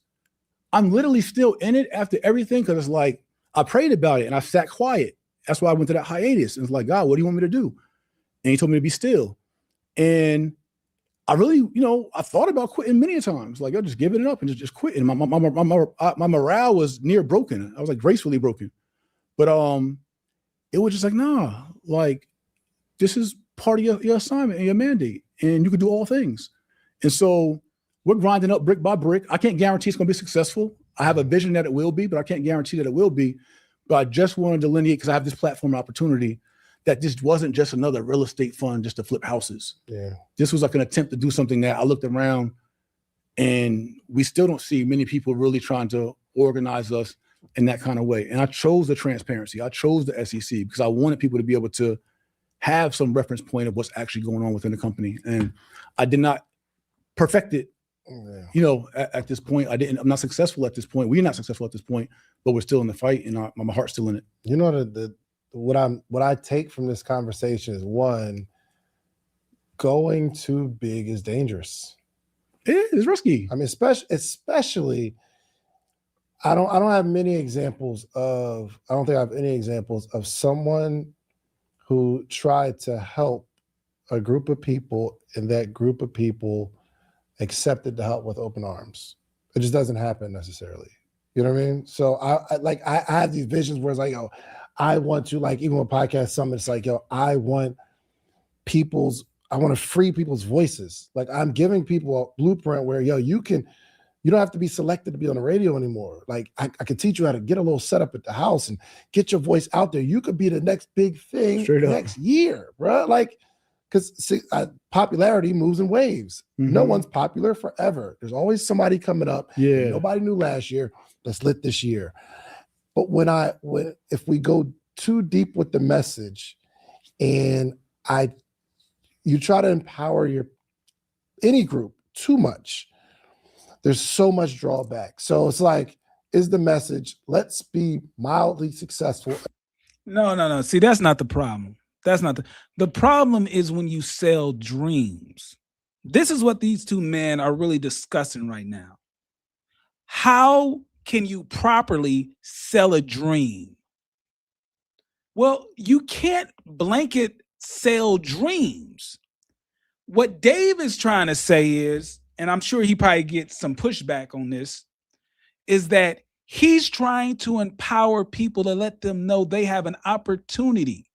I'm literally still in it after everything because it's like, I prayed about it and I sat quiet. That's why I went to that hiatus. And it's like, God, what do you want me to do? And he told me to be still. And I really, I thought about quitting many times. Like, yo, just giving it up and just quitting. My morale was near broken. I was like gracefully broken. But it was just like, nah, like this is part of your assignment and your mandate. And you can do all things. And so we're grinding up brick by brick. I can't guarantee it's going to be successful. I have a vision that it will be, but I can't guarantee that it will be. But I just wanted to delineate, because I have this platform opportunity, that this wasn't just another real estate fund just to flip houses. Yeah. This was like an attempt to do something that I looked around and we still don't see many people really trying to organize us in that kind of way. And I chose the transparency. I chose the SEC because I wanted people to be able to have some reference point of what's actually going on within the company. And I did not perfect it, you know, at this point. I'm not successful at this point. We're not successful at this point, but we're still in the fight, and my heart's still in it. You know, what I take from this conversation is, one, going too big is dangerous. It is risky. I mean, especially I don't have many examples of, I don't think I have any examples of someone who tried to help a group of people and that group of people accepted the help with open arms. It just doesn't happen necessarily. You know what I mean? So I have these visions where it's like, yo, I want to, like, even with podcast summit, it's like, yo, I want to free people's voices. Like, I'm giving people a blueprint where, yo, you don't have to be selected to be on the radio anymore. Like, I can teach you how to get a little setup at the house and get your voice out there. You could be the next big thing next year, bro. Like, because popularity moves in waves. Mm-hmm. No one's popular forever. There's always somebody coming up. Yeah. Nobody knew last year. Let's lit this year. But if we go too deep with the message, and you try to empower any group too much, there's so much drawback. So it's like, is the message, let's be mildly successful? No. See, that's not the problem. That's not the problem is when you sell dreams. This is what these two men are really discussing right now. How can you properly sell a dream? Well, you can't blanket sell dreams. What Dave is trying to say is, and I'm sure he probably gets some pushback on this, is that he's trying to empower people to let them know they have an opportunity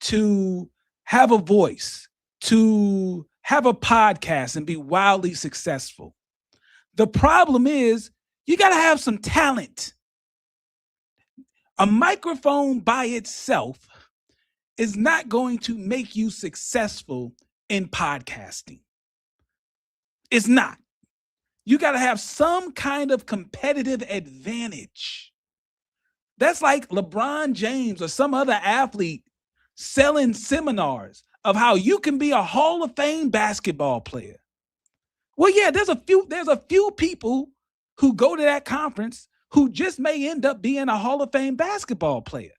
to have a voice, to have a podcast and be wildly successful. The problem is you got to have some talent. A microphone by itself is not going to make you successful in podcasting. It's not. You got to have some kind of competitive advantage. That's like LeBron James or some other athlete selling seminars of how you can be a Hall of Fame basketball player. Well, yeah, there's a few people who go to that conference who just may end up being a Hall of Fame basketball player.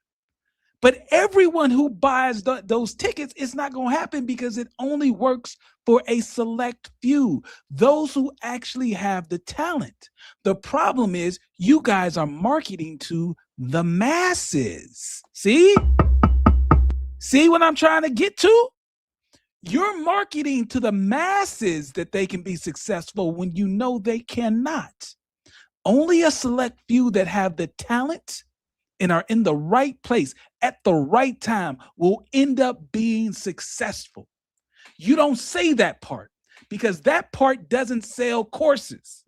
But everyone who buys those tickets, it's not going to happen because it only works for a select few, those who actually have the talent. The problem is you guys are marketing to the masses. See what I'm trying to get to? You're marketing to the masses that they can be successful when you know they cannot. Only a select few that have the talent and are in the right place at the right time will end up being successful. You don't say that part because that part doesn't sell courses.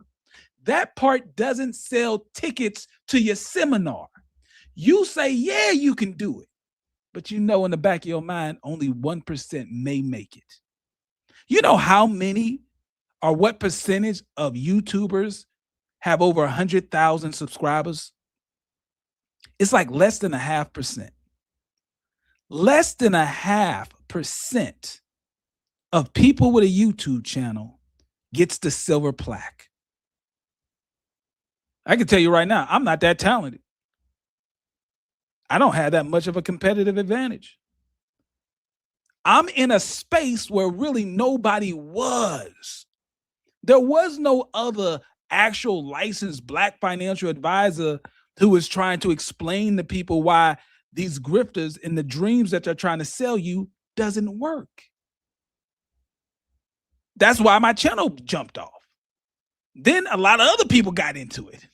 That part doesn't sell tickets to your seminar. You say, yeah, you can do it. But you know in the back of your mind, only 1% may make it. You know how many or what percentage of YouTubers have over 100,000 subscribers? It's like less than 0.5%. Less than 0.5% of people with a YouTube channel gets the silver plaque. I can tell you right now, I'm not that talented. I don't have that much of a competitive advantage. I'm in a space where really nobody was. There was no other actual licensed Black financial advisor who was trying to explain to people why these grifters and the dreams that they're trying to sell you doesn't work. That's why my channel jumped off. Then a lot of other people got into it.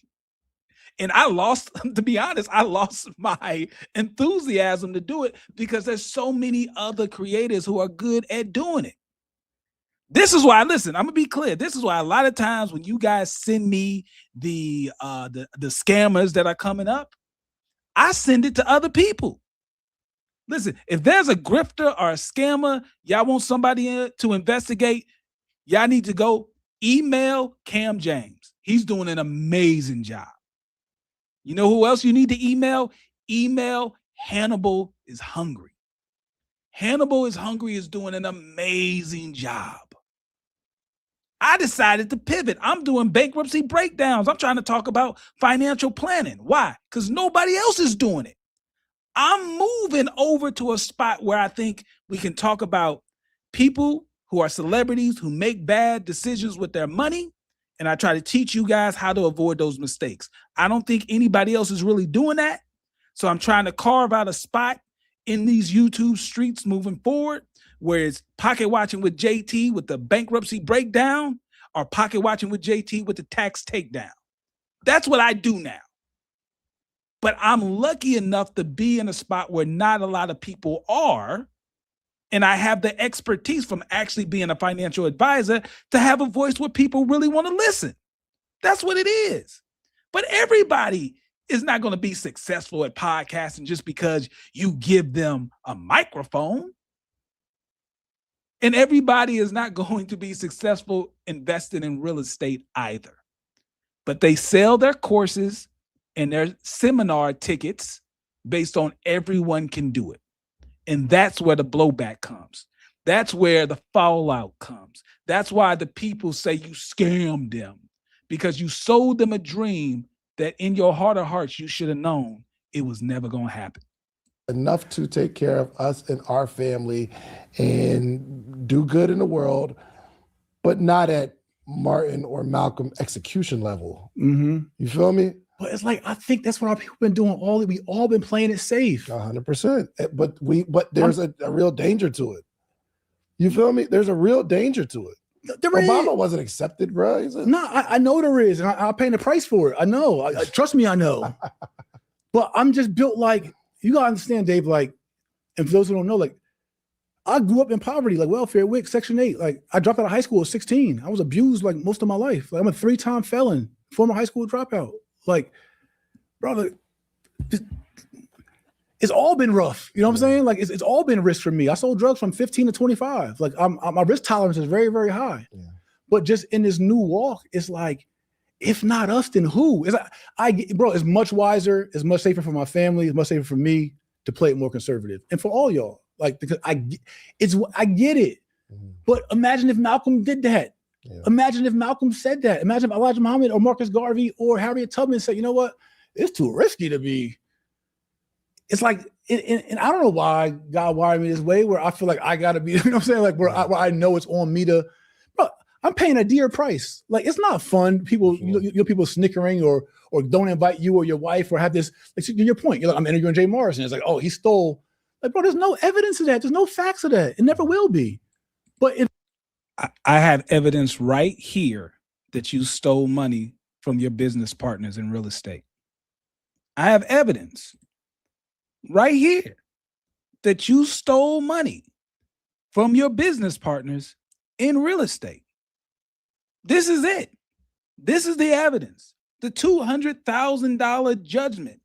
And I lost, to be honest, I lost my enthusiasm to do it because there's so many other creators who are good at doing it. This is why, listen, I'm gonna be clear. This is why a lot of times when you guys send me the scammers that are coming up, I send it to other people. Listen, if there's a grifter or a scammer, y'all want somebody to investigate, y'all need to go email Cam James. He's doing an amazing job. You know who else you need to email? Email Hannibal is Hungry. Hannibal is Hungry is doing an amazing job. I decided to pivot. I'm doing bankruptcy breakdowns. I'm trying to talk about financial planning. Why? Because nobody else is doing it. I'm moving over to a spot where I think we can talk about people who are celebrities who make bad decisions with their money. And I try to teach you guys how to avoid those mistakes. I don't think anybody else is really doing that. So I'm trying to carve out a spot in these YouTube streets moving forward, where it's Pocket Watching with JT with the bankruptcy breakdown, or Pocket Watching with JT with the tax takedown. That's what I do now. But I'm lucky enough to be in a spot where not a lot of people are. And I have the expertise from actually being a financial advisor to have a voice where people really want to listen. That's what it is. But everybody is not going to be successful at podcasting just because you give them a microphone. And everybody is not going to be successful investing in real estate either. But they sell their courses and their seminar tickets based on everyone can do it. And that's where the blowback comes. That's where the fallout comes. That's why the people say you scammed them, because you sold them a dream that in your heart of hearts, you should have known it was never going to happen. Enough to take care of us and our family and do good in the world, but not at Martin or Malcolm execution level. Mm-hmm. You feel me? But it's like, I think that's what our people been doing. We all been playing it safe. 100%. But there's a real danger to it. You feel me? There's a real danger to it. Obama wasn't accepted, bro. I know there is. And I'm paying the price for it. I know. Trust me, I know. But I'm just built like, you gotta understand, Dave, like, and for those who don't know, like, I grew up in poverty, like welfare, WIC, Section 8. Like, I dropped out of high school at 16. I was abused like most of my life. Like, I'm a 3-time felon, former high school dropout. Like, brother, it's all been rough. You know what I'm saying? Like, it's all been risk for me. I sold drugs from 15 to 25. Like, my risk tolerance is very, very high. Yeah. But just in this new walk, it's like, if not us, then who? Bro, it's much wiser, it's much safer for my family, it's much safer for me to play it more conservative. And for all y'all, like, because I get it. Mm-hmm. But imagine if Malcolm did that. Yeah. Imagine if Malcolm said that. Imagine if Elijah Muhammad or Marcus Garvey or Harriet Tubman said, you know what? It's too risky to be. It's like, and I don't know why God wired me this way, where I feel like I got to be, you know what I'm saying? Like, where I know it's on me to, bro, I'm paying a dear price. Like, it's not fun. People, people snickering or don't invite you or your wife or have this, like, your point. You're like, I'm interviewing Jay Morrison. It's like, oh, he stole. Like, bro, there's no evidence of that. There's no facts of that. It never will be. But I have evidence right here that you stole money from your business partners in real estate. I have evidence right here that you stole money from your business partners in real estate. This is it. This is the evidence. The $200,000 judgment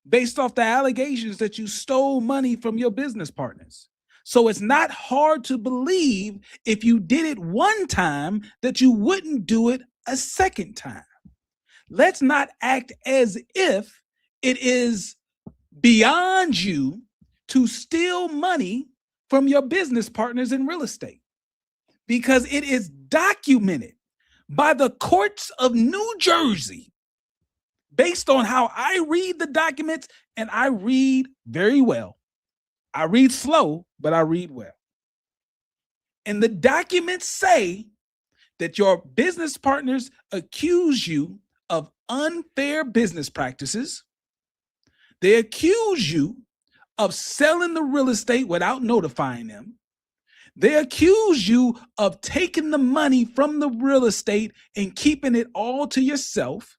based off the allegations that you stole money from your business partners. So it's not hard to believe if you did it one time that you wouldn't do it a second time. Let's not act as if it is beyond you to steal money from your business partners in real estate, because it is documented by the courts of New Jersey based on how I read the documents, and I read very well. I read slow, but I read well. And the documents say that your business partners accuse you of unfair business practices. They accuse you of selling the real estate without notifying them. They accuse you of taking the money from the real estate and keeping it all to yourself.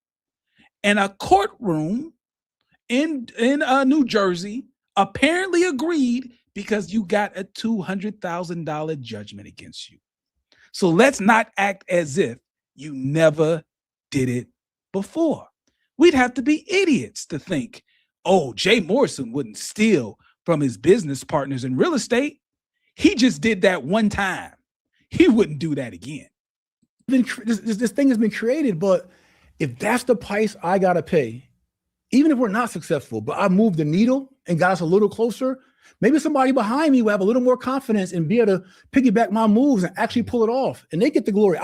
And a courtroom in New Jersey apparently agreed because you got a $200,000 judgment against you. So let's not act as if you never did it before. We'd have to be idiots to think, Oh, Jay Morrison wouldn't steal from his business partners in real estate. He just did that one time. He wouldn't do that again. This thing has been created, but if that's the price I got to pay, even if we're not successful, but I moved the needle and got us a little closer, maybe somebody behind me will have a little more confidence and be able to piggyback my moves and actually pull it off. And they get the glory.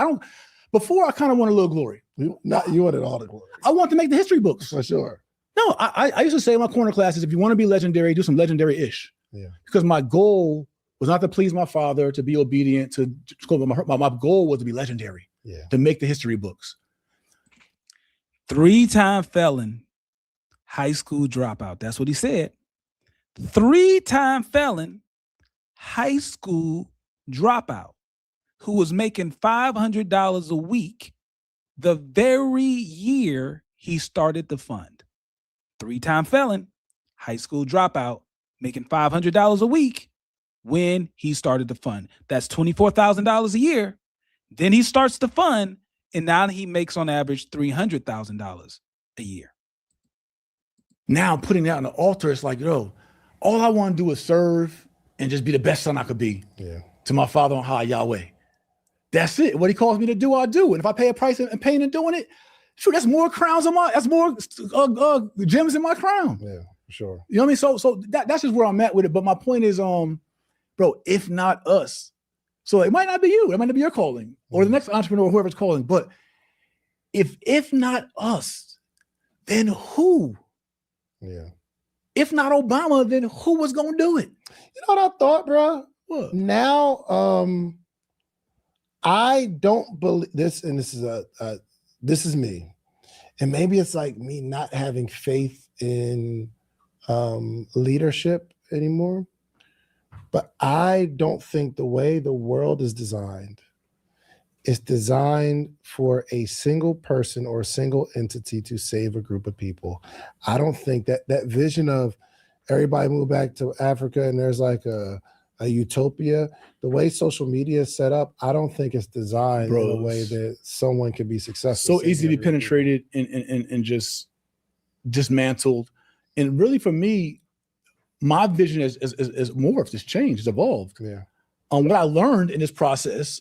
Before I kind of want a little glory. You wanted all the glory. I want to make the history books. For sure. No, I used to say in my corner classes, if you want to be legendary, do some legendary-ish. Yeah. Because my goal was not to please my father, to be obedient, to school. My goal was to be legendary, to make the history books. 3-time felon, high school dropout. That's what he said. 3-time felon, high school dropout, who was making $500 a week the very year he started the fund. 3-time felon, high school dropout, making $500 a week when he started the fund. That's $24,000 a year. Then he starts the fund, and now he makes on average $300,000 a year. Now putting that on the altar, it's like, yo, all I want to do is serve and just be the best son I could be to my Father on high, Yahweh. That's it. What he calls me to do, I'll do. And if I pay a price and pain in doing it, sure, that's more crowns that's more gems in my crown. Yeah, for sure. You know what I mean? So that's just where I'm at with it. But my point is, bro, if not us, so it might not be you, it might not be your calling or the next entrepreneur, whoever's calling. But if not us, then who? Yeah. If not Obama, then who was gonna do it? You know what I thought, bro? What? Now, I don't believe this, and this is me, and maybe it's like me not having faith in leadership anymore. But I don't think the way the world is designed is designed for a single person or a single entity to save a group of people. I don't think that vision of everybody move back to Africa and there's like a utopia, the way social media is set up, I don't think it's designed in a way that someone can be successful. So easy to be penetrated and just dismantled. And really for me, my vision is morphed, it's changed, it's evolved. Yeah. What I learned in this process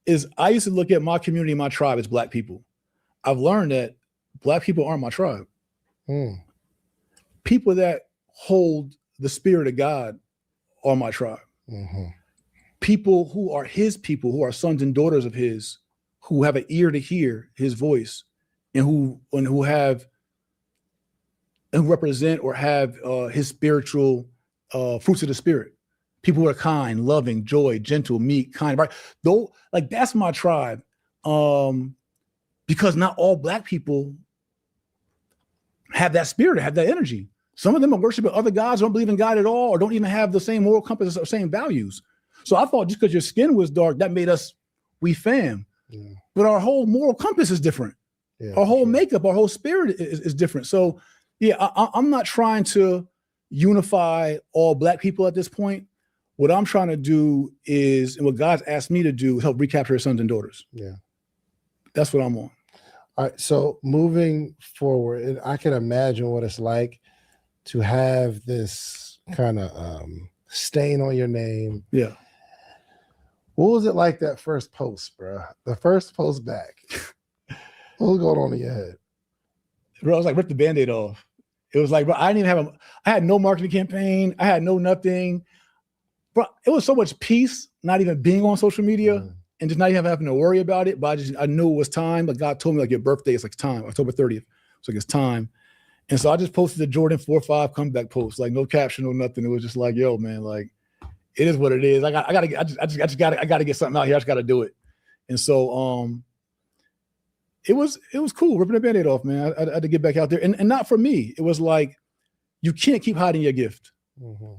is I used to look at my community, my tribe as Black people. I've learned that Black people aren't my tribe. People that hold the spirit of God are my tribe. People who are his people, who are sons and daughters of his, who have an ear to hear his voice and who represent or have his spiritual fruits of the spirit. People who are kind, loving, joy, gentle, meek, kind, right? Though, like that's my tribe. Because not all Black people have that spirit, have that energy. Some of them are worshiping other gods, don't believe in God at all, or don't even have the same moral compass or same values. So I thought just because your skin was dark, that made us we fam. Yeah. But our whole moral compass is different. Yeah, our whole makeup, our whole spirit is different. So yeah, I'm not trying to unify all Black people at this point. What I'm trying to do is, and what God's asked me to do, is help recapture his sons and daughters. Yeah. That's what I'm on. All right. So moving forward, and I can imagine what it's like to have this kind of stain on your name. Yeah. What was it like that first post, bro? The first post back. What was going on in your head? Bro, I was like, rip the Band-Aid off. It was like, bro, I had no marketing campaign. I had no nothing. Bro, it was so much peace, not even being on social media and just not even having to worry about it. But I knew it was time. Like God told me, like, your birthday is like time, October 30th. So like, it's time. And so I just posted the Jordan 4.5 comeback post, like no caption, no nothing. It was just like, yo, man, like, it is what it is. I gotta get something out here. I just gotta do it. And so it was cool ripping the Band-Aid off, man. I had to get back out there. And not for me. It was like, you can't keep hiding your gift. Mm-hmm.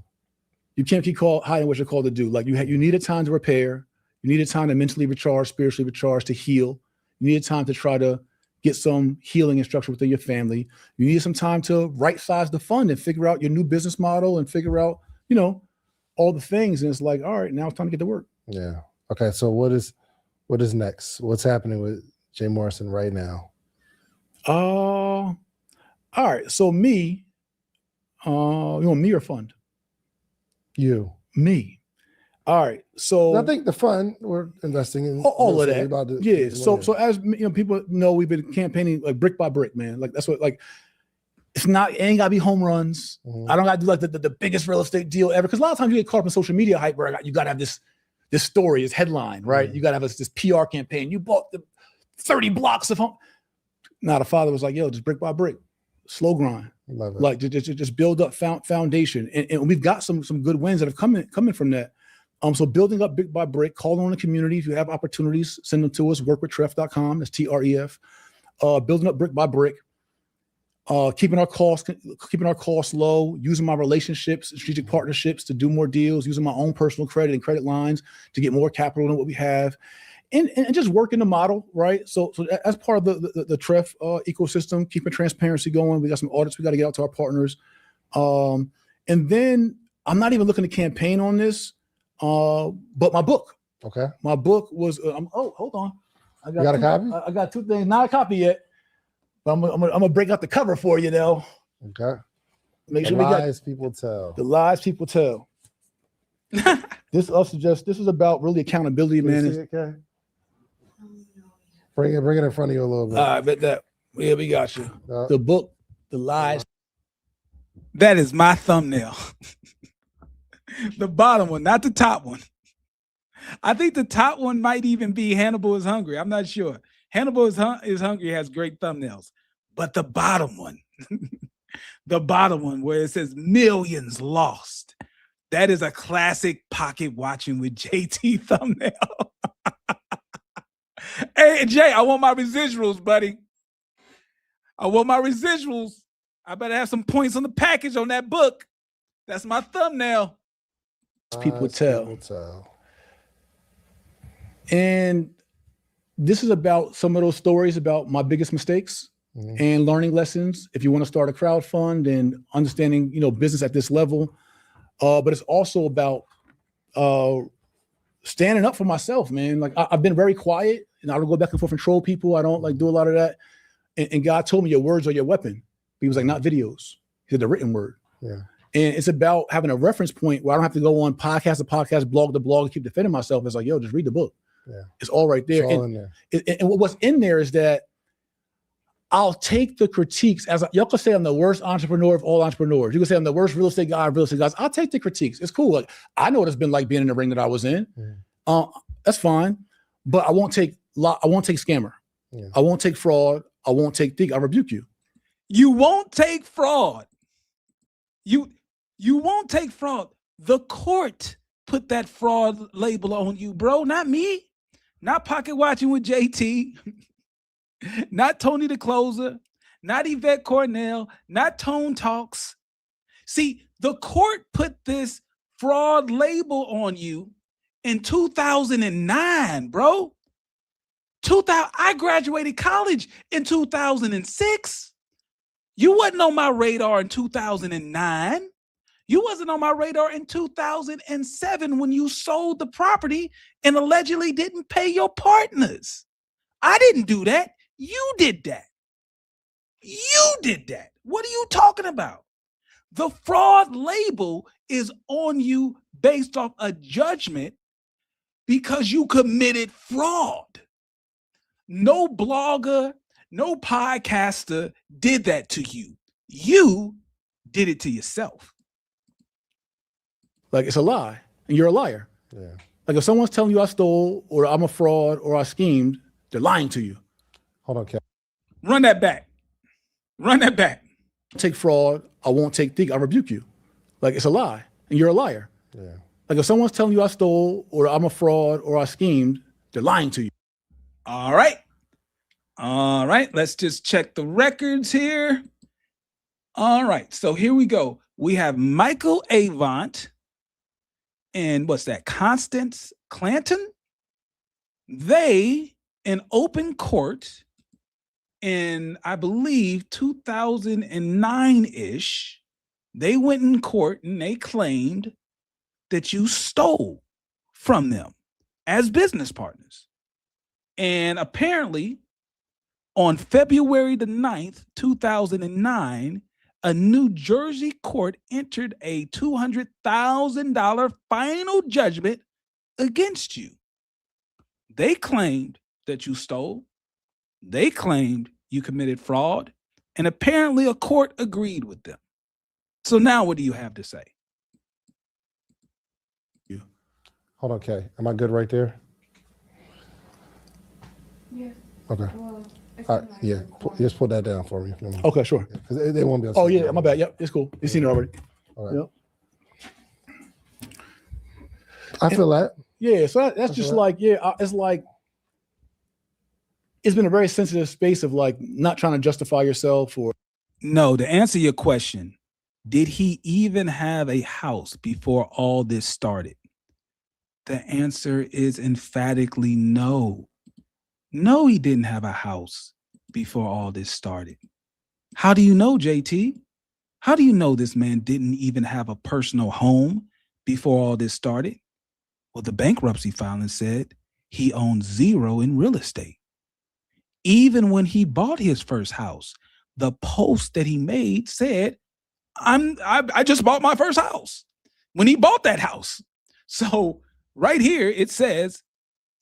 You can't keep hiding what you're called to do. Like you needed time to repair. You needed time to mentally recharge, spiritually recharge, to heal. You needed time to try to get some healing and structure within your family. You needed some time to right size the fund and figure out your new business model and figure out, all the things. And it's like, all right, now it's time to get to work. Yeah. Okay. So what is next? What's happening with Jay Morrison right now? All right. So me, You want me or fund? You. Me. All right. So I think the fund we're investing in all of that. Yeah. So as people know, we've been campaigning like brick by brick, man. Like that's what like. It ain't gotta be home runs. I don't gotta do like the biggest real estate deal ever. Because a lot of times you get caught up in social media hype where you gotta have this story, this headline, right? You gotta have this PR campaign. You bought the 30 blocks of home. Now the father was like, yo, just brick by brick, slow grind. Love it. Like just build up foundation. And we've got some good wins that have coming from that. So building up brick by brick, calling on the community. If you have opportunities, send them to us, workwithtref.com. That's TREF. Building up brick by brick. Keeping our costs low, using my relationships, strategic partnerships to do more deals, using my own personal credit and credit lines to get more capital than what we have, and just working the model, right? So as part of the TREF ecosystem, keeping transparency going. We got some audits we got to get out to our partners, and then I'm not even looking to campaign on this, but my book. Okay. My book was. Hold on. You got a copy? I got two things. Not a copy yet. I'm gonna break out the cover for you, though. Okay. Make sure the we got lies people tell. The lies people tell. This is about really accountability, man. Bring it in front of you a little bit. I bet that. Yeah, we got you. The book, The Lies. That is my thumbnail. The bottom one, not the top one. I think the top one might even be Hannibal is Hungry. I'm not sure. Hannibal is Hungry has great thumbnails, but the bottom one, where it says millions lost, that is a classic Pocket Watching with JT thumbnail. Hey, Jay, I want my residuals, buddy. I want my residuals. I better have some points on the package on that book. That's my thumbnail. People tell. And this is about some of those stories about my biggest mistakes and learning lessons. If you want to start a crowd fund and understanding, business at this level, but it's also about standing up for myself, man. Like I've been very quiet, and I don't go back and forth and troll people. I don't do a lot of that. And God told me your words are your weapon. He was like, not videos. He said the written word. Yeah. And it's about having a reference point where I don't have to go on podcast to podcast, blog to blog, and keep defending myself. It's like, yo, just read the book. Yeah. It's all right there. It's all in there. And what's in there is that I'll take the critiques y'all can say I'm the worst entrepreneur of all entrepreneurs. You can say I'm the worst real estate guy of real estate guys. I'll take the critiques. It's cool. Like I know what it's been like being in the ring that I was in. That's fine. But I won't take scammer. Yeah. I won't take fraud. I won't take thief. I rebuke you. You won't take fraud. You won't take fraud. The court put that fraud label on you, bro. Not me. Not Pocket Watching with JT. Not Tony the Closer. Not Yvette Cornell. Not Tone Talks. See, the court put this fraud label on you in 2009, bro. I graduated college in 2006. You wasn't on my radar in 2009. You wasn't on my radar in 2007 when you sold the property and allegedly didn't pay your partners. I didn't do that. You did that. You did that. What are you talking about? The fraud label is on you based off a judgment because you committed fraud. No blogger, no podcaster did that to you. You did it to yourself. Like it's a lie, and you're a liar. Yeah. Like if someone's telling you I stole, or I'm a fraud, or I schemed, they're lying to you. Hold on, Kev. Run that back. Run that back. Take fraud. I won't take thief. I rebuke you. Like it's a lie, and you're a liar. Yeah. Like if someone's telling you I stole, or I'm a fraud, or I schemed, they're lying to you. All right. All right. Let's just check the records here. All right. So here we go. We have Michael Avant and what's that? Constance Clanton. They in open court in, I believe, 2009-ish, they went in court and they claimed that you stole from them as business partners. And apparently on February the 9th, 2009, a New Jersey court entered a $200,000 final judgment against you. They claimed that you stole. They claimed you committed fraud. And apparently a court agreed with them. So now what do you have to say? Hold on, Kay. Am I good right there? Yeah. Okay. All right. Yeah. Just put that down for me. Okay, sure. Because they won't be able to. Oh, yeah. My bad. Yep. It's cool. You've seen it already. All right. Yep. I feel that. Yeah. So that's just like, it's like, it's been a very sensitive space of like not trying to justify yourself or. No, to answer your question, did he even have a house before all this started? The answer is emphatically no. No, he didn't have a house before all this started. How do you know, JT? How do you know this man didn't even have a personal home before all this started? Well, the bankruptcy filing said he owned zero in real estate. Even when he bought his first house, the post that he made said, I just bought my first house when he bought that house. So right here, it says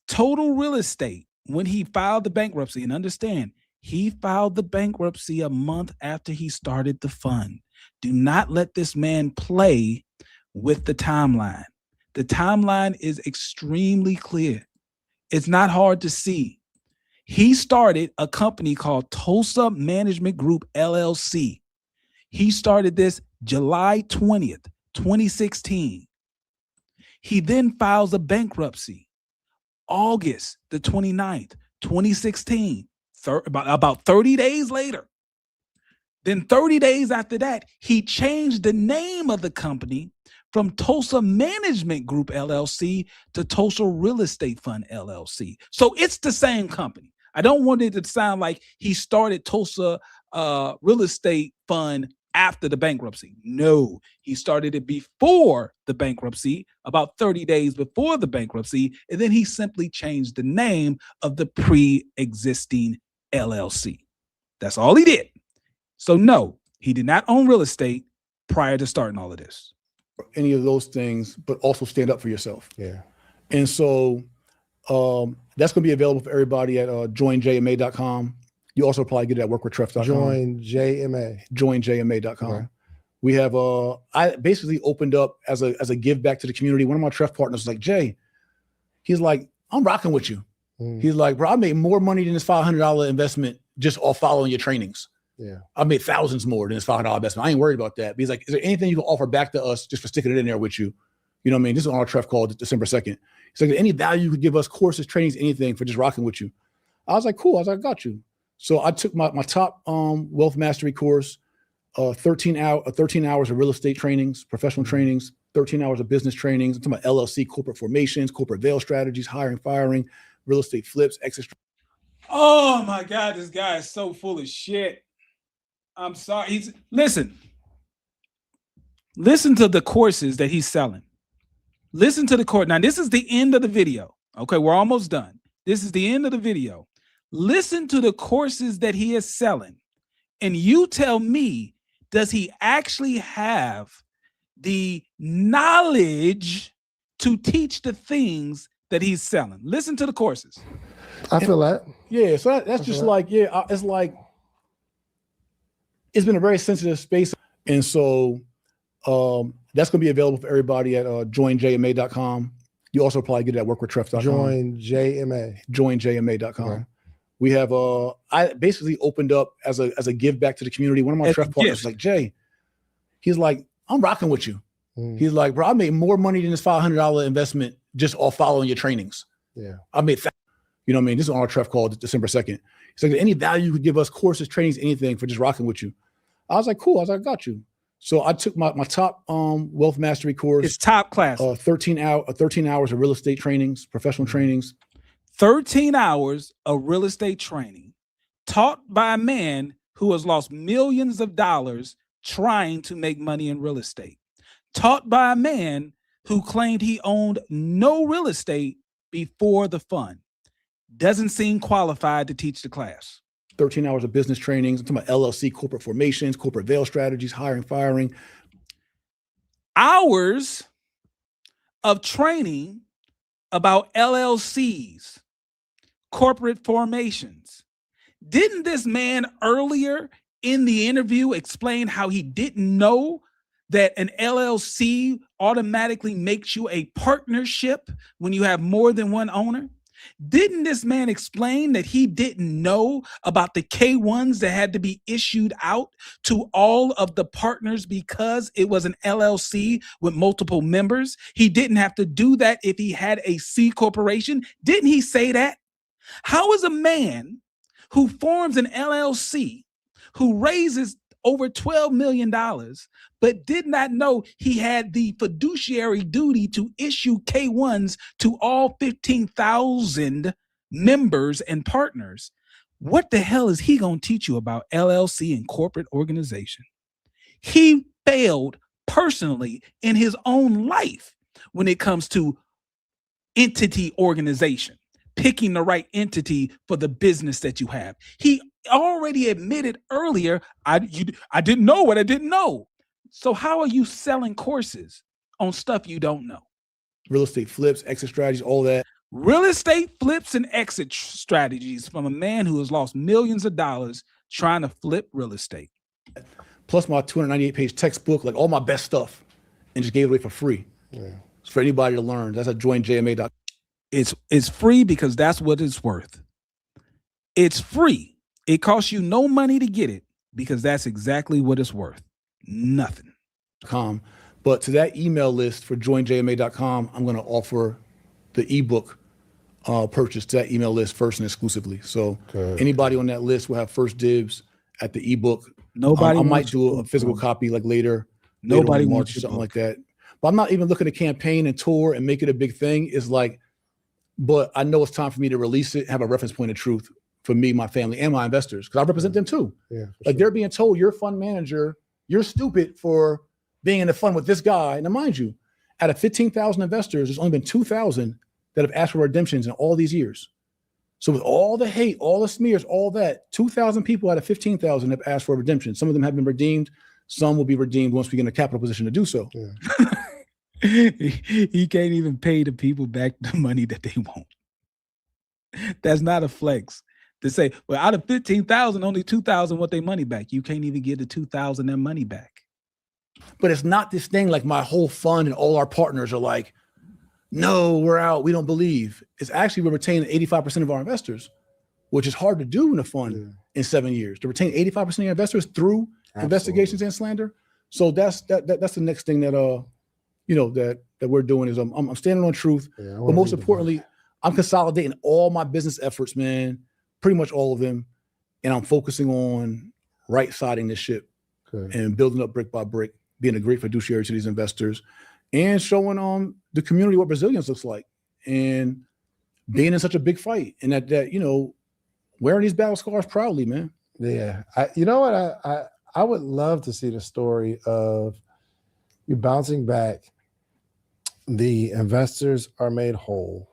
total real estate when he filed the bankruptcy. And understand, he filed the bankruptcy a month after he started the fund. Do not let this man play with the timeline. The timeline is extremely clear. It's not hard to see. He started a company called Tulsa Management Group, LLC. He started this July 20th, 2016. He then files a bankruptcy August the 29th, 2016, about 30 days later. Then 30 days after that, he changed the name of the company from Tulsa Management Group, LLC to Tulsa Real Estate Fund, LLC. So it's the same company. I don't want it to sound like he started Tulsa Real Estate Fund after the bankruptcy. No, he started it before the bankruptcy, about 30 days before the bankruptcy, and then he simply changed the name of the pre-existing LLC. That's all he did. So no, he did not own real estate prior to starting all of this. Any of those things, but also stand up for yourself. Yeah. And so that's going to be available for everybody at joinjma.com. You also probably get it at workwithtreff.com. Joinjma.com. Okay. We have I basically opened up as a give back to the community. One of my Treff partners was like, Jay, he's like, I'm rocking with you. He's like, bro, I made more money than this $500 investment just off following your trainings. Yeah. I made thousands more than this $500 investment. I ain't worried about that. But he's like, is there anything you can offer back to us just for sticking it in there with you? You know what I mean? This is on our Treff call December 2nd. He's like, any value you could give us, courses, trainings, anything for just rocking with you. I was like, cool. I was like, I got you. So I took my top wealth mastery course, 13 hours of real estate trainings, professional trainings, 13 hours of business trainings. I'm talking about LLC, corporate formations, corporate veil strategies, hiring, firing, real estate flips, exit. Oh my God, this guy is so full of shit. I'm sorry. Listen to the courses that he's selling. Listen to the course. Now, this is the end of the video. Okay, we're almost done. This is the end of the video. Listen to the courses that he is selling. And you tell me, does he actually have the knowledge to teach the things that he's selling? Listen to the courses. I feel that. Yeah, so that's just like, it's like, it's been a very sensitive space. And so that's going to be available for everybody at joinjma.com. You also probably get it at workwithtreff.com. Joinjma.com. Okay. We have I basically opened up as a give back to the community. One of my Treff partners was like, Jay, he's like, I'm rocking with you. He's like, bro, I made more money than this $500 investment just off following your trainings. Yeah. I made, you know what I mean? This is on our Treff call December 2nd. He's like, any value you could give us, courses, trainings, anything for just rocking with you. I was like, cool. I was like, I got you. So I took my top wealth mastery course. It's top class. 13 hours of real estate trainings, professional trainings. 13 hours of real estate training taught by a man who has lost millions of dollars trying to make money in real estate. Taught by a man who claimed he owned no real estate before the fund. Doesn't seem qualified to teach the class. 13 hours of business trainings. I'm talking about LLC, corporate formations, corporate veil strategies, hiring, firing. Hours of training about LLCs, corporate formations. Didn't this man earlier in the interview explain how he didn't know that an LLC automatically makes you a partnership when you have more than one owner? Didn't this man explain that he didn't know about the K-1s that had to be issued out to all of the partners because it was an LLC with multiple members? He didn't have to do that if he had a C corporation. Didn't he say that? How is a man who forms an LLC, who raises over $12 million, but did not know he had the fiduciary duty to issue K-1s to all 15,000 members and partners? What the hell is he going to teach you about LLC and corporate organization? He failed personally in his own life when it comes to entity organization, picking the right entity for the business that you have. He already admitted earlier, I didn't know what I didn't know. So how are you selling courses on stuff you don't know? Real estate flips, exit strategies, all that. Real estate flips and exit strategies from a man who has lost millions of dollars trying to flip real estate. Plus my 298-page textbook, like all my best stuff, and just gave it away for free. Yeah. It's for anybody to learn. That's at joinjma.com. It's free because that's what it's worth. It's free. It costs you no money to get it because that's exactly what it's worth. Nothing. But to that email list for joinjma.com, I'm going to offer the ebook purchase to that email list first and exclusively. So anybody on that list will have first dibs at the ebook. Nobody. I might do a physical copy like later. Nobody later wants or something like that. But I'm not even looking to campaign and tour and make it a big thing. It's like, but I know it's time for me to release it, have a reference point of truth for me, my family, and my investors, because I represent them too. Yeah, like they're being told, you're a fund manager, you're stupid for being in the fund with this guy. Now, mind you, out of 15,000 investors, there's only been 2,000 that have asked for redemptions in all these years. So with all the hate, all the smears, all that, 2,000 people out of 15,000 have asked for a redemption. Some of them have been redeemed. Some will be redeemed once we get in a capital position to do so. Yeah. He can't even pay the people back the money that they want. That's not a flex. To say, well, out of 15,000, only 2,000 want their money back. You can't even give the 2,000 their money back. But it's not this thing like my whole fund and all our partners are like, no, we're out. We don't believe. It's actually we're retaining 85% of our investors, which is hard to do in a fund in 7 years. To retain 85% of your investors through investigations and slander. So that's the next thing that that we're doing is I'm standing on truth. Yeah, but most importantly, I'm consolidating all my business efforts, man. Pretty much all of them, and I'm focusing on right-siding this ship and building up brick by brick, being a great fiduciary to these investors, and showing the community what resilience looks like, and being in such a big fight, and that wearing these battle scars proudly, man. Yeah, I would love to see the story of you bouncing back. The investors are made whole.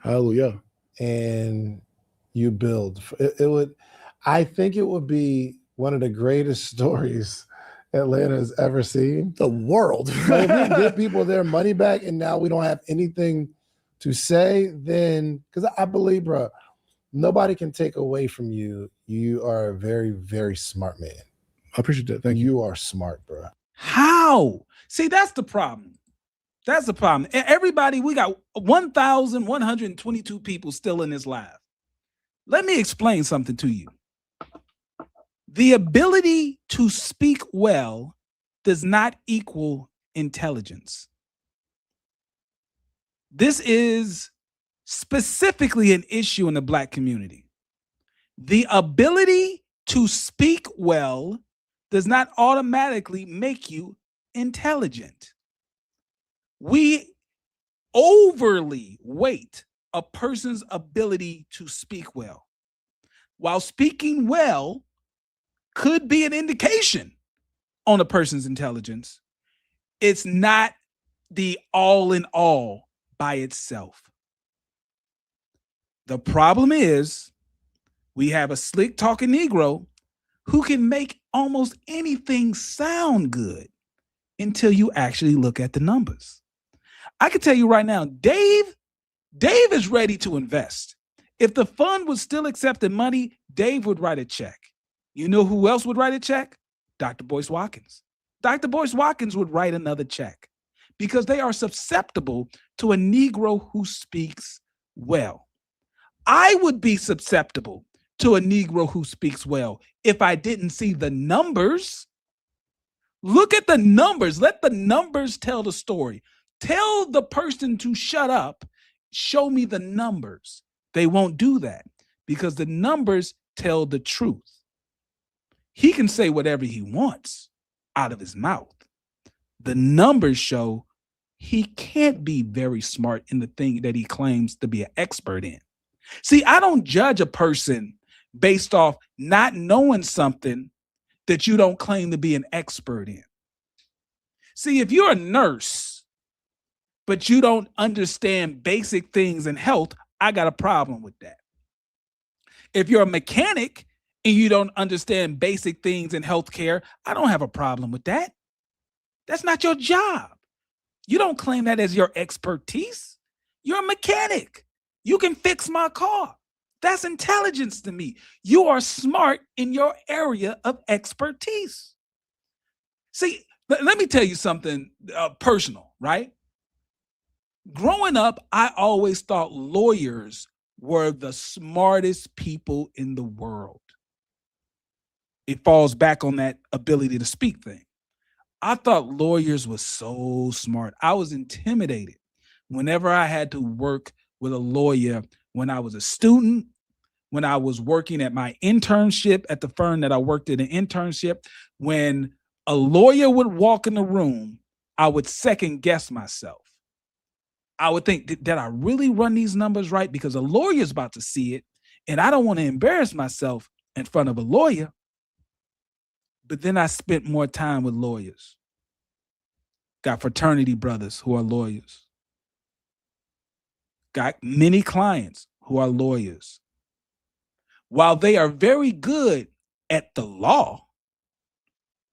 Hallelujah. And you build. I think it would be one of the greatest stories Atlanta has ever seen. The world. Like if we give people their money back and now we don't have anything to say, then, because I believe, bro, nobody can take away from you. You are a very, very smart man. I appreciate that. Thank you. You are smart, bro. How? See, that's the problem. That's the problem. Everybody, we got 1,122 people still in this live. Let me explain something to you. The ability to speak well does not equal intelligence. This is specifically an issue in the Black community. The ability to speak well does not automatically make you intelligent. We overly weight a person's ability to speak well. While speaking well could be an indication on a person's intelligence, it's not the all in all by itself. The problem is We have a slick talking Negro who can make almost anything sound good until you actually look at the numbers. I can tell you right now, Dave is ready to invest. If the fund was still accepting money, Dave would write a check. You know who else would write a check? Dr. Boyce Watkins. Dr. Boyce Watkins would write another check because they are susceptible to a Negro who speaks well. I would be susceptible to a Negro who speaks well if I didn't see the numbers. Look at the numbers. Let the numbers tell the story. Tell the person to shut up. Show me the numbers. They won't do that because the numbers tell the truth. He can say whatever he wants out of his mouth. The numbers show he can't be very smart in the thing that he claims to be an expert in. See, I don't judge a person based off not knowing something that you don't claim to be an expert in. See, if you're a nurse, but you don't understand basic things in health, I got a problem with that. If you're a mechanic and you don't understand basic things in healthcare, I don't have a problem with that. That's not your job. You don't claim that as your expertise. You're a mechanic. You can fix my car. That's intelligence to me. You are smart in your area of expertise. See, let me tell you something personal, right? Growing up, I always thought lawyers were the smartest people in the world. It falls back on that ability to speak thing. I thought lawyers were so smart. I was intimidated whenever I had to work with a lawyer when I was a student, when I was working at my internship at the firm that I worked in an internship. When a lawyer would walk in the room, I would second guess myself. I would think, did I really run these numbers right? Because a lawyer's about to see it, and I don't want to embarrass myself in front of a lawyer. But then I spent more time with lawyers. Got fraternity brothers who are lawyers. Got many clients who are lawyers. While they are very good at the law,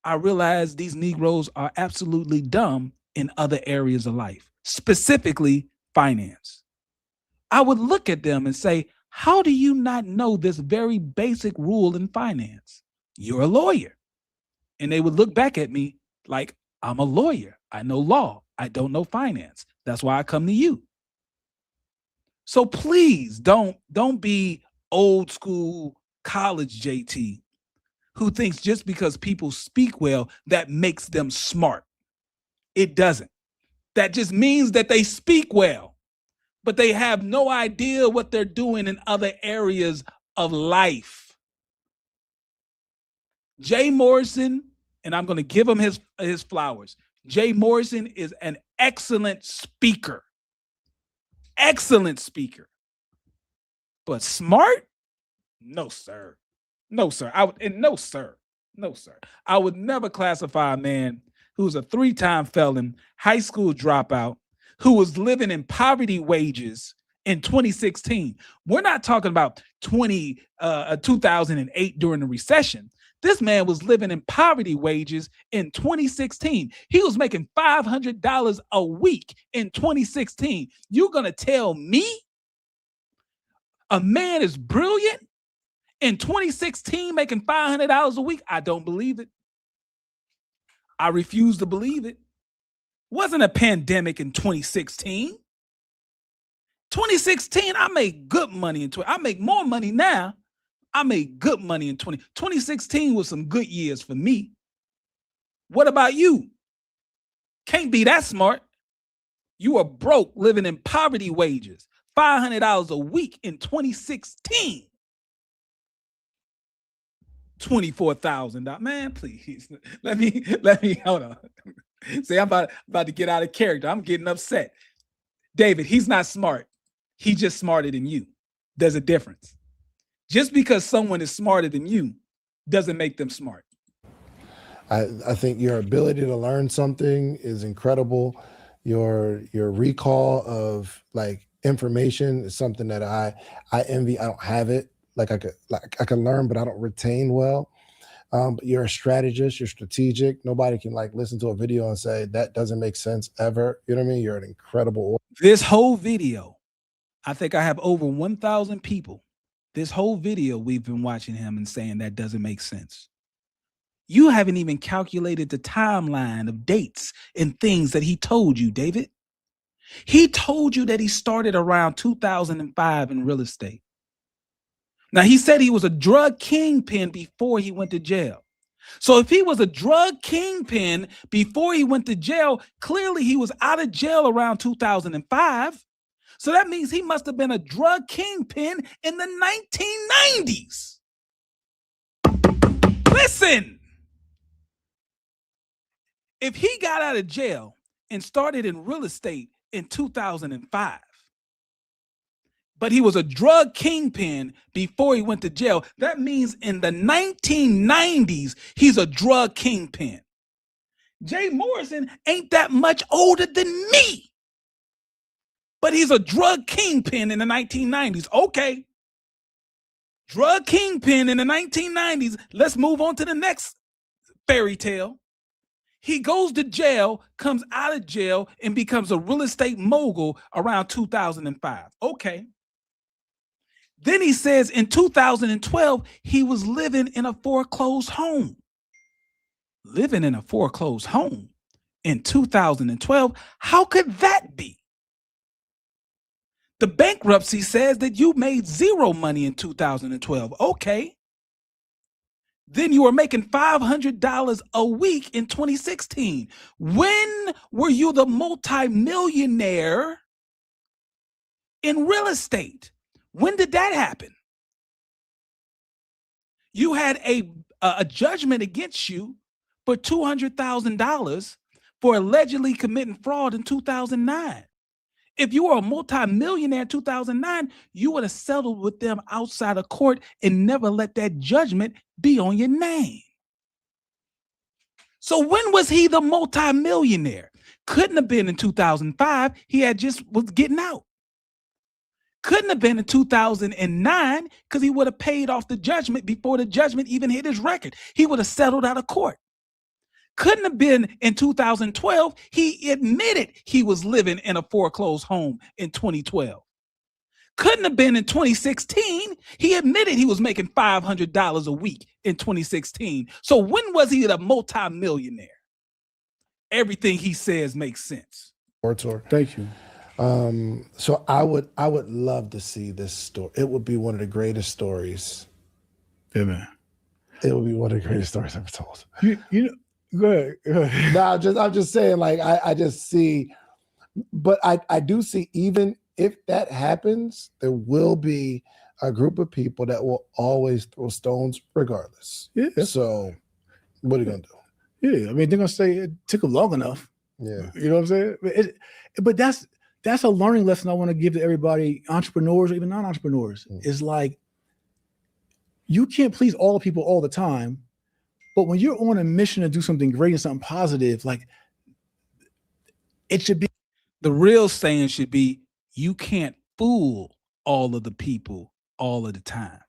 I realize these Negroes are absolutely dumb in other areas of life, specifically finance. I would look at them and say, how do you not know this very basic rule in finance? You're a lawyer. And they would look back at me like, I'm a lawyer. I know law. I don't know finance. That's why I come to you. So please don't be old school college JT who thinks just because people speak well, that makes them smart. It doesn't. That just means that they speak well, but they have no idea what they're doing in other areas of life. Jay Morrison, and I'm going to give him his flowers. Jay Morrison is an excellent speaker. Excellent speaker. But smart? No, sir. No, sir. No, sir. I would never classify a man who's a 3-time felon, high school dropout, who was living in poverty wages in 2016. We're not talking about 2008 during the recession. This man was living in poverty wages in 2016. He was making $500 a week in 2016. You're going to tell me a man is brilliant in 2016 making $500 a week? I don't believe it. I refuse to believe it. Wasn't a pandemic in 2016. 2016, I made good money in 20. I make more money now. I made good money in 2016 was some good years for me. What about you? Can't be that smart. You are broke living in poverty wages, $500 a week in 2016. $24,000. Man, please. Let me hold on. See, I'm about to get out of character. I'm getting upset. David, he's not smart. He's just smarter than you. There's a difference. Just because someone is smarter than you doesn't make them smart. I think your ability to learn something is incredible. Your recall of like information is something that I envy. I don't have it. like I can learn, but I don't retain well. But you're a strategist, you're strategic. Nobody can like listen to a video and say that doesn't make sense ever. You know what I mean? You're an incredible. This whole video, I think I have over 1,000 people. This whole video we've been watching him and saying that doesn't make sense. You haven't even calculated the timeline of dates and things that he told you, David. He told you that he started around 2005 in real estate. Now, he said he was a drug kingpin before he went to jail. So if he was a drug kingpin before he went to jail, clearly he was out of jail around 2005. So that means he must have been a drug kingpin in the 1990s. Listen. If he got out of jail and started in real estate in 2005, but he was a drug kingpin before he went to jail, that means in the 1990s, he's a drug kingpin. Jay Morrison ain't that much older than me, but he's a drug kingpin in the 1990s. Okay. Drug kingpin in the 1990s. Let's move on to the next fairy tale. He goes to jail, comes out of jail, and becomes a real estate mogul around 2005. Okay. Then he says in 2012, he was living in a foreclosed home. Living in a foreclosed home in 2012, how could that be? The bankruptcy says that you made zero money in 2012. Okay. Then you were making $500 a week in 2016. When were you the multimillionaire in real estate? When did that happen? You had a judgment against you for $200,000 for allegedly committing fraud in 2009. If you were a multimillionaire in 2009, you would have settled with them outside of court and never let that judgment be on your name. So when was he the multimillionaire? Couldn't have been in 2005. He had just was getting out. Couldn't have been in 2009 because he would have paid off the judgment before the judgment even hit his record. He would have settled out of court. Couldn't have been in 2012. He admitted he was living in a foreclosed home in 2012. Couldn't have been in 2016. He admitted he was making $500 a week in 2016. So when was he the multimillionaire? Everything he says makes sense. Thank you. So I would love to see this story. It would be one of the greatest stories. Yeah, man. It would be one of the greatest stories ever told. You know, go ahead. No, I'm just saying, like, I just see, but I do see, even if that happens, there will be a group of people that will always throw stones regardless. Yeah. So what are you going to do? Yeah. I mean, they're going to say it took them long enough. Yeah. You know what I'm saying? But that's a learning lesson I want to give to everybody, entrepreneurs or even non-entrepreneurs. Is like, you can't please all the people all the time. But when you're on a mission to do something great and something positive, like, it should be. The real saying should be, you can't fool all of the people all of the time.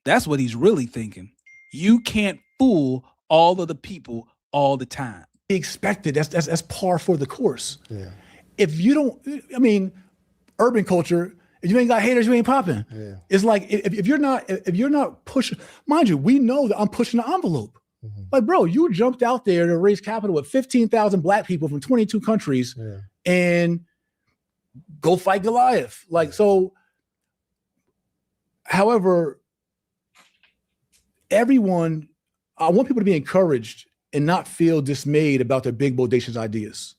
That's what he's really thinking. You can't fool all of the people all the time. Expected. That's par for the course. Yeah. If you don't, I mean, urban culture, if you ain't got haters, you ain't popping. Yeah. It's like, if you're not pushing, mind you, we know that I'm pushing the envelope. Mm-hmm. Like, bro, you jumped out there to raise capital with 15,000 Black people from 22 countries and go fight Goliath. Like, so, however, I want people to be encouraged and not feel dismayed about their big, bodacious ideas.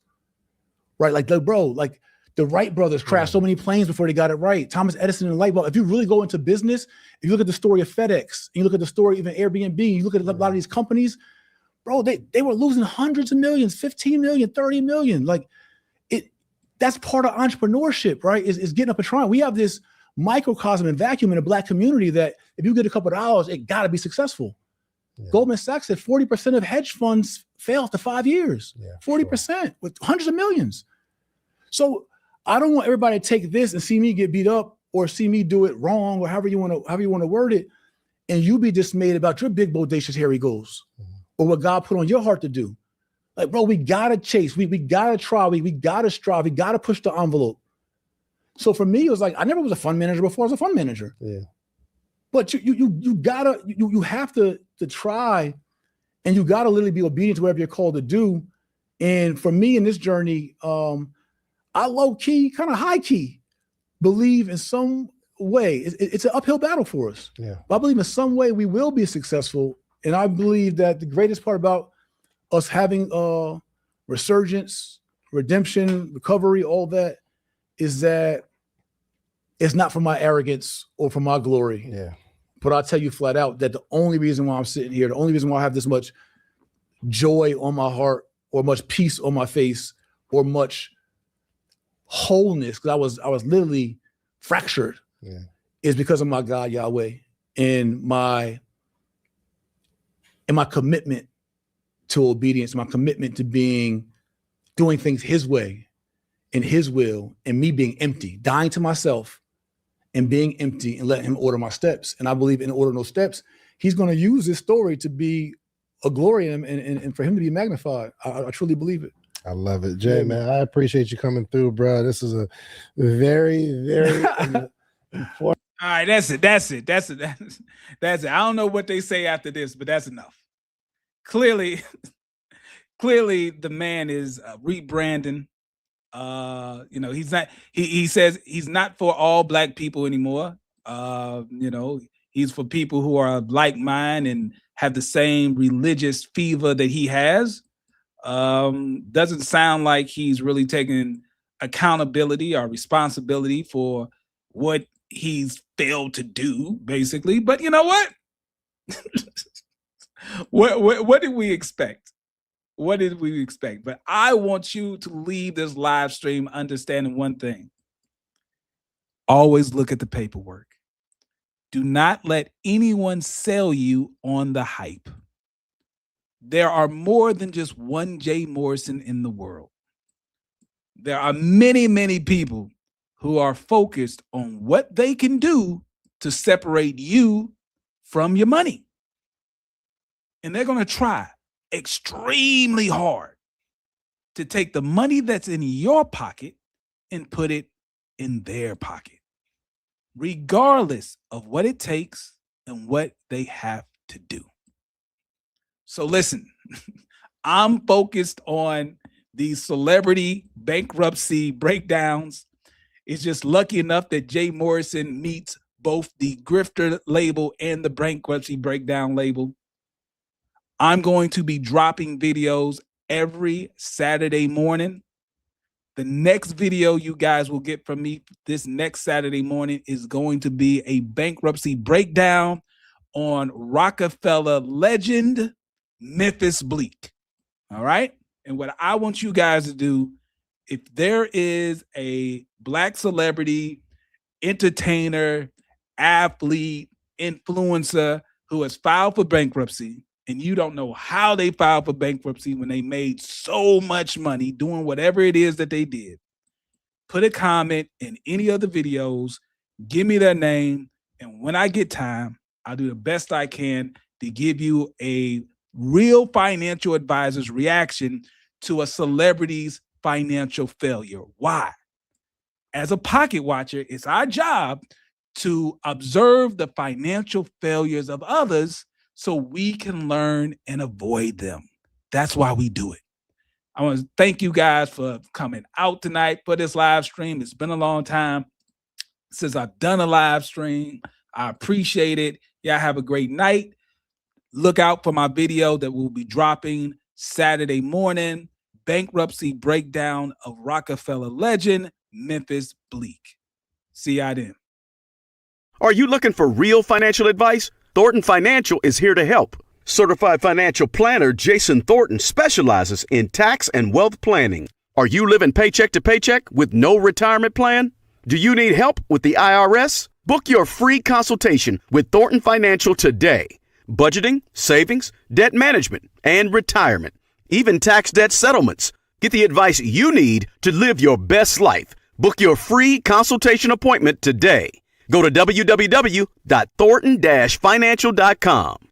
Right? Like, bro, like the Wright brothers crashed so many planes before they got it right. Thomas Edison and the light bulb. If you really go into business, if you look at the story of FedEx, and you look at the story of even Airbnb, you look at a lot of these companies, bro, they were losing hundreds of millions, 15 million, 30 million. Like, that's part of entrepreneurship, right? Is getting up and trying. We have this microcosm and vacuum in the Black community that if you get a couple of dollars, it got to be successful. Yeah. Goldman Sachs said 40% of hedge funds fail after 5 years. Yeah, 40% with hundreds of millions. So I don't want everybody to take this and see me get beat up or see me do it wrong, or however you want to word it, and you be dismayed about your big, bodacious, hairy goals, or what God put on your heart to do. Like, bro, we gotta chase, we gotta try, we gotta strive, we gotta push the envelope. So for me, it was like, I never was a fund manager before I was a fund manager. Yeah. But you have to try, and you gotta literally be obedient to whatever you're called to do. And for me in this journey, I low key, kind of high key, believe in some way it's an uphill battle for us. Yeah. But I believe in some way we will be successful. And I believe that the greatest part about us having resurgence, redemption, recovery, all that, is that it's not for my arrogance or for my glory. Yeah. But I'll tell you flat out that the only reason why I'm sitting here, the only reason why I have this much joy on my heart, or much peace on my face, or much wholeness, because I was literally fractured, is because of my God Yahweh and my commitment to obedience, my commitment to doing things His way and His will, and me being empty, dying to myself and being empty, and letting Him order my steps. And I believe in ordering those steps, He's going to use this story to be a glory in Him, and for Him to be magnified. I truly believe it. I love it. Jay, man, I appreciate you coming through, bro. This is a very, very important. All right, that's it. I don't know what they say after this, but that's enough. Clearly, the man is rebranding. He's not. He says he's not for all Black people anymore. He's for people who are like mine and have the same religious fever that he has. Doesn't sound like he's really taking accountability or responsibility for what he's failed to do, basically. But you know what? What did we expect? What did we expect? But I want you to leave this live stream understanding one thing. Always look at the paperwork. Do not let anyone sell you on the hype. There are more than just one Jay Morrison in the world. There are many, many people who are focused on what they can do to separate you from your money. And they're going to try extremely hard to take the money that's in your pocket and put it in their pocket, regardless of what it takes and what they have to do. So listen, I'm focused on these celebrity bankruptcy breakdowns. It's just lucky enough that Jay Morrison meets both the grifter label and the bankruptcy breakdown label. I'm going to be dropping videos every Saturday morning. The next video you guys will get from me this next Saturday morning is going to be a bankruptcy breakdown on Rockefeller legend Memphis Bleek. All right. And what I want you guys to do, if there is a Black celebrity, entertainer, athlete, influencer who has filed for bankruptcy, and you don't know how they filed for bankruptcy when they made so much money doing whatever it is that they did, put a comment in any of the videos, give me their name, and when I get time, I'll do the best I can to give you a real financial advisor's reaction to a celebrity's financial failure. Why? As a pocket watcher, it's our job to observe the financial failures of others so we can learn and avoid them. That's why we do it. I want to thank you guys for coming out tonight for this live stream. It's been a long time since I've done a live stream. I appreciate it. Y'all have a great night. Look out for my video that will be dropping Saturday morning. Bankruptcy breakdown of Rockefeller legend Memphis Bleek. See y'all then. Are you looking for real financial advice? Thornton Financial is here to help. Certified financial planner Jayson Thornton specializes in tax and wealth planning. Are you living paycheck to paycheck with no retirement plan? Do you need help with the IRS? Book your free consultation with Thornton Financial today. Budgeting, savings, debt management, and retirement. Even tax debt settlements. Get the advice you need to live your best life. Book your free consultation appointment today. Go to www.thornton-financial.com.